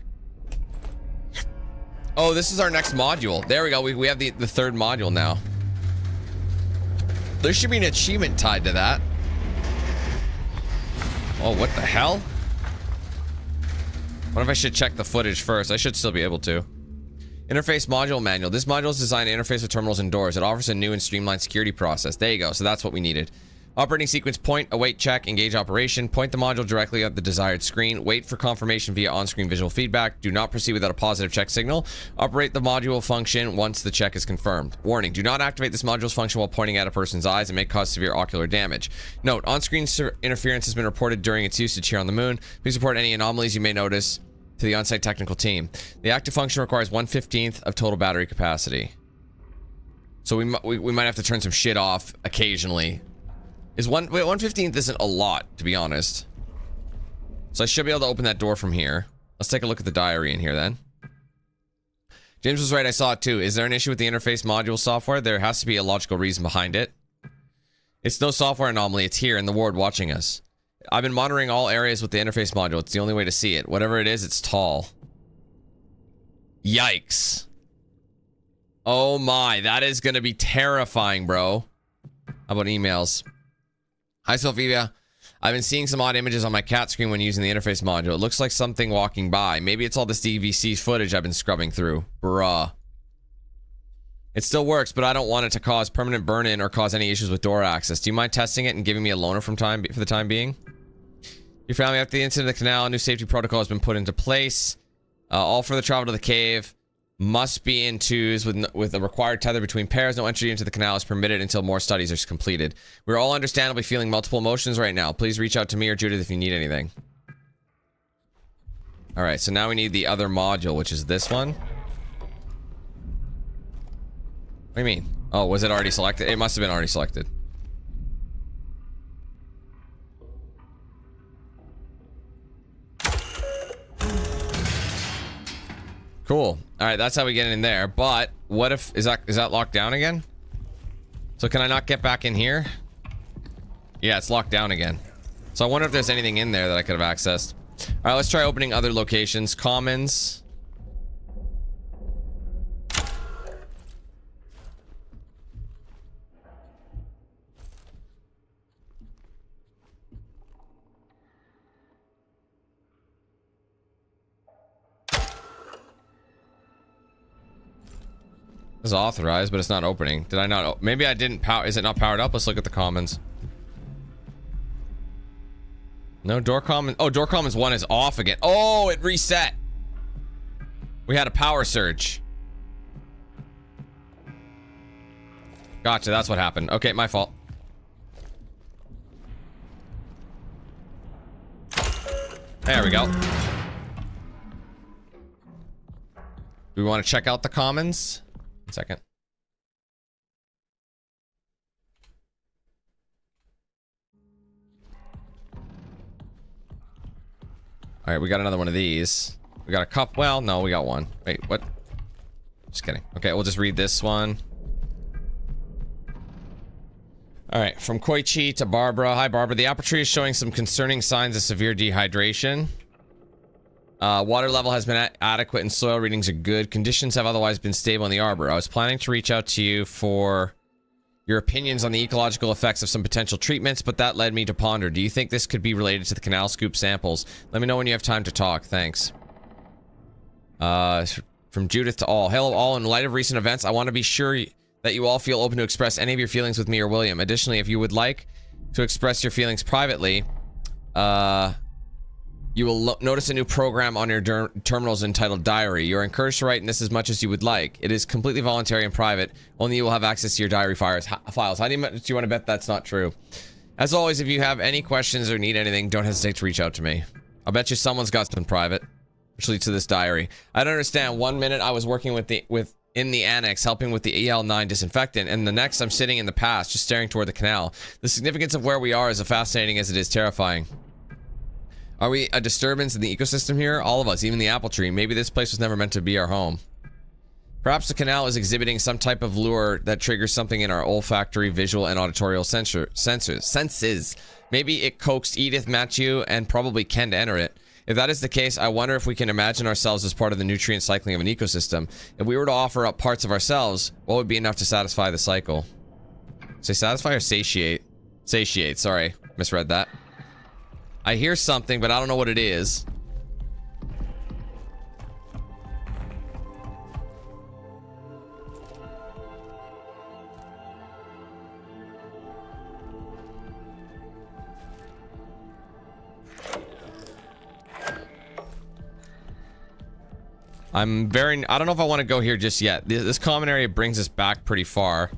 Oh, this is our next module. There we go. We have the third module now. There should be an achievement tied to that. Oh, what the hell? What if I should check the footage first? I should still be able to. Interface module manual. This module is designed to interface with terminals and doors. It offers a new and streamlined security process. There you go. So that's what we needed. Operating sequence: point, await, check, engage operation. Point the module directly at the desired screen. Wait for confirmation via on-screen visual feedback. Do not proceed without a positive check signal. Operate the module function once the check is confirmed. Warning: do not activate this module's function while pointing at a person's eyes. It may cause severe ocular damage. Note: on-screen interference has been reported during its usage here on the moon. Please report any anomalies you may notice to the on-site technical team. The active function requires 1/15 of total battery capacity. So we might have to turn some shit off occasionally. Wait, 1/15 isn't a lot, to be honest. So I should be able to open that door from here. Let's take a look at the diary in here then. James was right, I saw it too. Is there an issue with the interface module software? There has to be a logical reason behind it. It's no software anomaly, it's here in the ward watching us. I've been monitoring all areas with the interface module. It's the only way to see it. Whatever it is, it's tall. Yikes. Oh my, that is gonna be terrifying, bro. How about emails? Hi, Sophia. I've been seeing some odd images on my cat screen when using the interface module. It looks like something walking by. Maybe it's all this DVC footage I've been scrubbing through. Bruh. It still works, but I don't want it to cause permanent burn-in or cause any issues with door access. Do you mind testing it and giving me a loaner for the time being? Your family, after the incident of the canal, a new safety protocol has been put into place. All further travel to the cave must be in twos with a required tether between pairs. No entry into the canal is permitted until more studies are completed. We're all understandably feeling multiple emotions right now. Please reach out to me or Judith if you need anything. Alright, so now we need the other module, which is this one. What do you mean? Oh, was it already selected? It must have been already selected. Cool. All right, that's how we get in there. But what if is that locked down again? So can I not get back in here? Yeah, it's locked down again. So I wonder if there's anything in there that I could have accessed. All right, let's try opening other locations. Commons. It's authorized, but it's not opening. Did I not? Maybe I didn't power. Is it not powered up? Let's look at the commons. No, door common. Oh, door commons 1 is off again. Oh, it reset. We had a power surge. Gotcha, that's what happened. Okay, my fault. There we go. Do we want to check out the commons? 1 second. All right, we got another one of these. We got a cup. Well, no, we got one. Wait, what? Just kidding. Okay, we'll just read this one. All right, from Koichi to Barbara. Hi, Barbara. The apple tree is showing some concerning signs of severe dehydration. Water level has been adequate and soil readings are good. Conditions have otherwise been stable in the arbor. I was planning to reach out to you for your opinions on the ecological effects of some potential treatments, but that led me to ponder. Do you think this could be related to the canal scoop samples? Let me know when you have time to talk. Thanks. From Judith to all. Hello all. In light of recent events, I want to be sure that you all feel open to express any of your feelings with me or William. Additionally, if you would like to express your feelings privately, you will notice a new program on your terminals entitled Diary. You're encouraged to write in this as much as you would like. It is completely voluntary and private. Only you will have access to your diary files. How do you want to bet that's not true? As always, if you have any questions or need anything, don't hesitate to reach out to me. I'll bet you someone's got something private, which leads to this diary. I don't understand. 1 minute I was working in the annex, helping with the EL9 disinfectant, and the next I'm sitting in the past, just staring toward the canal. The significance of where we are is as fascinating as it is terrifying. Are we a disturbance in the ecosystem here? All of us, even the apple tree. Maybe this place was never meant to be our home. Perhaps the canal is exhibiting some type of lure that triggers something in our olfactory, visual, and auditorial senses. Maybe it coaxed Edith, Matthew, and probably Ken to enter it. If that is the case, I wonder if we can imagine ourselves as part of the nutrient cycling of an ecosystem. If we were to offer up parts of ourselves, what would be enough to satisfy the cycle? Say satisfy or satiate? Satiate, sorry. Misread that. I hear something, but I don't know what it is. I don't know if I want to go here just yet. This common area brings us back pretty far.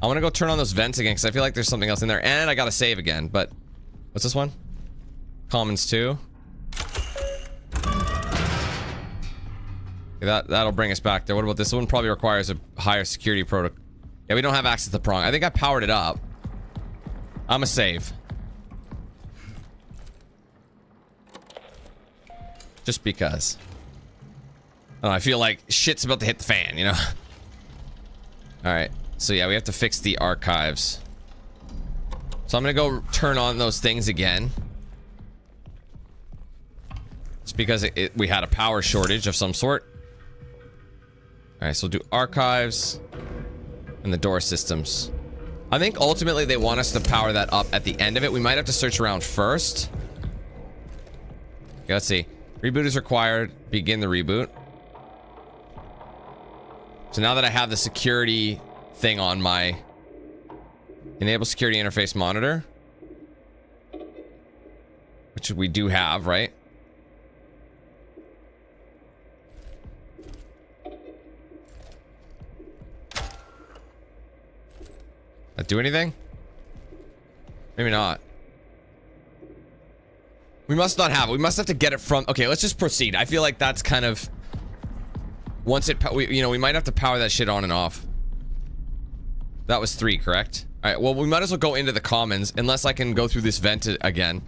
I want to go turn on those vents again because I feel like there's something else in there. And I got to save again, but... What's this one? Commons 2. Okay, that'll bring us back there. What about this one? Probably requires a higher security protocol. Yeah, we don't have access to the prong. I think I powered it up. I'm a save. Just because. I don't know, I feel like shit's about to hit the fan, you know? Alright. So yeah, we have to fix the archives. So I'm gonna go turn on those things again. It's because we had a power shortage of some sort. Alright, so we'll do archives and the door systems. I think ultimately they want us to power that up at the end of it. We might have to search around first. Okay, let's see. Reboot is required. Begin the reboot. So now that I have the security thing on my enable security interface monitor, which we do have, right? That do anything? Maybe not. We must not have it. We must have to get it from... Okay, let's just proceed. I feel like that's kind of... Once it... we might have to power that shit on and off. That was 3, correct? Alright, well, we might as well go into the commons, unless I can go through this vent again.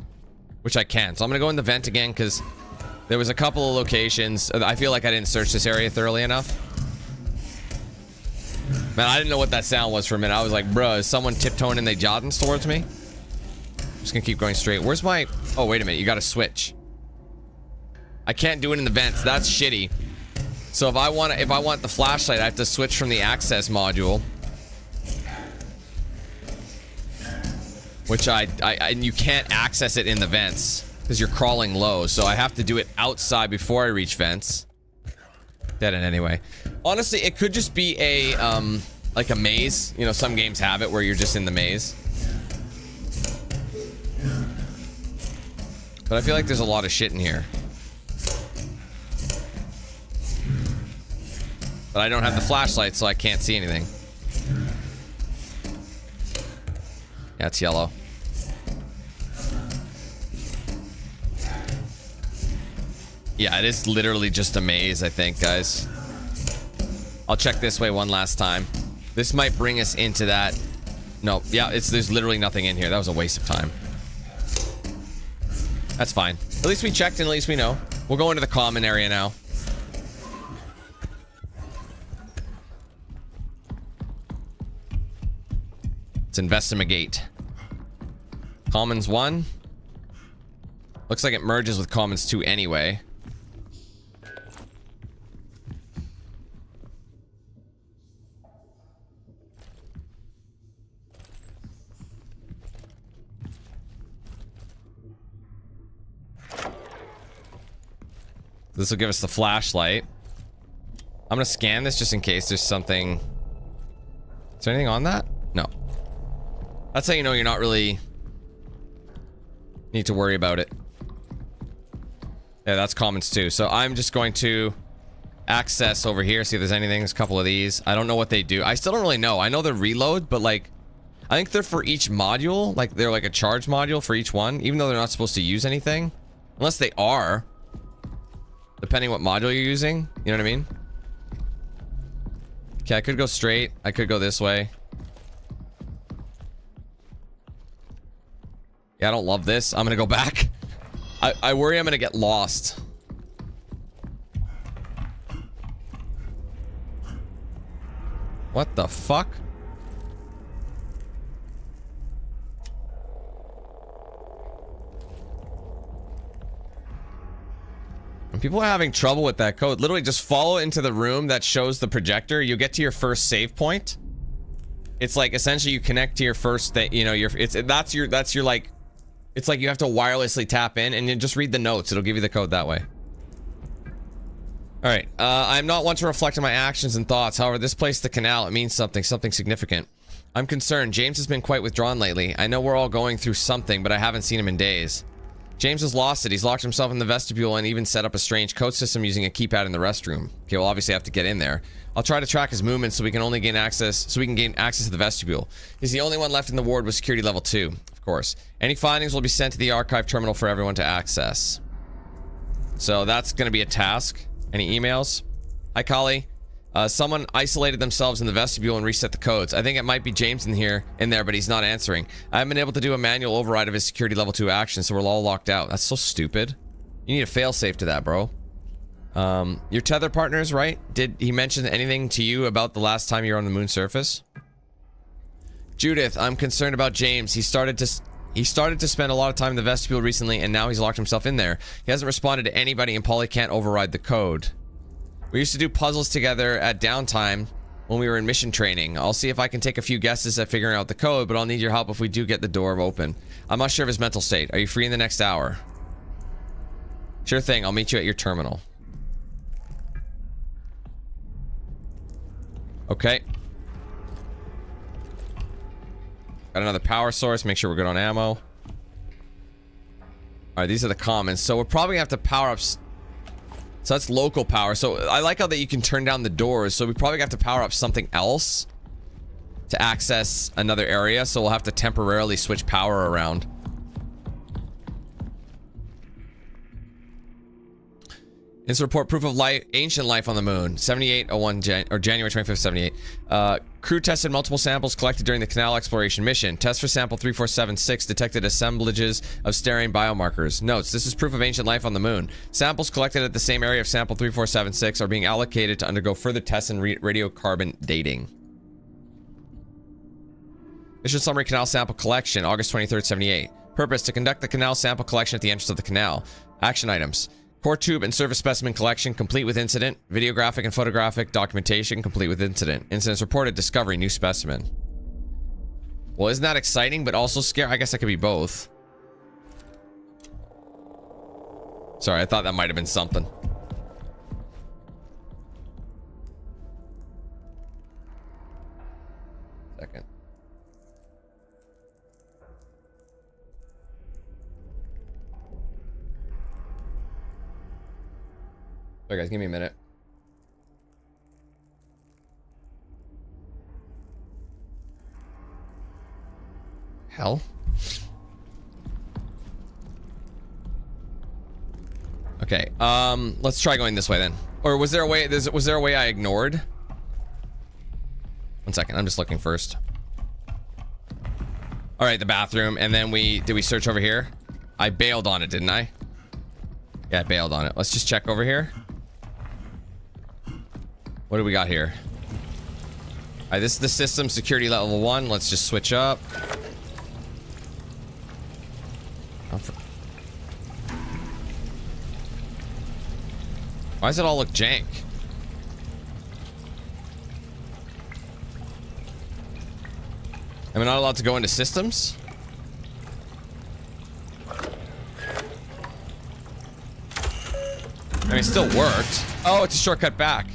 Which I can. So I'm gonna go in the vent again, because there was a couple of locations. I feel like I didn't search this area thoroughly enough. Man, I didn't know what that sound was for a minute. I was like, bruh, is someone tiptoeing and they jogging towards me? I'm just gonna keep going straight. Where's my... Oh, wait a minute. You gotta switch. I can't do it in the vents. That's shitty. So if I want the flashlight, I have to switch from the access module. Which and you can't access it in the vents because you're crawling low. So I have to do it outside before I reach vents. Dead end anyway. Honestly, it could just be a like a maze. You know, some games have it where you're just in the maze. But I feel like there's a lot of shit in here. But I don't have the flashlight, so I can't see anything. Yeah, it's yellow. Yeah, it is literally just a maze, I think, guys. I'll check this way one last time. This might bring us into that. No, yeah, there's literally nothing in here. That was a waste of time. That's fine. At least we checked and at least we know. We'll go into the common area now. Let's investigate. Commons 1. Looks like it merges with Commons 2 anyway. This will give us the flashlight. I'm gonna scan this just in case there's something. Is there anything on that? No. That's how you know you're not really need to worry about it. Yeah, that's Commons 2. So I'm just going to access over here, see if there's anything. There's a couple of these. I don't know what they do. I still don't really know. I know they're reload, but like, I think they're for each module. Like, they're like a charge module for each one, even though they're not supposed to use anything. Unless they are. Depending what module you're using. You know what I mean? Okay, I could go straight. I could go this way. Yeah, I don't love this. I'm gonna go back. I worry I'm gonna get lost. What the fuck? When people are having trouble with that code, literally just follow into the room that shows the projector. You get to your first save point. It's like essentially you connect to your first thing, you know, that's your like, it's like you have to wirelessly tap in and you just read the notes. It'll give you the code that way. All right, I'm not one to reflect on my actions and thoughts. However, this place, the canal, it means something significant. I'm concerned. James has been quite withdrawn lately. I know we're all going through something, but I haven't seen him in days. James has lost it. He's locked himself in the vestibule and even set up a strange code system using a keypad in the restroom. Okay, we'll obviously have to get in there. I'll try to track his movements so we can gain access to the vestibule. He's the only one left in the ward with security level 2, of course. Any findings will be sent to the archive terminal for everyone to access. So that's going to be a task. Any emails? Hi, Kali. Someone isolated themselves in the vestibule and reset the codes. I think it might be James in there, but he's not answering. I haven't been able to do a manual override of his security level 2 action, so we're all locked out. That's so stupid. You need a failsafe to that, bro. Your tether partners, right? Did he mention anything to you about the last time you were on the moon surface? Judith, I'm concerned about James. He started to spend a lot of time in the vestibule recently, and now he's locked himself in there. He hasn't responded to anybody, and Polly can't override the code. We used to do puzzles together at downtime when we were in mission training. I'll see if I can take a few guesses at figuring out the code, but I'll need your help if we do get the door open. I'm not sure of his mental state. Are you free in the next hour? Sure thing. I'll meet you at your terminal. Okay. Got another power source. Make sure we're good on ammo. Alright, these are the commons. So we're probably going to have to power up... So that's local power. So I like how that you can turn down the doors. So we probably have to power up something else to access another area. So we'll have to temporarily switch power around. Instant report proof of life, ancient life on the moon. 7801 January 25th, 78. Crew tested multiple samples collected during the canal exploration mission. Test for sample 3476 detected assemblages of staring biomarkers. Notes, this is proof of ancient life on the moon. Samples collected at the same area of sample 3476 are being allocated to undergo further tests and radiocarbon dating. Mission summary canal sample collection, August 23rd, 78. Purpose, to conduct the canal sample collection at the entrance of the canal. Action items. Core tube and surface specimen collection, complete with incident. Videographic and photographic documentation, complete with incident. Incidents reported, discovery, new specimen. Well, isn't that exciting, but also scary? I guess that could be both. Sorry, I thought that might have been something. Second. Sorry guys, give me a minute. Hell. Okay, let's try going this way then. Or was there a way, was there a way I ignored? One second, I'm just looking first. All right, the bathroom, and then did we search over here? I bailed on it, didn't I? Yeah, I bailed on it. Let's just check over here. What do we got here? Alright, this is the system security level 1. Let's just switch up. Why does it all look jank? Am I not allowed to go into systems? I mean, it still worked. Oh, it's a shortcut back.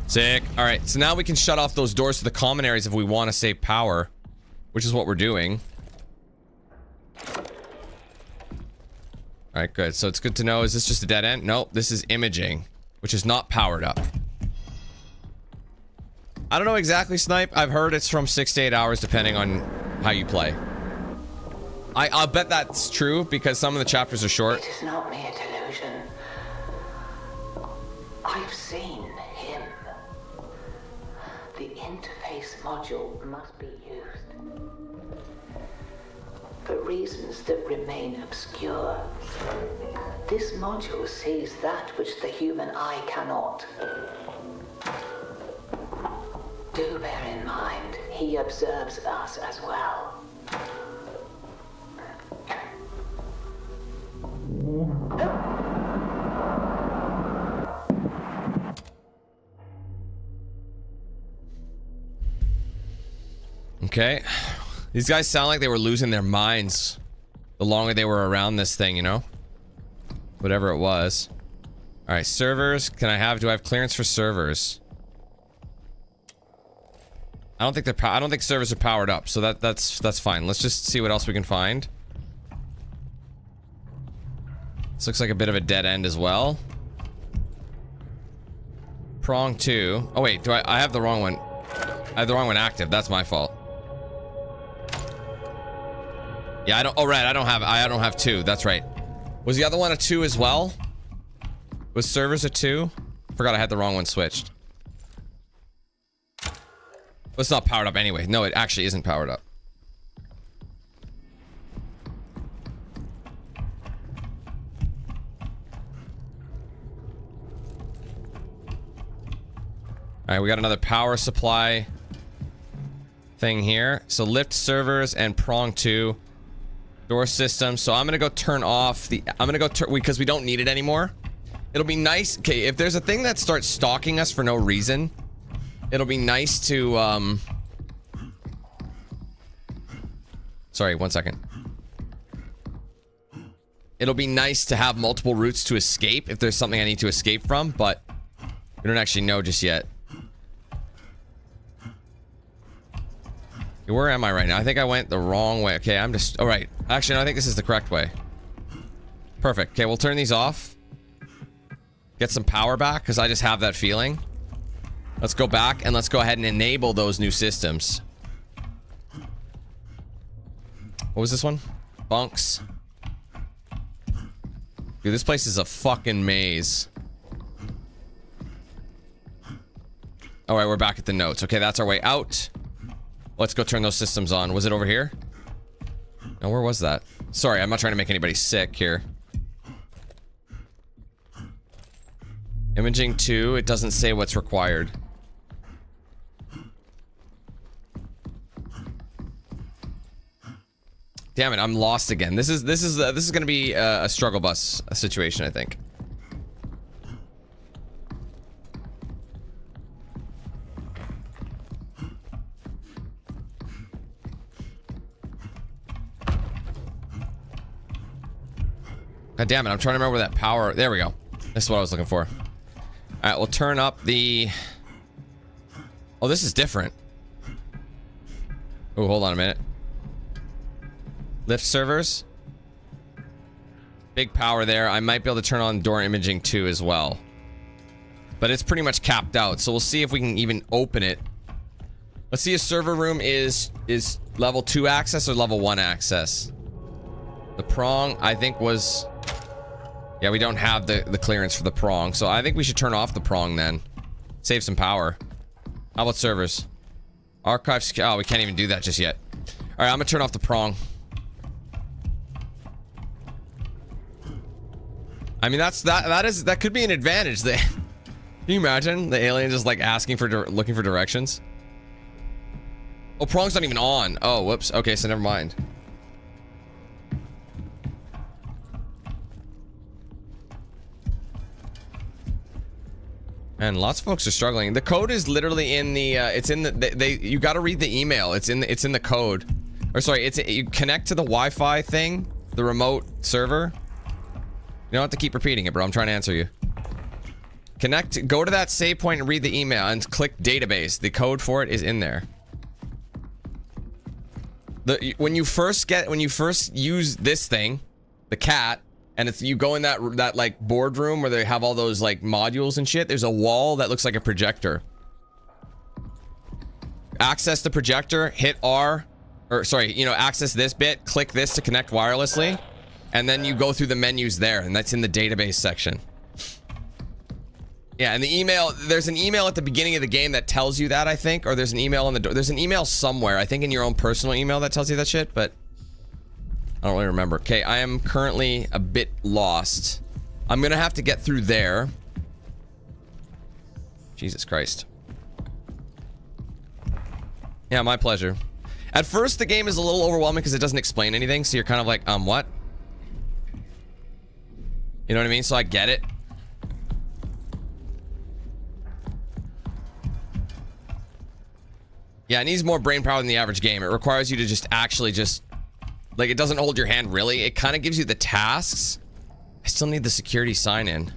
Sick. All right, so now we can shut off those doors to the common areas if we want to save power, which is what we're doing. All right, good. So it's good to know. Is this just a dead end? Nope, this is imaging, which is not powered up. I don't know exactly, Snipe. I've heard it's from 6 to 8 hours, depending on how you play. I'll bet that's true, because some of the chapters are short. It is not mere delusion. I've seen him. The interface module must be used. For reasons that remain obscure. This module sees that which the human eye cannot. Do bear in mind, he observes us as well. Okay. These guys sound like they were losing their minds the longer they were around this thing, you know? Whatever it was. Alright, servers. Do I have clearance for servers? I don't think servers are powered up, so that's fine. Let's just see what else we can find. This looks like a bit of a dead end as well. Prong 2. Oh wait, I have the wrong one. I have the wrong one active. That's my fault. Yeah, I don't have 2. That's right. Was the other one a 2 as well? Was servers a 2? Forgot I had the wrong one switched. Well, it's not powered up anyway. No, it actually isn't powered up. Alright, we got another power supply thing here. So lift servers and prong 2. Door system. So I'm gonna go turn off the... because we don't need it anymore. It'll be nice... Okay, if there's a thing that starts stalking us for no reason, it'll be nice to... Sorry, 1 second. It'll be nice to have multiple routes to escape if there's something I need to escape from, but we don't actually know just yet. Where am I right now? I think I went the wrong way. Okay, I'm just... Alright. Actually, no, I think this is the correct way. Perfect. Okay, we'll turn these off. Get some power back, because I just have that feeling. Let's go back, and let's go ahead and enable those new systems. What was this one? Bunks. Dude, this place is a fucking maze. Alright, we're back at the notes. Okay, that's our way out. Let's go turn those systems on. Was it over here? No, where was that? Sorry, I'm not trying to make anybody sick here. Imaging 2, it doesn't say what's required. Damn it, I'm lost again. This is gonna be a struggle bus situation, I think. God damn it, I'm trying to remember where that power... There we go. This is what I was looking for. Alright, we'll turn up the... Oh, this is different. Oh, hold on a minute. Lift servers. Big power there. I might be able to turn on door imaging 2 as well. But it's pretty much capped out, so we'll see if we can even open it. Let's see if server room is level 2 access or level 1 access. The prong, I think, was... Yeah, we don't have the clearance for the prong, so I think we should turn off the prong then. Save some power. How about servers? Archives... Oh, we can't even do that just yet. Alright, I'm gonna turn off the prong. I mean, that could be an advantage. Can you imagine the alien just like asking for looking for directions? Oh, prong's not even on. Oh, whoops. Okay, so never mind. And lots of folks are struggling. The code is literally in the it's in the you got to read the email. It's in the code. Or sorry, you connect to the Wi-Fi thing, the remote server. You don't have to keep repeating it, bro. I'm trying to answer you. Go to that save point and read the email and click database. The code for it is in there. When you first use this thing, the cat, and you go in that like boardroom where they have all those like modules and shit, there's a wall that looks like a projector. Access the projector, hit R, or sorry, access this bit, click this to connect wirelessly, and then you go through the menus there, and that's in the database section. Yeah, and the email, there's an email at the beginning of the game that tells you that, I think, or there's an email on the door. There's an email somewhere, I think in your own personal email that tells you that shit, but I don't really remember. Okay, I am currently a bit lost. I'm gonna have to get through there. Jesus Christ. Yeah, my pleasure. At first, the game is a little overwhelming because it doesn't explain anything, so you're kind of like, what? You know what I mean? So I get it. Yeah, it needs more brain power than the average game. It requires you to just actually just... Like, it doesn't hold your hand, really. It kind of gives you the tasks. I still need the security sign-in.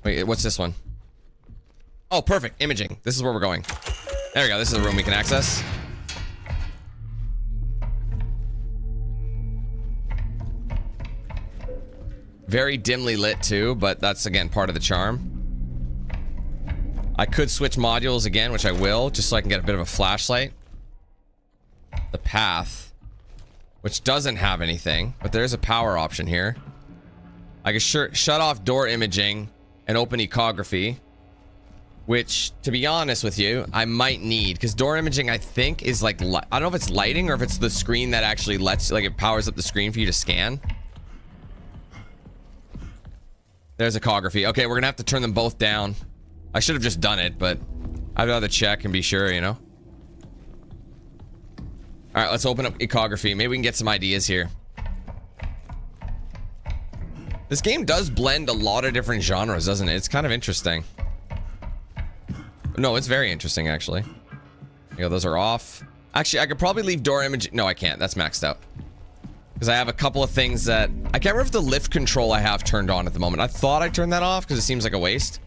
Wait, what's this one? Oh, perfect. Imaging. This is where we're going. There we go. This is the room we can access. Very dimly lit, too, but that's, again, part of the charm. I could switch modules again, which I will, just so I can get a bit of a flashlight. The path, which doesn't have anything, but there's a power option here. I can shut off door imaging and open ecography, which, to be honest with you, I might need, because door imaging, I think, is like, I don't know if it's lighting or if it's the screen that actually lets, like, it powers up the screen for you to scan. There's ecography. Okay, we're gonna have to turn them both down. I should have just done it, but I'd rather check and be sure, you know? Alright, let's open up ecography. Maybe we can get some ideas here. This game does blend a lot of different genres, doesn't it? It's kind of interesting. No, it's very interesting, actually. You know, those are off. Actually, I could probably leave door image. No, I can't. That's maxed out. Because I have a couple of things that... I can't remember if the lift control I have turned on at the moment. I thought I turned that off because it seems like a waste.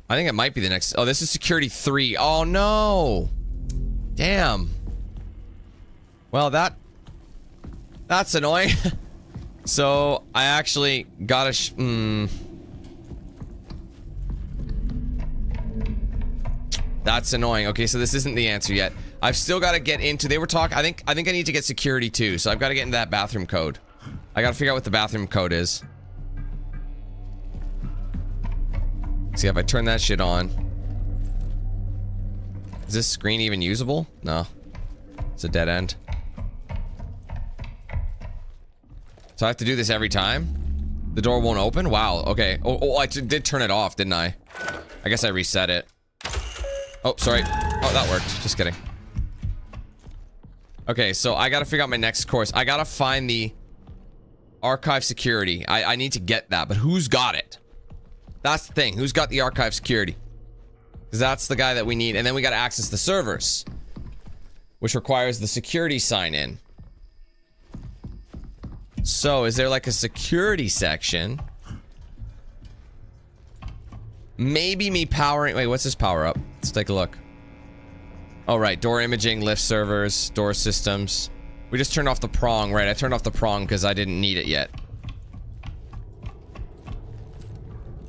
I think it might be the next... Oh, this is security 3. Oh, no. Damn. Well, that's annoying. So, I actually gotta... That's annoying. Okay, so this isn't the answer yet. I've still got to get into... They were talking... I think I need to get security too. So I've got to get into that bathroom code. I got to figure out what the bathroom code is. See if I turn that shit on. Is this screen even usable? No. It's a dead end. So I have to do this every time? The door won't open? Wow. Okay. Oh, I did turn it off, didn't I? I guess I reset it. Oh, sorry. Oh, that worked. Just kidding. Okay, so I gotta figure out my next course. I gotta find the archive security. I need to get that, but who's got it? That's the thing. Who's got the archive security? Because that's the guy that we need. And then we gotta access the servers, which requires the security sign-in. So, is there like a security section? Maybe me powering... Wait, what's this power up? Let's take a look. Oh, right. Door imaging, lift servers, door systems. We just turned off the prong. Right, I turned off the prong because I didn't need it yet.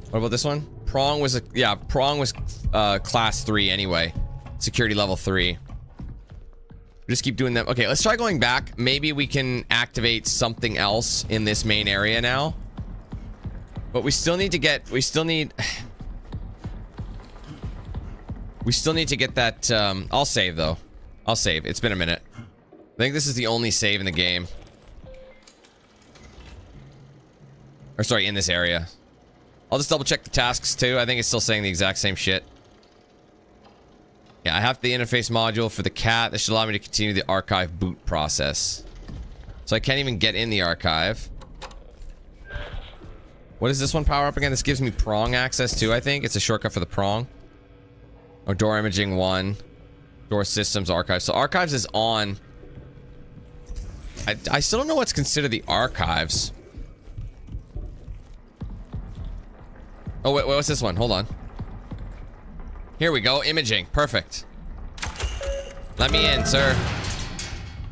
What about this one? Prong was a... Yeah, prong was class 3 anyway. Security level 3. We just keep doing them. Okay, let's try going back. Maybe we can activate something else in this main area now. But we still need to get... We still need to get that, I'll save, though. I'll save. It's been a minute. I think this is the only save in the game. Or, sorry, in this area. I'll just double-check the tasks, too. I think it's still saying the exact same shit. Yeah, I have the interface module for the cat. This should allow me to continue the archive boot process. So I can't even get in the archive. What does this one power up again? This gives me prong access, too, I think. It's a shortcut for the prong. Oh, door imaging 1. Door systems, archives. So archives is on. I still don't know what's considered the archives. Oh, wait, what's this one? Hold on. Here we go. Imaging. Perfect. Let me in, sir.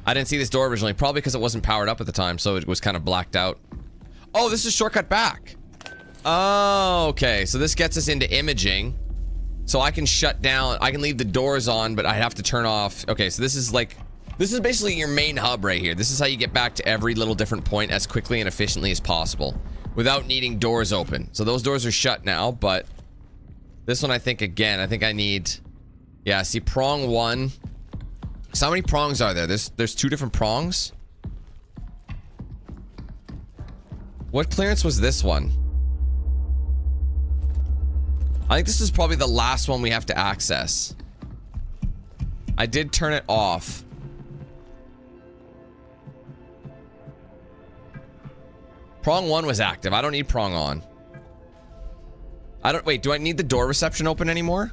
I didn't see this door originally. Probably because it wasn't powered up at the time, so it was kind of blacked out. Oh, this is shortcut back. Oh, okay. So this gets us into imaging. So I can shut down. I can leave the doors on, but I have to turn off. Okay, so this is like... This is basically your main hub right here. This is how you get back to every little different point as quickly and efficiently as possible without needing doors open. So those doors are shut now, but this one I think, again, I think I need... Yeah, see, prong 1. So how many prongs are there? There's 2 different prongs? What clearance was this one? I think this is probably the last one we have to access. I did turn it off. Prong 1 was active. I don't need prong on. Wait, do I need the door reception open anymore?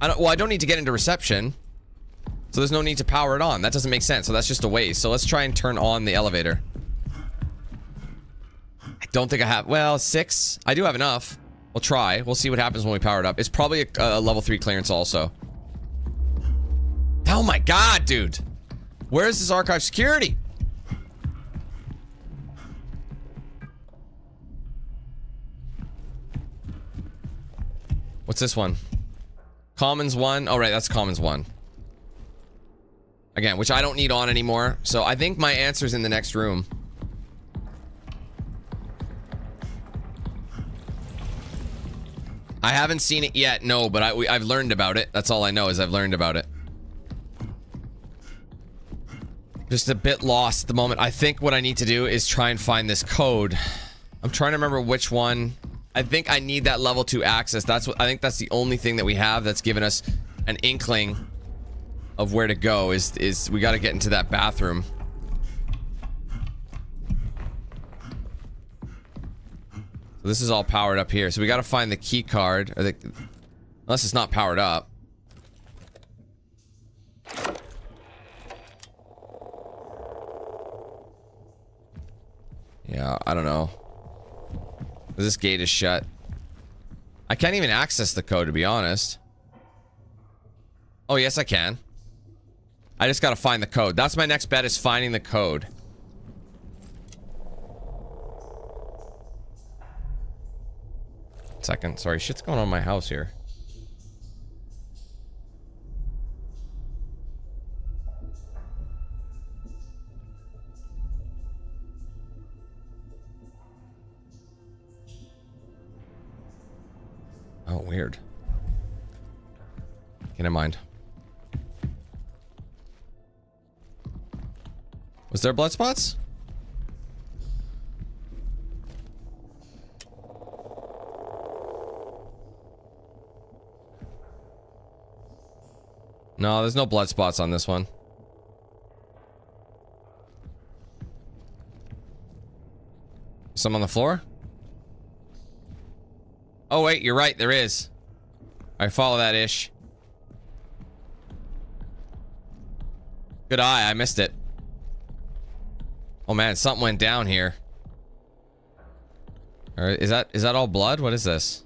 Well, I don't need to get into reception. So there's no need to power it on. That doesn't make sense. So that's just a waste. So let's try and turn on the elevator. I don't think I have, well, 6. I do have enough. We'll try. We'll see what happens when we power it up. It's probably a level 3 clearance also. Oh my god, dude. Where is this archive security? What's this one? Commons 1. Oh, right, that's Commons 1. Again, which I don't need on anymore. So I think my answer's in the next room. I haven't seen it yet, no, but I've learned about it. That's all I know is I've learned about it. Just a bit lost at the moment. I think what I need to do is try and find this code. I'm trying to remember which one. I think I need that level 2 access. I think that's the only thing that we have that's given us an inkling of where to go is we got to get into that bathroom. So this is all powered up here. So we got to find the key card unless it's not powered up. Yeah, I don't know. This gate is shut. I can't even access the code, to be honest. Oh, yes, I can. I just gotta find the code. That's my next bet, is finding the code. Second, sorry, shit's going on in my house here. Oh, weird. Okay, never mind. Was there blood spots? No, there's no blood spots on this one. Some on the floor? Oh wait, you're right, there is. Alright, follow that ish. Good eye, I missed it. Oh man, something went down here. Alright, is that all blood? What is this?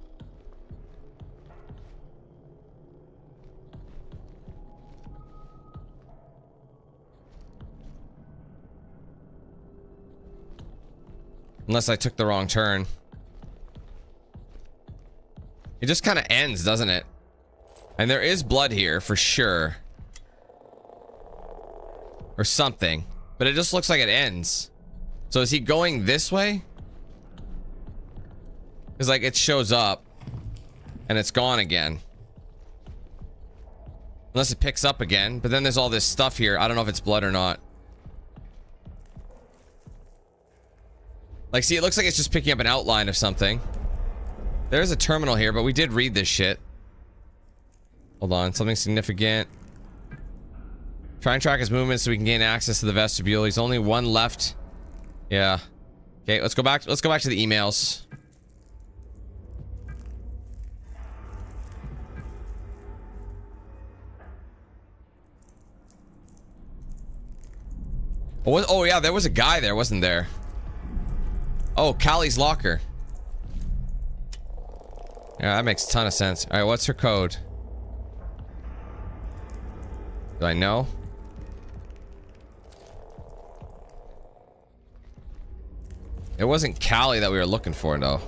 Unless I took the wrong turn. It just kind of ends, doesn't it? And there is blood here for sure. Or something. But it just looks like it ends. So is he going this way? Because like it shows up. And it's gone again. Unless it picks up again. But then there's all this stuff here. I don't know if it's blood or not. Like, see, it looks like it's just picking up an outline of something. There's a terminal here, but we did read this shit. Hold on, something significant. Try and track his movements so we can gain access to the vestibule. He's only one left. Yeah. Okay, let's go back to the emails. Oh yeah, there was a guy there, wasn't there? Oh, Callie's locker. Yeah, that makes a ton of sense. Alright, what's her code? Do I know? It wasn't Callie that we were looking for, though.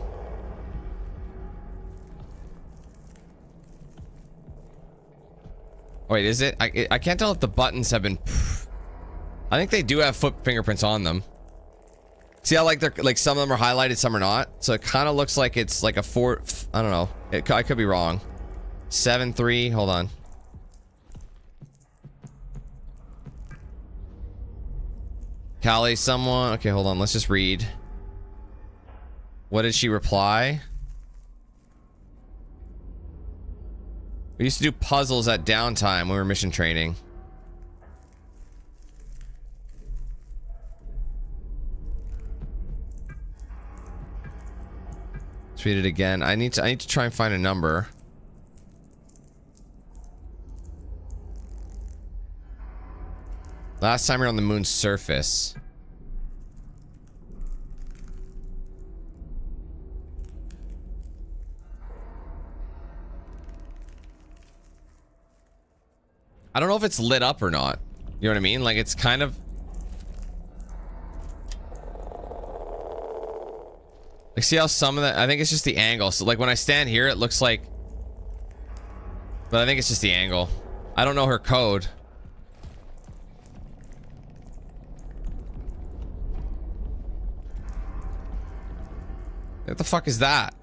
Wait, is it? I can't tell if the buttons have been... I think they do have foot fingerprints on them. See how like they're like some of them are highlighted, some are not. So it kind of looks like it's like a 4. I don't know. I could be wrong. 7-3. Hold on. Callie, someone. Okay, hold on. Let's just read. What did she reply? We used to do puzzles at downtime when we were mission training. Let's read it again. I need to try and find a number. Last time we were on the moon's surface. I don't know if it's lit up or not. You know what I mean? Like, it's kind of... Like, see how some of that... I think it's just the angle. So, like, when I stand here, it looks like... But I think it's just the angle. I don't know her code. What the fuck is that?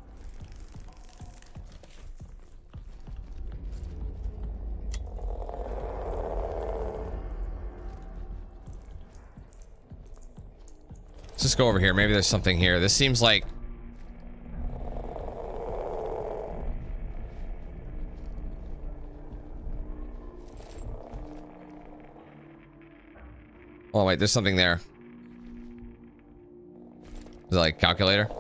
Let's just go over here. Maybe there's something here. This seems like... Oh, wait. There's something there. Is it like calculator?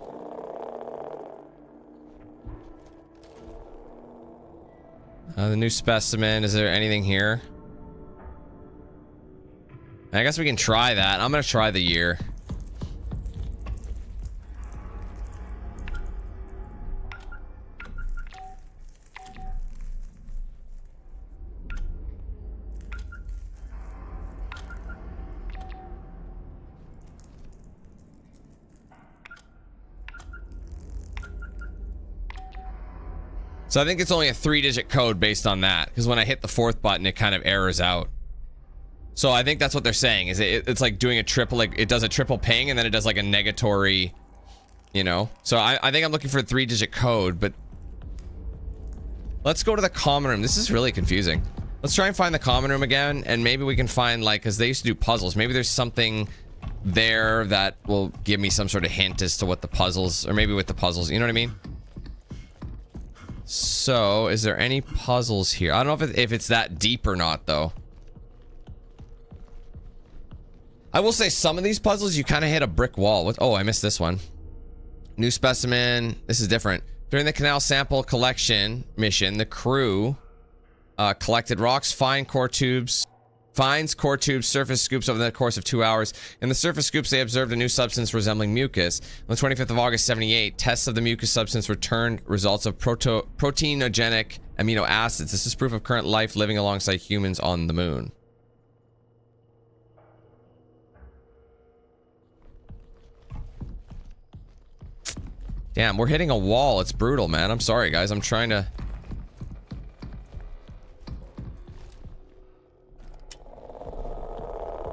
The new specimen. Is there anything here? I guess we can try that. I'm gonna try the year. So I think it's only a 3-digit code based on that, because when I hit the 4th button, it kind of errors out. So I think that's what they're saying, is it's like doing a triple, like it does a triple ping and then it does like a negatory, you know? So I think I'm looking for a 3-digit code, but let's go to the common room. This is really confusing. Let's try and find the common room again, and maybe we can find, like, because they used to do puzzles. Maybe there's something there that will give me some sort of hint as to what the puzzles, or maybe with the puzzles, you know what I mean? So, is there any puzzles here? I don't know if it's that deep or not, though. I will say some of these puzzles, you kind of hit a brick wall. Oh, I missed this one. New specimen. This is different. During the canal sample collection mission, the crew collected rocks, finds core tubes, surface scoops over the course of 2 hours. In the surface scoops, they observed a new substance resembling mucus. On the 25th of August, 78, tests of the mucus substance returned results of proteinogenic amino acids. This is proof of current life living alongside humans on the moon. Damn, we're hitting a wall. It's brutal, man. I'm sorry, guys. I'm trying to...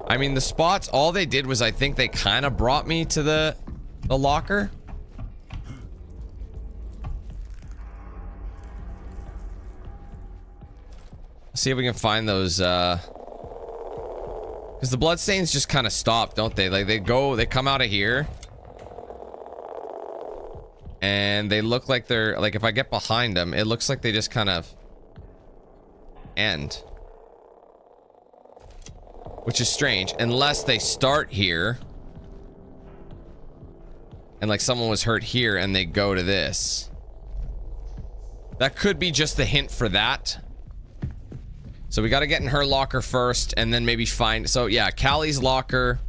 I mean, the spots, all they did was, I think they kind of brought me to the locker. Let's see if we can find those, because the bloodstains just kind of stop, don't they? Like, they come out of here. And they look like they're, like, if I get behind them, it looks like they just kind of end. Which is strange, unless they start here. And like someone was hurt here and they go to this. That could be just the hint for that. So we got to get in her locker first and then maybe find... So yeah, Callie's locker.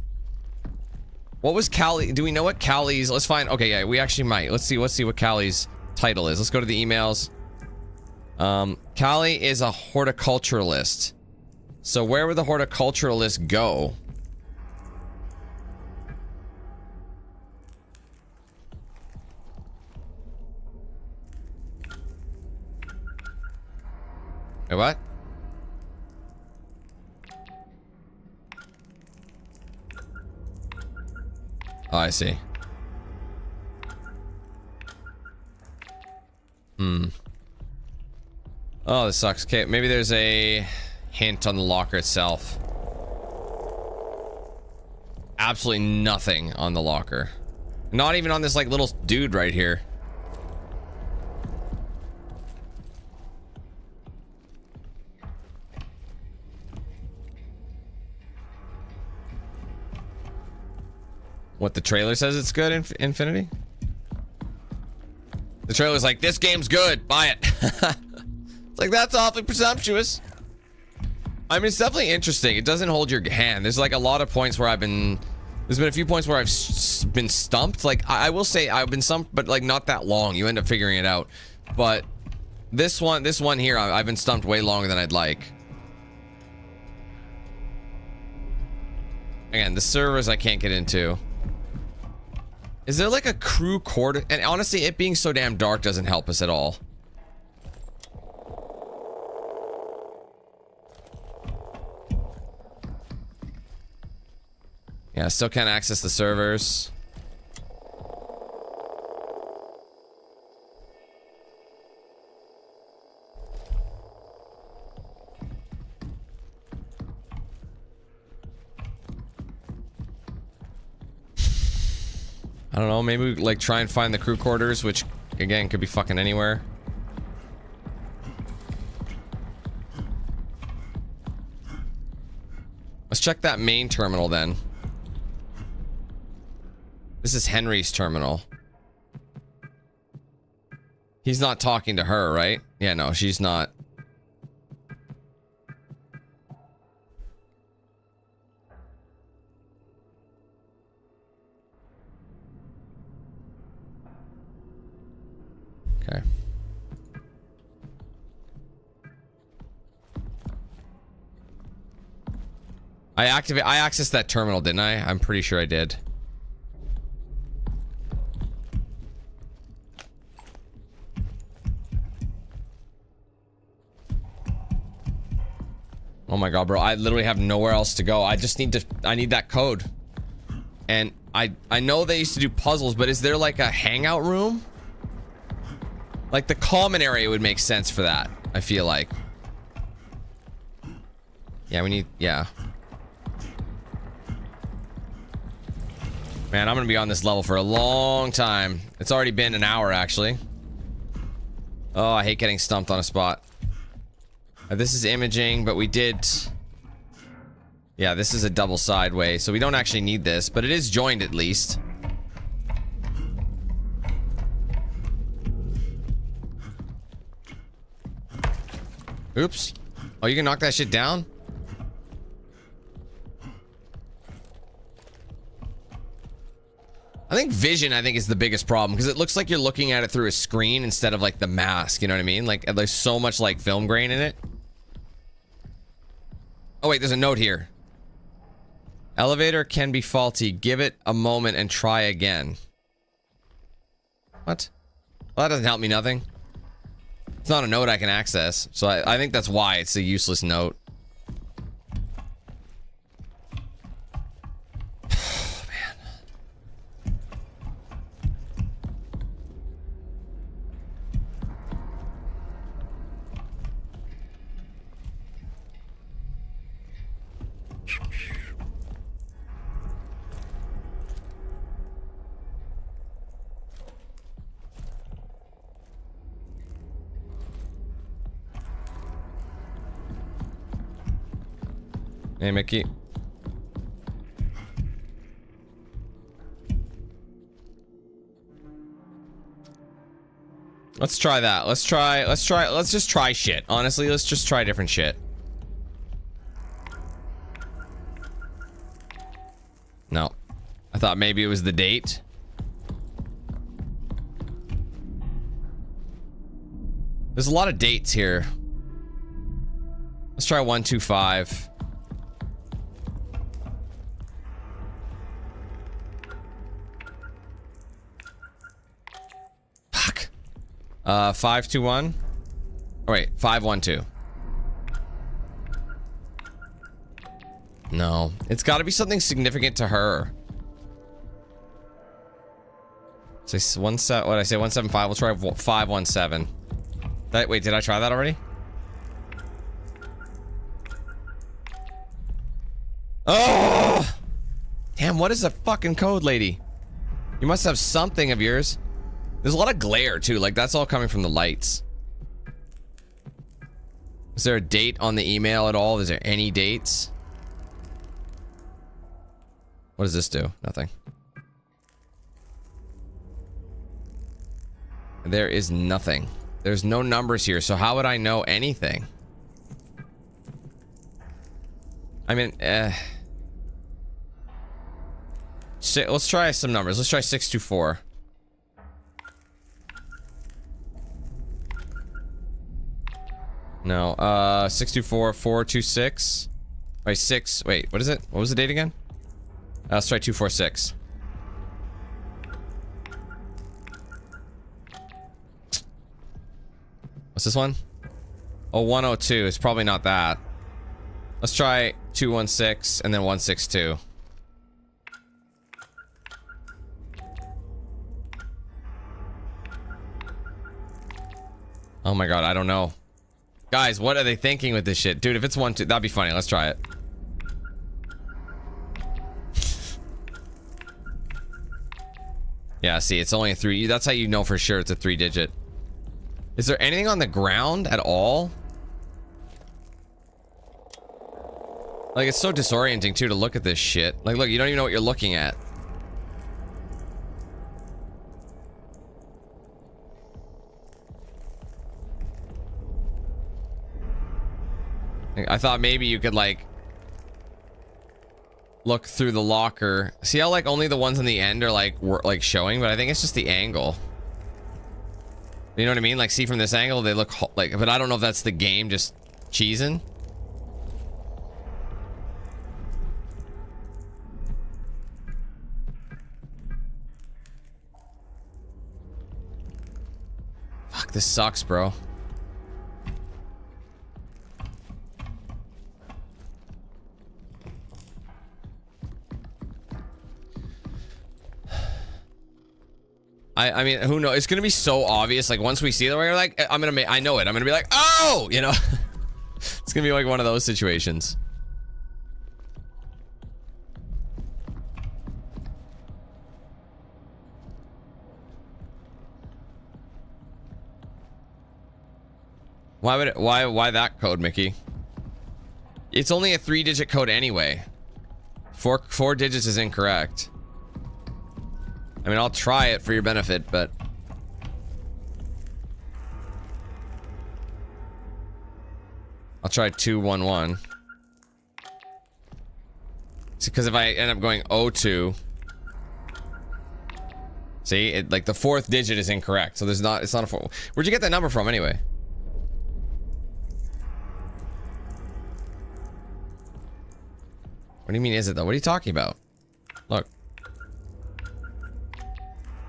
What was Callie? Do we know what Callie's... Let's find... Okay, yeah, we actually might. Let's see what Callie's title is. Let's go to the emails. Callie is a horticulturalist. So where would the horticulturalist go? Wait, what? Oh, I see. Oh, this sucks. Okay, maybe there's a hint on the locker itself. Absolutely nothing on the locker. Not even on this, like, little dude right here. What, the trailer says it's good, Infinity? The trailer's like, this game's good, buy it. It's like, that's awfully presumptuous. I mean, it's definitely interesting. It doesn't hold your hand. There's like a lot of points where there's been a few points where I've been stumped. Like, I will say I've been stumped, but like not that long. You end up figuring it out. But this one here, I've been stumped way longer than I'd like. Again, the servers I can't get into. Is there like a crew quarter? And honestly, it being so damn dark doesn't help us at all. Yeah, still can't access the servers. I don't know, maybe we like try and find the crew quarters, which again could be fucking anywhere. Let's check that main terminal then. This is Henry's terminal. He's not talking to her, right? Yeah, no, she's not. Okay. I accessed that terminal, didn't I? I'm pretty sure I did. Oh my god, bro, I literally have nowhere else to go. I need that code. And I know they used to do puzzles, but is there like a hangout room? Like the common area would make sense for that, I feel like. Yeah, we need, yeah. Man, I'm gonna be on this level for a long time. It's already been an hour, actually. Oh, I hate getting stumped on a spot. This is imaging, but we did... Yeah, this is a double sideways, so we don't actually need this, but it is joined at least. Oops. Oh, you can knock that shit down? I think vision, is the biggest problem, because it looks like you're looking at it through a screen instead of like the mask, you know what I mean? Like, there's so much like film grain in it. Oh wait, there's a note here. Elevator can be faulty. Give it a moment and try again. What? Well, that doesn't help me nothing. It's not a note I can access, so I think that's why it's a useless note. Hey, Mickey. Let's try that. Let's just try shit. Honestly, let's just try different shit. No. I thought maybe it was the date. There's a lot of dates here. Let's try 125. Fuck. 521. Oh wait, 512. No, it's got to be something significant to her. So what did I say? 175. We'll try 517. Wait, did I try that already? Oh! Damn, what is the fucking code, lady? You must have something of yours. There's a lot of glare, too. Like, that's all coming from the lights. Is there a date on the email at all? Is there any dates? What does this do? Nothing. There is nothing. There's no numbers here, so how would I know anything? I mean, let's try some numbers. Let's try 624. No, 624, 426. Wait, 6. Wait, what is it? What was the date again? Let's try 246. What's this one? Oh, 102. It's probably not that. Let's try 216 and then 162. Oh my god, I don't know. Guys, what are they thinking with this shit? Dude, if it's 1, 2, that'd be funny. Let's try it. Yeah, see, it's only a 3. That's how you know for sure it's a 3-digit. Is there anything on the ground at all? Like, it's so disorienting, too, to look at this shit. Like, look, you don't even know what you're looking at. I thought maybe you could, like, look through the locker. See how, like, only the ones on the end are, like showing? But I think it's just the angle. You know what I mean? Like, see, from this angle, they look like... But I don't know if that's the game just cheesing. Fuck, this sucks, bro. I mean, who knows? It's gonna be so obvious. Like, once we see the way, we're like, I know it. I'm gonna be like, oh, you know. It's gonna be like one of those situations. Why would it, why that code, Mickey? It's only a 3-digit code anyway. Four digits is incorrect. I mean, I'll try it for your benefit, but... I'll try 211. Because if I end up going 02... See? It, like, the 4th digit is incorrect. So there's not... It's not a 4... Where'd you get that number from, anyway? What do you mean, is it, though? What are you talking about? Look.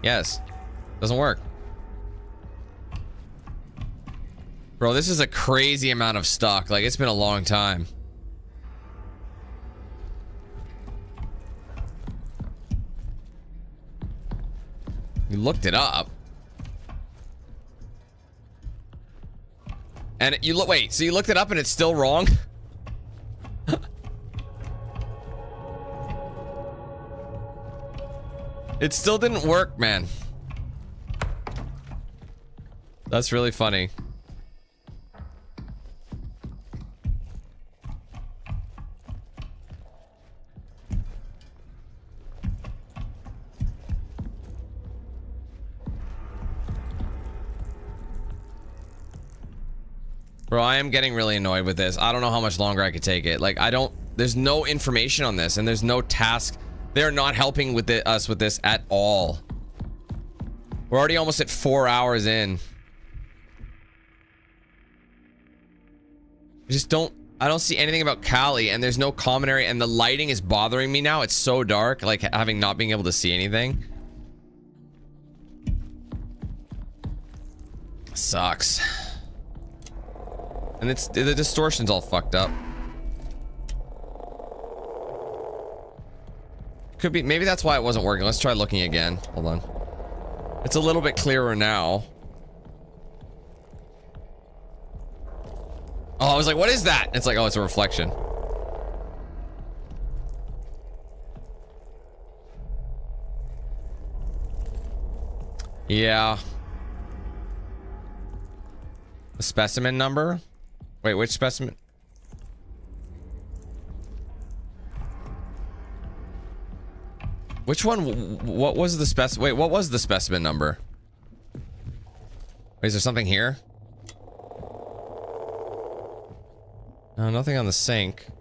Yes. Doesn't work. Bro, this is a crazy amount of stock. Like, it's been a long time. You looked it up. And you look, wait, so you looked it up and it's still wrong? It still didn't work, man. That's really funny. Bro, I am getting really annoyed with this. I don't know how much longer I could take it. Like, there's no information on this and there's no task. They're not helping with us with this at all. We're already almost at 4 hours in. I don't see anything about Callie, and there's no commentary, and the lighting is bothering me now. It's so dark, like having not being able to see anything. Sucks. And the distortion's all fucked up. Could be, maybe that's why it wasn't working. Let's try looking again. Hold on. It's a little bit clearer now. Oh, I was like, what is that? It's like, oh, it's a reflection. Yeah. The specimen number? Wait, which specimen? Which one? What was the wait, what was the specimen number? Is there something here? No, nothing on the sink. To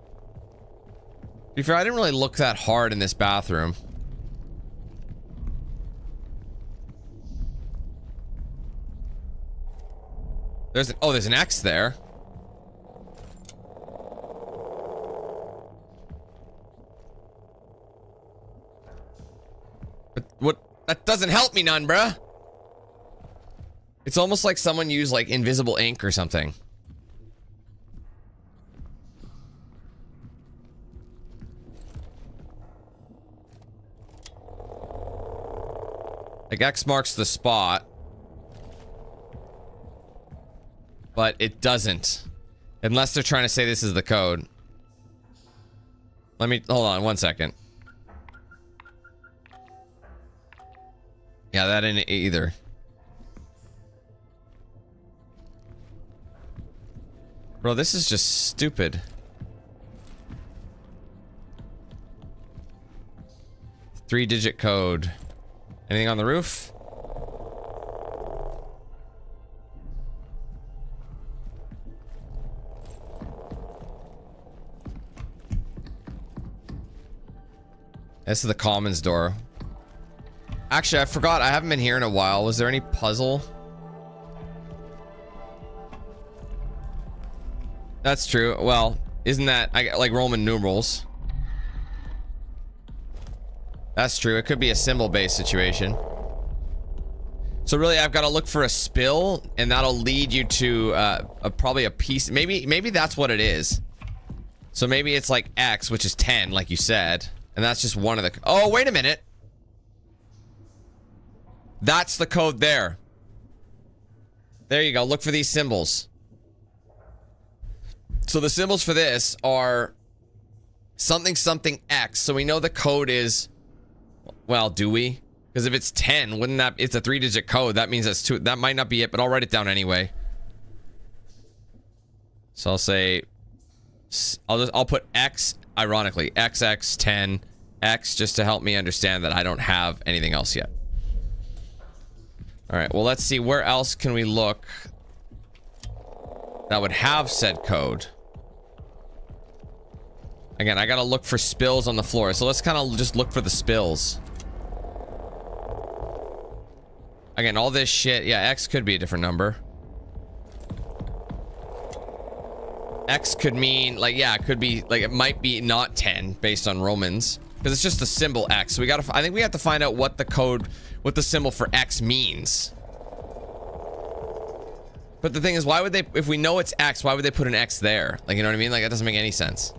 be fair, I didn't really look that hard in this bathroom. There's an X there. But what? That doesn't help me none, bruh. It's almost like someone used like invisible ink or something. Like X marks the spot. But it doesn't. Unless they're trying to say this is the code. Let me, hold on 1 second. Yeah, that didn't either. Bro, this is just stupid. 3-digit code. Anything on the roof? This is the commons door. Actually, I forgot. I haven't been here in a while. Was there any puzzle? That's true. Well, isn't that like Roman numerals? That's true. It could be a symbol-based situation. So really, I've got to look for a spill, and that'll lead you to probably a piece. Maybe that's what it is. So maybe it's like X, which is 10, like you said, and that's just one of the. Oh, wait a minute. That's the code there. There you go. Look for these symbols. So the symbols for this are something something X. So we know the code is. Well, do we? Because if it's 10, wouldn't that? It's a 3-digit code. That means that's 2. That might not be it, but I'll write it down anyway. So I'll say. I'll put X. Ironically, XX10 X just to help me understand that I don't have anything else yet. All right. Well, let's see. Where else can we look that would have said code? Again, I gotta look for spills on the floor. So let's kind of just look for the spills. Again, all this shit. Yeah, X could be a different number. X could mean like, yeah, it could be like, it might be not 10 based on Romans because it's just a symbol X. So we gotta, I think we have to find out what the code, what the symbol for X means. But the thing is, why would they, if we know it's X, why would they put an X there? Like, you know what I mean? Like, that doesn't make any sense.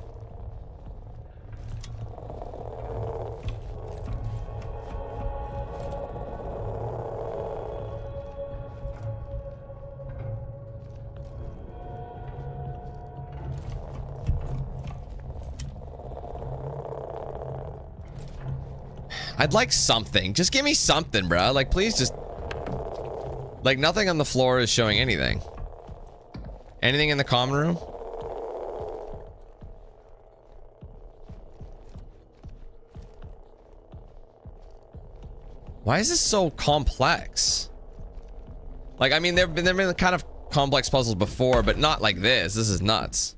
I'd like something. Just give me something, bro. Like, please just... Like, nothing on the floor is showing anything. Anything in the common room? Why is this so complex? Like, I mean, there've been kind of complex puzzles before, but not like this. This is nuts.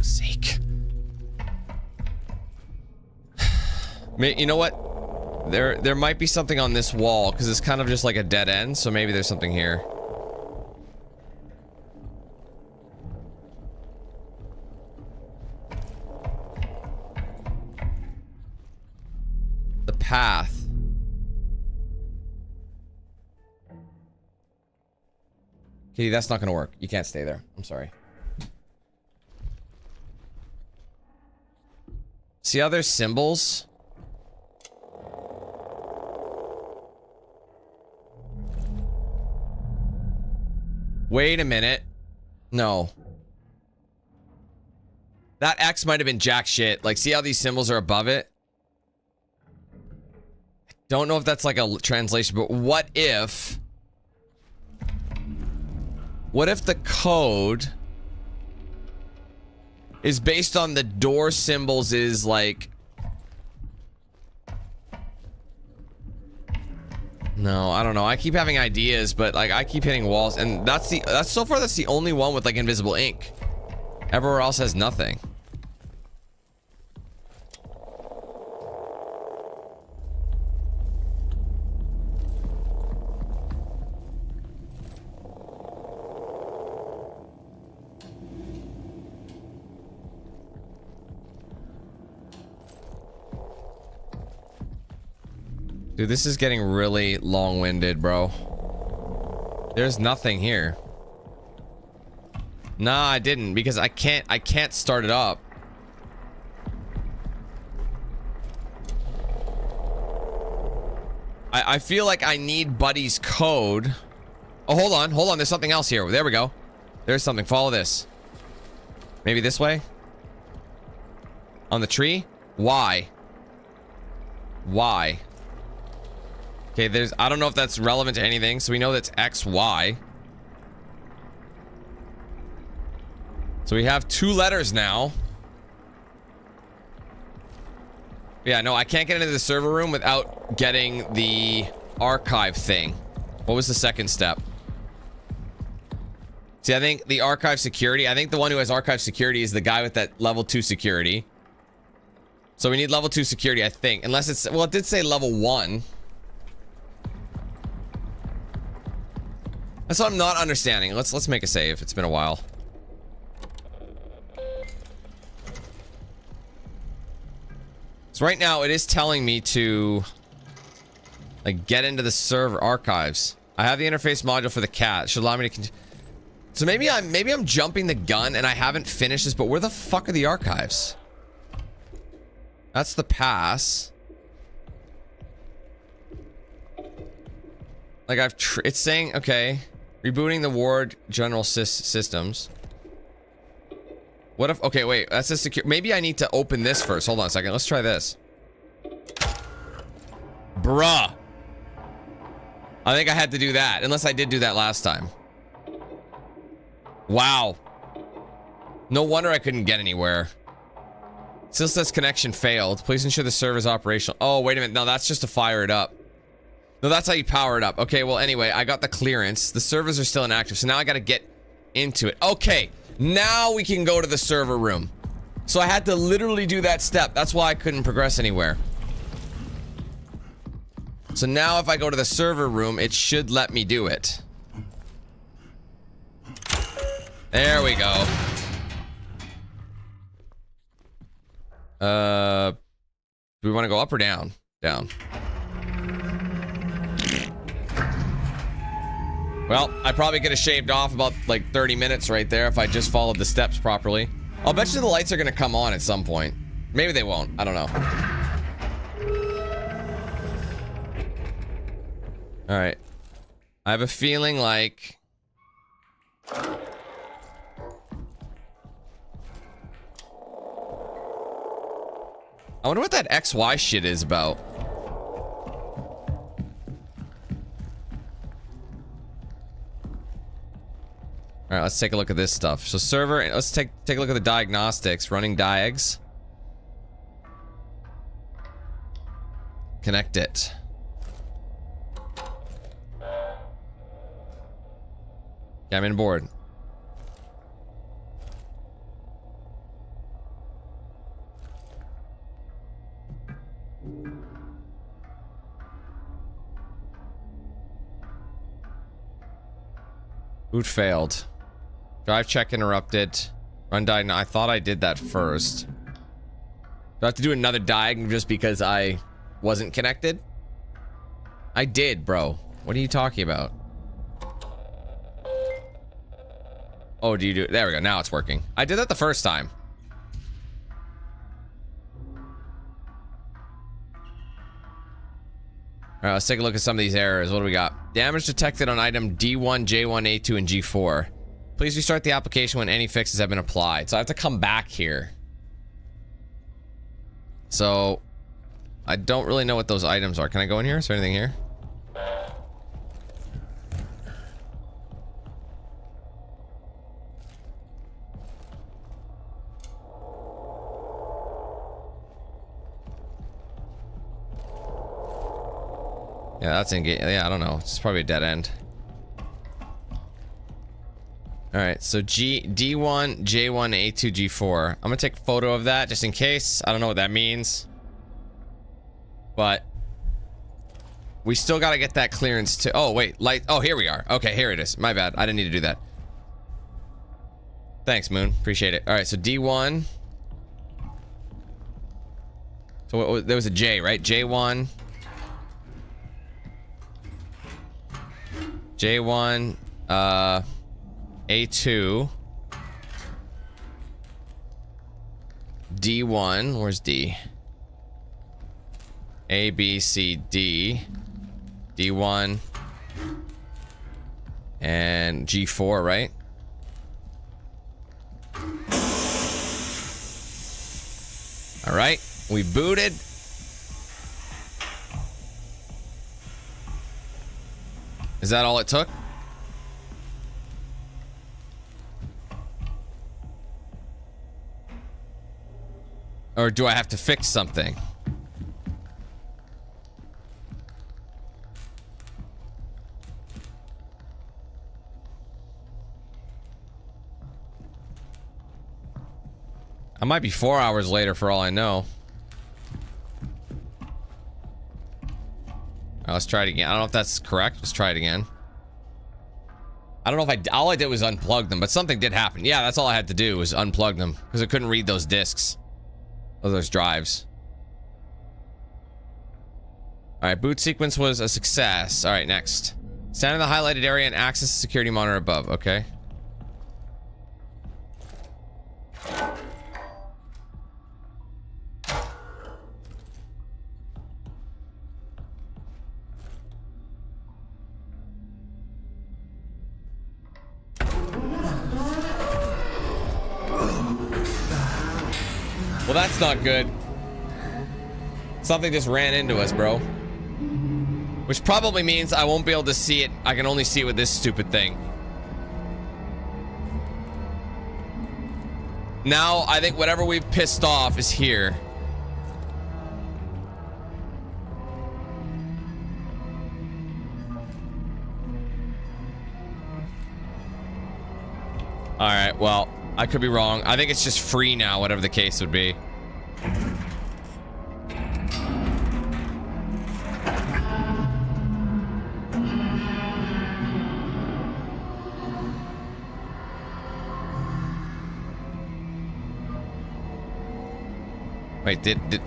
Sake. You know what? There might be something on this wall because it's kind of just like a dead end, so maybe there's something here. The path. Kitty, that's not gonna work. You can't stay there. I'm sorry. See how there's symbols? Wait a minute. No. That X might have been jack shit. Like, see how these symbols are above it? I don't know if that's like a translation, but what if... What if the code is based on the door symbols is like... No, I don't know. I keep having ideas, but like I keep hitting walls, and that's so far that's the only one with like invisible ink. Everywhere else has nothing. Dude, this is getting really long-winded, bro. There's nothing here. Nah, I didn't, because I can't start it up. I feel like I need Buddy's code. Oh, hold on, there's something else here. There we go. There's something. Follow this. Maybe this way? On the tree? Why? Why? Okay, there's... I don't know if that's relevant to anything, so we know that's X, Y. So we have 2 letters now. Yeah, no, I can't get into the server room without getting the archive thing. What was the second step? See, I think the archive security... I think the one who has archive security is the guy with that level 2 security. So we need level 2 security, I think. Unless it's... Well, it did say level 1. That's what I'm not understanding. Let's make a save. It's been a while. So right now it is telling me to like get into the server archives. I have the interface module for the cat. It should allow me to so maybe I'm jumping the gun and I haven't finished this, but where the fuck are the archives? That's the pass. Like it's saying, okay, rebooting the ward general systems. What if, okay, wait, that's a secure, maybe I need to open this first. Hold on a second, let's try this. Bruh. I think I had to do that, unless I did do that last time. Wow. No wonder I couldn't get anywhere. Still says connection failed. Please ensure the server is operational. Oh, wait a minute, no, that's just to fire it up. No, that's how you power it up. Okay, well, anyway, I got the clearance. The servers are still inactive, so now I gotta get into it. Okay, now we can go to the server room. So I had to literally do that step. That's why I couldn't progress anywhere. So now if I go to the server room, it should let me do it. There we go. Do we want to go up or down? Down. Well, I probably could have shaved off about like 30 minutes right there if I just followed the steps properly. I'll bet you the lights are gonna come on at some point. Maybe they won't. I don't know. All right. I have a feeling like... I wonder what that XY shit is about. All right, let's take a look at this stuff. So server, let's take a look at the diagnostics. Running diags. Connect it. Yeah, I'm in board. Boot failed. Drive check interrupted. Run diag. I thought I did that first. Do I have to do another diag just because I wasn't connected? I did, bro. What are you talking about? Oh, do you do it? There we go. Now it's working. I did that the first time. All right, let's take a look at some of these errors. What do we got? Damage detected on item D1, J1, A2, and G4. Please restart the application when any fixes have been applied. So I have to come back here. So I don't really know what those items are. Can I go in here? Is there anything here? Yeah, that's in game. Yeah, I don't know. It's probably a dead end. All right, so D1, J1, A2, G4. I'm gonna take a photo of that just in case. I don't know what that means, but we still gotta get that clearance to. Oh wait, light. Oh, here we are. Okay, here it is. My bad. I didn't need to do that. Thanks, Moon. Appreciate it. All right, so D1. So there was a J, right? J1. J1. A2. D1. Where's D? A, B, C, D. D1. And G4, right? All right. We booted. Is that all it took? Or do I have to fix something? I might be 4 hours later for all I know. Let's try it again. I don't know if that's correct. Let's try it again. I don't know if all I did was unplug them, but something did happen. Yeah, that's all I had to do was unplug them because I couldn't read those discs. Or those drives. Alright, boot sequence was a success. Alright, next. Stand in the highlighted area and access the security monitor above. Okay. Well, that's not good. Something just ran into us, bro. Which probably means I won't be able to see it. I can only see it with this stupid thing. Now, I think whatever we've pissed off is here. Alright, well, I could be wrong. I think it's just free now, whatever the case would be. Wait, did it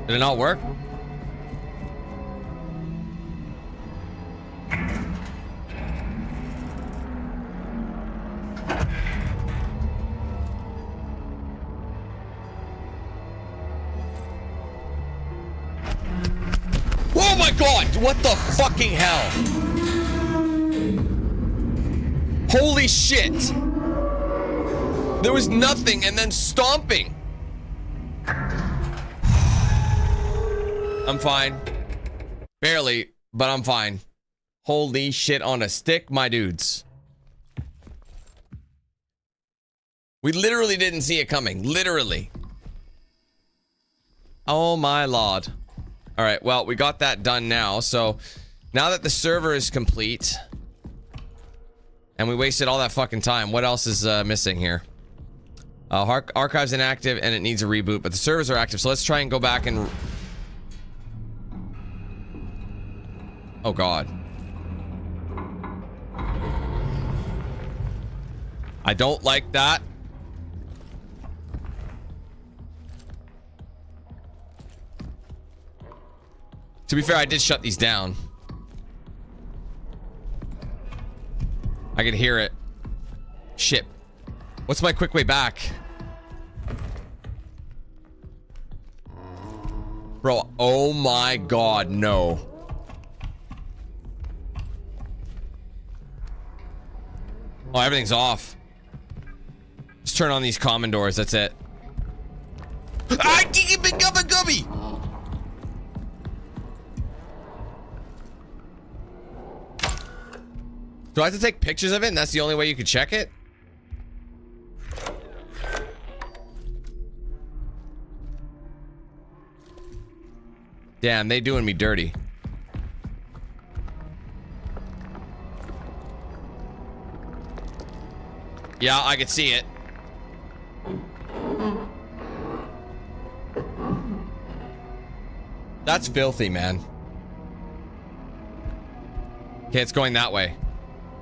not work? Oh my god! What the fucking hell? Holy shit! There was nothing and then stomping. I'm fine. Barely, but I'm fine. Holy shit on a stick, my dudes. We literally didn't see it coming. Literally. Oh my lord. Alright, well, we got that done now. So, now that the server is complete, and we wasted all that fucking time, what else is missing here? Archive's inactive and it needs a reboot, but the servers are active, so let's try and go back and... Oh god. I don't like that. To be fair, I did shut these down. I could hear it. Shit. What's my quick way back? Bro, oh my god, no. Oh, everything's off. Just turn on these common doors, that's it. I keep it gubby. Do I have to take pictures of it and that's the only way you can check it? Damn, they doing me dirty. Yeah, I could see it. That's filthy, man. Okay, it's going that way.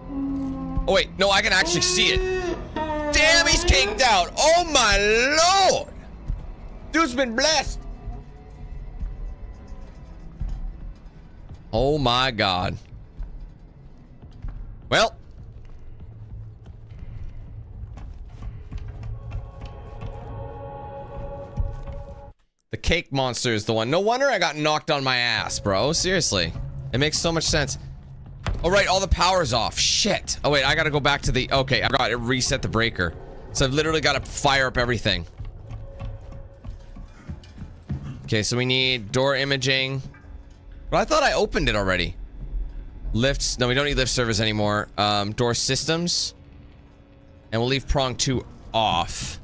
Oh, wait. No, I can actually see it. Damn, he's caked out. Oh, my Lord. Dude's been blessed. Oh, my God. Well. The cake monster is the one. No wonder I got knocked on my ass, bro. Seriously. It makes so much sense. Oh, right. All the power's off. Shit. Oh, wait. I got to go back to the... Okay. I got to reset the breaker. So I've literally got to fire up everything. Okay. So we need door imaging. But I thought I opened it already. Lifts. No, we don't need lift service anymore. Door systems. And we'll leave prong 2 off.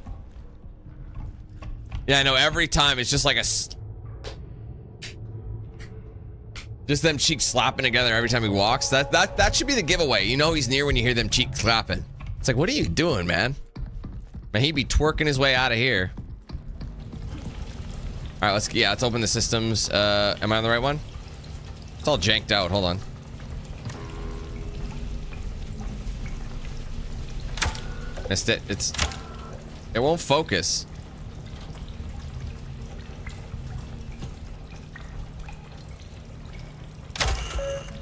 Yeah, I know. Every time it's just like a... Just them cheeks slapping together every time he walks. That should be the giveaway. You know he's near when you hear them cheeks clapping. It's like, what are you doing, man? Man, he'd be twerking his way out of here. All right, let's open the systems. Am I on the right one? It's all janked out. Hold on. Missed it. It won't focus.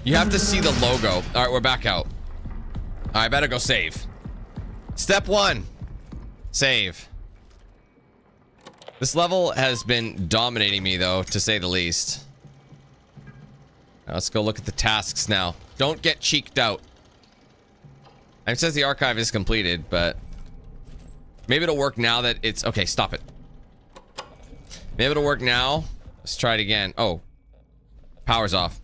You have to see the logo. All right, we're back out. I better go save. Step 1. Save. This level has been dominating me, though, to say the least. Now, let's go look at the tasks now. Don't get cheeked out. It says the archive is completed, but... Maybe it'll work now that it's... Okay, stop it. Maybe it'll work now. Let's try it again. Oh. Power's off.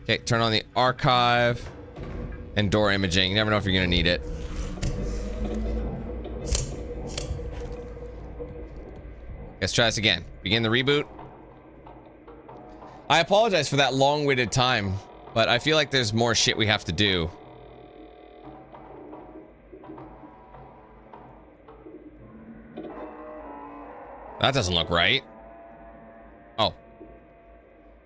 Okay, turn on the archive and door imaging. You never know if you're gonna need it. Let's try this again. Begin the reboot. I apologize for that long-winded time, but I feel like there's more shit we have to do. That doesn't look right. Oh.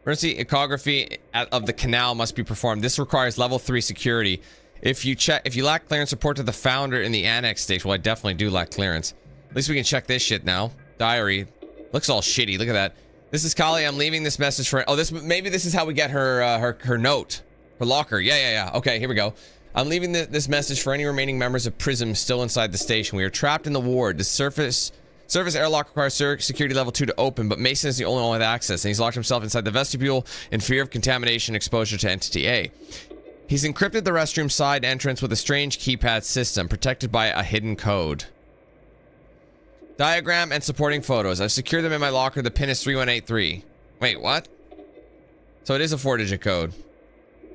Emergency ecography of the canal must be performed. This requires level 3 security. If you lack clearance, report to the founder in the annex station. Well, I definitely do lack clearance. At least we can check this shit now. Diary. Looks all shitty. Look at that. This is Kali. I'm leaving this message for... Oh, maybe this is how we get her note. Her locker. Yeah. Okay, here we go. I'm leaving this message for any remaining members of Prism still inside the station. We are trapped in the ward. The surface airlock requires security level 2 to open, but Mason is the only one with access, and he's locked himself inside the vestibule in fear of contamination exposure to Entity A. He's encrypted the restroom side entrance with a strange keypad system, protected by a hidden code. Diagram and supporting photos. I've secured them in my locker. The pin is 3183. Wait, what? So it is a 4-digit code.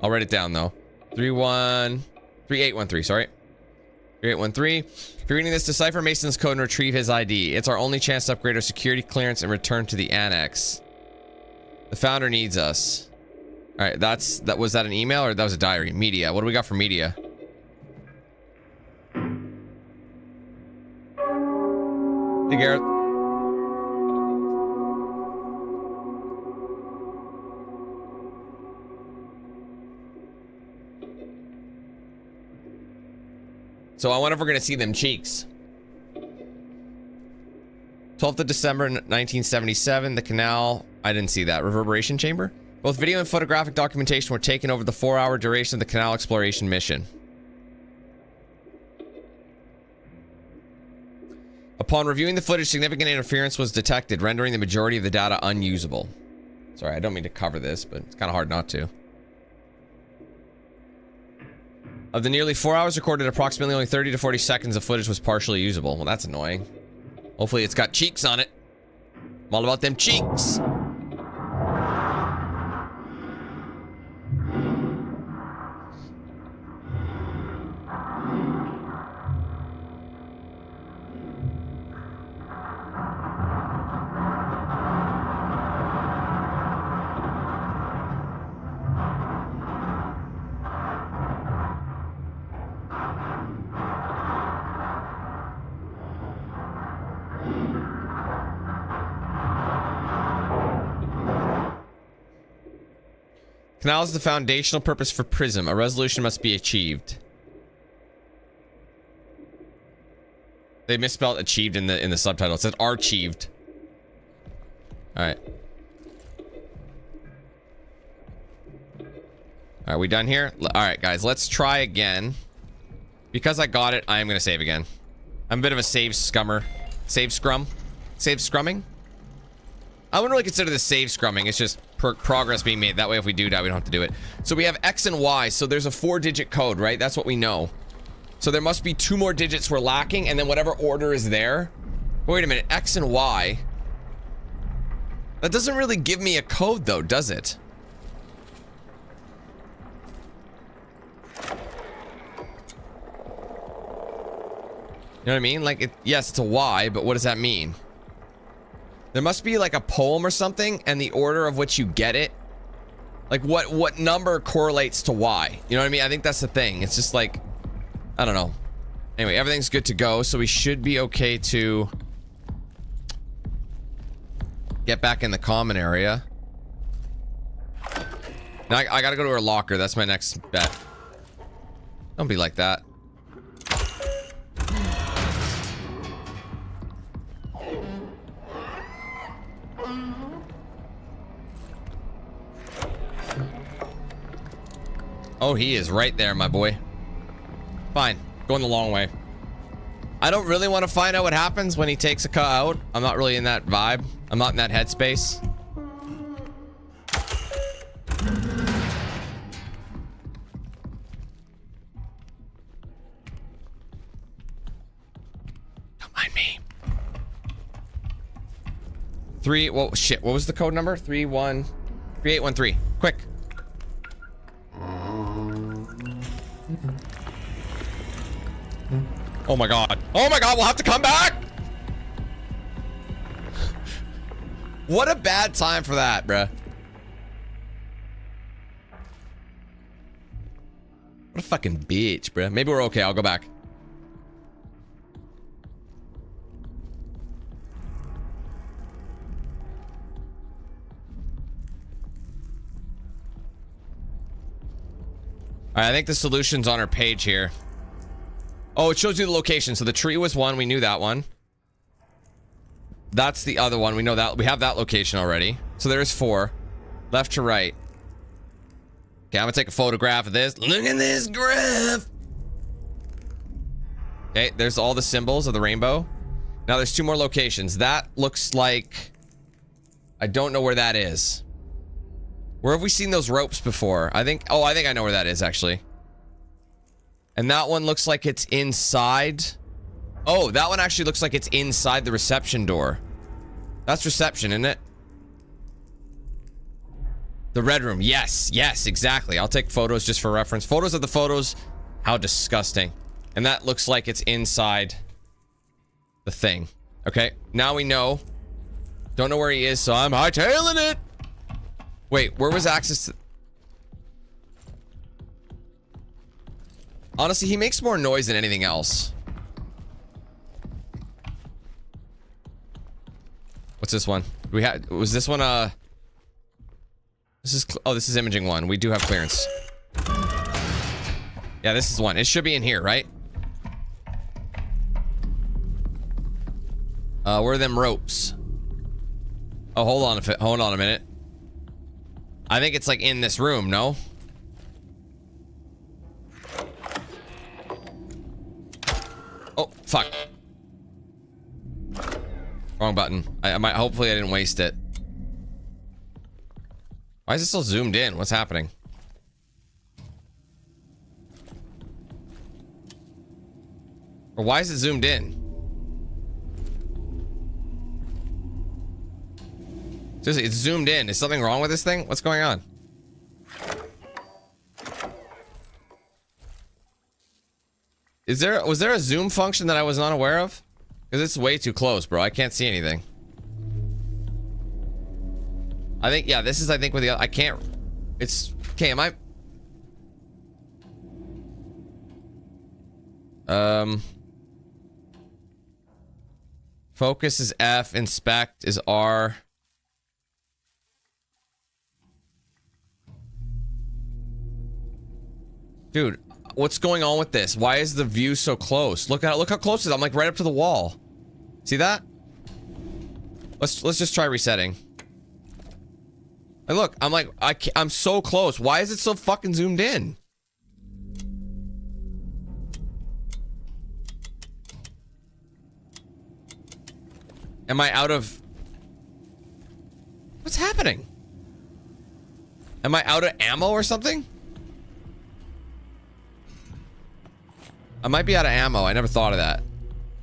I'll write it down, though. 3813, sorry. 3813. If you're reading this, decipher Mason's code and retrieve his ID. It's our only chance to upgrade our security clearance and return to the annex. The founder needs us. All right, was that an email or that was a diary? Media. What do we got for media? Hey, Garrett. So I wonder if we're going to see them cheeks. 12th of December 1977, the canal. I didn't see that. Reverberation chamber. Both video and photographic documentation were taken over the 4-hour duration of the canal exploration mission. Upon reviewing the footage, significant interference was detected, rendering the majority of the data unusable. Sorry, I don't mean to cover this, but it's kind of hard not to. Of the nearly 4 hours recorded, approximately only 30 to 40 seconds of footage was partially usable. Well, that's annoying. Hopefully it's got cheeks on it. I'm all about them cheeks. Canal is the foundational purpose for Prism. A resolution must be achieved. They misspelled achieved in the subtitle. It said archived. Alright. Alright, we done here? Alright, guys, let's try again. Because I got it, I am gonna save again. I'm a bit of a save scummer. Save scrum? Save scrumming? I wouldn't really consider this save scrumming. It's just progress being made. That way, if we do die, we don't have to do it. So we have X and Y. So there's a 4-digit code, right? That's what we know. So there must be 2 more digits we're lacking, and then whatever order is there. Wait a minute, X and Y. That doesn't really give me a code, though, does it? You know what I mean? Like, yes, it's a Y, but what does that mean? There must be like a poem or something, and the order of which you get it. Like, what number correlates to Y? You know what I mean? I think that's the thing. It's just like, I don't know. Anyway, everything's good to go, so we should be okay to get back in the common area. Now I gotta go to her locker. That's my next bet. Don't be like that. Oh, he is right there, my boy. Fine. Going the long way. I don't really want to find out what happens when he takes a cut out. I'm not really in that vibe. I'm not in that headspace. Don't mind me. Well, shit. What was the code number? 3813. Quick. Oh my god. Oh my god, we'll have to come back! What a bad time for that, bruh. What a fucking bitch, bruh. Maybe we're okay, I'll go back. Alright, I think the solution's on our page here. Oh, it shows you the location. So the tree was one. We knew that one. That's the other one. We know that. We have that location already. So there's 4. Left to right. Okay, I'm gonna take a photograph of this. Look at this graph. Okay, there's all the symbols of the rainbow. Now there's 2 more locations. That looks like... I don't know where that is. Where have we seen those ropes before? I think... Oh, I think I know where that is, actually. And that one looks like it's inside. Oh, that one actually looks like it's inside the reception door. That's reception, isn't it? The red room. Yes, yes, exactly. I'll take photos just for reference. Photos of the photos. How disgusting. And that looks like it's inside the thing. Okay, now we know. Don't know where he is, so I'm hightailing it. Wait, where was access to... Honestly, he makes more noise than anything else. What's this one? We had... Was this one, This is... Oh, this is imaging 1. We do have clearance. Yeah, this is 1. It should be in here, right? Where are them ropes? Oh, hold on a minute. I think it's like in this room, no? Oh, fuck. Wrong button. I might, hopefully I didn't waste it. Why is it still zoomed in? What's happening? Or why is it zoomed in? Seriously, it's zoomed in. Is something wrong with this thing? What's going on? Was there a zoom function that I was not aware of? Because it's way too close, bro. I can't see anything. I think, yeah, this is, I think, with the other, I can't, it's, okay, am I? Focus is F, inspect is R. Dude, what's going on with this? Why is the view so close? Look how close it is. I'm like right up to the wall. See that? Let's just try resetting. And look, I'm like I'm so close. Why is it so fucking zoomed in? Am I out of... What's happening? Am I out of ammo or something? I might be out of ammo. I never thought of that.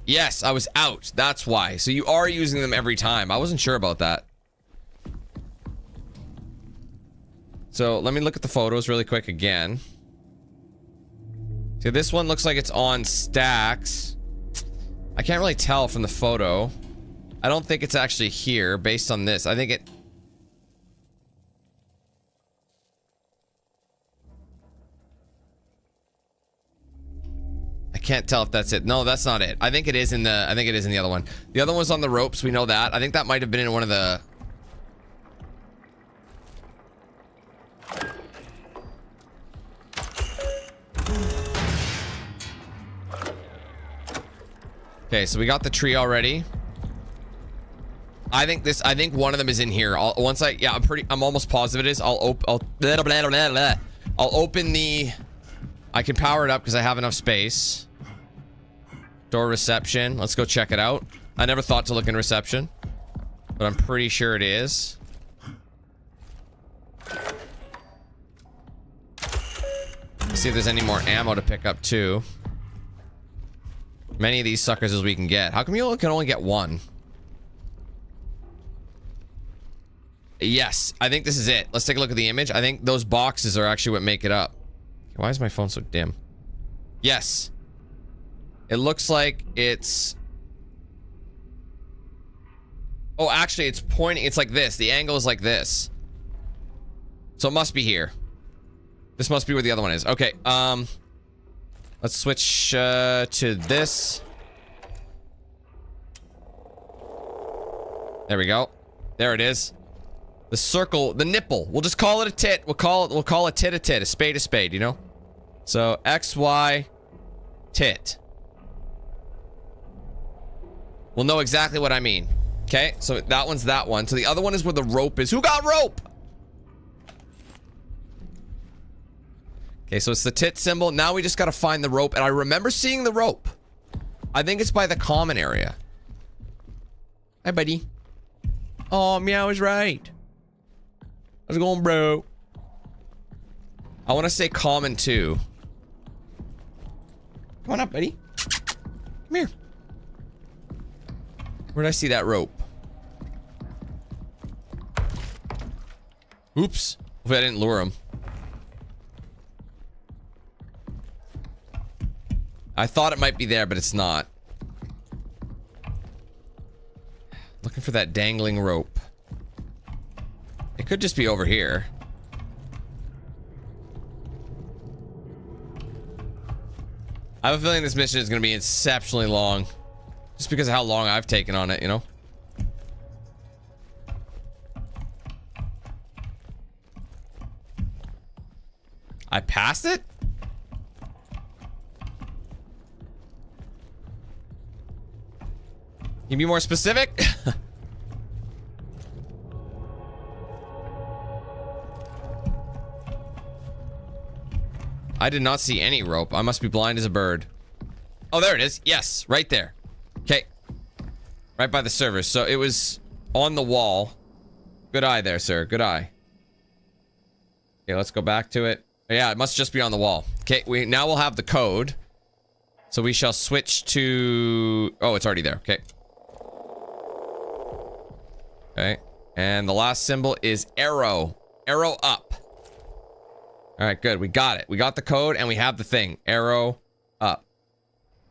Yes, I was out. That's why. So you are using them every time. I wasn't sure about that. So let me look at the photos really quick again. See, this one looks like it's on stacks. I can't really tell from the photo. I don't think it's actually here based on this. I think it... I can't tell if that's it. No, that's not it. I think it is in the... I think it is in the other one. The other one's on the ropes. We know that. I think that might have been in one of the... Okay, so we got the tree already. I think one of them is in here. I'm almost positive it is. I'll open the... I can power it up because I have enough space. Door reception. Let's go check it out. I never thought to look in reception, but I'm pretty sure it is. Let's see if there's any more ammo to pick up too. Many of these suckers as we can get. How come you can only get one? Yes, I think this is it. Let's take a look at the image. I think those boxes are actually what make it up. Why is my phone so dim? Yes. It looks like it's... Oh, actually, it's pointing... It's like this. The angle is like this. So it must be here. This must be where the other one is. Okay, let's switch to this. There we go. There it is. The circle, the nipple. We'll just call it a tit. We'll call a tit, a spade, you know? So XY tit. We'll know exactly what I mean. Okay, so that one's that one. So the other one is where the rope is. Who got rope? Okay, so it's the tit symbol. Now we just gotta find the rope. And I remember seeing the rope. I think it's by the common area. Hi, buddy. Oh, Meow is right. How's it going, bro? I want to say common too. Come on up, buddy. Come here. Where'd I see that rope? Oops. Hopefully I didn't lure him. I thought it might be there, but it's not. Looking for that dangling rope. It could just be over here. I have a feeling this mission is going to be exceptionally long. Just because of how long I've taken on it, you know? I passed it? Can you be more specific? I did not see any rope. I must be blind as a bird. Oh, there it is. Yes, right there. Okay. Right by the servers. So it was on the wall. Good eye there, sir. Good eye. Okay, let's go back to it. Yeah, it must just be on the wall. Okay, now we'll have the code. So we shall switch to... Oh, it's already there. Okay. Okay. And the last symbol is arrow. Arrow up. All right, good. We got it. We got the code and we have the thing. Arrow up.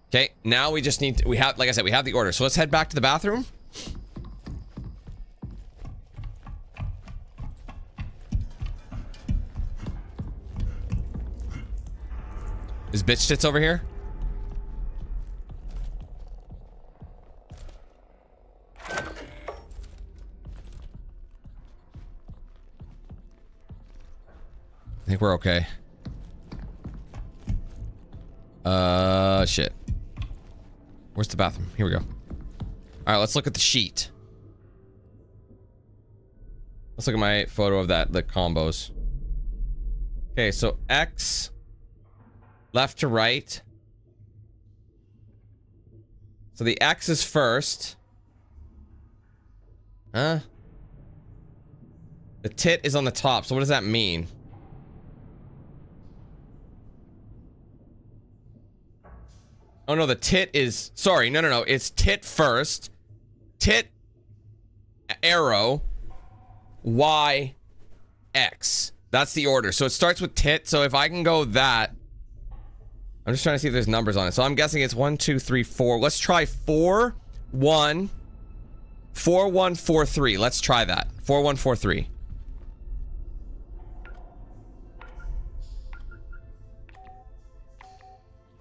Okay, now we just need to, we have, like I said, we have the order. So let's head back to the bathroom. Is bitch tits over here? I think we're okay. Shit. Where's the bathroom? Here we go. All right, let's look at the sheet. Let's look at my photo of that, the combos. Okay, so X, left to right. So the X is first. Huh? The tit is on the top, so what does that mean? Oh no, the tit is... Sorry, no. It's tit first. Tit, arrow, Y, X. That's the order. So it starts with tit, so if I can go that... I'm just trying to see if there's numbers on it. So I'm guessing it's 1, 2, 3, 4. Let's try 4, 1, 4, 1, 4, 3. Let's try that. 4, 1, 4, 3.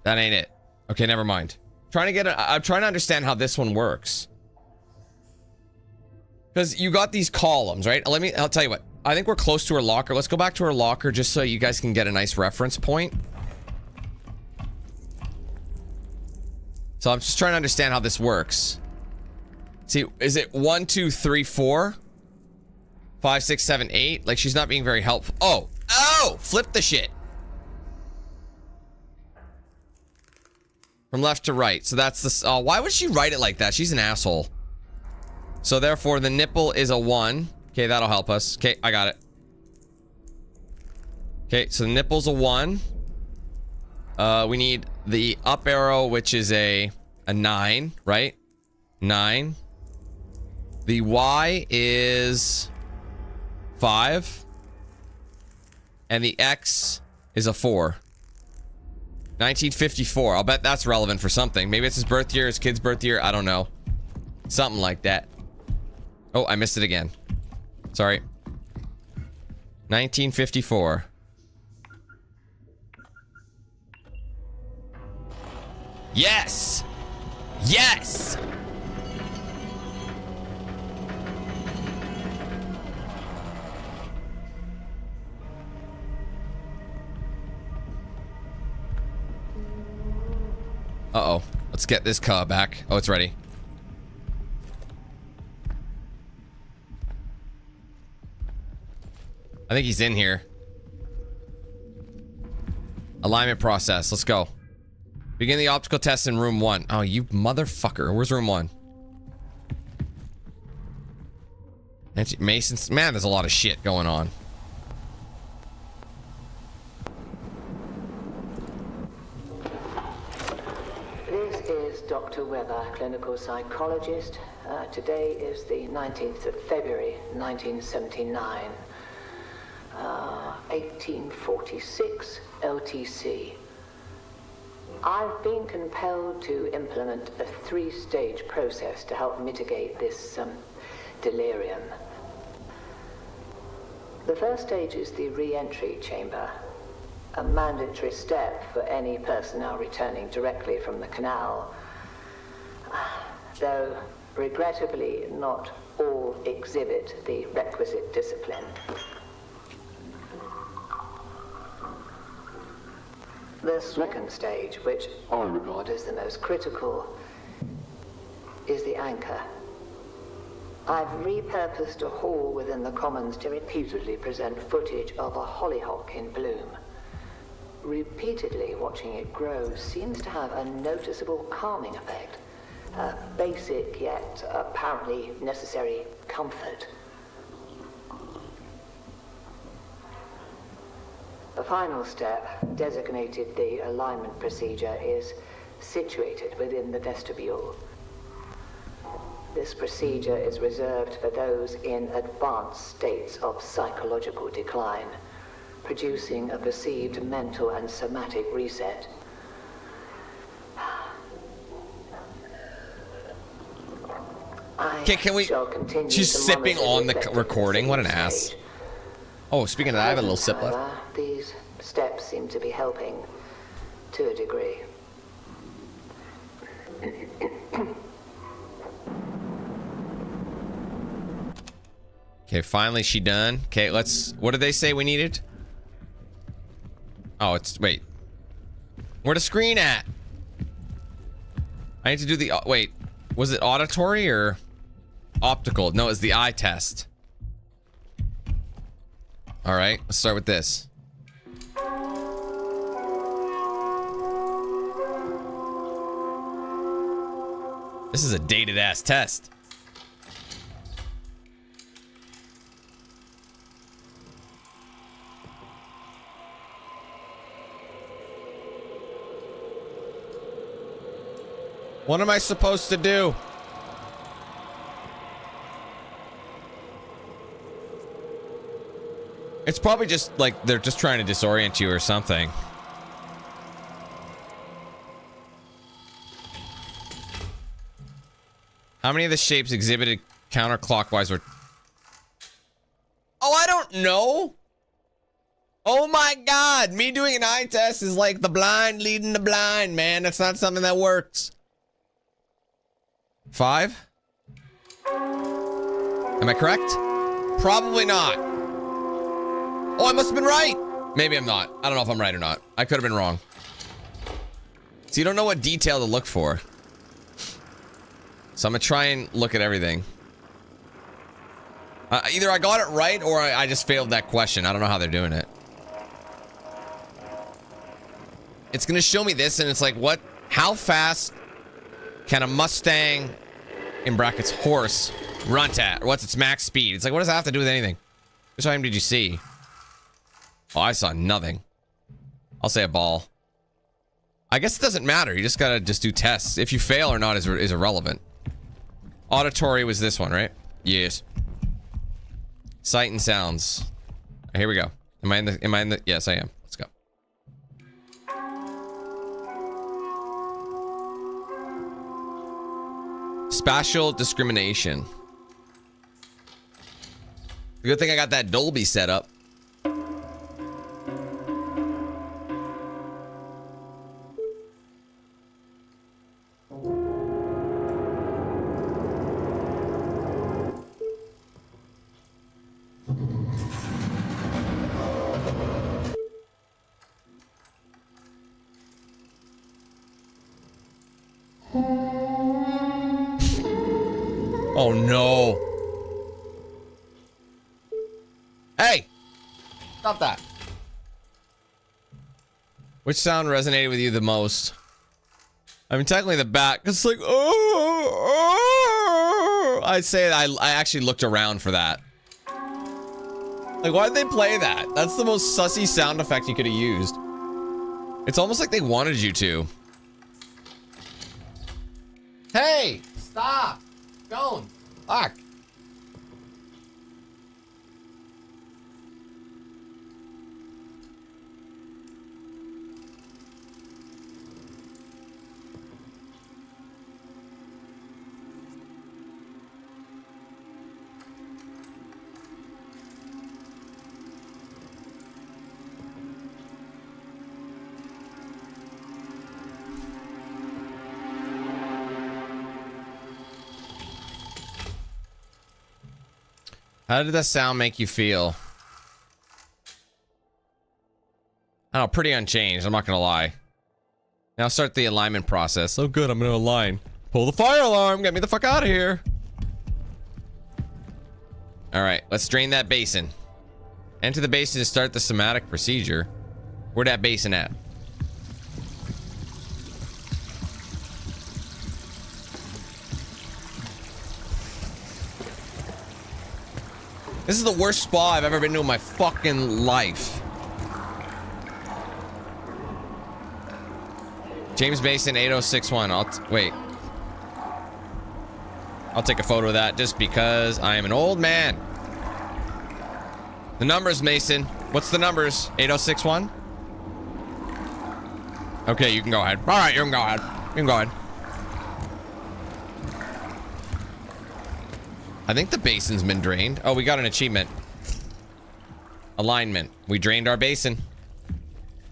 That ain't it. Okay, never mind. I'm trying to understand how this one works. Because you got these columns, right? I'll tell you what. I think we're close to her locker. Let's go back to her locker just so you guys can get a nice reference point. So I'm just trying to understand how this works. See, is it 1, 2, 3, 4? 5, 6, 7, 8? Like, she's not being very helpful. Oh! Flip the shit. From left to right. So that's the... Oh, why would she write it like that? She's an asshole. So therefore, the nipple is a 1. Okay, that'll help us. Okay, I got it. Okay, so the nipple's a 1. We need the up arrow, which is a 9, right? 9. The Y is 5. And the X is a 4. 1954. I'll bet that's relevant for something. Maybe it's his birth year, his kid's birth year. I don't know. Something like that. Oh, I missed it again. Sorry. 1954. Yes! Yes! Uh-oh. Let's get this car back. Oh, it's ready. I think he's in here. Alignment process. Let's go. Begin the optical test in room 1. Oh, you motherfucker. Where's room 1? Mason's... Man, there's a lot of shit going on. This is Dr. Weber, clinical psychologist. Today is the 19th of February, 1979. 1846 LTC. I've been compelled to implement a 3-stage process to help mitigate this delirium. The first stage is the re-entry chamber, a mandatory step for any personnel returning directly from the canal, though regrettably not all exhibit the requisite discipline. The second stage, which I regard as the most critical, is the anchor. I've repurposed a hall within the Commons to repeatedly present footage of a hollyhock in bloom. Repeatedly watching it grow seems to have a noticeable calming effect, a basic yet apparently necessary comfort. The final step, designated the alignment procedure, is situated within the vestibule. This procedure is reserved for those in advanced states of psychological decline, producing a perceived mental and somatic reset. Okay, can we... She's sipping on the recording. What an ass. Oh, speaking of that, I have a little sip left. These steps seem to be helping to a degree. Okay, finally she done. Okay, let's... What did they say we needed? Oh, it's... Wait. Where the screen at? I need to do the, wait, was it auditory or optical? No, it's the eye test. All right, let's start with this. This is a dated ass test. What am I supposed to do? It's probably just like they're just trying to disorient you or something. How many of the shapes exhibited counterclockwise or... Oh, I don't know. Oh my God, me doing an eye test is like the blind leading the blind, man. That's not something that works. 5? Am I correct? Probably not. Oh, I must have been right. Maybe I'm not. I don't know if I'm right or not. I could have been wrong. So you don't know what detail to look for. So I'm gonna try and look at everything. Either I got it right or I just failed that question. I don't know how they're doing it. It's gonna show me this and it's like, what? How fast can a Mustang, in brackets, horse, run at? What's its max speed? It's like, what does that have to do with anything? Which item did you see? Oh, I saw nothing. I'll say a ball. I guess it doesn't matter. You just gotta do tests. If you fail or not is irrelevant. Auditory was this one, right? Yes. Sight and sounds. Here we go. Am I in the, yes, I am. Let's go. Spatial discrimination. Good thing I got that Dolby set up. Oh no. Hey! Stop that. Which sound resonated with you the most? I mean, technically the back, 'cause it's like, oh, I'd say I actually looked around for that. Like, why'd they play that? That's the most sussy sound effect you could have used. It's almost like they wanted you to. Hey! Stop! Don't! Fuck! How did that sound make you feel? I don't know, pretty unchanged, I'm not gonna lie. Now start the alignment process. Oh good, I'm gonna align. Pull the fire alarm, get me the fuck out of here. Alright, let's drain that basin. Enter the basin to start the somatic procedure. Where'd that basin at? This is the worst spa I've ever been to in my fucking life. James Mason 8061. Wait. I'll take a photo of that just because I am an old man. The numbers, Mason. What's the numbers? 8061? Okay, you can go ahead. Alright, you can go ahead. You can go ahead. I think the basin's been drained. Oh, we got an achievement. Alignment. We drained our basin.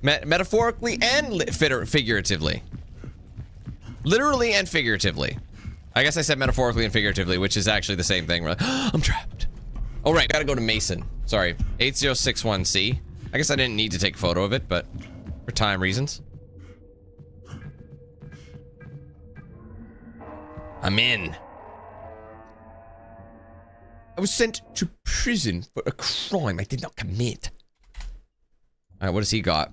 Metaphorically and figuratively. Literally and figuratively. I guess I said metaphorically and figuratively, which is actually the same thing. We're like, I'm trapped. Oh, right. Gotta go to Mason. Sorry. 8061C. I guess I didn't need to take a photo of it, but for time reasons. I'm in. I was sent to prison for a crime I did not commit. Alright, what has he got?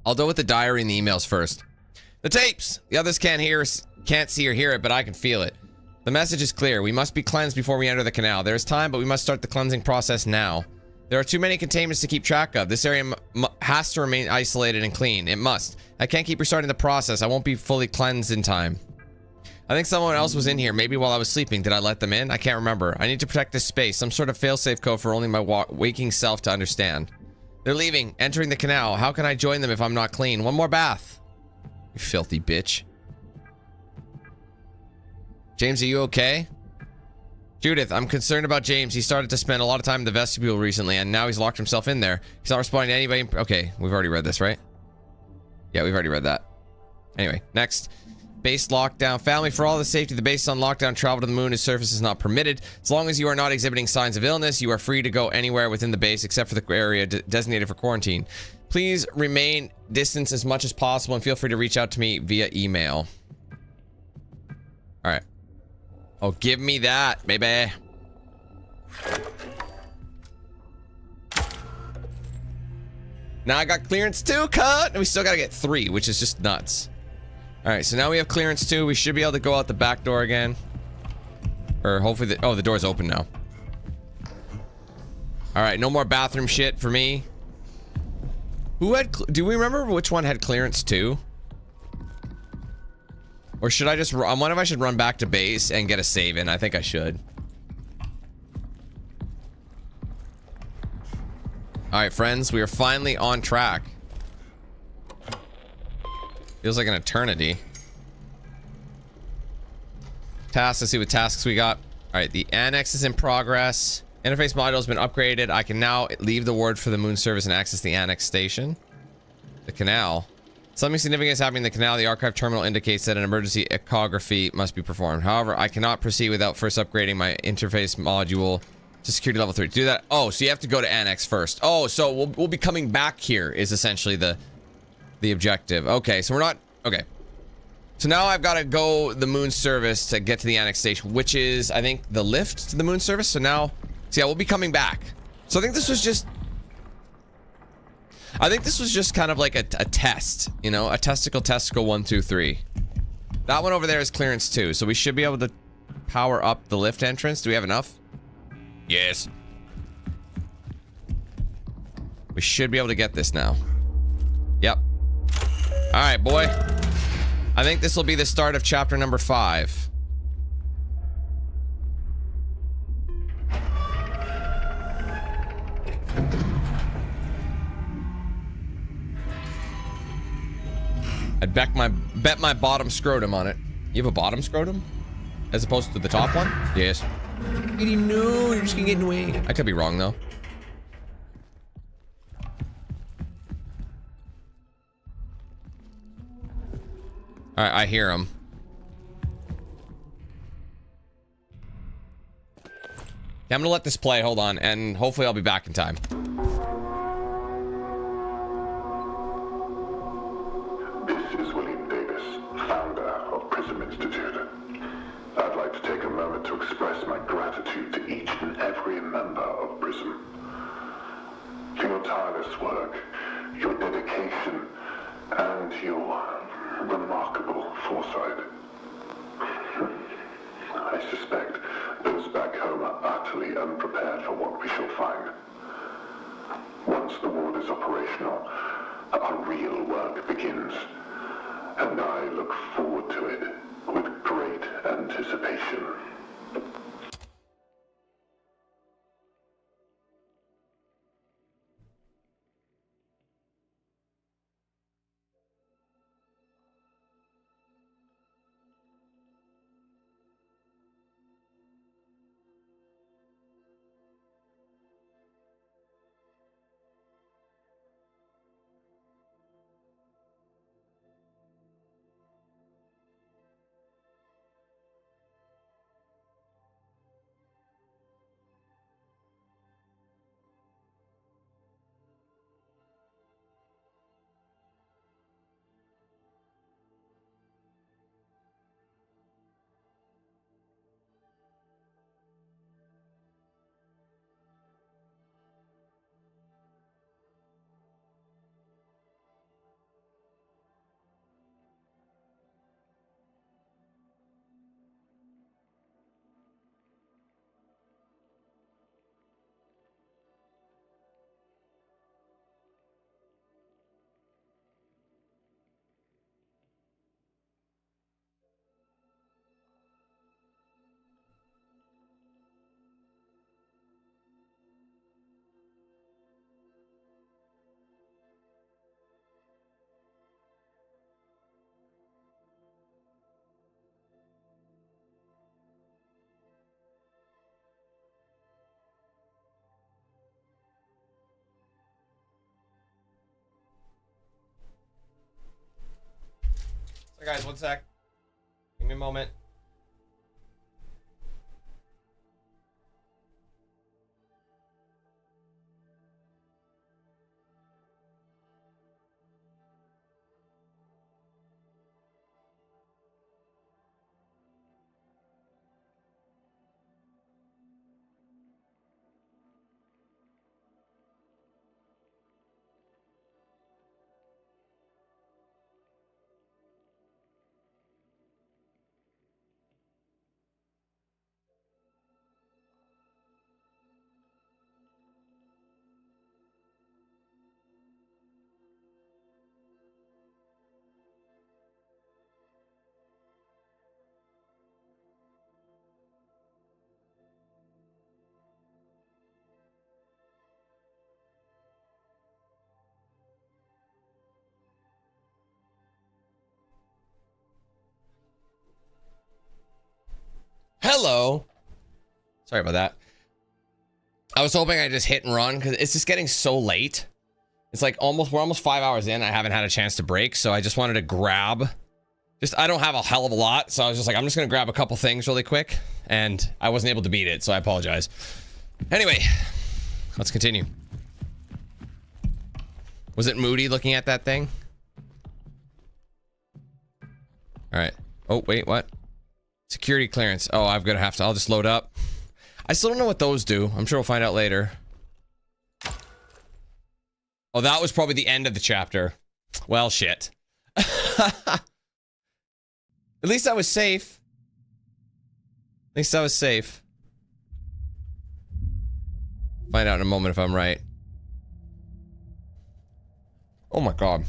I'll deal with the diary and the emails first. The tapes! The others can't see or hear it, but I can feel it. The message is clear. We must be cleansed before we enter the canal. There is time, but we must start the cleansing process now. There are too many containments to keep track of. This area has to remain isolated and clean. It must. I can't keep restarting the process. I won't be fully cleansed in time. I think someone else was in here, maybe while I was sleeping. Did I let them in? I can't remember. I need to protect this space. Some sort of failsafe code for only my waking self to understand. They're leaving, entering the canal. How can I join them if I'm not clean? One more bath. You filthy bitch. James, are you okay? Judith, I'm concerned about James. He started to spend a lot of time in the vestibule recently, and now he's locked himself in there. He's not responding to anybody. Okay, we've already read this, right? Yeah, we've already read that. Anyway, next. Base lockdown. Family, for all the safety, the base is on lockdown. Travel to the moon, its surface is not permitted. As long as you are not exhibiting signs of illness, you are free to go anywhere within the base except for the area designated for quarantine. Please remain distance as much as possible and feel free to reach out to me via email. Alright. Oh, give me that, baby. Now I got clearance 2 cut, and we still gotta get 3, which is just nuts. Alright, so now we have clearance 2. We should be able to go out the back door again. Or hopefully oh, the door's open now. Alright, no more bathroom shit for me. Who had, do we remember which one had clearance 2? Or should I just, I wonder if I should run back to base and get a save in. I think I should. Alright, friends, we are finally on track. Feels like an eternity. Tasks, let's see what tasks we got. Alright, the annex is in progress. Interface module has been upgraded. I can now leave the ward for the moon service and access the annex station. The canal. Something significant is happening in the canal. The archive terminal indicates that an emergency echography must be performed. However, I cannot proceed without first upgrading my interface module to security level 3. To do that, oh, so you have to go to annex first. Oh, so we'll be coming back here is essentially the objective. Okay, so we're not, okay. So now I've got to go the moon service to get to the annex station, which is, I think, the lift to the moon service. So now, so yeah, we'll be coming back. So I think this was just kind of like a test, you know, a testicle 1, 2, 3. That one over there is clearance 2, so we should be able to power up the lift entrance. Do we have enough? Yes. We should be able to get this now. Yep. All right, boy. I think this will be the start of chapter number 5. I'd bet my bottom scrotum on it. You have a bottom scrotum? As opposed to the top one? Yes. No, you're just gonna get in the way. I could be wrong, though. Alright, I hear him. Yeah, I'm gonna let this play, hold on, and hopefully I'll be back in time. This is William Davis, founder of Prism Institute. I'd like to take a moment to express my gratitude to each and every member of Prism. For your tireless work, your dedication, and your remarkable foresight. I suspect those back home are utterly unprepared for what we shall find. Once the ward is operational, our real work begins, and I look forward to it with great anticipation. Guys, one sec. Give me a moment. Hello. Sorry about that. I was hoping I just hit and run because it's just getting so late. It's like we're almost 5 hours in. I haven't had a chance to break, so I just wanted to grab. I don't have a hell of a lot, so I was just like, I'm just gonna grab a couple things really quick, and I wasn't able to beat it, so I apologize. Anyway, let's continue. Was it Moody looking at that thing? All right. Oh wait, what? Security clearance. Oh, I'll just load up. I still don't know what those do. I'm sure we'll find out later. Oh, that was probably the end of the chapter. Well, shit. At least I was safe. At least I was safe. Find out in a moment if I'm right. Oh my god.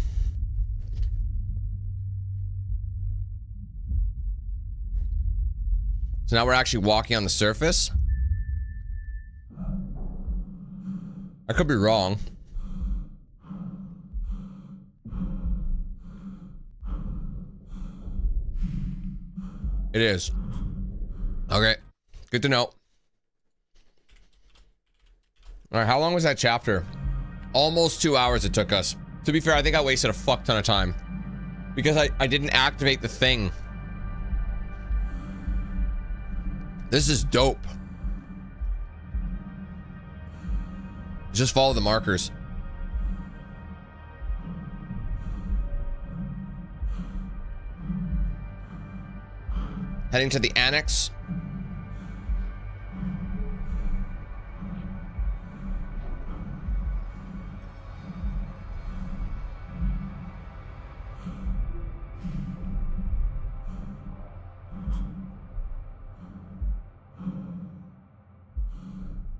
So now we're actually walking on the surface. I could be wrong. It is. Okay. Good to know. Alright, how long was that chapter? Almost 2 hours it took us. To be fair, I think I wasted a fuck ton of time. Because I didn't activate the thing. This is dope. Just follow the markers. Heading to the annex.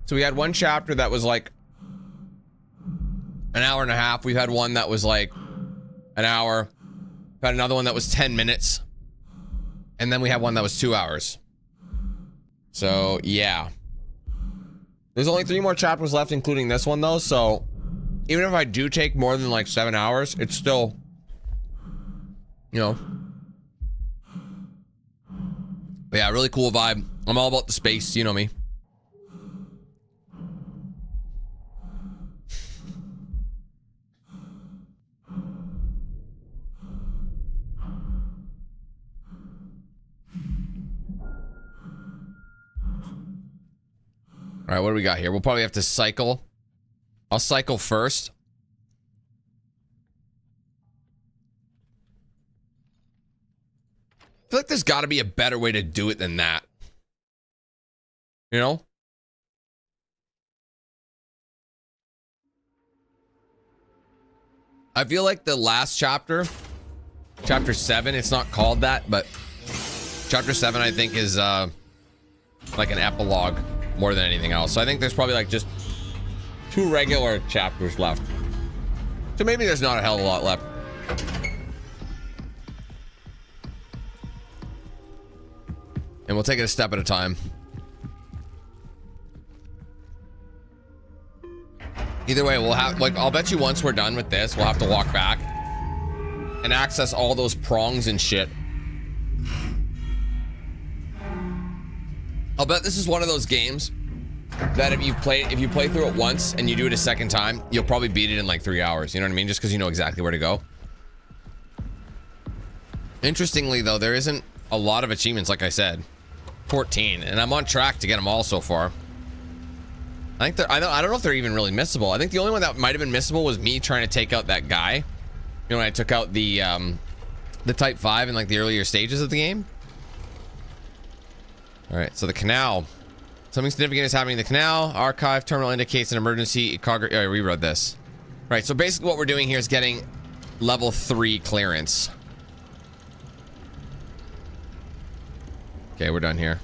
So we had one chapter that was like an hour and a half. We've had one that was like an hour. We've had another one that was 10 minutes. And then we had one that was 2 hours. So, yeah. There's only 3 more chapters left, including this one, though. So, even if I do take more than like 7 hours, it's still, you know. But yeah, really cool vibe. I'm all about the space, you know me. All right, what do we got here? We'll probably have to cycle. I'll cycle first. I feel like there's got to be a better way to do it than that. You know? I feel like the last chapter, chapter 7, it's not called that, but chapter 7 I think is like an epilogue more than anything else. So I think there's probably like just 2 regular chapters left. So maybe there's not a hell of a lot left. And we'll take it a step at a time. Either way, we'll have, like, I'll bet you once we're done with this, we'll have to walk back and access all those prongs and shit. I'll bet this is one of those games that if you play through it once and you do it a second time, you'll probably beat it in like 3 hours. You know what I mean? Just because you know exactly where to go. Interestingly, though, there isn't a lot of achievements, like I said. 14, and I'm on track to get them all so far. I think they're, I don't know if they're even really missable. I think the only one that might have been missable was me trying to take out that guy. You know, when I took out the Type 5 in like the earlier stages of the game. All right, so the canal. Something significant is happening in the canal. Archive terminal indicates an emergency cargo. I reread this. Right, so basically what we're doing here is getting level 3 clearance. Okay, we're done here.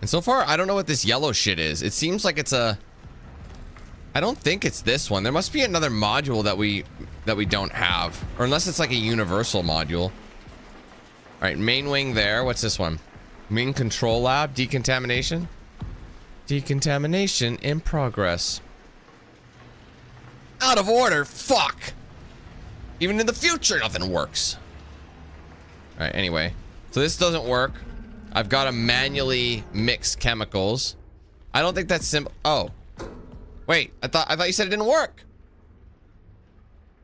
And so far, I don't know what this yellow shit is. It seems like it's a... I don't think it's this one. There must be another module that we don't have. Or unless it's like a universal module. Alright, main wing there. What's this one? Main control lab. Decontamination. Decontamination in progress. Out of order? Fuck! Even in the future, nothing works. Alright, anyway. So this doesn't work. I've got to manually mix chemicals. I don't think that's simple. Oh. Wait, I thought you said it didn't work.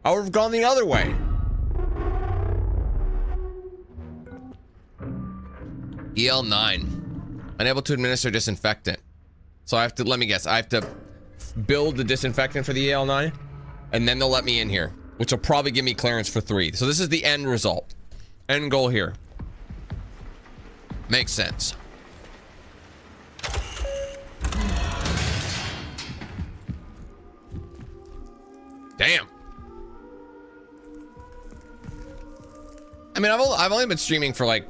I would have gone the other way. EL9. Unable to administer disinfectant. So I have to, let me guess, I have to build the disinfectant for the EL9, and then they'll let me in here, which will probably give me clearance for 3. So this is the end result. End goal here. Makes sense. Damn. I mean, I've only been streaming for like,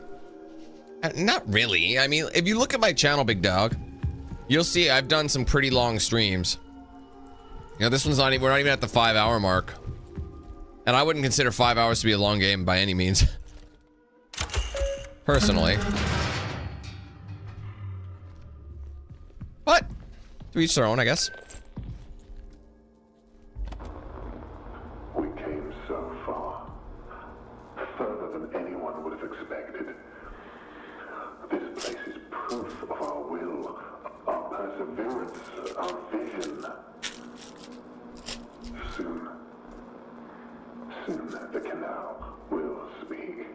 not really. I mean, if you look at my channel, Big Dog, you'll see I've done some pretty long streams. You know, this one's not even, we're not even at the 5-hour mark. And I wouldn't consider 5 hours to be a long game by any means. Personally. But, to each their own, I guess. We came so far. Further than anyone would have expected. This place is proof of our will, our perseverance, our vision. Soon the canal will speak.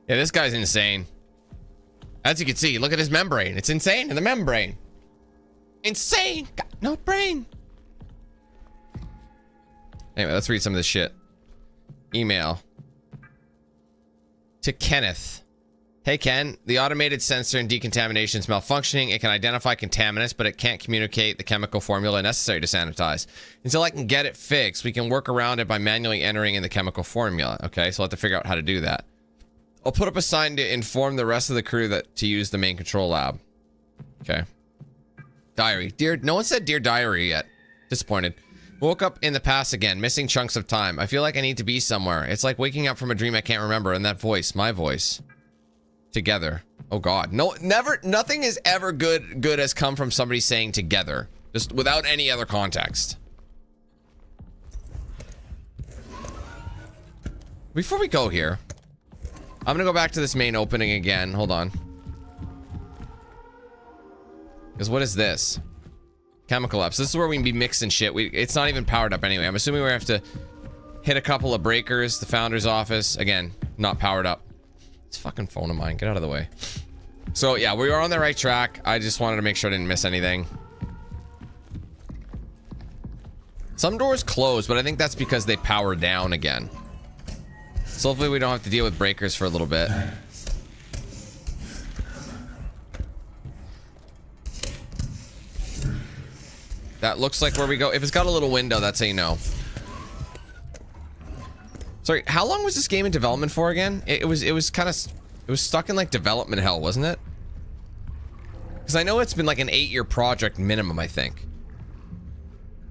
Yeah, this guy's insane. As you can see, look at his membrane. It's insane in the membrane. Insane. Got no brain. Anyway, let's read some of this shit. Email. To Kenneth. Hey Ken, the automated sensor and decontamination is malfunctioning. It can identify contaminants, but it can't communicate the chemical formula necessary to sanitize. Until I can get it fixed, we can work around it by manually entering in the chemical formula. Okay, so I'll have to figure out how to do that. I'll put up a sign to inform the rest of the crew that to use the main control lab. Okay. Diary. No one said Dear Diary yet. Disappointed. Woke up in the past again, missing chunks of time. I feel like I need to be somewhere. It's like waking up from a dream I can't remember, and that voice, my voice. Together. Oh god. No, never, nothing is ever good has come from somebody saying together. Just without any other context. Before we go here, I'm gonna go back to this main opening again. Hold on. Because what is this? Chemical labs. This is where we can be mixing shit. It's not even powered up anyway. I'm assuming we have to hit a couple of breakers. The founder's office. Again, not powered up. This fucking phone of mine. Get out of the way. So yeah, we are on the right track. I just wanted to make sure I didn't miss anything. Some doors close, but I think that's because they power down again. So hopefully we don't have to deal with breakers for a little bit. That looks like where we go. If it's got a little window, that's how you know. Sorry, how long was this game in development for again? It was stuck in like development hell, wasn't it? Because I know it's been like an 8-year project minimum, I think.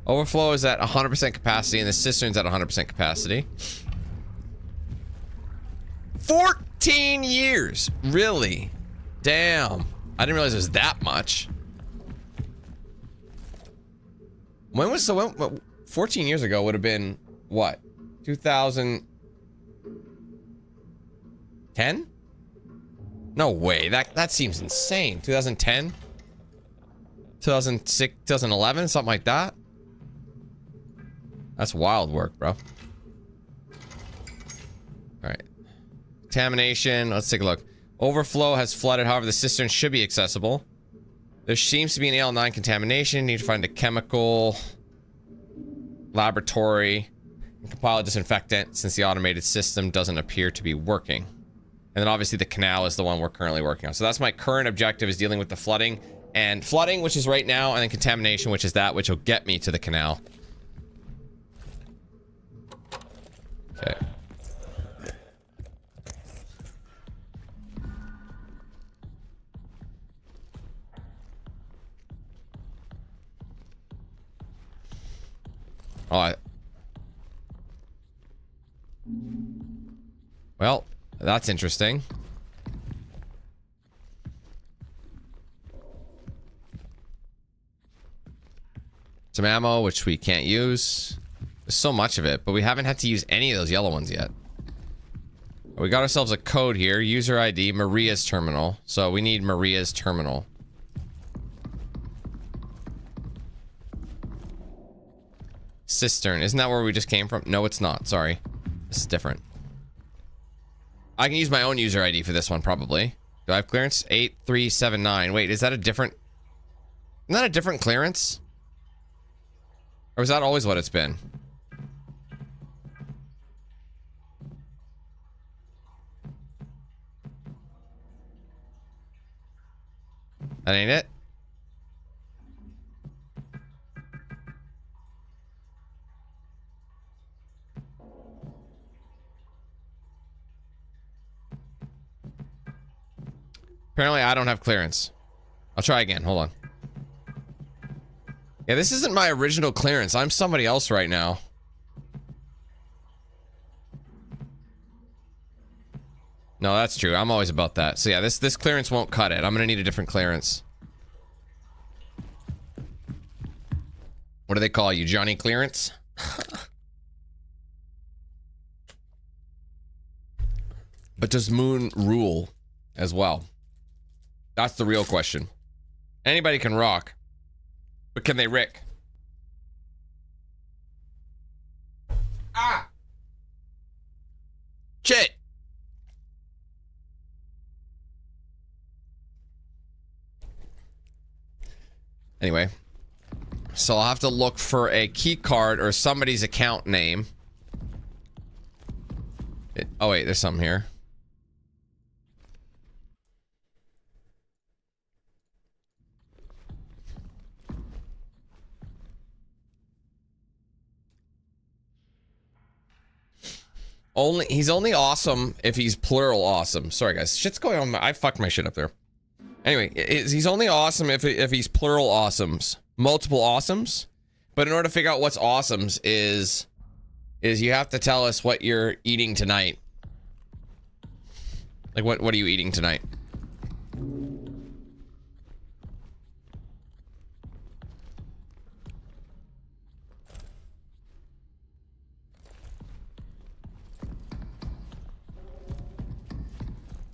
Overflow is at 100% capacity and the cistern's at 100% capacity. 14 years! Really? Damn. I didn't realize it was that much. When was 14 years ago would have been what? 2010? No way. That seems insane. 2010? 2006, 2011, something like that. That's wild work, bro. All right. Contamination. Let's take a look. Overflow has flooded. However, the cistern should be accessible. There seems to be an AL9 contamination. Need to find a chemical laboratory and compile a disinfectant since the automated system doesn't appear to be working. And then obviously the canal is the one we're currently working on. So that's my current objective, is dealing with the flooding. And flooding, which is right now, and then contamination, which is that, which will get me to the canal. Okay. Oh, well, that's interesting. Some ammo, which we can't use. There's so much of it, but we haven't had to use any of those yellow ones yet. We got ourselves a code here. User ID, Maria's terminal. So we need Maria's terminal. Cistern. Isn't that where we just came from? No, it's not. Sorry. This is different. I can use my own user ID for this one, probably. Do I have clearance? 8379. Wait, is that a different... Isn't that a different clearance? Or is that always what it's been? That ain't it? Apparently I don't have clearance. I'll try again. Hold on. Yeah, this isn't my original clearance. I'm somebody else right now. No, that's true. I'm always about that. So yeah, this clearance won't cut it. I'm gonna need a different clearance. What do they call you? Johnny Clearance? But does Moon rule as well? That's the real question. Anybody can rock. But can they Rick? Ah! Shit! Anyway. So I'll have to look for a key card or somebody's account name. Oh wait, there's something here. He's only awesome if he's plural awesome. Sorry guys, shit's going on. I fucked my shit up there. Anyway, he's only awesome if he's plural awesomes, multiple awesomes. But in order to figure out what's awesomes is you have to tell us what you're eating tonight. Like what are you eating tonight?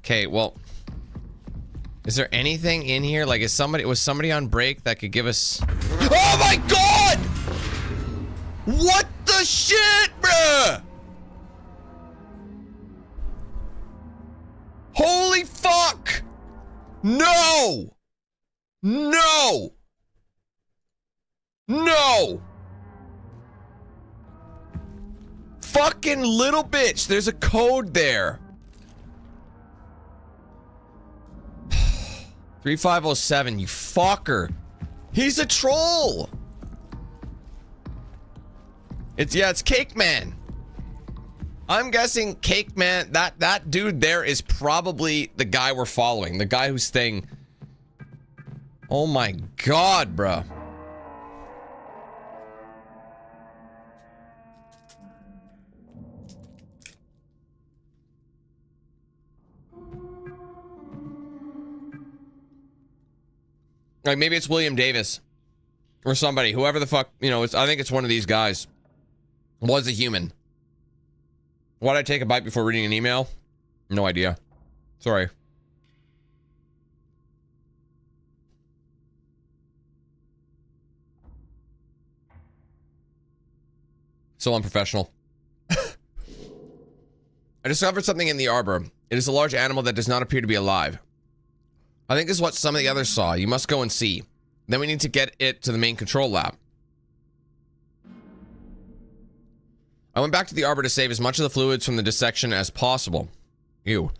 Okay, well, is there anything in here? Like, was somebody on break that could give us... Oh my god! What the shit, bruh? Holy fuck! No! No! No! Fucking little bitch, there's a code there. 3507, you fucker. He's a troll. It's Cake Man. I'm guessing Cake Man, that dude there is probably the guy we're following. The guy whose thing. Oh my god, bro. Like, maybe it's William Davis. Or somebody. Whoever the fuck, you know, I think it's one of these guys. Was a human. Why'd I take a bite before reading an email? No idea. Sorry. So unprofessional. I discovered something in the arbor. It is a large animal that does not appear to be alive. I think this is what some of the others saw. You must go and see. Then we need to get it to the main control lab. I went back to the arbor to save as much of the fluids from the dissection as possible. Ew.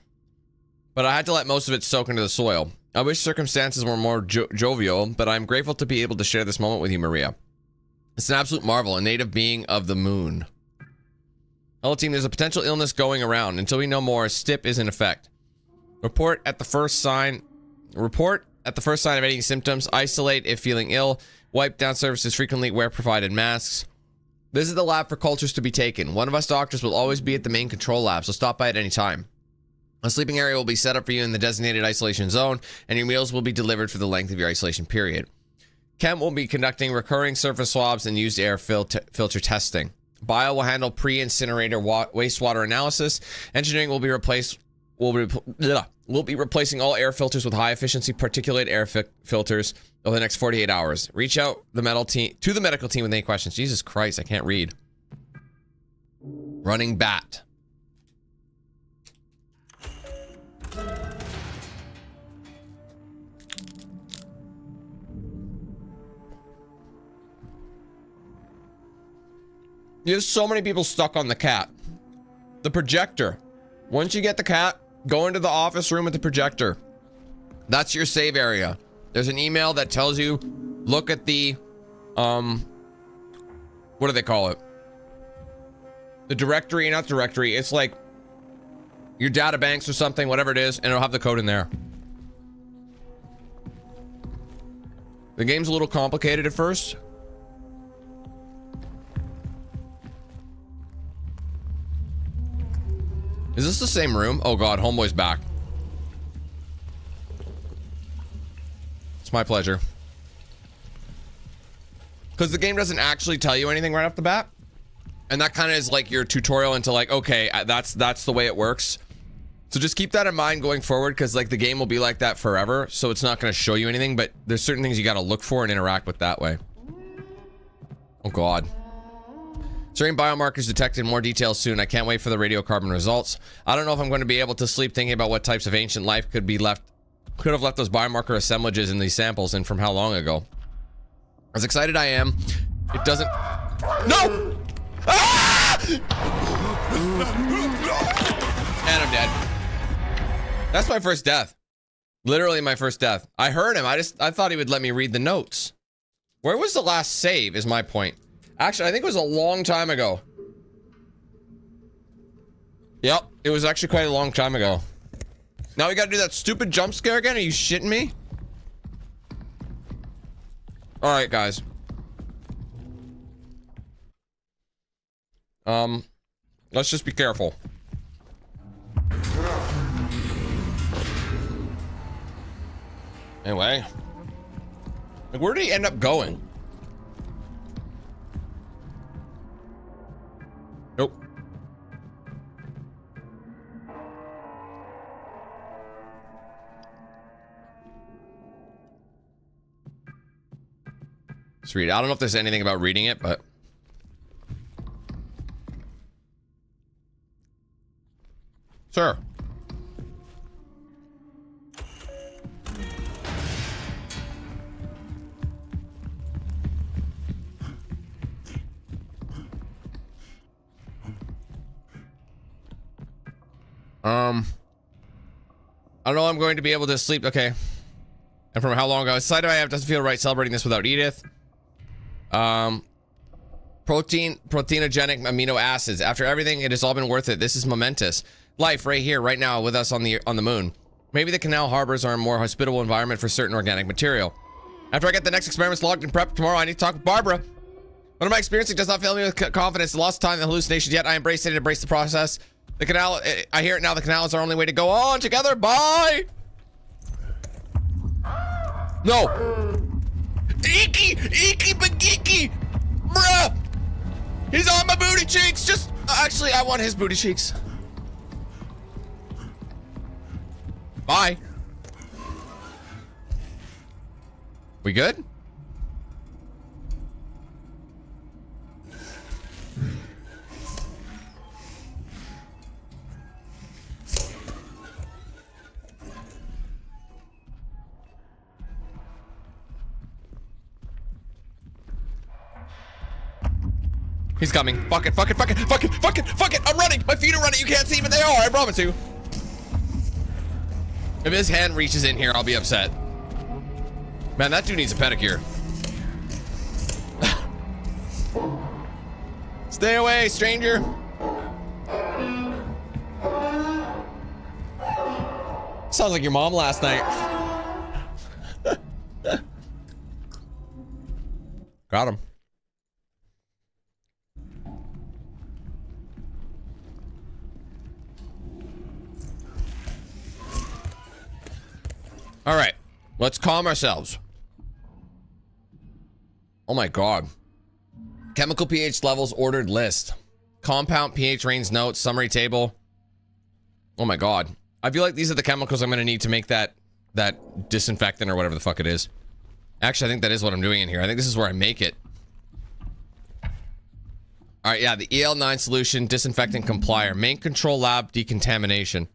But I had to let most of it soak into the soil. I wish circumstances were more jovial, but I'm grateful to be able to share this moment with you, Maria. It's an absolute marvel, a native being of the moon. Hello team, there's a potential illness going around. Until we know more, STIP is in effect. Report at the first sign of any symptoms. Isolate if feeling ill. Wipe down surfaces frequently. Wear provided masks. Visit the lab for cultures to be taken. One of us doctors will always be at the main control lab, so stop by at any time. A sleeping area will be set up for you in the designated isolation zone, and your meals will be delivered for the length of your isolation period. Chem will be conducting recurring surface swabs and used air filter testing. Bio will handle pre-incinerator wastewater analysis. Engineering will be replacing all air filters with high-efficiency particulate air filters over the next 48 hours. Reach out to the medical team with any questions. Jesus Christ, I can't read. Running bat. There's so many people stuck on the cat. The projector. Once you get the cat, go into the office room with the projector. That's your save area. There's an email that tells you, look at the, what do they call it? The directory, not directory. It's like your data banks or something, whatever it is, and it'll have the code in there. The game's a little complicated at first. Is this the same room? Oh god, homeboy's back. It's my pleasure. Because the game doesn't actually tell you anything right off the bat. And that kind of is like your tutorial into like, okay, that's the way it works. So just keep that in mind going forward, because like the game will be like that forever. So it's not going to show you anything, but there's certain things you got to look for and interact with that way. Oh god. Certain biomarkers detected in more detail soon. I can't wait for the radiocarbon results. I don't know if I'm going to be able to sleep thinking about what types of ancient life could have left those biomarker assemblages in these samples and from how long ago. As excited I am, it doesn't... No! Ah! And I'm dead. That's my first death. Literally my first death. I heard him. I thought he would let me read the notes. Where was the last save is my point. Actually, I think it was a long time ago. Yep, it was actually quite a long time ago. Now we gotta do that stupid jump scare again? Are you shitting me? Alright, guys. Let's just be careful. Anyway. Like, where did he end up going? Nope. Let's read it. I don't know if there's anything about reading it, but... Sure. I don't know I'm going to be able to sleep. Okay. And from how long ago? Decided I have doesn't feel right celebrating this without Edith. Proteinogenic amino acids. After everything, it has all been worth it. This is momentous. Life right here, right now, with us on the moon. Maybe the canal harbors are a more hospitable environment for certain organic material. After I get the next experiments logged and prepped tomorrow, I need to talk with Barbara. One of my experiences does not fill me with confidence. The lost time and hallucinations yet. I embrace it and embrace the process. The canal, I hear it now. The canal is our only way to go on together. Bye. No. Eeky, bagiki, bruh. He's on my booty cheeks. Just, actually, I want his booty cheeks. Bye. We good? He's coming. Fuck it, fuck it, fuck it, fuck it, fuck it, fuck it. I'm running. My feet are running. You can't see, but they are. I promise you. If his hand reaches in here, I'll be upset. Man, that dude needs a pedicure. Stay away, stranger. Sounds like your mom last night. Got him. All right, let's calm ourselves. Oh my God. Chemical pH levels ordered list. Compound pH range notes, summary table. Oh my God. I feel like these are the chemicals I'm gonna need to make that disinfectant or whatever the fuck it is. Actually, I think that is what I'm doing in here. I think this is where I make it. All right, yeah, the EL9 solution, disinfectant complier, main control lab decontamination.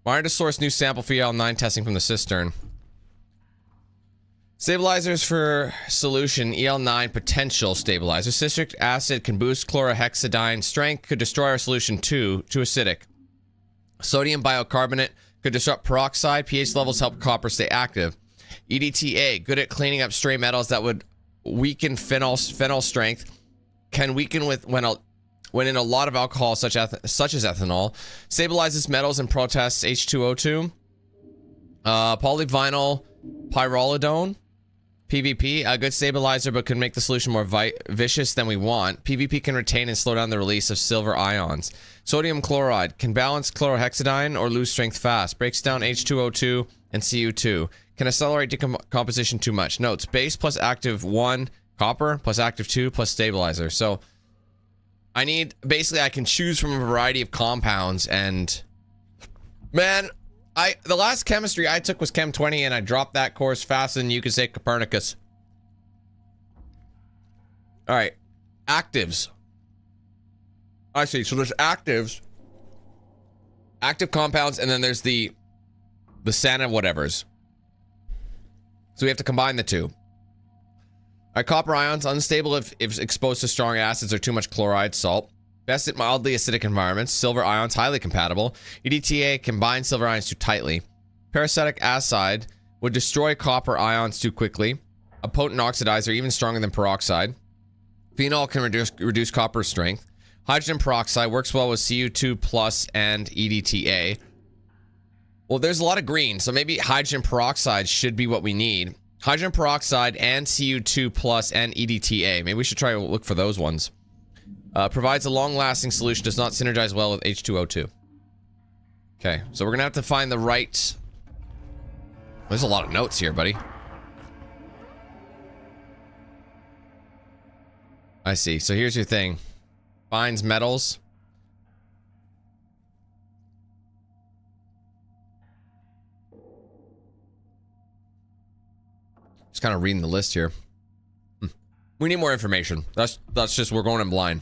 Wired to source new sample for EL9 testing from the cistern. Stabilizers for solution, EL9 potential stabilizer. Citric acid can boost chlorhexidine strength, could destroy our solution too acidic. Sodium bicarbonate could disrupt peroxide. pH levels help copper stay active. EDTA, good at cleaning up stray metals that would weaken phenol strength. Can weaken when in a lot of alcohol such as ethanol. Stabilizes metals and protests H2O2. Polyvinyl pyrrolidone. PVP, a good stabilizer but can make the solution more vicious than we want. PVP can retain and slow down the release of silver ions. Sodium chloride can balance chlorhexidine or lose strength fast. Breaks down H2O2 and Cu2. Can accelerate decomposition too much. Notes, base plus active 1 copper plus active 2 plus stabilizer. So I need, basically I can choose from a variety of compounds, and man, the last chemistry I took was Chem 20 and I dropped that course faster than you could say Copernicus. All right, actives. I see, so there's actives, active compounds, and then there's the Santa whatevers. So we have to combine the two. All right, copper ions, unstable if exposed to strong acids or too much chloride, salt. Best at mildly acidic environments. Silver ions, highly compatible. EDTA, combine silver ions too tightly. Parasitic acid would destroy copper ions too quickly. A potent oxidizer, even stronger than peroxide. Phenol can reduce copper strength. Hydrogen peroxide works well with Cu2 plus and EDTA. Well, there's a lot of green, so maybe hydrogen peroxide should be what we need. Hydrogen peroxide and Cu2 plus and EDTA. Maybe we should try to look for those ones. Provides a long-lasting solution, does not synergize well with H2O2. Okay, so we're gonna have to find the right... There's a lot of notes here, buddy. I see, so here's your thing. Finds metals. Just kind of reading the list here. We need more information. That's just, we're going in blind.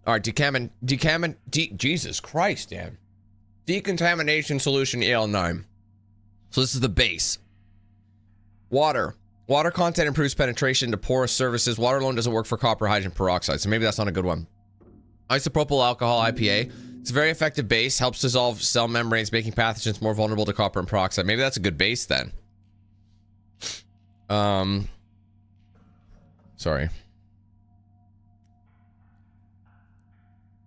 All right, Jesus Christ, Dan. Decontamination solution EL9. So this is the base. Water. Water content improves penetration to porous surfaces. Water alone doesn't work for copper hydrogen peroxide, so maybe that's not a good one. Isopropyl alcohol IPA. It's a very effective base. Helps dissolve cell membranes, making pathogens more vulnerable to copper and peroxide. Maybe that's a good base then. Sorry.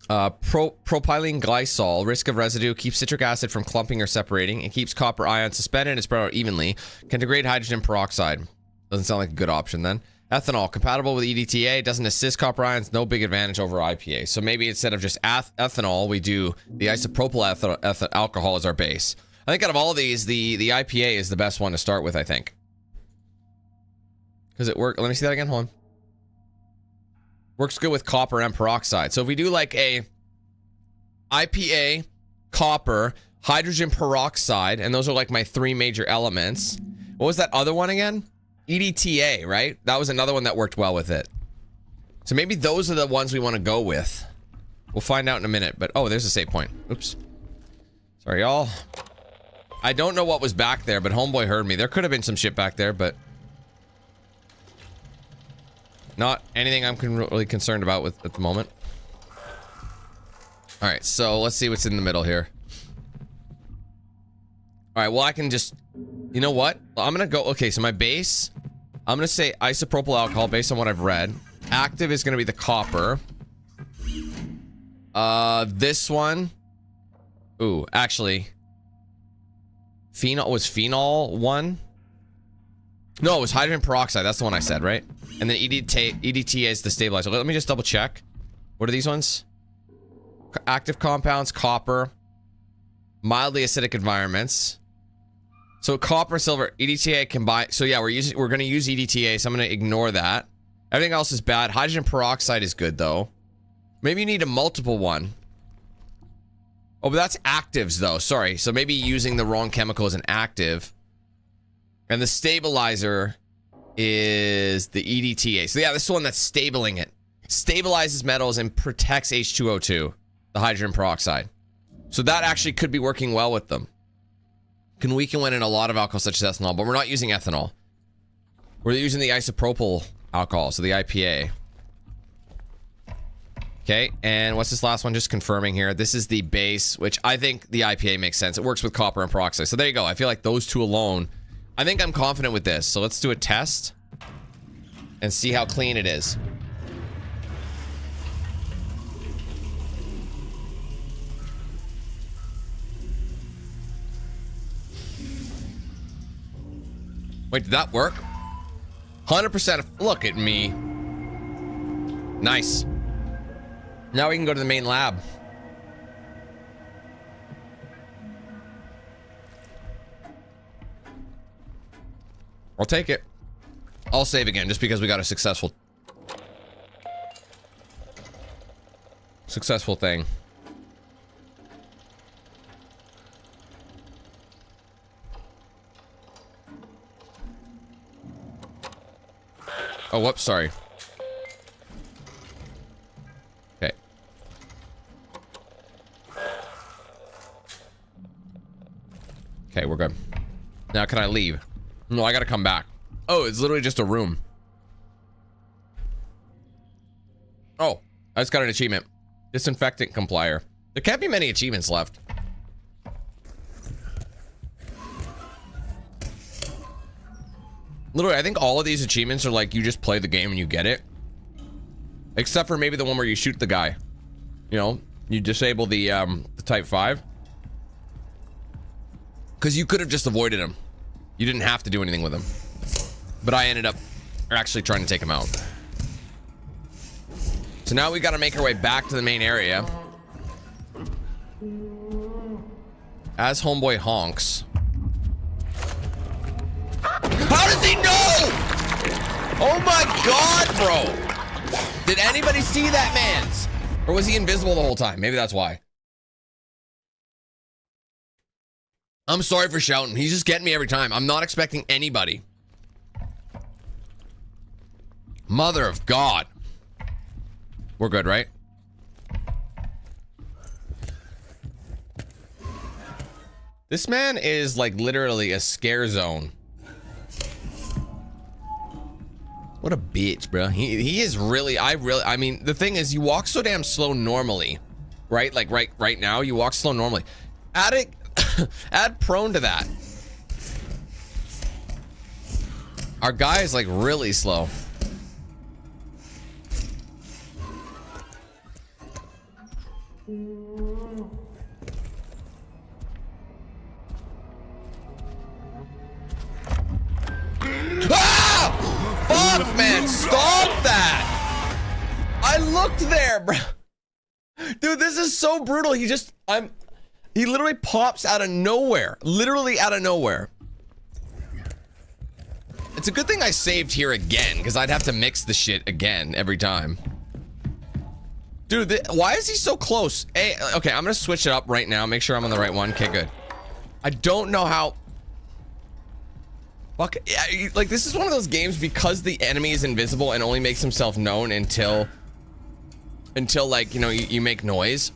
Propylene glycol, risk of residue, keeps citric acid from clumping or separating, and keeps copper ions suspended and spread out evenly. Can degrade hydrogen peroxide. Doesn't sound like a good option then. Ethanol, compatible with EDTA, doesn't assist copper ions, no big advantage over IPA. So maybe instead of just ethanol, we do the isopropyl alcohol as our base. I think out of all of these, the IPA is the best one to start with, I think. Because it works. Let me see that again, hold on. Works good with copper and peroxide. So if we do like a IPA, copper, hydrogen peroxide, and those are like my three major elements. What was that other one again? EDTA, right? That was another one that worked well with it. So maybe those are the ones we want to go with. We'll find out in a minute, but oh, there's a save point. Oops. Sorry, y'all. I don't know what was back there, but homeboy heard me. There could have been some shit back there, but... Not anything I'm really concerned about with at the moment. All right, so let's see what's in the middle here. All right, well, I can just, you know what? I'm gonna go, okay, so my base, I'm gonna say isopropyl alcohol based on what I've read. Active is gonna be the copper. This one, ooh, actually, phenol, was phenol one? No, it was hydrogen peroxide, that's the one I said, right? And then EDTA is the stabilizer. Let me just double check. What are these ones? Active compounds, copper, mildly acidic environments. So copper, silver, EDTA combined. So yeah, we're gonna use EDTA, so I'm gonna ignore that. Everything else is bad. Hydrogen peroxide is good though. Maybe you need a multiple one. Oh, but that's actives though. Sorry. So maybe using the wrong chemical as an active. And the stabilizer is the EDTA. So yeah, this is the one that's stabling it. Stabilizes metals and protects H2O2, the hydrogen peroxide. So that actually could be working well with them. Can weaken when in a lot of alcohol such as ethanol, but we're not using ethanol. We're using the isopropyl alcohol, so the IPA. Okay, and what's this last one? Just confirming here. This is the base, which I think the IPA makes sense. It works with copper and peroxide. So there you go. I feel like those two alone, I think I'm confident with this. So let's do a test and see how clean it is. Wait, did that work? 100%. Look at me. Nice. Now we can go to the main lab. I'll take it. I'll save again just because we got a successful thing. Oh, whoops, sorry. Okay. Okay, we're good. Now can I leave? No, I gotta come back. Oh, it's literally just a room. Oh, I just got an achievement. Disinfectant complier. There can't be many achievements left. Literally, I think all of these achievements are like you just play the game and you get it. Except for maybe the one where you shoot the guy. You know, you disable the Type 5. Because you could have just avoided him. You didn't have to do anything with him. But I ended up actually trying to take him out. So now we got to make our way back to the main area. As homeboy honks. How does he know? Oh my god, bro. Did anybody see that man's? Or was he invisible the whole time? Maybe that's why. I'm sorry for shouting. He's just getting me every time. I'm not expecting anybody. Mother of God. We're good, right? This man is like literally a scare zone. What a bitch, bro. He is really, I mean, the thing is, you walk so damn slow normally, right? Like right now, you walk slow normally. Add prone to that. Our guy is like really slow. Ah! Fuck, man, stop that! I looked there, bro. Dude, this is so brutal. He literally pops out of nowhere. Literally out of nowhere. It's a good thing I saved here again, because I'd have to mix the shit again every time. Dude, why is he so close? Hey, okay, I'm gonna switch it up right now. Make sure I'm on the right one. Okay, good. I don't know how... Fuck, like, this is one of those games because the enemy is invisible and only makes himself known until like, you know, you make noise.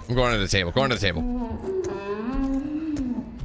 I'm going to the table. Going to the table.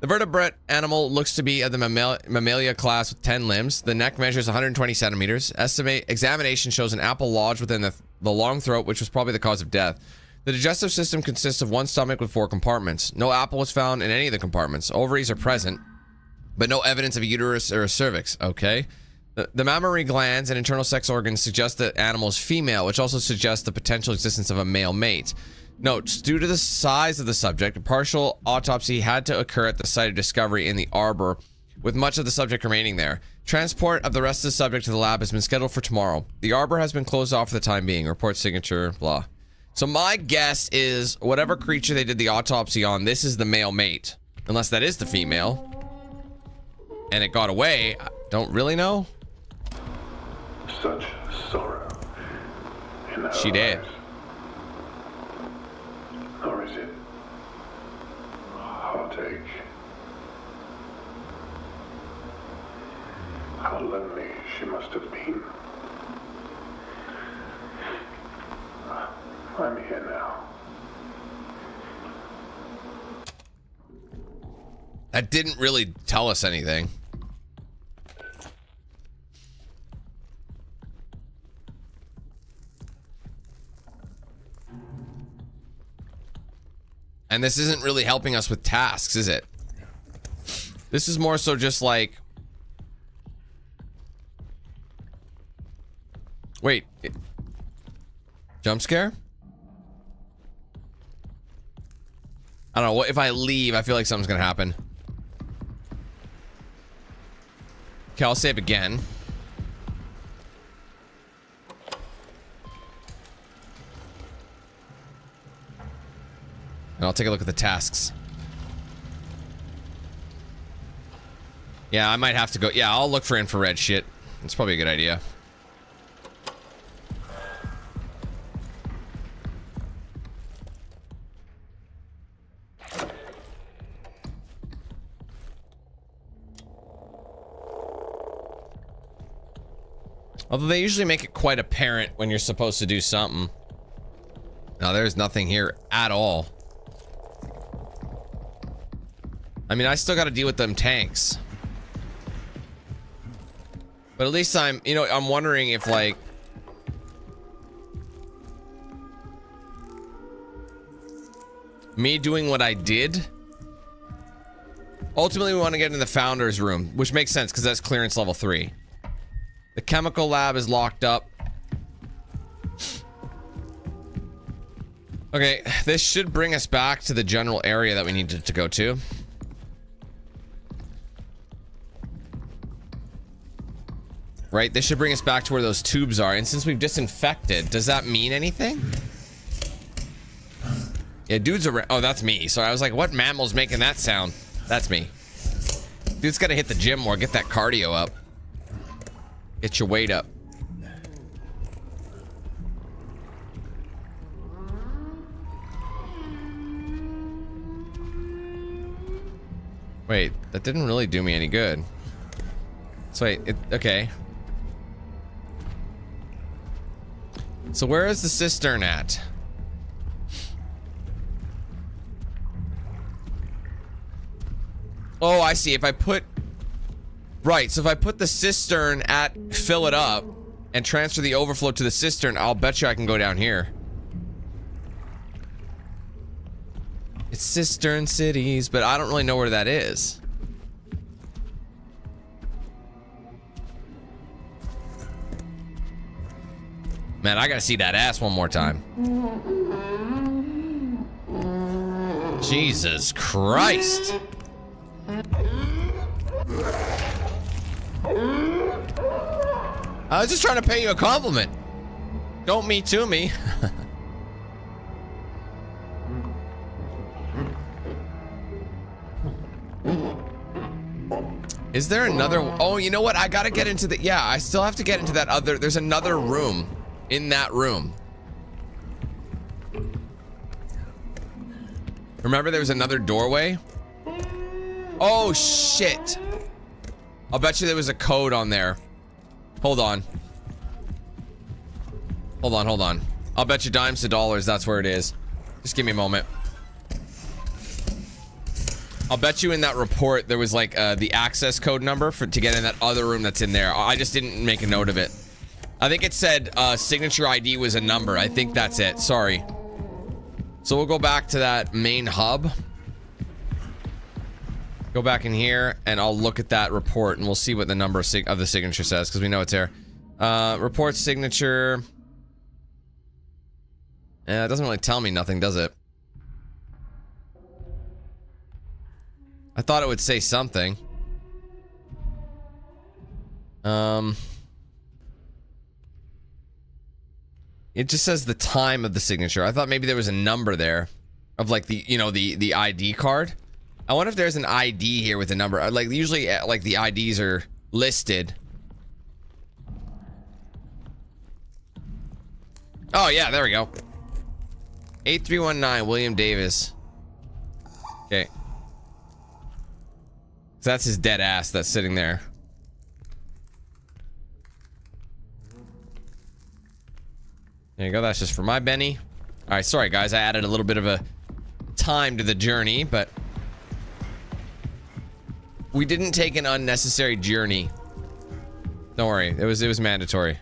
The vertebrate animal looks to be of the mammalia class with 10 limbs. The neck measures 120 centimeters. Examination shows an apple lodged within the long throat, which was probably the cause of death. The digestive system consists of one stomach with 4 compartments. No apple was found in any of the compartments. Ovaries are present, but no evidence of a uterus or a cervix. Okay. The mammary glands and internal sex organs suggest the animal is female, which also suggests the potential existence of a male mate. Notes, due to the size of the subject, a partial autopsy had to occur at the site of discovery in the arbor, with much of the subject remaining there. Transport of the rest of the subject to the lab has been scheduled for tomorrow. The arbor has been closed off for the time being. Report signature, blah. So my guess is whatever creature they did the autopsy on, this is the male mate. Unless that is the female. And it got away. I don't really know. Such sorrow in our She did. lives. Or is it heartache? How lonely she must have been. I'm here now. That didn't really tell us anything. And this isn't really helping us with tasks, is it? This is more so just like... Wait. Jump scare? I don't know. What if I leave? I feel like something's gonna happen. Okay, I'll save again. And I'll take a look at the tasks. Yeah, I might have to go. Yeah, I'll look for infrared shit. It's probably a good idea. Although they usually make it quite apparent when you're supposed to do something. Now, there's nothing here at all. I mean, I still got to deal with them tanks. But at least I'm, you know, I'm wondering if, like... me doing what I did... Ultimately, we want to get in the founder's room, which makes sense, because that's clearance level 3. The chemical lab is locked up. Okay, this should bring us back to the general area that we needed to go to. Right, this should bring us back to where those tubes are. And since we've disinfected, does that mean anything? Yeah, dude's around. Oh, that's me. Sorry, I was like, what mammal's making that sound? That's me. Dude's gotta hit the gym more, get that cardio up. Get your weight up. Wait, that didn't really do me any good. So wait, okay. So where is the cistern at? Oh, I see. If I put... Right, so if I put the cistern at fill it up and transfer the overflow to the cistern, I'll bet you I can go down here. It's Cistern Cities, but I don't really know where that is. Man, I gotta see that ass one more time. Jesus Christ. I was just trying to pay you a compliment. Don't me to me. Is there another? Oh, you know what? I gotta get into the... Yeah, I still have to get into that other... There's another room in that room. Remember there was another doorway? Oh, shit. I'll bet you there was a code on there. Hold on. Hold on, hold on. I'll bet you dimes to dollars that's where it is. Just give me a moment. I'll bet you in that report there was like the access code number to get in that other room that's in there. I just didn't make a note of it. I think it said signature ID was a number. I think that's it. Sorry. So we'll go back to that main hub. Go back in here and I'll look at that report and we'll see what the number of the signature says because we know it's there. Report signature. Yeah, it doesn't really tell me nothing, does it? I thought it would say something. It just says the time of the signature. I thought maybe there was a number there of like the, you know, the ID card. I wonder if there's an ID here with a number. Like usually like the IDs are listed. Oh yeah, there we go. 8319 William Davis. Okay. So that's his dead ass that's sitting there. There you go. That's just for my Benny. All right, sorry guys. I added a little bit of a time to the journey, but we didn't take an unnecessary journey. Don't worry. It was mandatory.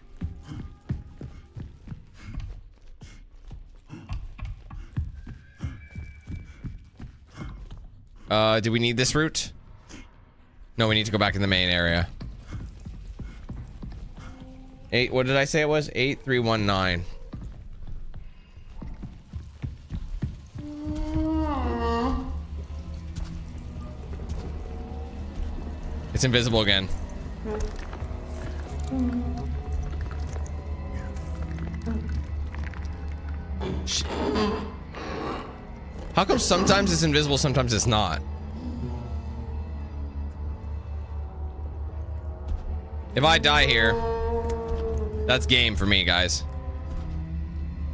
Do we need this route? No, we need to go back in the main area. What did I say it was? 8319. It's invisible again. How come sometimes it's invisible, sometimes it's not? If I die here, that's game for me, guys.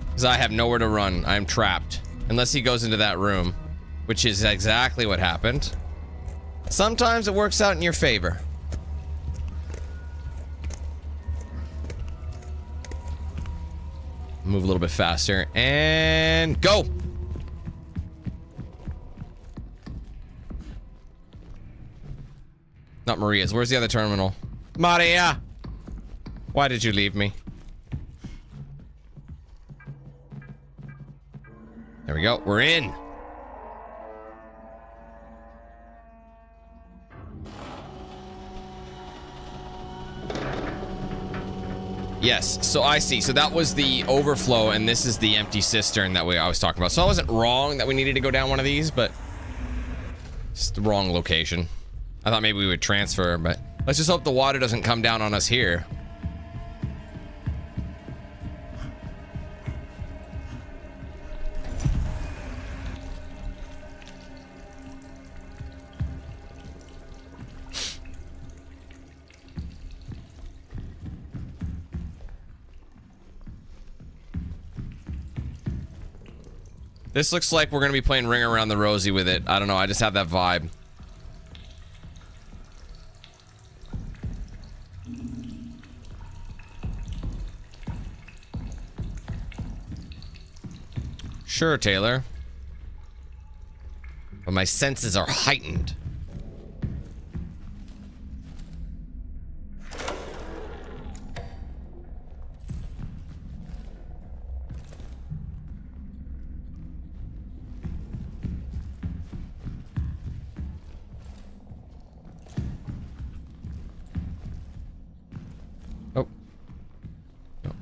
Because I have nowhere to run. I'm trapped. Unless he goes into that room. Which is exactly what happened. Sometimes it works out in your favor. Move a little bit faster. And go! Not Maria's. Where's the other terminal? Maria! Why did you leave me? There we go. We're in. Yes, so I see. So that was the overflow, and this is the empty cistern that I was talking about. So I wasn't wrong that we needed to go down one of these, but it's the wrong location. I thought maybe we would transfer, but let's just hope the water doesn't come down on us here. This looks like we're gonna be playing Ring Around the Rosie with it. I don't know, I just have that vibe. Sure, Taylor. But my senses are heightened. Oh. No.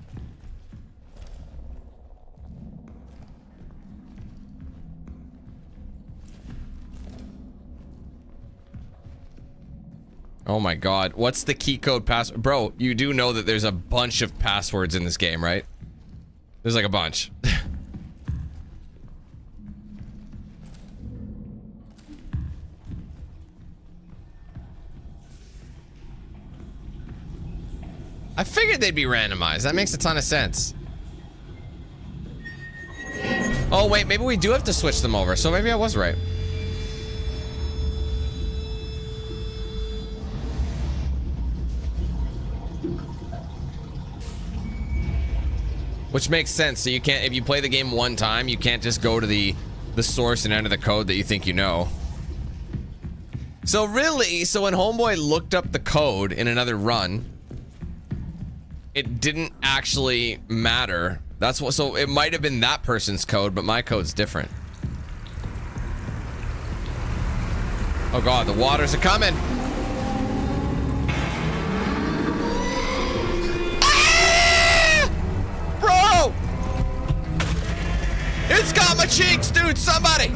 Oh my god, what's the key code password? Bro, you do know that there's a bunch of passwords in this game, right? There's like a bunch. I figured they'd be randomized. That makes a ton of sense. Oh wait, maybe we do have to switch them over, so maybe I was right. Which makes sense. So you can't, if you play the game one time, you can't just go to the source and enter the code that you think you know. So really, so when Homeboy looked up the code in another run, it didn't actually matter. That's what, so it might have been that person's code, but my code's different. Oh god, the waters are coming. Ah! Bro! It's got my cheeks, dude, somebody!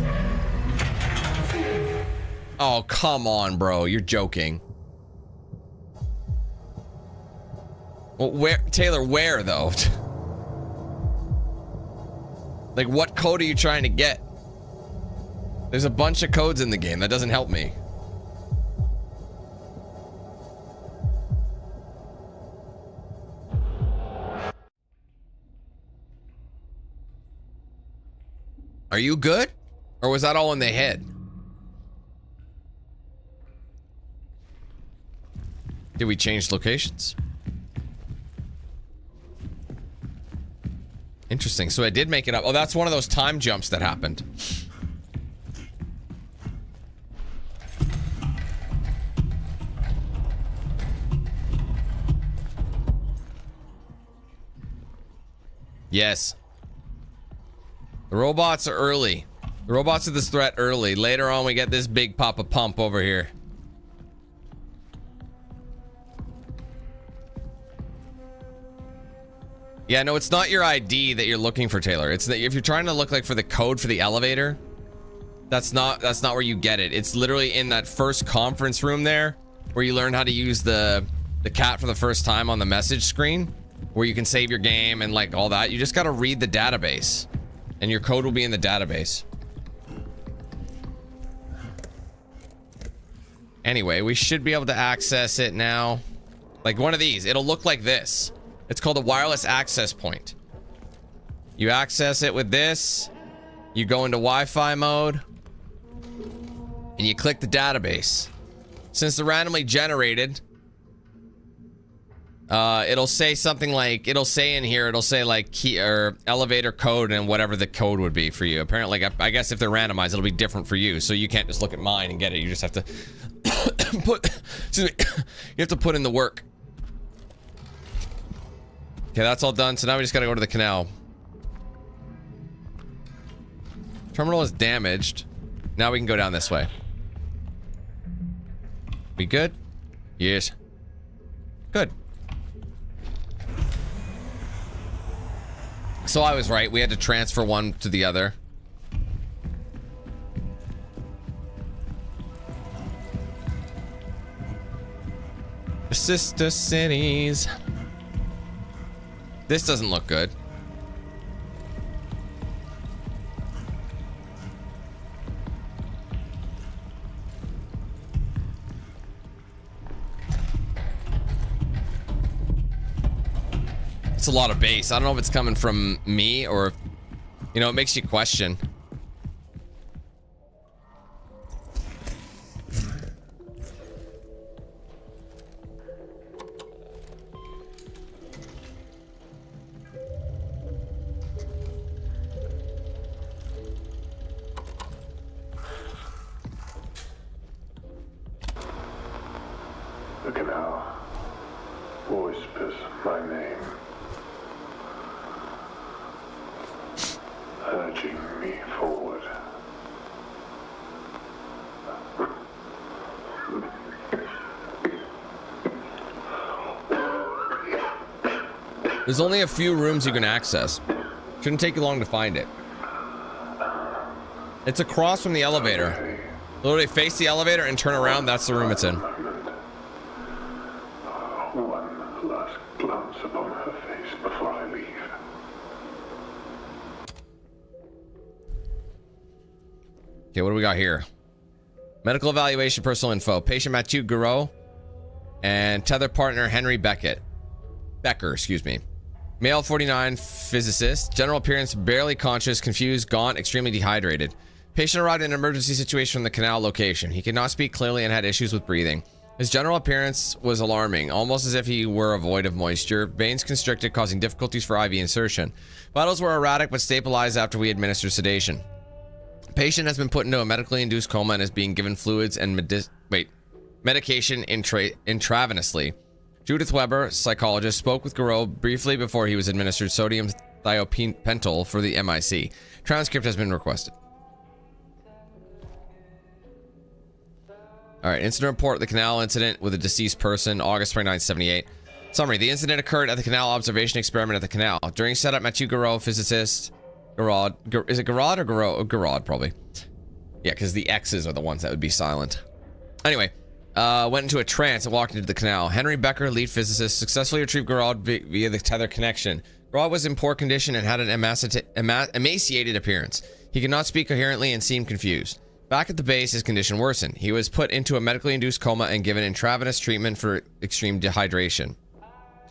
Oh, come on, bro. You're joking. Well, where, Taylor, where, though? Like, what code are you trying to get? There's a bunch of codes in the game. That doesn't help me. Are you good? Or was that all in the head? Did we change locations? Interesting. So I did make it up. Oh, that's one of those time jumps that happened. Yes. The robots are early. The robots are this threat early. Later on, we get this big Papa Pump over here. Yeah, no, it's not your ID that you're looking for, Taylor. It's that if you're trying to look like for the code for the elevator, that's not where you get it. It's literally in that first conference room there, where you learn how to use the cat for the first time on the message screen, where you can save your game and like all that. You just got to read the database, and your code will be in the database. Anyway, we should be able to access it now. Like one of these, it'll look like this. It's called a wireless access point. You access it with this. You go into Wi-Fi mode. And you click the database. Since they're randomly generated, it'll say something like, it'll say in here, it'll say like key or elevator code and whatever the code would be for you. Apparently, I guess if they're randomized, it'll be different for you. So you can't just look at mine and get it. You just have to put, excuse me, you have to put in the work. Okay, that's all done. So now we just gotta go to the canal. Terminal is damaged. Now we can go down this way. We good? Yes. Good. So I was right. We had to transfer one to the other. Sister cities. This doesn't look good. It's a lot of bass. I don't know if it's coming from me or, you know, it makes you question. The canal whispers my name, urging me forward. There's only a few rooms you can access. Shouldn't take you long to find it. It's across from the elevator. Literally face the elevator and turn around. That's the room it's in. One last glance upon her face before I leave. Okay, what do we got here? Medical evaluation, personal info. Patient Mathieu Gouraud and tether partner Henry Becker, excuse me. Male 49, physicist. General appearance barely conscious, confused, gaunt, extremely dehydrated. Patient arrived in an emergency situation from the canal location. He could not speak clearly and had issues with breathing. His general appearance was alarming, almost as if he were void of moisture. Veins constricted, causing difficulties for IV insertion. Vitals were erratic but stabilized after we administered sedation. Patient has been put into a medically induced coma and is being given fluids and medication intravenously. Judith Weber, psychologist, spoke with Garreau briefly before he was administered sodium thiopental for the MIC. Transcript has been requested. Alright, incident report, the canal incident with a deceased person, August 29, 78. Summary, the incident occurred at the canal observation experiment at the canal. During setup, Mathieu Garreau, physicist, is it Garrod or Garreau? Garrod, probably. Yeah, because the X's are the ones that would be silent. Anyway, went into a trance and walked into the canal. Henry Becker, lead physicist, successfully retrieved Garrod via the tether connection. Garrod was in poor condition and had an emaciated appearance. He could not speak coherently and seemed confused. Back at the base, his condition worsened. He was put into a medically induced coma and given intravenous treatment for extreme dehydration.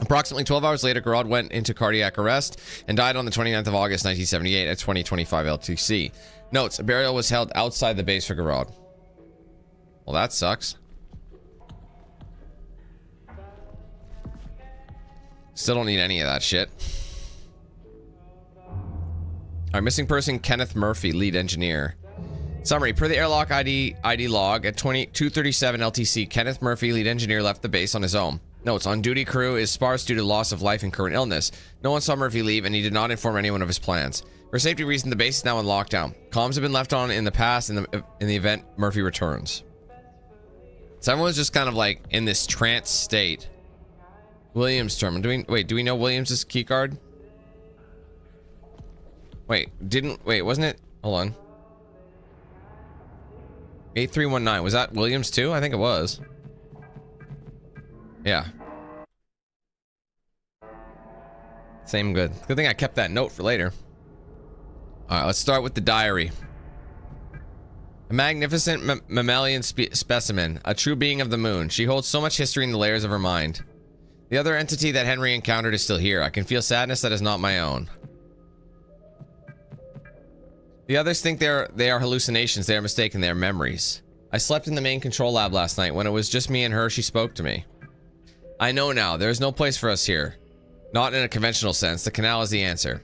Approximately 12 hours later, Garrod went into cardiac arrest and died on the 29th of August, 1978 at 2025 LTC. Notes, a burial was held outside the base for Garrod. Well, that sucks. Still don't need any of that shit. Our missing person, Kenneth Murphy, lead engineer. Summary, per the airlock ID log at 2:37 LTC, Kenneth Murphy, lead engineer, left the base on his own. Notes, on duty crew is sparse due to loss of life and current illness. No one saw Murphy leave and he did not inform anyone of his plans. For safety reasons, the base is now in lockdown. Comms have been left on in the past in the event Murphy returns. So everyone's just kind of like in this trance state. Williams terminal. Do we know Williams' keycard? Wait, wasn't it? Hold on. 8319. Was that Williams too? I think it was. Yeah. Same good. Good thing I kept that note for later. Alright, let's start with the diary. A magnificent mammalian specimen, a true being of the moon. She holds so much history in the layers of her mind. The other entity that Henry encountered is still here. I can feel sadness that is not my own. The others think they are hallucinations. They are mistaken. They are memories. I slept in the main control lab last night. When it was just me and her, she spoke to me. I know now. There is no place for us here. Not in a conventional sense. The canal is the answer.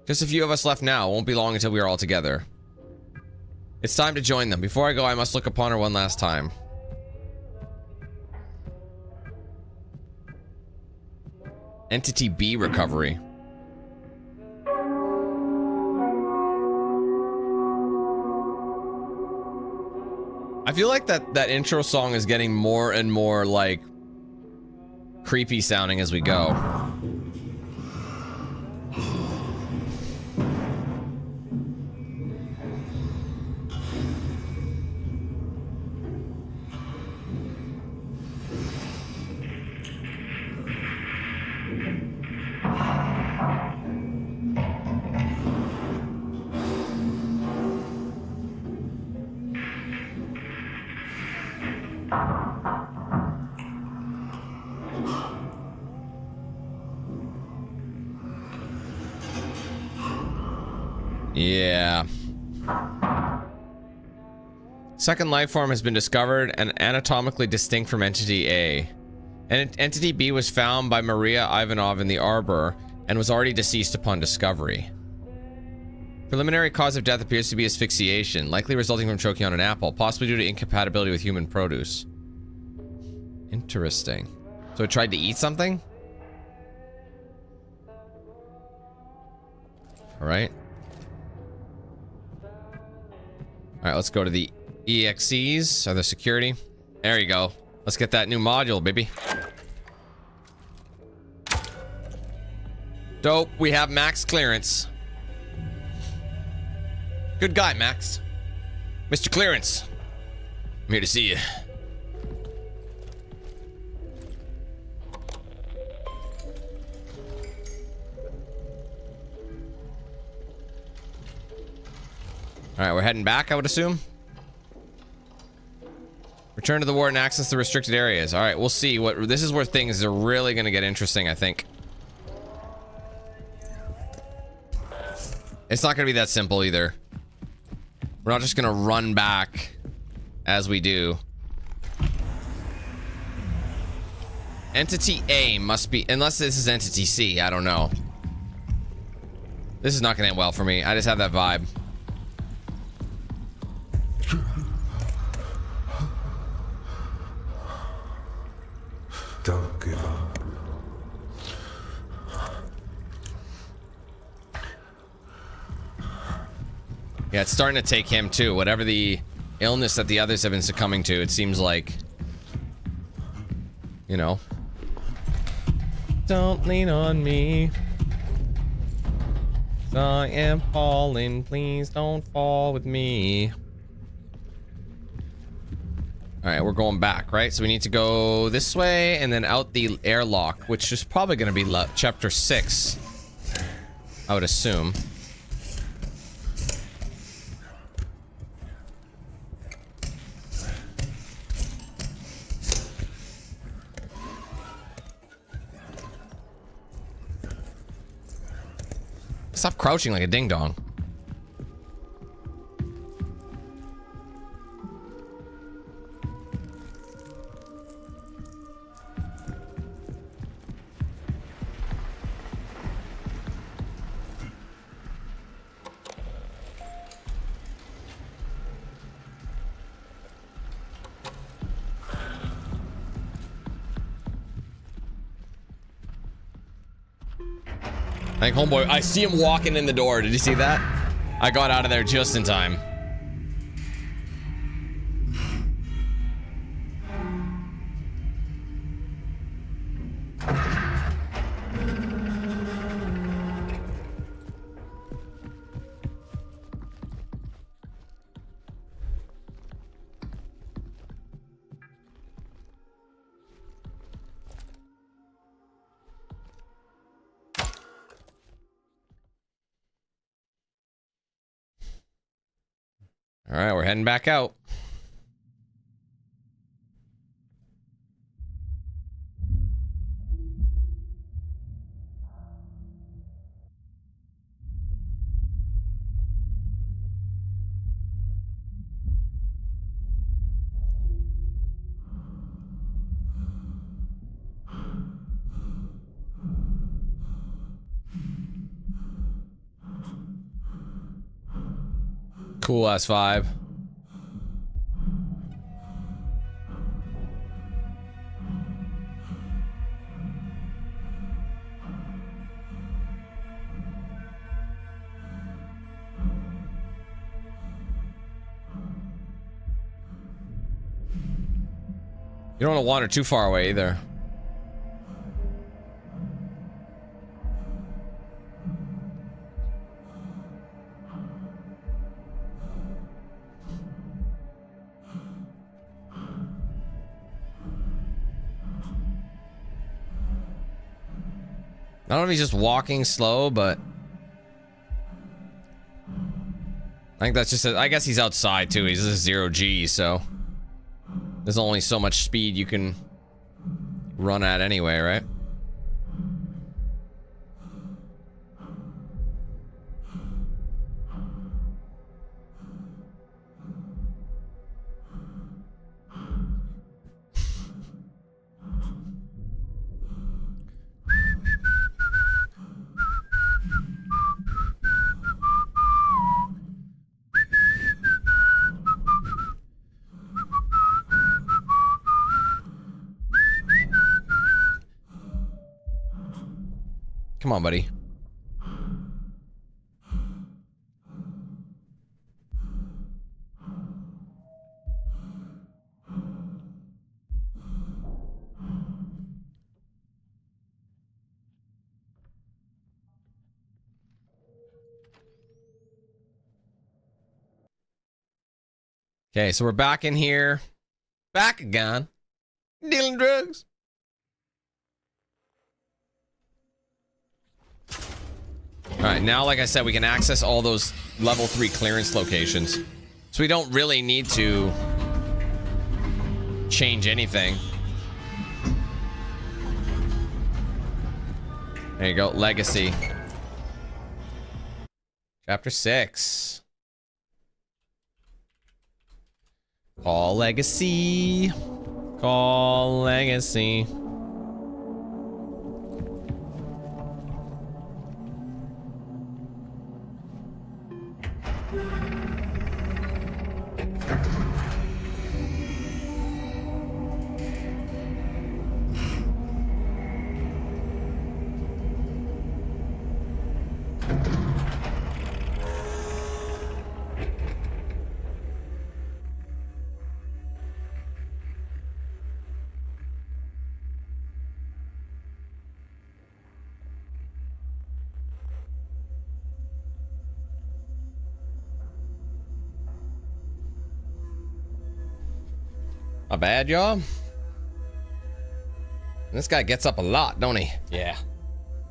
Just a few of us left now. It won't be long until we are all together. It's time to join them. Before I go, I must look upon her one last time. Entity B recovery. I feel like that intro song is getting more and more like creepy sounding as we go. Yeah. Second life form has been discovered and anatomically distinct from Entity A. And Entity B was found by Maria Ivanov in the arbor and was already deceased upon discovery. Preliminary cause of death appears to be asphyxiation, likely resulting from choking on an apple, possibly due to incompatibility with human produce. Interesting. So it tried to eat something? Alright. Alright, let's go to the EXEs, or the security. There you go. Let's get that new module, baby. Dope, we have max clearance. Good guy, Max. Mr. Clearance. I'm here to see you. Alright, we're heading back, I would assume. Return to the ward and access the restricted areas. Alright, we'll see. This is where things are really gonna get interesting, I think. It's not gonna be that simple either. We're not just gonna run back as we do. Entity A must be, unless this is Entity C, I don't know. This is not gonna end well for me. I just have that vibe. Yeah, it's starting to take him too. Whatever the illness that the others have been succumbing to, it seems like, you know. Don't lean on me. I am falling. Please don't fall with me. Alright, we're going back, right? So we need to go this way and then out the airlock, which is probably going to be chapter 6. I would assume. Stop crouching like a ding-dong. I think homeboy, I see him walking in the door. Did you see that? I got out of there just in time. All right, we're heading back out. Cool ass vibe. You don't want to wander too far away either. I don't know if he's just walking slow, but I think that's just I guess he's outside too. He's a 0G, so there's only so much speed you can run at anyway, right? Come on, buddy. Okay, so we're back in here. Back again. Dealing drugs. Alright, now like I said, we can access all those level 3 clearance locations. So we don't really need to change anything. There you go, Legacy. Chapter 6. Call Legacy. Call Legacy. Not bad, y'all. This guy gets up a lot, don't he? Yeah.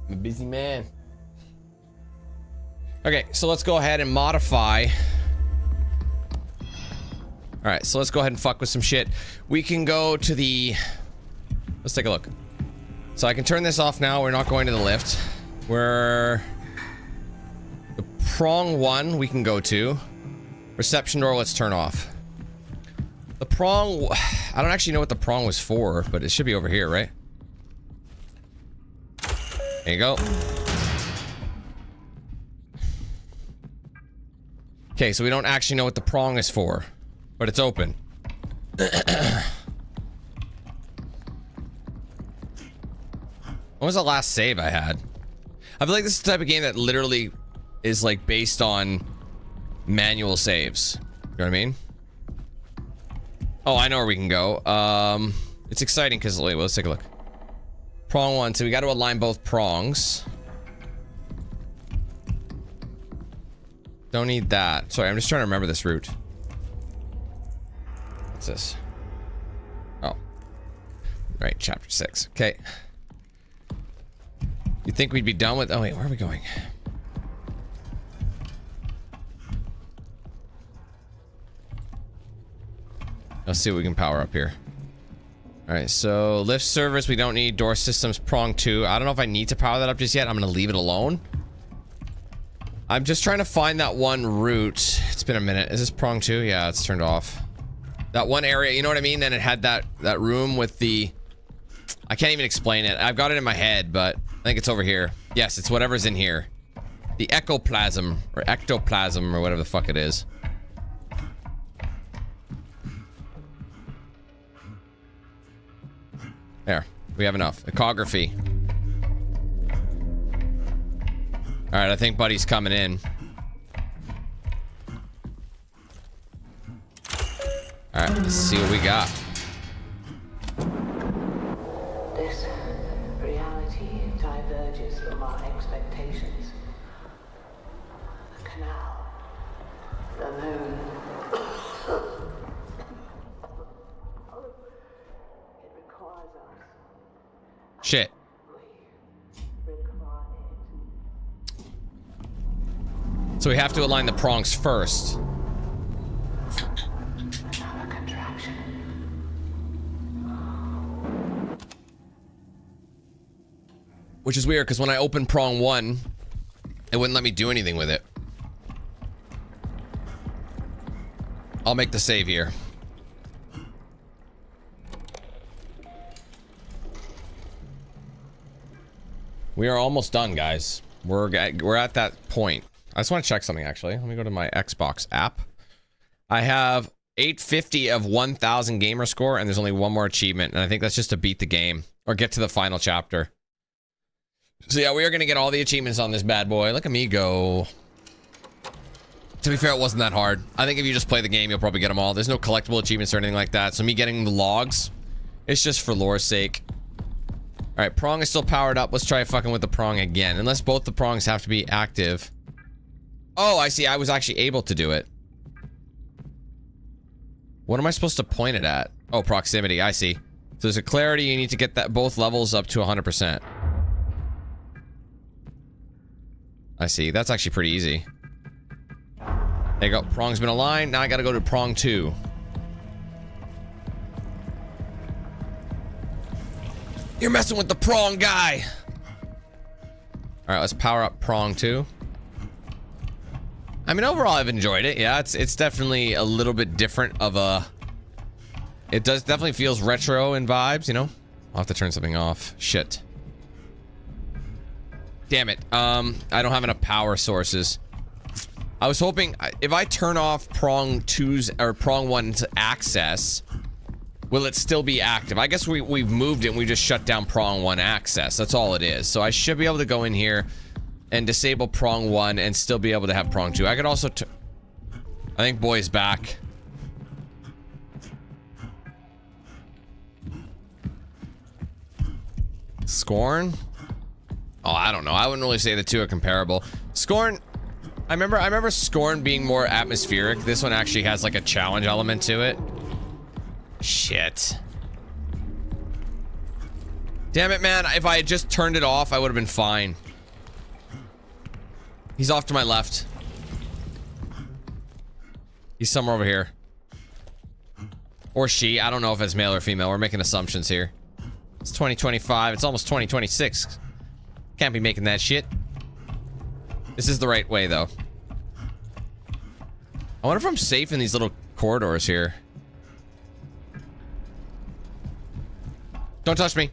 I'm a busy man. Okay, so let's go ahead and modify. Alright, so let's go ahead and fuck with some shit. We can go to the... Let's take a look. So I can turn this off now. We're not going to the lift. We're... The prong 1 we can go to. Reception door, let's turn off. The prong... I don't actually know what the prong was for, but it should be over here, right? There you go. Okay, so we don't actually know what the prong is for, but it's open. When was the last save I had? I feel like this is the type of game that literally is like based on manual saves. You know what I mean? Oh, I know where we can go. It's exciting because wait, let's take a look. Prong 1, so we got to align both prongs. Don't need that. Sorry, I'm just trying to remember this route. What's this? Oh. Right, chapter 6. Okay. You think we'd be done with... Oh, wait, where are we going? Let's see what we can power up here. Alright, so lift service, we don't need. Door systems, prong 2. I don't know if I need to power that up just yet. I'm gonna leave it alone. I'm just trying to find that one route. It's been a minute. Is this prong 2? Yeah, it's turned off. That one area, you know what I mean? Then it had that room with the... I can't even explain it. I've got it in my head, but I think it's over here. Yes, it's whatever's in here. The ectoplasm, or ectoplasm, or whatever the fuck it is. There, we have enough. Ecography. Alright, I think Buddy's coming in. Alright, let's see what we got. This reality diverges from our expectations. The canal, the moon. It requires us. Shit. So we have to align the prongs first. Which is weird, because when I opened prong 1, it wouldn't let me do anything with it. I'll make the save here. We are almost done, guys. We're at that point. I just want to check something, actually. Let me go to my Xbox app. I have 850 of 1,000 gamer score, and there's only one more achievement, and I think that's just to beat the game or get to the final chapter. So yeah, we are going to get all the achievements on this bad boy. Look at me go. To be fair, it wasn't that hard. I think if you just play the game, you'll probably get them all. There's no collectible achievements or anything like that, so me getting the logs, it's just for lore's sake. Alright, prong is still powered up. Let's try fucking with the prong again. Unless both the prongs have to be active. Oh, I see. I was actually able to do it. What am I supposed to point it at? Oh, proximity. I see. So there's a clarity. You need to get that both levels up to 100%. I see. That's actually pretty easy. There you go. Prong's been aligned. Now I gotta go to prong 2. You're messing with the prong guy. Alright, let's power up prong 2. I mean, overall, I've enjoyed it. Yeah, it's definitely a little bit different of a... It does definitely feels retro in vibes, you know? I'll have to turn something off. Shit. Damn it. I don't have enough power sources. I was hoping if I turn off prong 2's or prong 1's access, will it still be active? I guess we've moved it and we just shut down prong 1 access. That's all it is. So I should be able to go in here and disable prong 1 and still be able to have prong 2. I could also I think boy's back. Scorn? Oh, I don't know. I wouldn't really say the two are comparable. Scorn, I remember Scorn being more atmospheric. This one actually has like a challenge element to it. Shit. Damn it, man. If I had just turned it off, I would have been fine. He's off to my left. He's somewhere over here. Or she. I don't know if it's male or female. We're making assumptions here. It's 2025. It's almost 2026. Can't be making that shit. This is the right way, though. I wonder if I'm safe in these little corridors here. Don't touch me.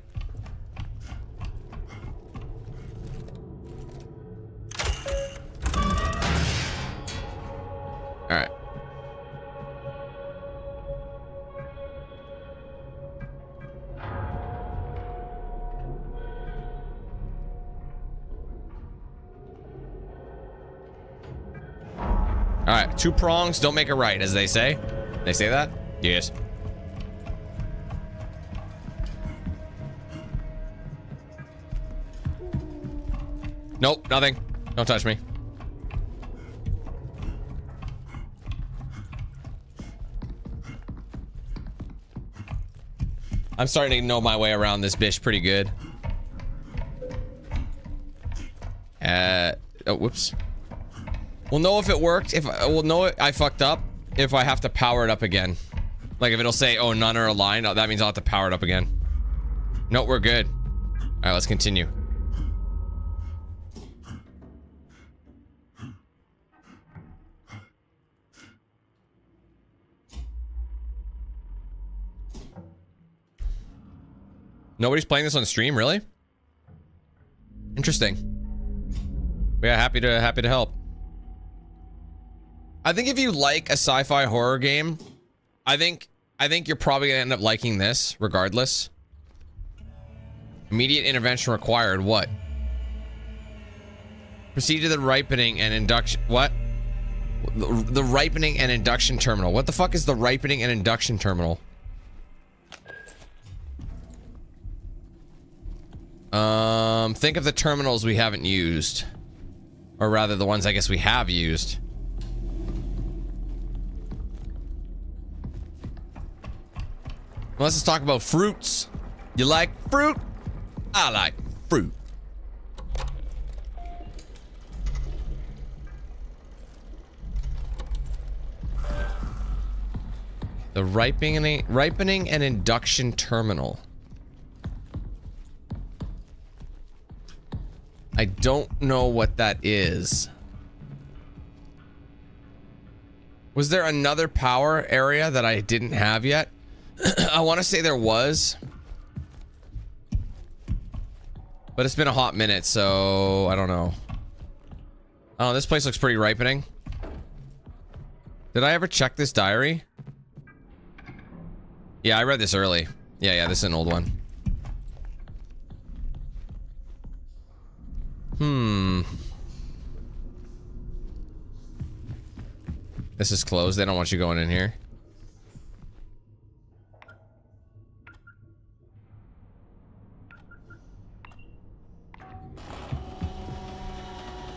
All right. All right, two prongs don't make a right, as they say. They say that? Yes. Nope, nothing. Don't touch me. I'm starting to know my way around this bitch pretty good. Oh, whoops. We'll know if it worked. We'll know I fucked up if I have to power it up again. Like if it'll say, oh, none are aligned, that means I'll have to power it up again. Nope, we're good. All right, let's continue. Nobody's playing this on stream, really? Interesting. Yeah, happy to help. I think if you like a sci-fi horror game, I think you're probably gonna end up liking this, regardless. Immediate intervention required. What? Proceed to the ripening and induction. What? The ripening and induction terminal. What the fuck is the ripening and induction terminal? Think of the terminals we haven't used. Or rather, the ones I guess we have used. Well, let's just talk about fruits. You like fruit? I like fruit. The ripening and induction terminal. I don't know what that is. Was there another power area that I didn't have yet? I want to say there was. But it's been a hot minute, so I don't know. Oh, this place looks pretty ripening. Did I ever check this diary? Yeah, I read this early. Yeah, this is an old one. This is closed. They don't want you going in here.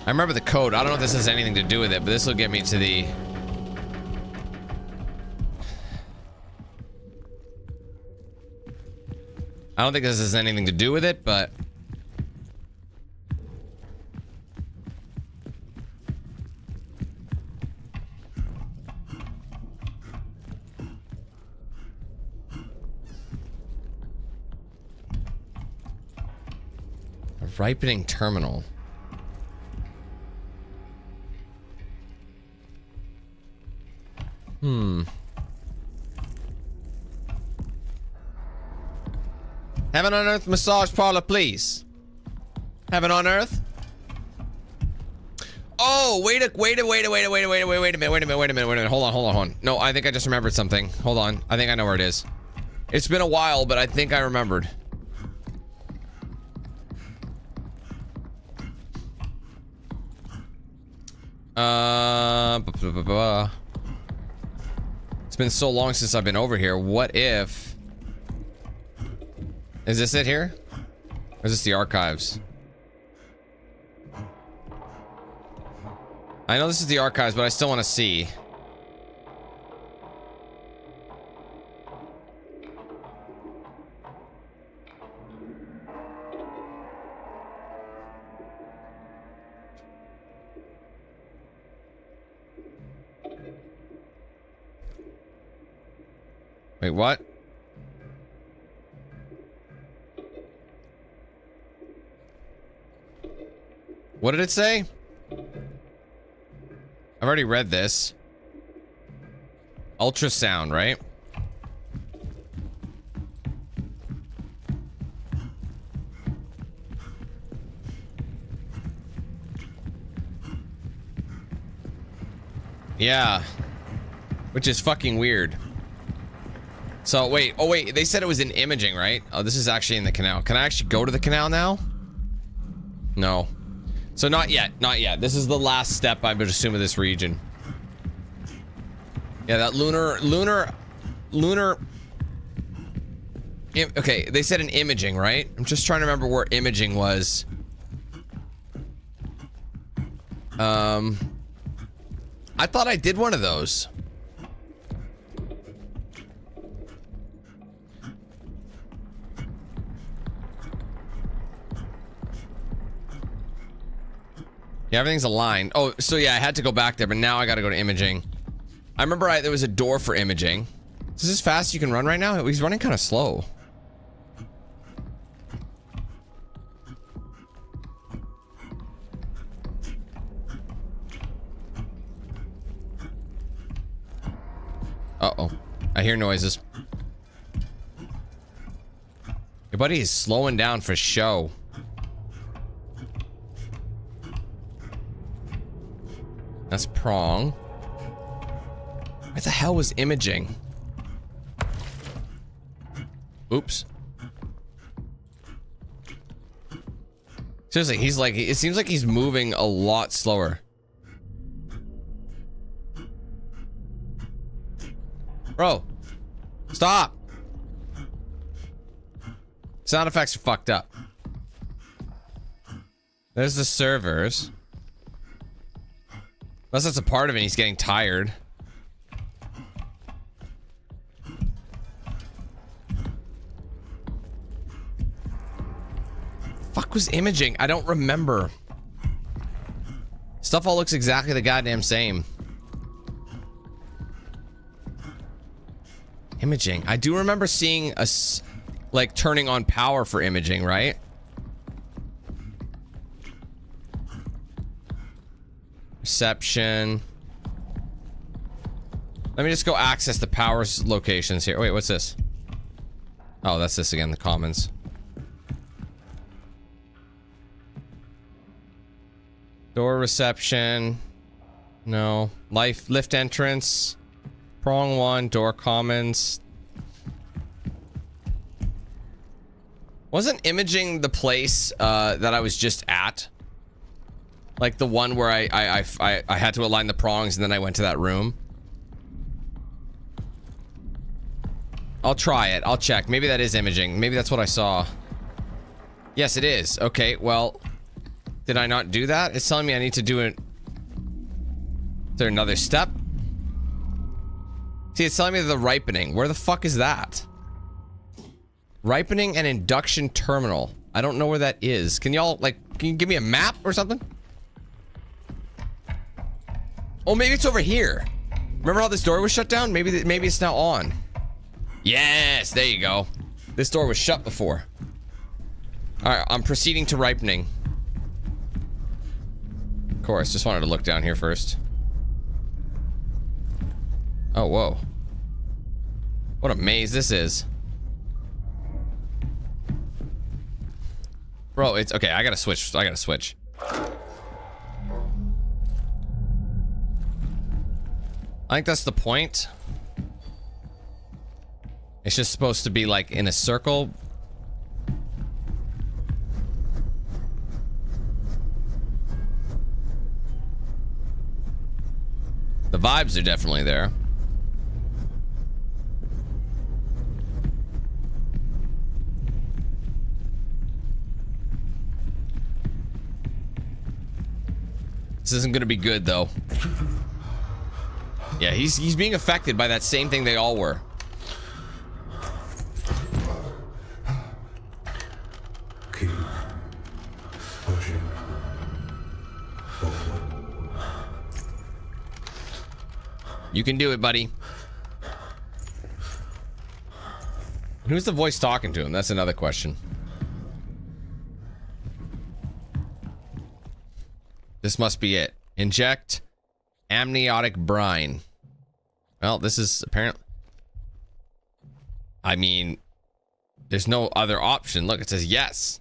I remember the code. I don't know if this has anything to do with it, but this will get me to the... I don't think this has anything to do with it, but... A ripening terminal. Heaven on Earth massage parlor, please. Heaven on Earth. Oh, wait a minute. Hold on. No, I think I just remembered something. Hold on. I think I know where it is. It's been a while, but I think I remembered. It's been so long since I've been over here. What if... Is this it here? Or is this the archives? I know this is the archives, but I still want to see. Wait, what? What did it say? I've already read this. Ultrasound, right? Yeah. Which is fucking weird. So, wait. Oh, wait. They said it was in imaging, right? Oh, this is actually in the canal. Can I actually go to the canal now? No. So, not yet. Not yet. This is the last step, I would assume, of this region. Yeah, that lunar... Okay, they said in imaging, right? I'm just trying to remember where imaging was. I thought I did one of those. Yeah, everything's aligned. Oh, so yeah, I had to go back there, but now I gotta go to imaging. I remember there was a door for imaging. Is this as fast as you can run right now? He's running kind of slow. Uh-oh. I hear noises. Your buddy is slowing down for show. That's prong. What the hell was imaging? Oops. Seriously, he's like, it seems like he's moving a lot slower. Bro, stop. Sound effects are fucked up. There's the servers. Unless that's a part of it, he's getting tired. Fuck was imaging? I don't remember. Stuff all looks exactly the goddamn same. Imaging. I do remember seeing us like turning on power for imaging, right? Reception. Let me just go access the power locations here. Wait, what's this? Oh, that's this again, the commons. Door reception. No. Lift entrance. Prong 1, door commons. Wasn't imaging the place that I was just at? Like the one where I had to align the prongs and then I went to that room. I'll try it. I'll check. Maybe that is imaging. Maybe that's what I saw. Yes, it is. Okay, well, did I not do that? It's telling me I need to do it. Is there another step? See, it's telling me the ripening. Where the fuck is that? Ripening and induction terminal. I don't know where that is. Can y'all, like, can you give me a map or something? Oh, maybe it's over here. Remember how this door was shut down? Maybe it's now on. Yes, there you go. This door was shut before. Alright, I'm proceeding to ripening. Of course, just wanted to look down here first. Oh, whoa. What a maze this is. Bro, it's okay. I gotta switch. I think that's the point. It's just supposed to be like in a circle. The vibes are definitely there. This isn't gonna be good though. Yeah, he's being affected by that same thing they all were. Keep pushing forward. You can do it, buddy. Who's the voice talking to him? That's another question. This must be it. Inject amniotic brine. Well, this is apparently... I mean, there's no other option. Look, it says yes.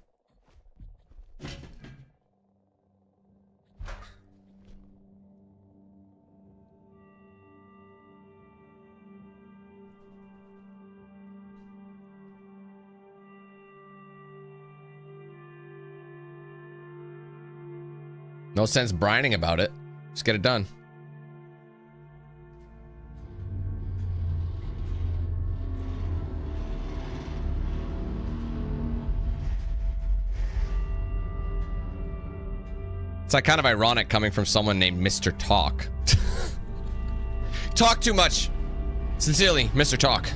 No sense brining about it. Just get it done. It's like kind of ironic coming from someone named Mr. Talk. Talk too much. Sincerely, Mr. Talk.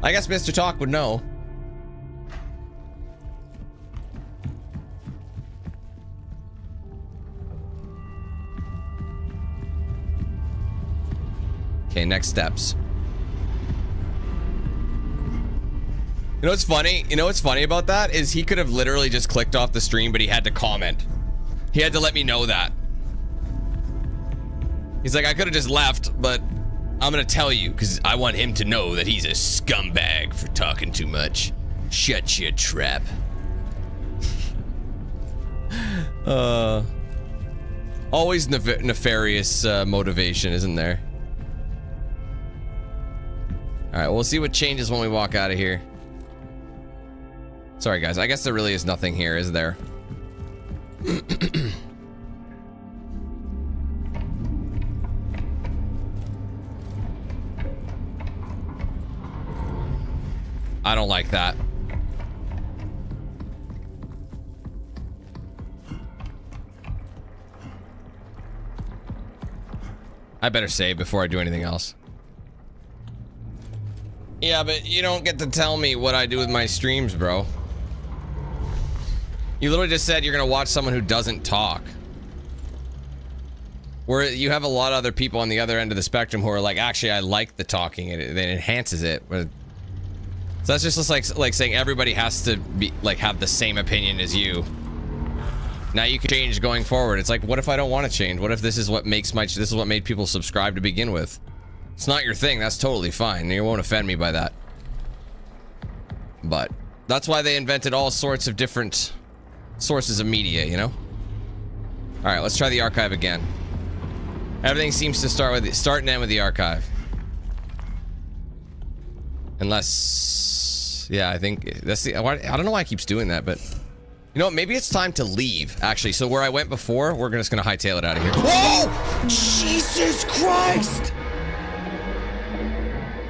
I guess Mr. Talk would know. Okay, next steps. You know what's funny? You know what's funny about that is he could have literally just clicked off the stream, but he had to comment. He had to let me know that. He's like, I could have just left, but I'm gonna tell you because I want him to know that he's a scumbag for talking too much. Shut your trap. Always nefarious motivation, isn't there? All right, we'll see what changes when we walk out of here. Sorry, guys. I guess there really is nothing here, is there? I don't like that. I better save before I do anything else. Yeah, but you don't get to tell me what I do with my streams, bro. You literally just said you're gonna watch someone who doesn't talk. Where you have a lot of other people on the other end of the spectrum who are like, actually, I like the talking, it enhances it. So that's just like saying everybody has to be like have the same opinion as you. Now you can change going forward. It's like, what if I don't want to change? What if this is what makes this is what made people subscribe to begin with? It's not your thing. That's totally fine. You won't offend me by that. But that's why they invented all sorts of different sources of media, you know? All right, let's try the archive again. Everything seems to start and end with the archive. Unless, yeah, I think that's the, I don't know why it keeps doing that, but you know what? Maybe it's time to leave, actually. So where I went before, we're just gonna hightail it out of here. Whoa! Jesus Christ!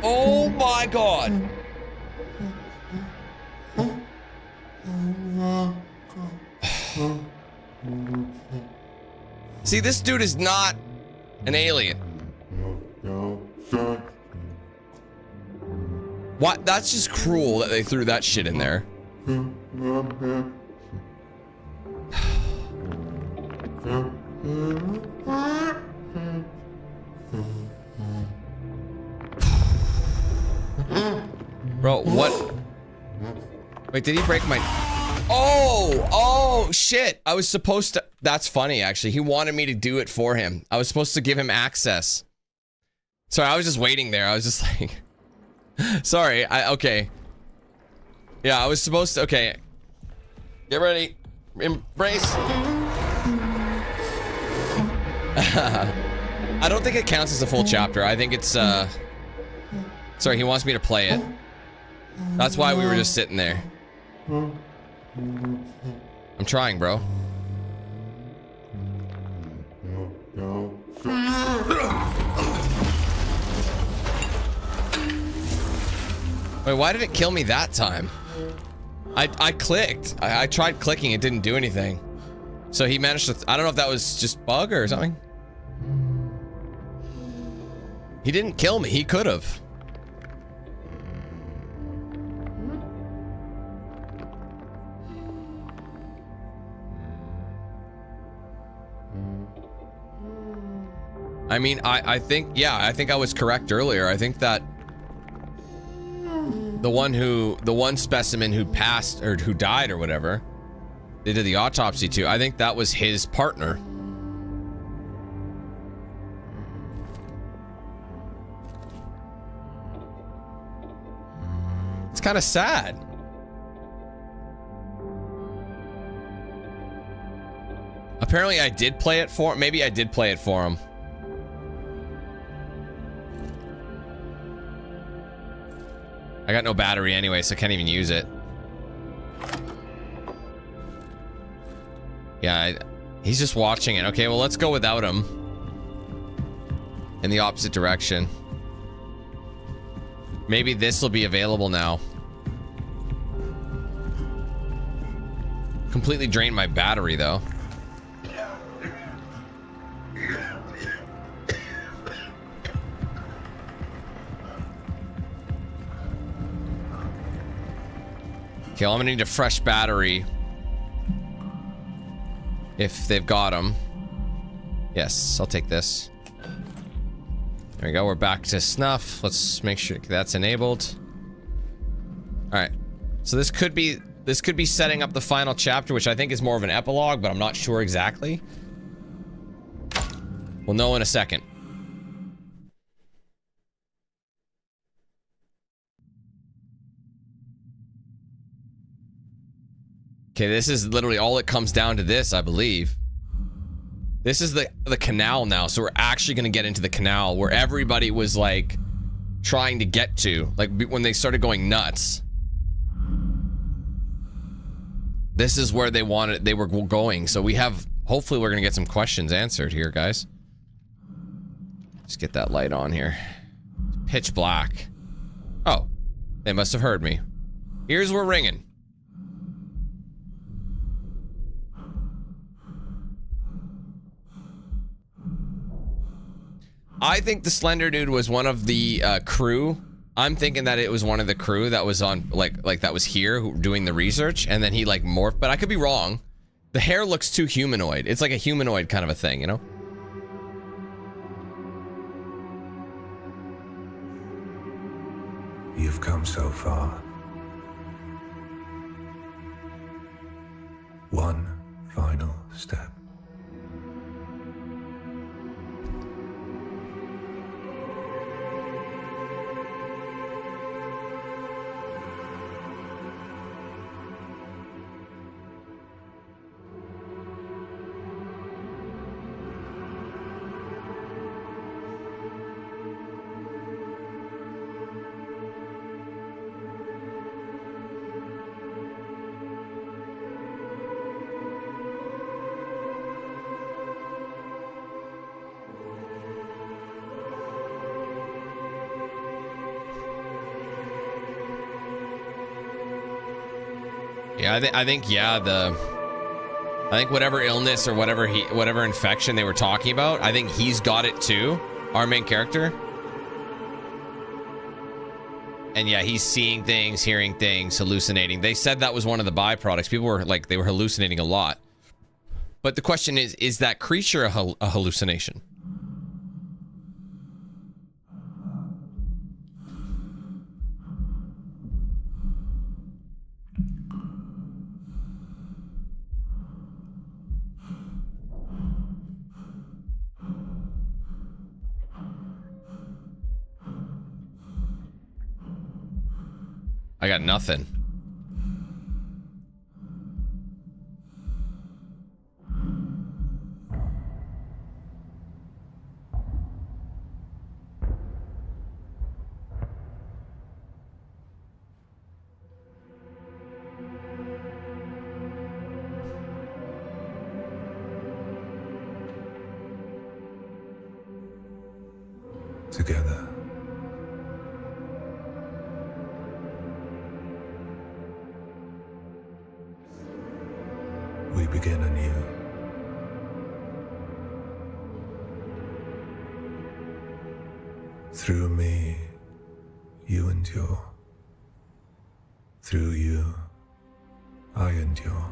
Oh my God! See, this dude is not an alien. What? That's just cruel that they threw that shit in there. Bro, what? Wait, did he break my... Oh, shit. I was supposed to... That's funny, actually. He wanted me to do it for him. I was supposed to give him access. Sorry, I was just waiting there. I was just like... Sorry, okay. Yeah, I was supposed to... Okay. Get ready. Embrace. I don't think it counts as a full chapter. I think it's, Sorry, he wants me to play it. That's why we were just sitting there. I'm trying, bro. Wait, why did it kill me that time? I clicked. I tried clicking, it didn't do anything. So he managed to... I don't know if that was just bug or something. He didn't kill me. He could have. I mean, I think, yeah, I think I was correct earlier. I think that The one specimen who passed or who died or whatever, they did the autopsy to. I think that was his partner. It's kind of sad. Apparently I did play it for, maybe I did play it for him. I got no battery anyway, so I can't even use it. Yeah, he's just watching it. Okay, well, let's go without him. In the opposite direction. Maybe this will be available now. Completely drained my battery, though. Okay, well, I'm gonna need a fresh battery. If they've got them. Yes, I'll take this. There we go, we're back to snuff. Let's make sure that's enabled. Alright. So this could be setting up the final chapter, which I think is more of an epilogue, but I'm not sure exactly. We'll know in a second. Okay, this is literally all it comes down to this, I believe. This is the canal now, so we're actually gonna get into the canal where everybody was like trying to get to, like when they started going nuts. This is where they were going, so we have, hopefully we're gonna get some questions answered here, guys. Just get that light on here. Pitch black. Oh, they must have heard me. Ears were ringing. I think the Slender Dude was one of the crew. I'm thinking that it was one of the crew that was on, like that was here doing the research, and then he like morphed, but I could be wrong. The hair looks too humanoid. It's like a humanoid kind of a thing, you know? You've come so far. One final step. Yeah, I think whatever illness or whatever infection they were talking about, I think he's got it too, our main character. And yeah, he's seeing things, hearing things, hallucinating. They said that was one of the byproducts. People were like, they were hallucinating a lot. But the question is that creature a hallucination? I got nothing. Together. We begin anew. Through me, you endure. Through you, I endure.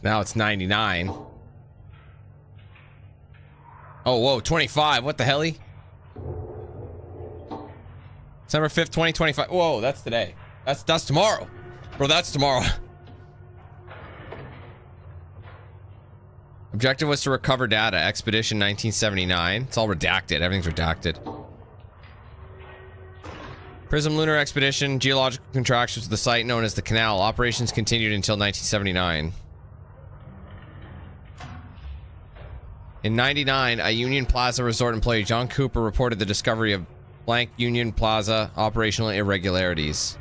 Now it's 99. Oh, whoa, 25. What the hell-y? December 5th, 2025. Whoa, that's today. That's tomorrow. Bro, that's tomorrow. Objective was to recover data. Expedition 1979. It's all redacted. Everything's redacted. Prism Lunar Expedition. Geological contractions of the site known as the Canal. Operations continued until 1979. In 99, a Union Plaza Resort employee, John Cooper, reported the discovery of blank Union Plaza operational irregularities.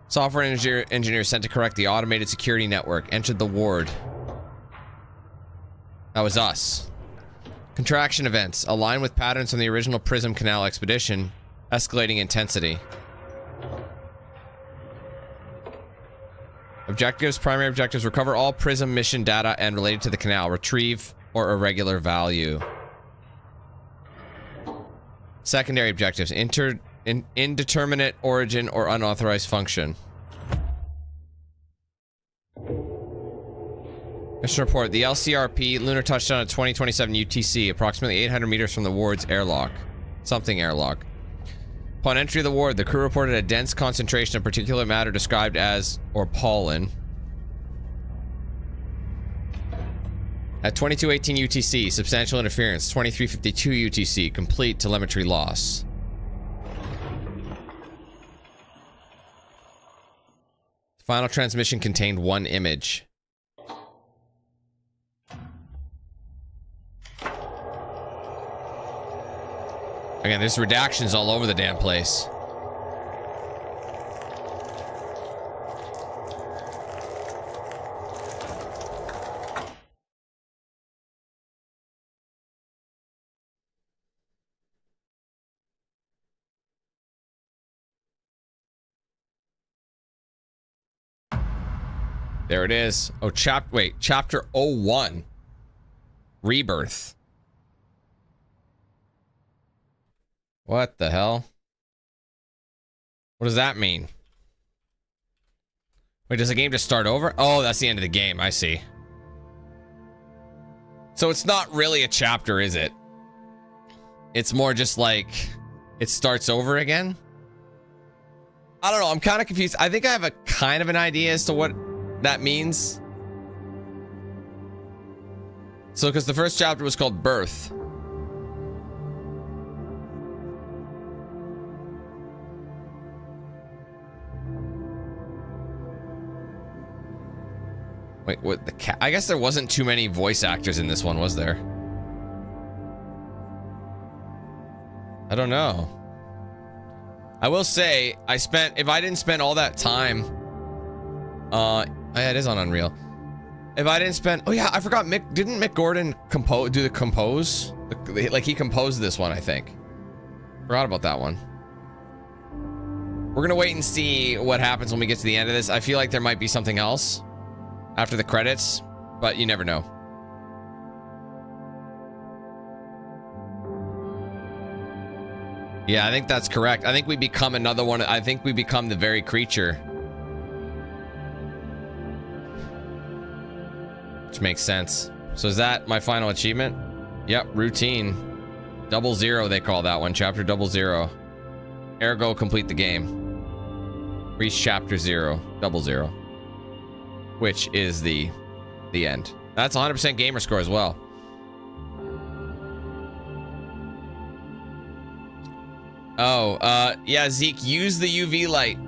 Software engineer sent to correct the automated security network entered the ward. That was us. Contraction events align with patterns from the original Prism Canal expedition. Escalating intensity. Objectives, primary objectives, recover all Prism mission data and related to the canal. Retrieve or irregular value. Secondary objectives, indeterminate origin or unauthorized function. Mission report, the LCRP lunar touchdown at 2027 UTC, approximately 800 meters from the ward's airlock. Something airlock. Upon entry of the ward, the crew reported a dense concentration of particulate matter described as, or pollen. At 2218 UTC, substantial interference. 2352 UTC, complete telemetry loss. The final transmission contained one image. Again, there's redactions all over the damn place. There it is. Oh, chapter 01. Rebirth. What the hell? What does that mean? Wait, does the game just start over? Oh, that's the end of the game. I see. So it's not really a chapter, is it? It's more just like it starts over again? I don't know. I'm kind of confused. I think I have a kind of an idea as to what that means. So, because the first chapter was called Birth. Wait, what the cat? I guess there wasn't too many voice actors in this one, was there? I don't know. I will say, if I didn't spend all that time, yeah, it is on Unreal. If I didn't spend, oh yeah, I forgot, didn't Mick Gordon compose? Like he composed this one, I think. Forgot about that one. We're gonna wait and see what happens when we get to the end of this. I feel like there might be something else after the credits, but you never know. Yeah, I think that's correct. I think we become another one. I think we become the very creature. Which makes sense. So is that my final achievement? Yep, routine. 00 they call that one. Chapter 00. Ergo, complete the game. Reach chapter 0. 00. Which is the end. That's 100% gamer score as well. Oh, yeah, Zeke, use the UV light.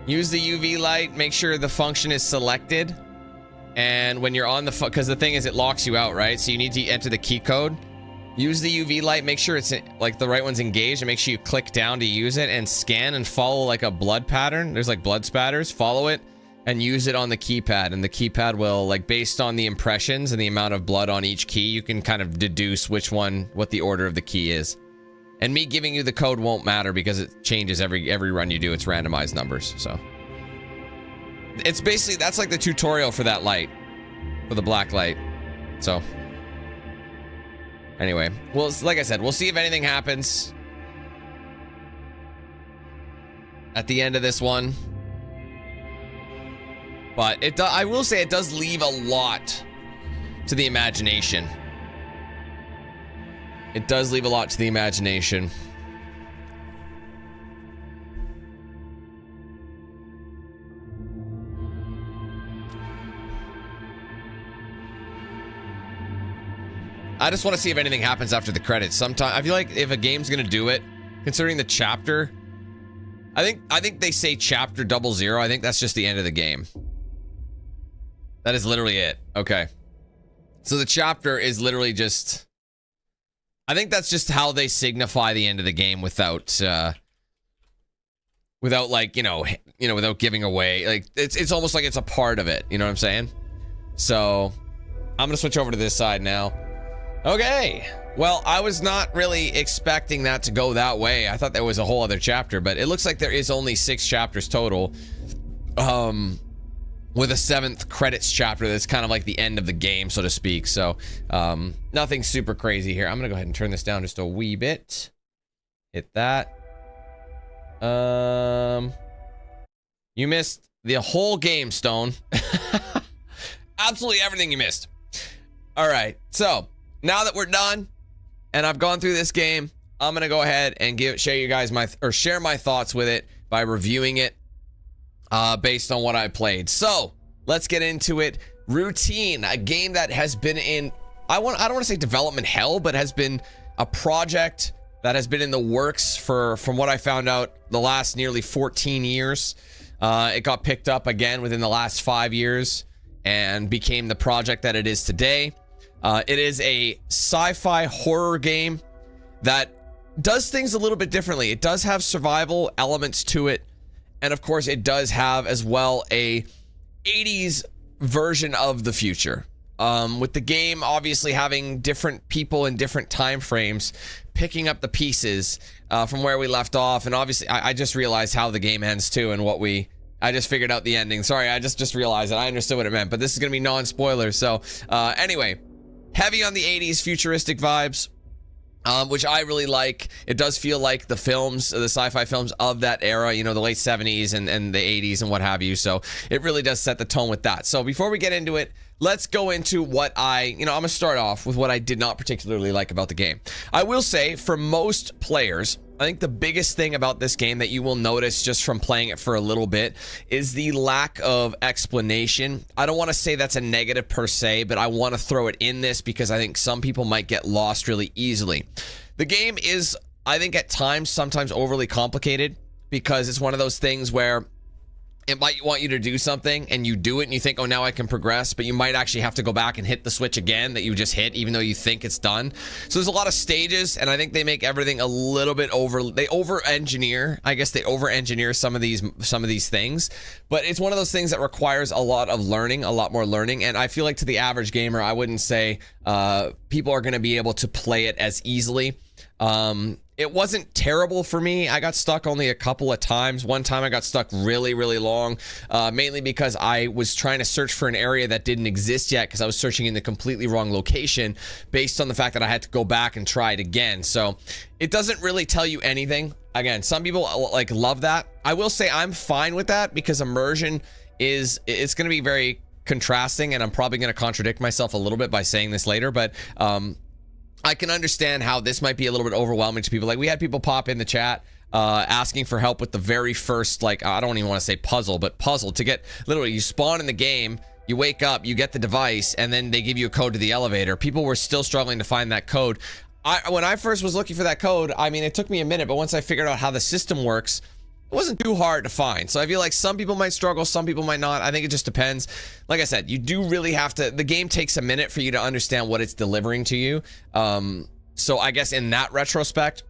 Use the UV light. Make sure the function is selected. And when you're on the, because the thing is it locks you out, right? So you need to enter the key code. Use the UV light. Make sure it's like the right one's engaged, and make sure you click down to use it and scan and follow like a blood pattern. There's like blood spatters. Follow it and use it on the keypad, and the keypad will, like, based on the impressions and the amount of blood on each key, you can kind of deduce which one, what the order of the key is. And me giving you the code won't matter because it changes every run you do. It's randomized numbers. So it's basically, that's like the tutorial for that light, for the black light. So anyway, well, like I said, we'll see if anything happens at the end of this one. But I will say it does leave a lot to the imagination. It does leave a lot to the imagination. I just want to see if anything happens after the credits. Sometimes I feel like if a game's gonna do it, considering the chapter, I think they say chapter 00. I think that's just the end of the game. That is literally it. Okay. So the chapter is literally just, I think that's just how they signify the end of the game without like, without giving away. Like it's almost like it's a part of it. You know what I'm saying? So I'm gonna switch over to this side now. Okay. Well, I was not really expecting that to go that way. I thought there was a whole other chapter, but it looks like there is only 6 chapters total. With a 7th credits chapter that's kind of like the end of the game, so to speak. So, nothing super crazy here. I'm gonna go ahead and turn this down just a wee bit. Hit that. You missed the whole game, Stone. Absolutely everything you missed. All right, so now that we're done and I've gone through this game, I'm gonna go ahead and share my thoughts with it by reviewing it based on what I played. So let's get into it. Routine, a game that has been in, I don't want to say development hell, but has been a project that has been in the works from what I found out, the last nearly 14 years. It got picked up again within the last 5 years and became the project that it is today. It is a sci-fi horror game that does things a little bit differently. It does have survival elements to it. And of course, it does have as well a 80s version of the future. With the game obviously having different people in different time frames, picking up the pieces from where we left off. And obviously, I just realized how the game ends too, and I just figured out the ending. Sorry, I just realized it. I understood what it meant, but this is going to be non-spoiler. So anyway, heavy on the 80s futuristic vibes. Which I really like. It does feel like the films, the sci-fi films of that era, the late 70s and the 80s and what have you. So it really does set the tone with that. So before we get into it, let's go into what I'm going to start off with what I did not particularly like about the game. I will say, for most players, I think the biggest thing about this game that you will notice just from playing it for a little bit is the lack of explanation. I don't want to say that's a negative per se, but I want to throw it in this because I think some people might get lost really easily. The game is, I think at times, sometimes overly complicated because it's one of those things where it might want you to do something and you do it and you think, oh, now I can progress, but you might actually have to go back and hit the switch again that you just hit, even though you think it's done. So there's a lot of stages, and I think they make everything a little bit they over-engineer. I guess they over-engineer some of these things, but it's one of those things that requires a lot of learning, a lot more learning. And I feel like to the average gamer, I wouldn't say people are going to be able to play it as easily. It wasn't terrible for me. I got stuck only a couple of times. One time I got stuck really, really long, mainly because I was trying to search for an area that didn't exist yet because I was searching in the completely wrong location based on the fact that I had to go back and try it again. So it doesn't really tell you anything. Again, some people like love that. I will say I'm fine with that because immersion it's going to be very contrasting, and I'm probably going to contradict myself a little bit by saying this later, but I can understand how this might be a little bit overwhelming to people. Like, we had people pop in the chat asking for help with the very first, like, I don't even want to say puzzle, but puzzle to get, literally, you spawn in the game, you wake up, you get the device, and then they give you a code to the elevator. People were still struggling to find that code. When I first was looking for that code, I mean, it took me a minute, but once I figured out how the system works, it wasn't too hard to find. So I feel like some people might struggle, some people might not. I think it just depends. Like I said, you do really have to, the game takes a minute for you to understand what it's delivering to you. So I guess in that retrospect,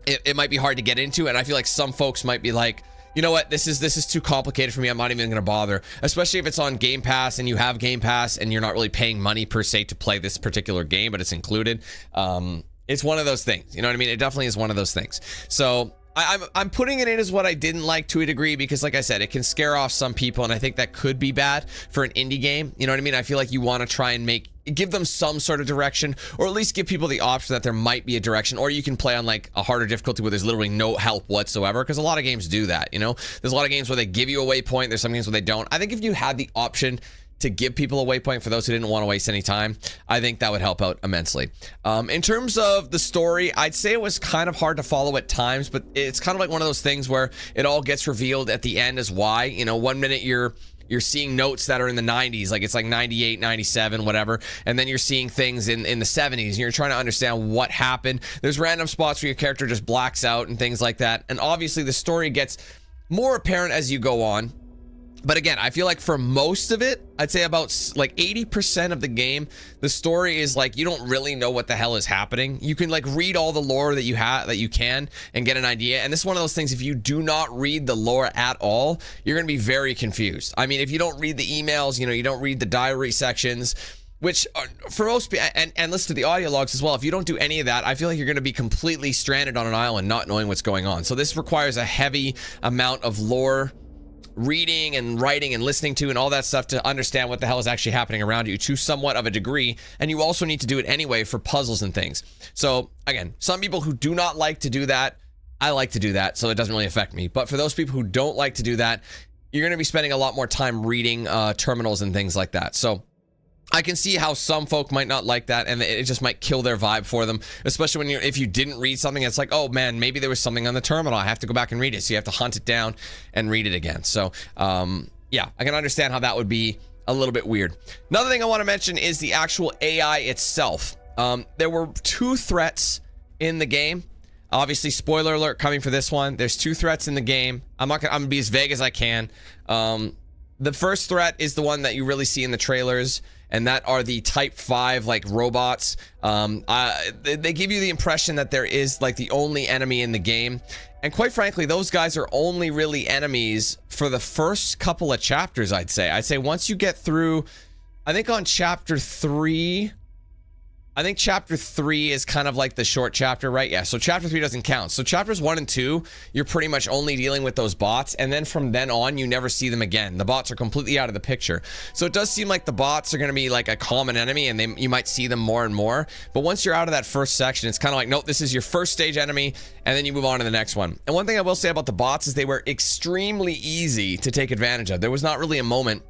it might be hard to get into. And I feel like some folks might be like, you know what, this is too complicated for me. I'm not even gonna bother. Especially if it's on Game Pass and you have Game Pass and you're not really paying money per se to play this particular game, but it's included. It's one of those things, you know what I mean? It definitely is one of those things. So I'm putting it in as what I didn't like to a degree because, like I said, it can scare off some people, and I think that could be bad for an indie game. You know what I mean? I feel like you want to try and make give them some sort of direction, or at least give people the option that there might be a direction, or you can play on like a harder difficulty where there's literally no help whatsoever, because a lot of games do that, you know? There's a lot of games where they give you a waypoint, there's some games where they don't. I think if you had the option to give people a waypoint for those who didn't want to waste any time, I think that would help out immensely. In terms of the story, I'd say it was kind of hard to follow at times, but it's kind of like one of those things where it all gets revealed at the end as why. You know, one minute you're seeing notes that are in the 90s, like it's like 98, 97, whatever, and then you're seeing things in the 70s, and you're trying to understand what happened. There's random spots where your character just blacks out and things like that, and obviously the story gets more apparent as you go on. But again, I feel like for most of it, I'd say about like 80% of the game, the story is like you don't really know what the hell is happening. You can like read all the lore that you can and get an idea. And this is one of those things, if you do not read the lore at all, you're going to be very confused. I mean, if you don't read the emails, you know, you don't read the diary sections, which are, for most people, and listen to the audio logs as well, if you don't do any of that, I feel like you're going to be completely stranded on an island not knowing what's going on. So this requires a heavy amount of lore reading and writing and listening to and all that stuff to understand what the hell is actually happening around you to somewhat of a degree. And you also need to do it anyway for puzzles and things. So again, some people who do not like to do that, I like to do that, so it doesn't really affect me. But for those people who don't like to do that, you're going to be spending a lot more time reading terminals and things like that. So I can see how some folk might not like that, and it just might kill their vibe for them, especially when if you didn't read something, it's like, oh man, maybe there was something on the terminal, I have to go back and read it, so you have to hunt it down and read it again. So yeah, I can understand how that would be a little bit weird. Another thing I want to mention is the actual AI itself. There were 2 threats in the game. Obviously, spoiler alert coming for this one. There's 2 threats in the game. I'm gonna be as vague as I can. The first threat is the one that you really see in the trailers, and that are the Type 5 like robots. They give you the impression that there is like the only enemy in the game, and quite frankly, those guys are only really enemies for the first couple of chapters. I'd say once you get through, I think on chapter 3, I think chapter 3 is kind of like the short chapter, right? Yeah, so chapter 3 doesn't count. So chapters 1 and 2, you're pretty much only dealing with those bots, and then from then on, you never see them again. The bots are completely out of the picture. So it does seem like the bots are going to be like a common enemy, and you might see them more and more. But once you're out of that first section, it's kind of like, nope, this is your first stage enemy, and then you move on to the next one. And one thing I will say about the bots is they were extremely easy to take advantage of. There was not really a moment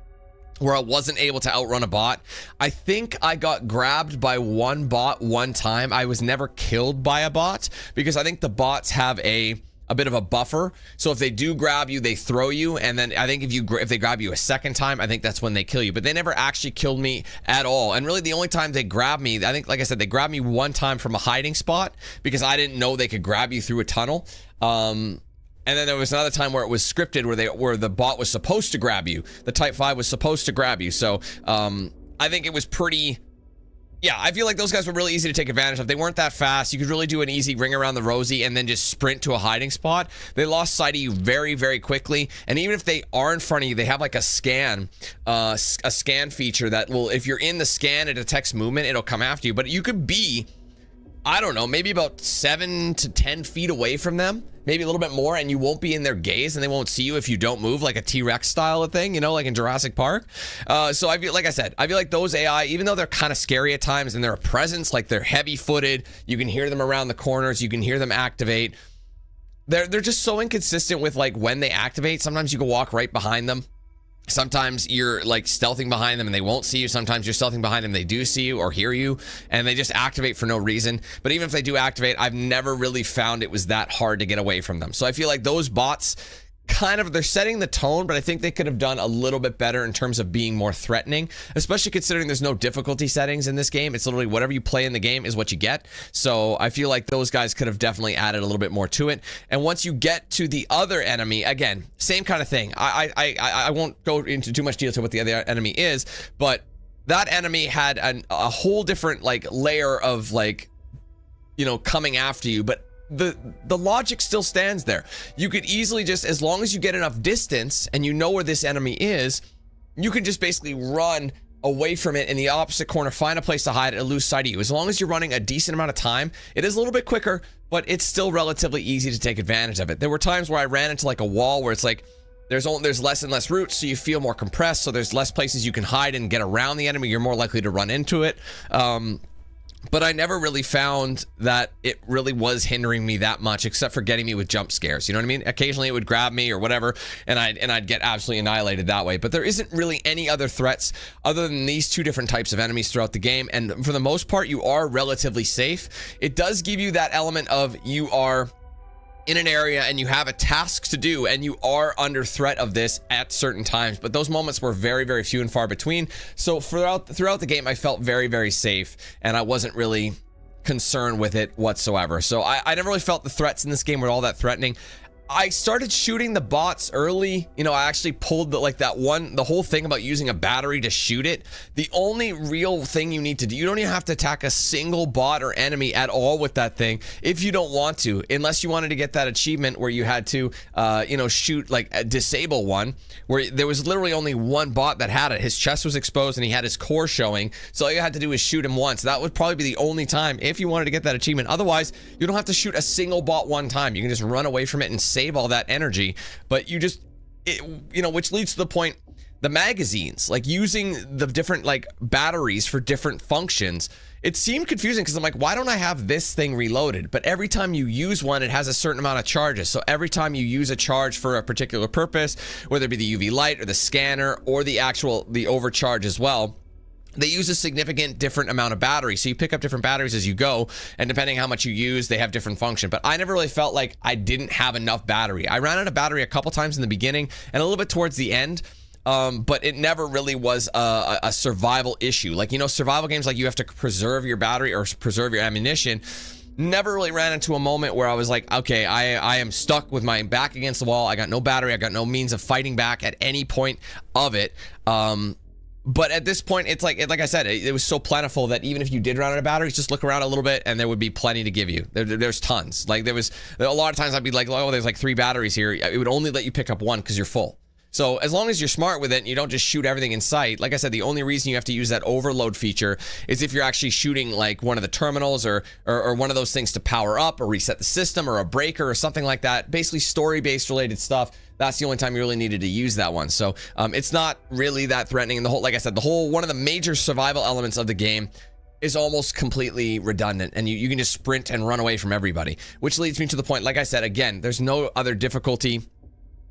where I wasn't able to outrun a bot. I think I got grabbed by one bot one time. I was never killed by a bot because I think the bots have a bit of a buffer. So if they do grab you, they throw you, and then I think if they grab you a second time, I think that's when they kill you. But they never actually killed me at all. And really the only time they grabbed me, I think, like I said, they grabbed me one time from a hiding spot because I didn't know they could grab you through a tunnel. And then there was another time where it was scripted where the bot was supposed to grab you. The Type 5 was supposed to grab you. So I think it was pretty... Yeah, I feel like those guys were really easy to take advantage of. They weren't that fast. You could really do an easy ring around the rosy and then just sprint to a hiding spot. They lost sight of you very, very quickly. And even if they are in front of you, they have like a scan feature that will, if you're in the scan, it detects movement, it'll come after you. But you could be, I don't know, maybe about 7 to 10 feet away from them, maybe a little bit more, and you won't be in their gaze, and they won't see you if you don't move, like a T-Rex style of thing, you know, like in Jurassic Park. So I feel, like I said, I feel like those AI, even though they're kind of scary at times and they're a presence, like they're heavy-footed, you can hear them around the corners, you can hear them activate. They're just so inconsistent with like when they activate. Sometimes you can walk right behind them. Sometimes you're like stealthing behind them and they won't see you. Sometimes you're stealthing behind them, they do see you or hear you, and they just activate for no reason. But even if they do activate, I've never really found it was that hard to get away from them. So I feel like those bots kind of, they're setting the tone, but I think they could have done a little bit better in terms of being more threatening, especially considering there's no difficulty settings in this game. It's literally whatever you play in the game is what you get. So I feel like those guys could have definitely added a little bit more to it. And once you get to the other enemy, again, same kind of thing. I won't go into too much detail what the other enemy is, but that enemy had a whole different like layer of like, you know, coming after you, but the logic still stands there. You could easily just, as long as you get enough distance and you know where this enemy is, you can just basically run away from it in the opposite corner, find a place to hide it, and lose sight of you. As long as you're running a decent amount of time, it is a little bit quicker, but it's still relatively easy to take advantage of it. There were times where I ran into like a wall where it's like, there's less and less routes, so you feel more compressed, so there's less places you can hide and get around the enemy. You're more likely to run into it. But I never really found that it really was hindering me that much, except for getting me with jump scares. You know what I mean? Occasionally it would grab me or whatever, and I'd get absolutely annihilated that way. But there isn't really any other threats other than these two different types of enemies throughout the game. And for the most part, you are relatively safe. It does give you that element of you are in an area and you have a task to do and you are under threat of this at certain times, but those moments were very, very few and far between. So throughout the game, I felt very, very safe, and I wasn't really concerned with it whatsoever. So I never really felt the threats in this game were all that threatening. I started shooting the bots early. You know, I actually pulled the whole thing about using a battery to shoot it. The only real thing you need to do, you don't even have to attack a single bot or enemy at all with that thing if you don't want to, unless you wanted to get that achievement where you had to, shoot, like disable one, where there was literally only one bot that had it. His chest was exposed and he had his core showing. So all you had to do was shoot him once. That would probably be the only time if you wanted to get that achievement. Otherwise, you don't have to shoot a single bot one time. You can just run away from it and save all that energy. But which leads to the point, the magazines, like using the different like batteries for different functions, it seemed confusing because I'm like, why don't I have this thing reloaded? But every time you use one, it has a certain amount of charges. So every time you use a charge for a particular purpose, whether it be the UV light or the scanner or the overcharge as well, they use a significant different amount of battery. So you pick up different batteries as you go, and depending how much you use, they have different function. But I never really felt like I didn't have enough battery. I ran out of battery a couple times in the beginning and a little bit towards the end. But it never really was a survival issue. Like, survival games, like you have to preserve your battery or preserve your ammunition. Never really ran into a moment where I was like, okay, I am stuck with my back against the wall. I got no battery. I got no means of fighting back at any point of it. But at this point, it's like I said, it was so plentiful that even if you did run out of batteries, just look around a little bit and there would be plenty to give you. There's tons. Like there was a lot of times I'd be like, oh, there's like 3 batteries here. It would only let you pick up one because you're full. So as long as you're smart with it and you don't just shoot everything in sight, like I said, the only reason you have to use that overload feature is if you're actually shooting like one of the terminals or one of those things to power up or reset the system or a breaker or something like that. Basically story-based related stuff. That's the only time you really needed to use that one. So it's not really that threatening. And like I said, one of the major survival elements of the game is almost completely redundant, and you can just sprint and run away from everybody, which leads me to the point, like I said, again, there's no other difficulty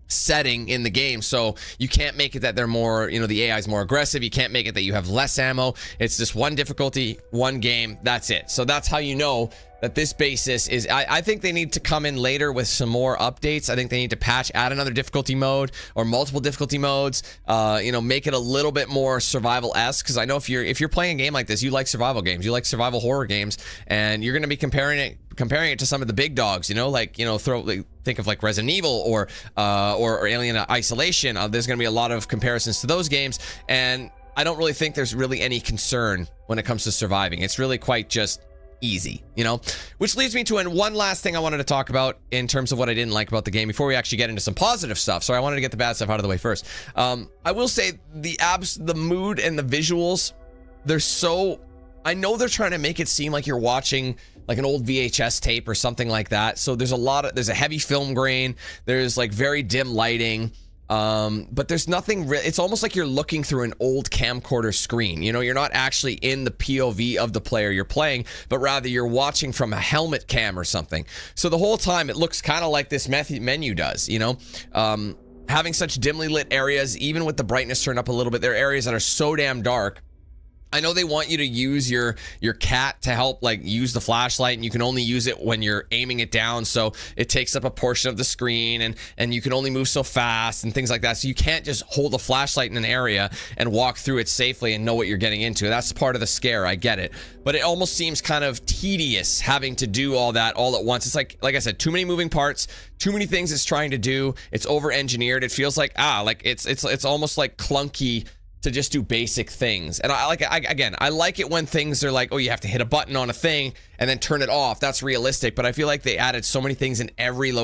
setting in the game, so you can't make it that they're more, the AI is more aggressive. You can't make it that you have less ammo. It's just one difficulty, one game, that's it. So that's how you know that this basis is, I think they need to come in later with some more updates. I think they need to add another difficulty mode or multiple difficulty modes, make it a little bit more survival-esque, because I know if you're playing a game like this, you like survival games, you like survival horror games, and you're going to be comparing it to some of the big dogs, think of like Resident Evil or Alien Isolation. There's going to be a lot of comparisons to those games, and I don't really think there's really any concern when it comes to surviving. It's really quite just easy, which leads me to one last thing I wanted to talk about in terms of what I didn't like about the game before we actually get into some positive stuff. So I wanted to get the bad stuff out of the way first. I will say the mood and the visuals, I know they're trying to make it seem like you're watching like an old VHS tape or something like that. So there's a heavy film grain. There's like very dim lighting. But there's nothing it's almost like you're looking through an old camcorder screen. You're not actually in the POV of the player you're playing, but rather you're watching from a helmet cam or something. So the whole time it looks kind of like this menu does, having such dimly lit areas, even with the brightness turned up a little bit. There are areas that are so damn dark. I know they want you to use your cat to help like use the flashlight, and you can only use it when you're aiming it down, so it takes up a portion of the screen, and you can only move so fast and things like that. So you can't just hold a flashlight in an area and walk through it safely and know what you're getting into. That's part of the scare, I get it. But it almost seems kind of tedious having to do all that all at once. It's like I said, too many moving parts, too many things it's trying to do. It's over engineered. It feels like it's almost like clunky to just do basic things. And I like it when things are like, oh, you have to hit a button on a thing and then turn it off. That's realistic. But I feel like they added so many things in every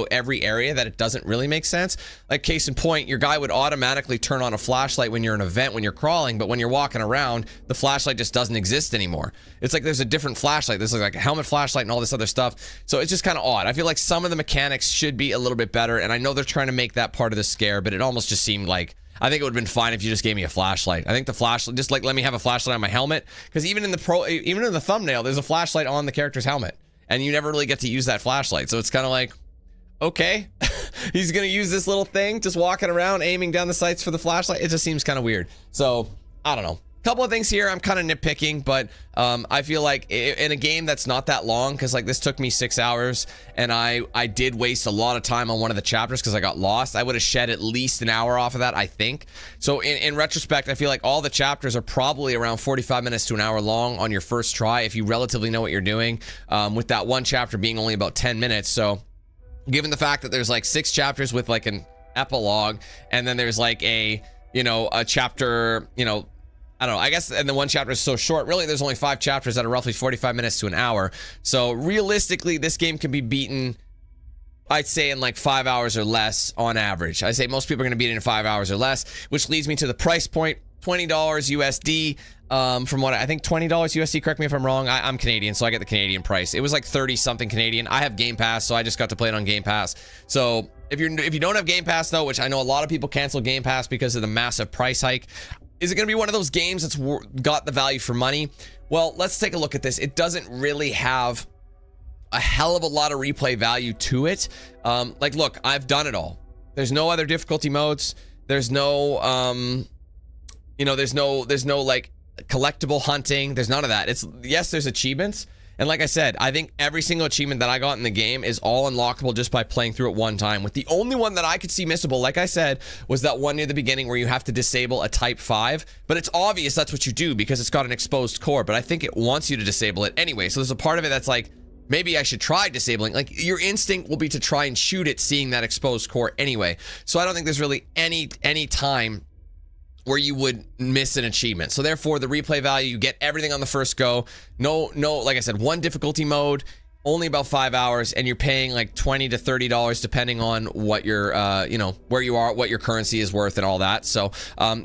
area that it doesn't really make sense. Like case in point, your guy would automatically turn on a flashlight when you're in an event, when you're crawling, but when you're walking around, the flashlight just doesn't exist anymore. It's like there's a different flashlight. This is like a helmet flashlight and all this other stuff. So it's just kind of odd. I feel like some of the mechanics should be a little bit better, and I know they're trying to make that part of the scare, but it almost just seemed like, I think it would have been fine if you just gave me a flashlight. I think the flashlight, just like let me have a flashlight on my helmet, because even in the thumbnail, there's a flashlight on the character's helmet, and you never really get to use that flashlight. So it's kind of like, okay, he's gonna use this little thing just walking around aiming down the sights for the flashlight. It just seems kind of weird. So I don't know. Couple of things here I'm kind of nitpicking, but I feel like in a game that's not that long, because like this took me 6 hours, and I did waste a lot of time on one of the chapters because I got lost. I would have shed at least an hour off of that, I think. So in retrospect, I feel like all the chapters are probably around 45 minutes to an hour long on your first try if you relatively know what you're doing, with that one chapter being only about 10 minutes. So given the fact that there's like 6 chapters with like an epilogue, and then there's like a chapter, I don't know, I guess, and the one chapter is so short, really there's only 5 chapters that are roughly 45 minutes to an hour. So realistically, this game can be beaten, I'd say, in like 5 hours or less on average. I'd say most people are going to beat it in 5 hours or less, which leads me to the price point, $20 USD. From what I think, $20 USD, correct me if I'm wrong. I'm Canadian, so I get the Canadian price. It was like 30 something Canadian. I have Game Pass, so I just got to play it on Game Pass. So if you don't have Game Pass though, which I know a lot of people cancel Game Pass because of the massive price hike, is it going to be one of those games that's got the value for money? Well, let's take a look at this. It doesn't really have a hell of a lot of replay value to it. Like, look, I've done it all. There's no other difficulty modes. There's no, there's no like collectible hunting. There's none of that. Yes, there's achievements. And like I said, I think every single achievement that I got in the game is all unlockable just by playing through it one time. With the only one that I could see missable, like I said, was that one near the beginning where you have to disable a type 5. But it's obvious that's what you do because it's got an exposed core. But I think it wants you to disable it anyway. So there's a part of it that's like, maybe I should try disabling. Like, your instinct will be to try and shoot it seeing that exposed core anyway. So I don't think there's really any time where you would miss an achievement. So therefore, the replay value, you get everything on the first go. No, like I said, one difficulty mode, only about 5 hours, and you're paying like $20 to $30 depending on what your, where you are, what your currency is worth, and all that. So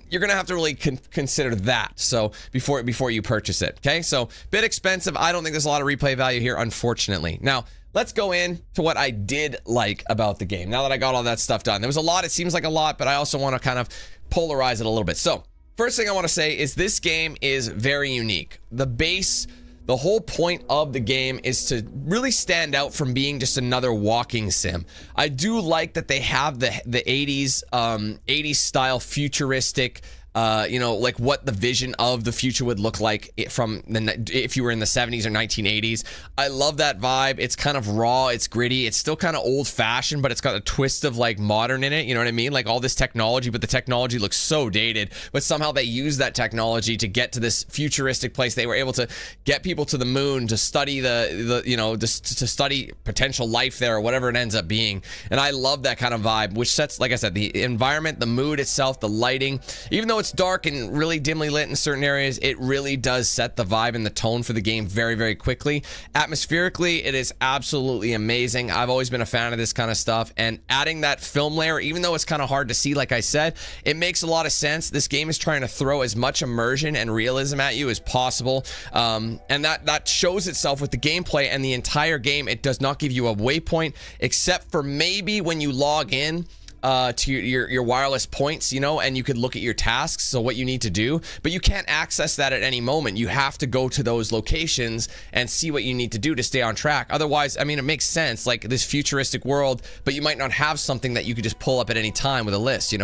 you're gonna have to really consider that. So before you purchase it, okay? So bit expensive. I don't think there's a lot of replay value here, unfortunately. Now, let's go into what I did like about the game. Now that I got all that stuff done, there was a lot. It seems like a lot, but I also want to kind of polarize it a little bit. So first thing I want to say is this game is very unique. The whole point of the game is to really stand out from being just another walking sim. I do like that they have the 80s style futuristic, like what the vision of the future would look like if you were in the 70s or 1980s. I love that vibe. It's kind of raw, it's gritty, it's still kind of old fashioned, but it's got a twist of like modern in it, you know what I mean? Like all this technology, but the technology looks so dated, but somehow they use that technology to get to this futuristic place. They were able to get people to the moon to study to study potential life there, or whatever it ends up being. And I love that kind of vibe, which sets, like I said, the environment, the mood itself, the lighting, even though it's dark and really dimly lit in certain areas, it really does set the vibe and the tone for the game very, very quickly. Atmospherically, it is absolutely amazing. I've always been a fan of this kind of stuff, and adding that film layer, even though it's kind of hard to see, like I said, it makes a lot of sense. This game is trying to throw as much immersion and realism at you as possible, and that shows itself with the gameplay. And the entire game, it does not give you a waypoint, except for maybe when you log in to your wireless points, and you could look at your tasks, so what you need to do, but you can't access that at any moment. You have to go to those locations and see what you need to do to stay on track. Otherwise, I mean, it makes sense, like this futuristic world, but you might not have something that you could just pull up at any time with a list,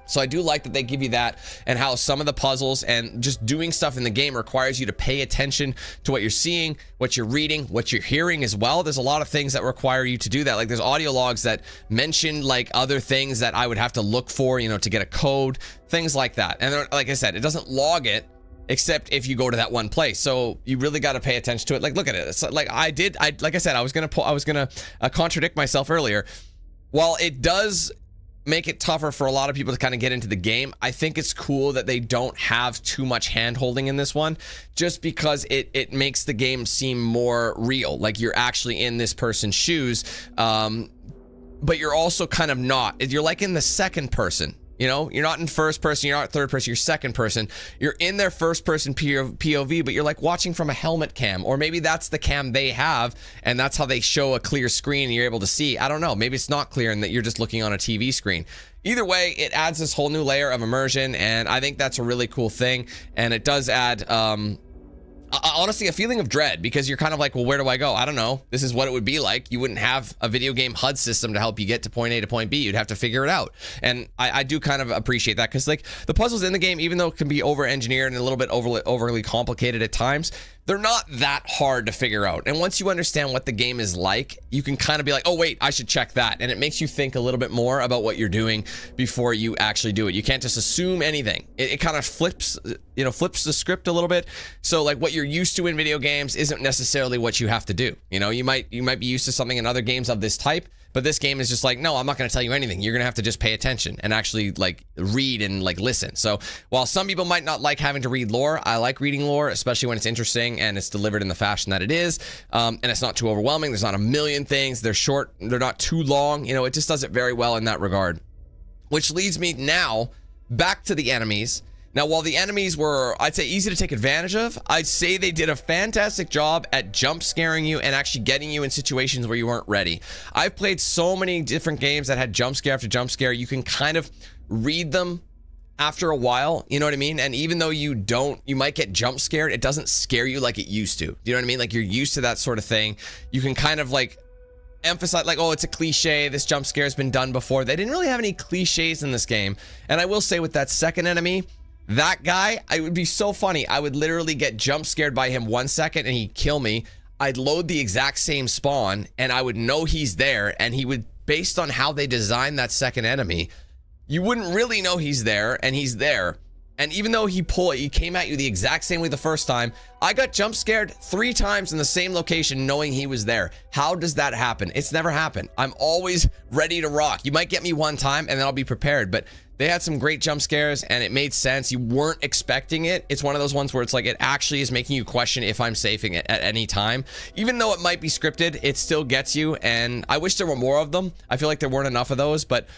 So I do like that they give you that, and how some of the puzzles and just doing stuff in the game requires you to pay attention to what you're seeing, what you're reading, what you're hearing as well. There's a lot of things that require you to do that. Like there's audio logs that mention like other things that I would have to look for, to get a code, things like that. And like I said, it doesn't log it except if you go to that one place. So you really got to pay attention to it. Like, look at it. It's like like I said, I was going to contradict myself earlier. While it does make it tougher for a lot of people to kind of get into the game. I think it's cool that they don't have too much hand holding in this one, just because it makes the game seem more real, like you're actually in this person's shoes, but you're also kind of not. You're like in the second person. You know, you're not in first person, you're not third person, you're second person. You're in their first person POV, but you're like watching from a helmet cam, or maybe that's the cam they have and that's how they show a clear screen and you're able to see. I don't know, maybe it's not clear and that you're just looking on a TV screen. Either way, it adds this whole new layer of immersion, and I think that's a really cool thing. And it does add honestly a feeling of dread, because you're kind of like, well, where do I go? I don't know. This is what it would be like. You wouldn't have a video game HUD system to help you get to point A to point B. You'd have to figure it out. And I do kind of appreciate that, because like the puzzles in the game, even though it can be over engineered and a little bit overly complicated at times, they're not that hard to figure out. And once you understand what the game is like, you can kind of be like, oh wait, I should check that. And it makes you think a little bit more about what you're doing before you actually do it. You can't just assume anything. It kind of flips the script a little bit. So like what you're used to in video games isn't necessarily what you have to do. You know, you might be used to something in other games of this type, but this game is just like, no, I'm not going to tell you anything. You're going to have to just pay attention and actually like read and like listen. So while some people might not like having to read lore, I like reading lore, especially when it's interesting and it's delivered in the fashion that it is. And it's not too overwhelming. There's not a million things. They're short. They're not too long. You know, it just does it very well in that regard. Which leads me now back to the enemies. Now, while the enemies were, I'd say, easy to take advantage of, I'd say they did a fantastic job at jump scaring you and actually getting you in situations where you weren't ready. I've played so many different games that had jump scare after jump scare. You can kind of read them after a while, you know what I mean? And even though you might get jump scared, it doesn't scare you like it used to. You know what I mean? Like you're used to that sort of thing. You can kind of like emphasize like, oh, it's a cliche, this jump scare has been done before. They didn't really have any cliches in this game. And I will say with that second enemy, that guy, it would be so funny. I would literally get jump scared by him 1 second and he'd kill me. I'd load the exact same spawn and I would know he's there, and he would, based on how they designed that second enemy, you wouldn't really know he's there, and he's there. And even though he came at you the exact same way the first time, I got jump scared 3 times in the same location knowing he was there. How does that happen? It's never happened. I'm always ready to rock. You might get me one time and then I'll be prepared, but they had some great jump scares and it made sense. You weren't expecting it. It's one of those ones where it's like it actually is making you question if I'm safing it at any time. Even though it might be scripted, it still gets you, and I wish there were more of them. I feel like there weren't enough of those, but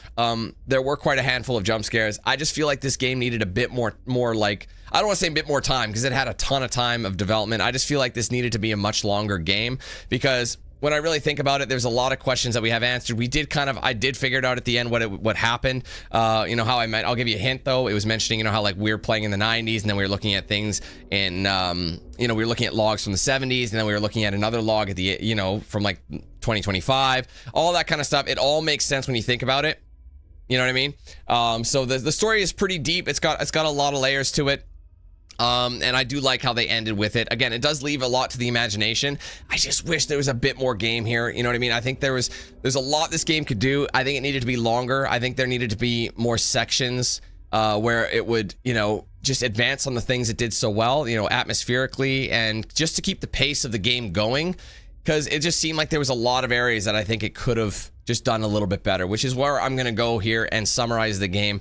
there were quite a handful of jump scares. I just feel like this game needed a bit more like, I don't want to say a bit more time because it had a ton of time of development. I just feel like this needed to be a much longer game, because when I really think about it, there's a lot of questions that we have answered. I did figure it out at the end what happened. You know how I'll give you a hint though. It was mentioning, you know, how like we were playing in the 90s and then we were looking at things in, you know, we were looking at logs from the 70s and then we were looking at another log at the, you know, from like 2025, all that kind of stuff. It all makes sense when you think about it. You know what I mean? So the story is pretty deep. It's got a lot of layers to it. And I do like how they ended with it. Again, it does leave a lot to the imagination. I just wish there was a bit more game here. You know what I mean? I think there's a lot this game could do. I think it needed to be longer. I think there needed to be more sections where it would, you know, just advance on the things it did so well, you know, atmospherically, and just to keep the pace of the game going. Because it just seemed like there was a lot of areas that I think it could have just done a little bit better, which is where I'm going to go here and summarize the game.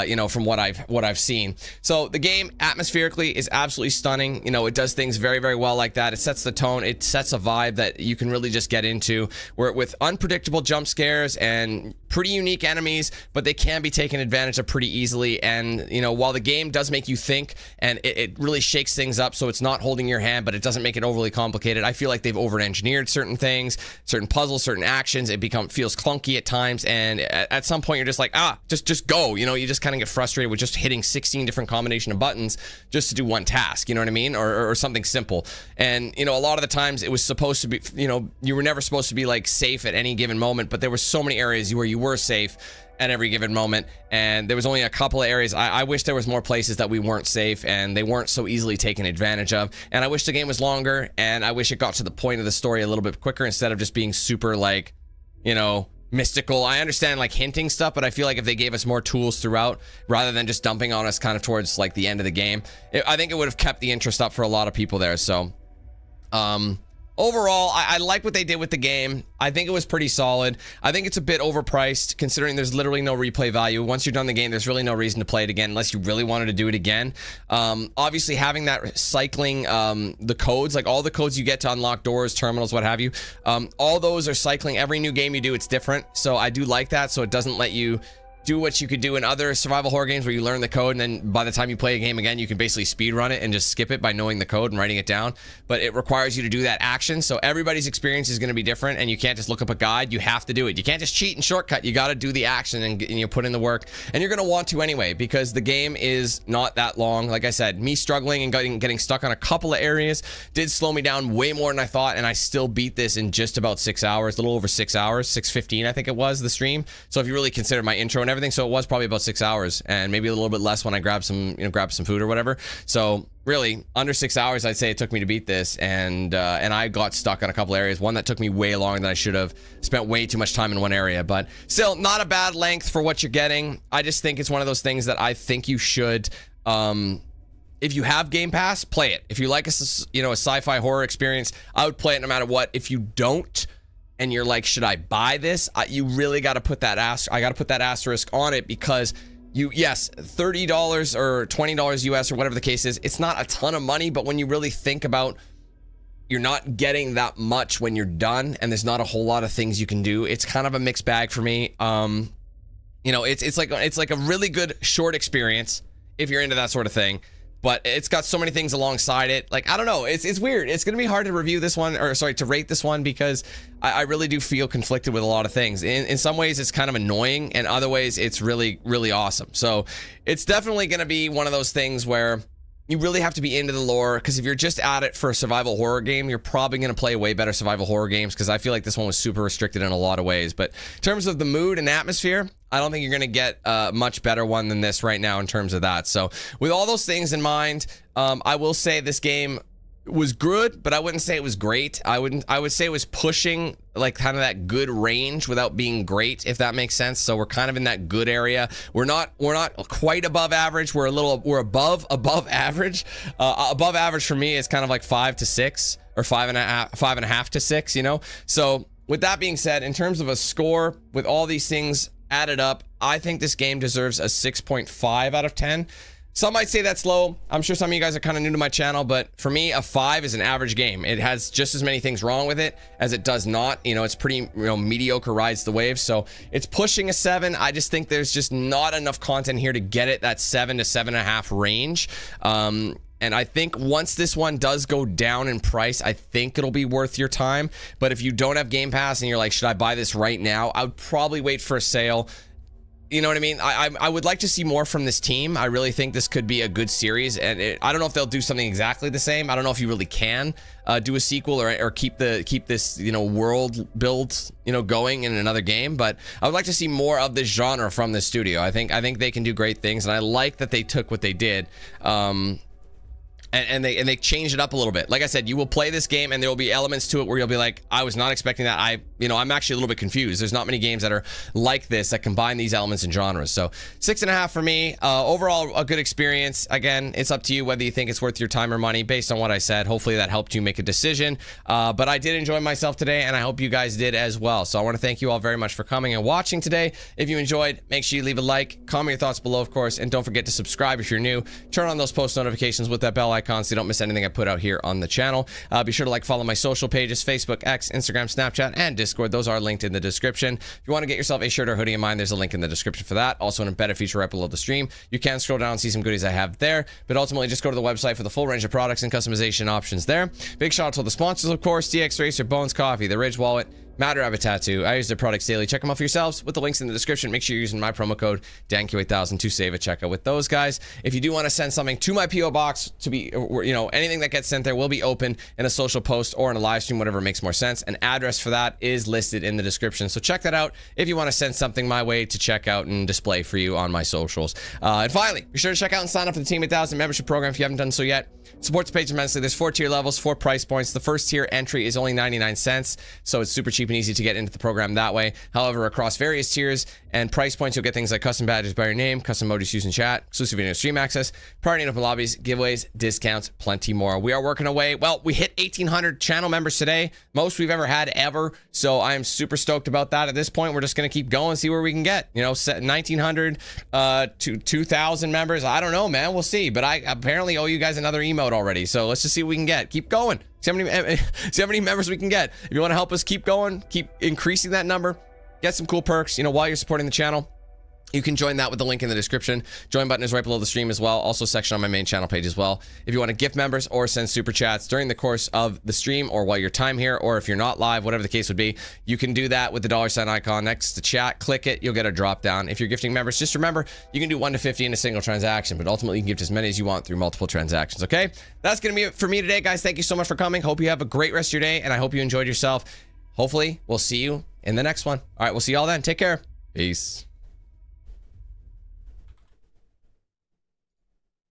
You know, from what I've seen. So the game atmospherically is absolutely stunning. You know, it does things very, very well like that. It sets the tone. It sets a vibe that you can really just get into, where with unpredictable jump scares and pretty unique enemies, but they can be taken advantage of pretty easily. And, you know, while the game does make you think and it really shakes things up, so it's not holding your hand, but it doesn't make it overly complicated. I feel like they've over-engineered certain things, certain puzzles, certain actions. It feels clunky at times, and at some point you're just like, just go. You know, you just kind of get frustrated with just hitting 16 different combination of buttons just to do one task, you know what I mean? Or something simple. And, you know, a lot of the times it was supposed to be, you know, you were never supposed to be like safe at any given moment, but there were so many areas where you were safe at every given moment, and there was only a couple of areas. I wish there was more places that we weren't safe and they weren't so easily taken advantage of, and I wish the game was longer, and I wish it got to the point of the story a little bit quicker instead of just being super like, you know, mystical. I understand like hinting stuff, but I feel like if they gave us more tools throughout rather than just dumping on us kind of towards like the end of the game, I think it would have kept the interest up for a lot of people there. So overall, I like what they did with the game. I think it was pretty solid. I think it's a bit overpriced considering there's literally no replay value. Once you're done the game, there's really no reason to play it again unless you really wanted to do it again. Obviously, having that cycling, the codes, like all the codes you get to unlock doors, terminals, what have you, all those are cycling. Every new game you do, it's different. So I do like that. So it doesn't let you do what you could do in other survival horror games where you learn the code and then by the time you play a game again, you can basically speed run it and just skip it by knowing the code and writing it down. But it requires you to do that action. So everybody's experience is going to be different and you can't just look up a guide. You have to do it. You can't just cheat and shortcut. You got to do the action and you put in the work. And you're going to want to anyway because the game is not that long. Like I said, me struggling and getting stuck on a couple of areas did slow me down way more than I thought. And I still beat this in just about 6 hours, a little over 6 hours, 6:15 I think it was, the stream. So if you really consider my intro and everything, so it was probably about 6 hours and maybe a little bit less when I grabbed some food or whatever. So really under 6 hours, I'd say it took me to beat this. And I got stuck on a couple areas. One that took me way longer than I should have. Spent way too much time in one area, but still not a bad length for what you're getting. I just think it's one of those things that I think you should, if you have Game Pass, play it. If you like a sci-fi horror experience, I would play it no matter what. If you don't, and you're like, should I buy this? You really got to put that asterisk on it because yes, $30 or $20 US or whatever the case is, it's not a ton of money, but when you really think about you're not getting that much when you're done and there's not a whole lot of things you can do, it's kind of a mixed bag for me. It's like a really good short experience if you're into that sort of thing. But it's got so many things alongside it. Like, I don't know. It's weird. It's going to be hard to review this one, to rate this one because I really do feel conflicted with a lot of things. In some ways, it's kind of annoying. And other ways, it's really, really awesome. So it's definitely going to be one of those things where you really have to be into the lore because if you're just at it for a survival horror game, you're probably going to play way better survival horror games because I feel like this one was super restricted in a lot of ways. But in terms of the mood and atmosphere, I don't think you're going to get a much better one than this right now in terms of that. So with all those things in mind, I will say this game was good, but I wouldn't say it was great. I would say it was pushing like kind of that good range without being great, if that makes sense. So we're kind of in that good area. We're not quite above average. We're above average. Above average for me is kind of like 5 to 6 or 5.5 to 6, So with that being said, in terms of a score with all these things added up, I think this game deserves a 6.5 out of 10. Some might say that's low. I'm sure some of you guys are kind of new to my channel, but for me, a 5 is an average game. It has just as many things wrong with it as it does not. It's pretty, mediocre, rides the waves. So it's pushing a 7. I just think there's just not enough content here to get it that 7 to 7.5 range. And I think once this one does go down in price, I think it'll be worth your time. But if you don't have Game Pass and you're like, should I buy this right now? I would probably wait for a sale. You know what I mean? I would like to see more from this team. I really think this could be a good series. And I don't know if they'll do something exactly the same. I don't know if you really can do a sequel or keep this, world build, going in another game. But I would like to see more of this genre from this studio. I think they can do great things. And I like that they took what they did. And they changed it up a little bit. Like I said, you will play this game and there will be elements to it where you'll be like, I was not expecting that. I'm actually a little bit confused. There's not many games that are like this that combine these elements and genres. So 6.5 for me. Overall, a good experience. Again, it's up to you whether you think it's worth your time or money based on what I said. Hopefully that helped you make a decision. But I did enjoy myself today and I hope you guys did as well. So I want to thank you all very much for coming and watching today. If you enjoyed, make sure you leave a like, comment your thoughts below, of course, and don't forget to subscribe if you're new. Turn on those post notifications with that bell icon so you don't miss anything I put out here on the channel. Be sure to follow my social pages, Facebook, X, Instagram, Snapchat, and Discord. Those are linked in the description. If you want to get yourself a shirt or hoodie of mine, there's a link in the description for that. Also an embedded feature right below the stream. You can scroll down and see some goodies I have there, but ultimately just go to the website for the full range of products and customization options there. Big shout out to the sponsors, of course, DXRacer, Bones Coffee, The Ridge Wallet, Mad Rabbit Tattoo. I use their products daily. Check them out for yourselves with the links in the description. Make sure you're using my promo code DANQ8000 to save at checkout with those guys. If you do want to send something to my PO box to be, anything that gets sent there will be open in a social post or in a live stream, whatever makes more sense. An address for that is listed in the description. So check that out if you want to send something my way to check out and display for you on my socials. And finally, be sure to check out and sign up for the Team 8000 membership program if you haven't done so yet. Support the page immensely. There's 4 tier levels, 4 price points. The first tier entry is only 99 cents, so it's super cheap and easy to get into the program that way. However, across various tiers and price points, you'll get things like custom badges by your name, custom emojis used in chat, exclusive video stream access, priority in open lobbies, giveaways, discounts, plenty more. We are working away. Well, we hit 1,800 channel members today, most we've ever had ever. So I am super stoked about that. At this point, we're just going to keep going, see where we can get. You know, 1,900 to 2,000 members. I don't know, man. We'll see. But I apparently owe you guys another emote already. So let's just see what we can get. Keep going. See how many members we can get. If you want to help us keep going, keep increasing that number, get some cool perks, you know, while you're supporting the channel. You can join that with the link in the description. Join button is right below the stream as well. Also section on my main channel page as well. If you want to gift members or send super chats during the course of the stream or while your time here, or if you're not live, whatever the case would be, you can do that with the $ icon next to chat. Click it. You'll get a drop down. If you're gifting members, just remember, you can do 1 to 50 in a single transaction, but ultimately you can gift as many as you want through multiple transactions. Okay. That's going to be it for me today, guys. Thank you so much for coming. Hope you have a great rest of your day, and I hope you enjoyed yourself. Hopefully we'll see you in the next one. All right. We'll see y'all then. Take care. Peace.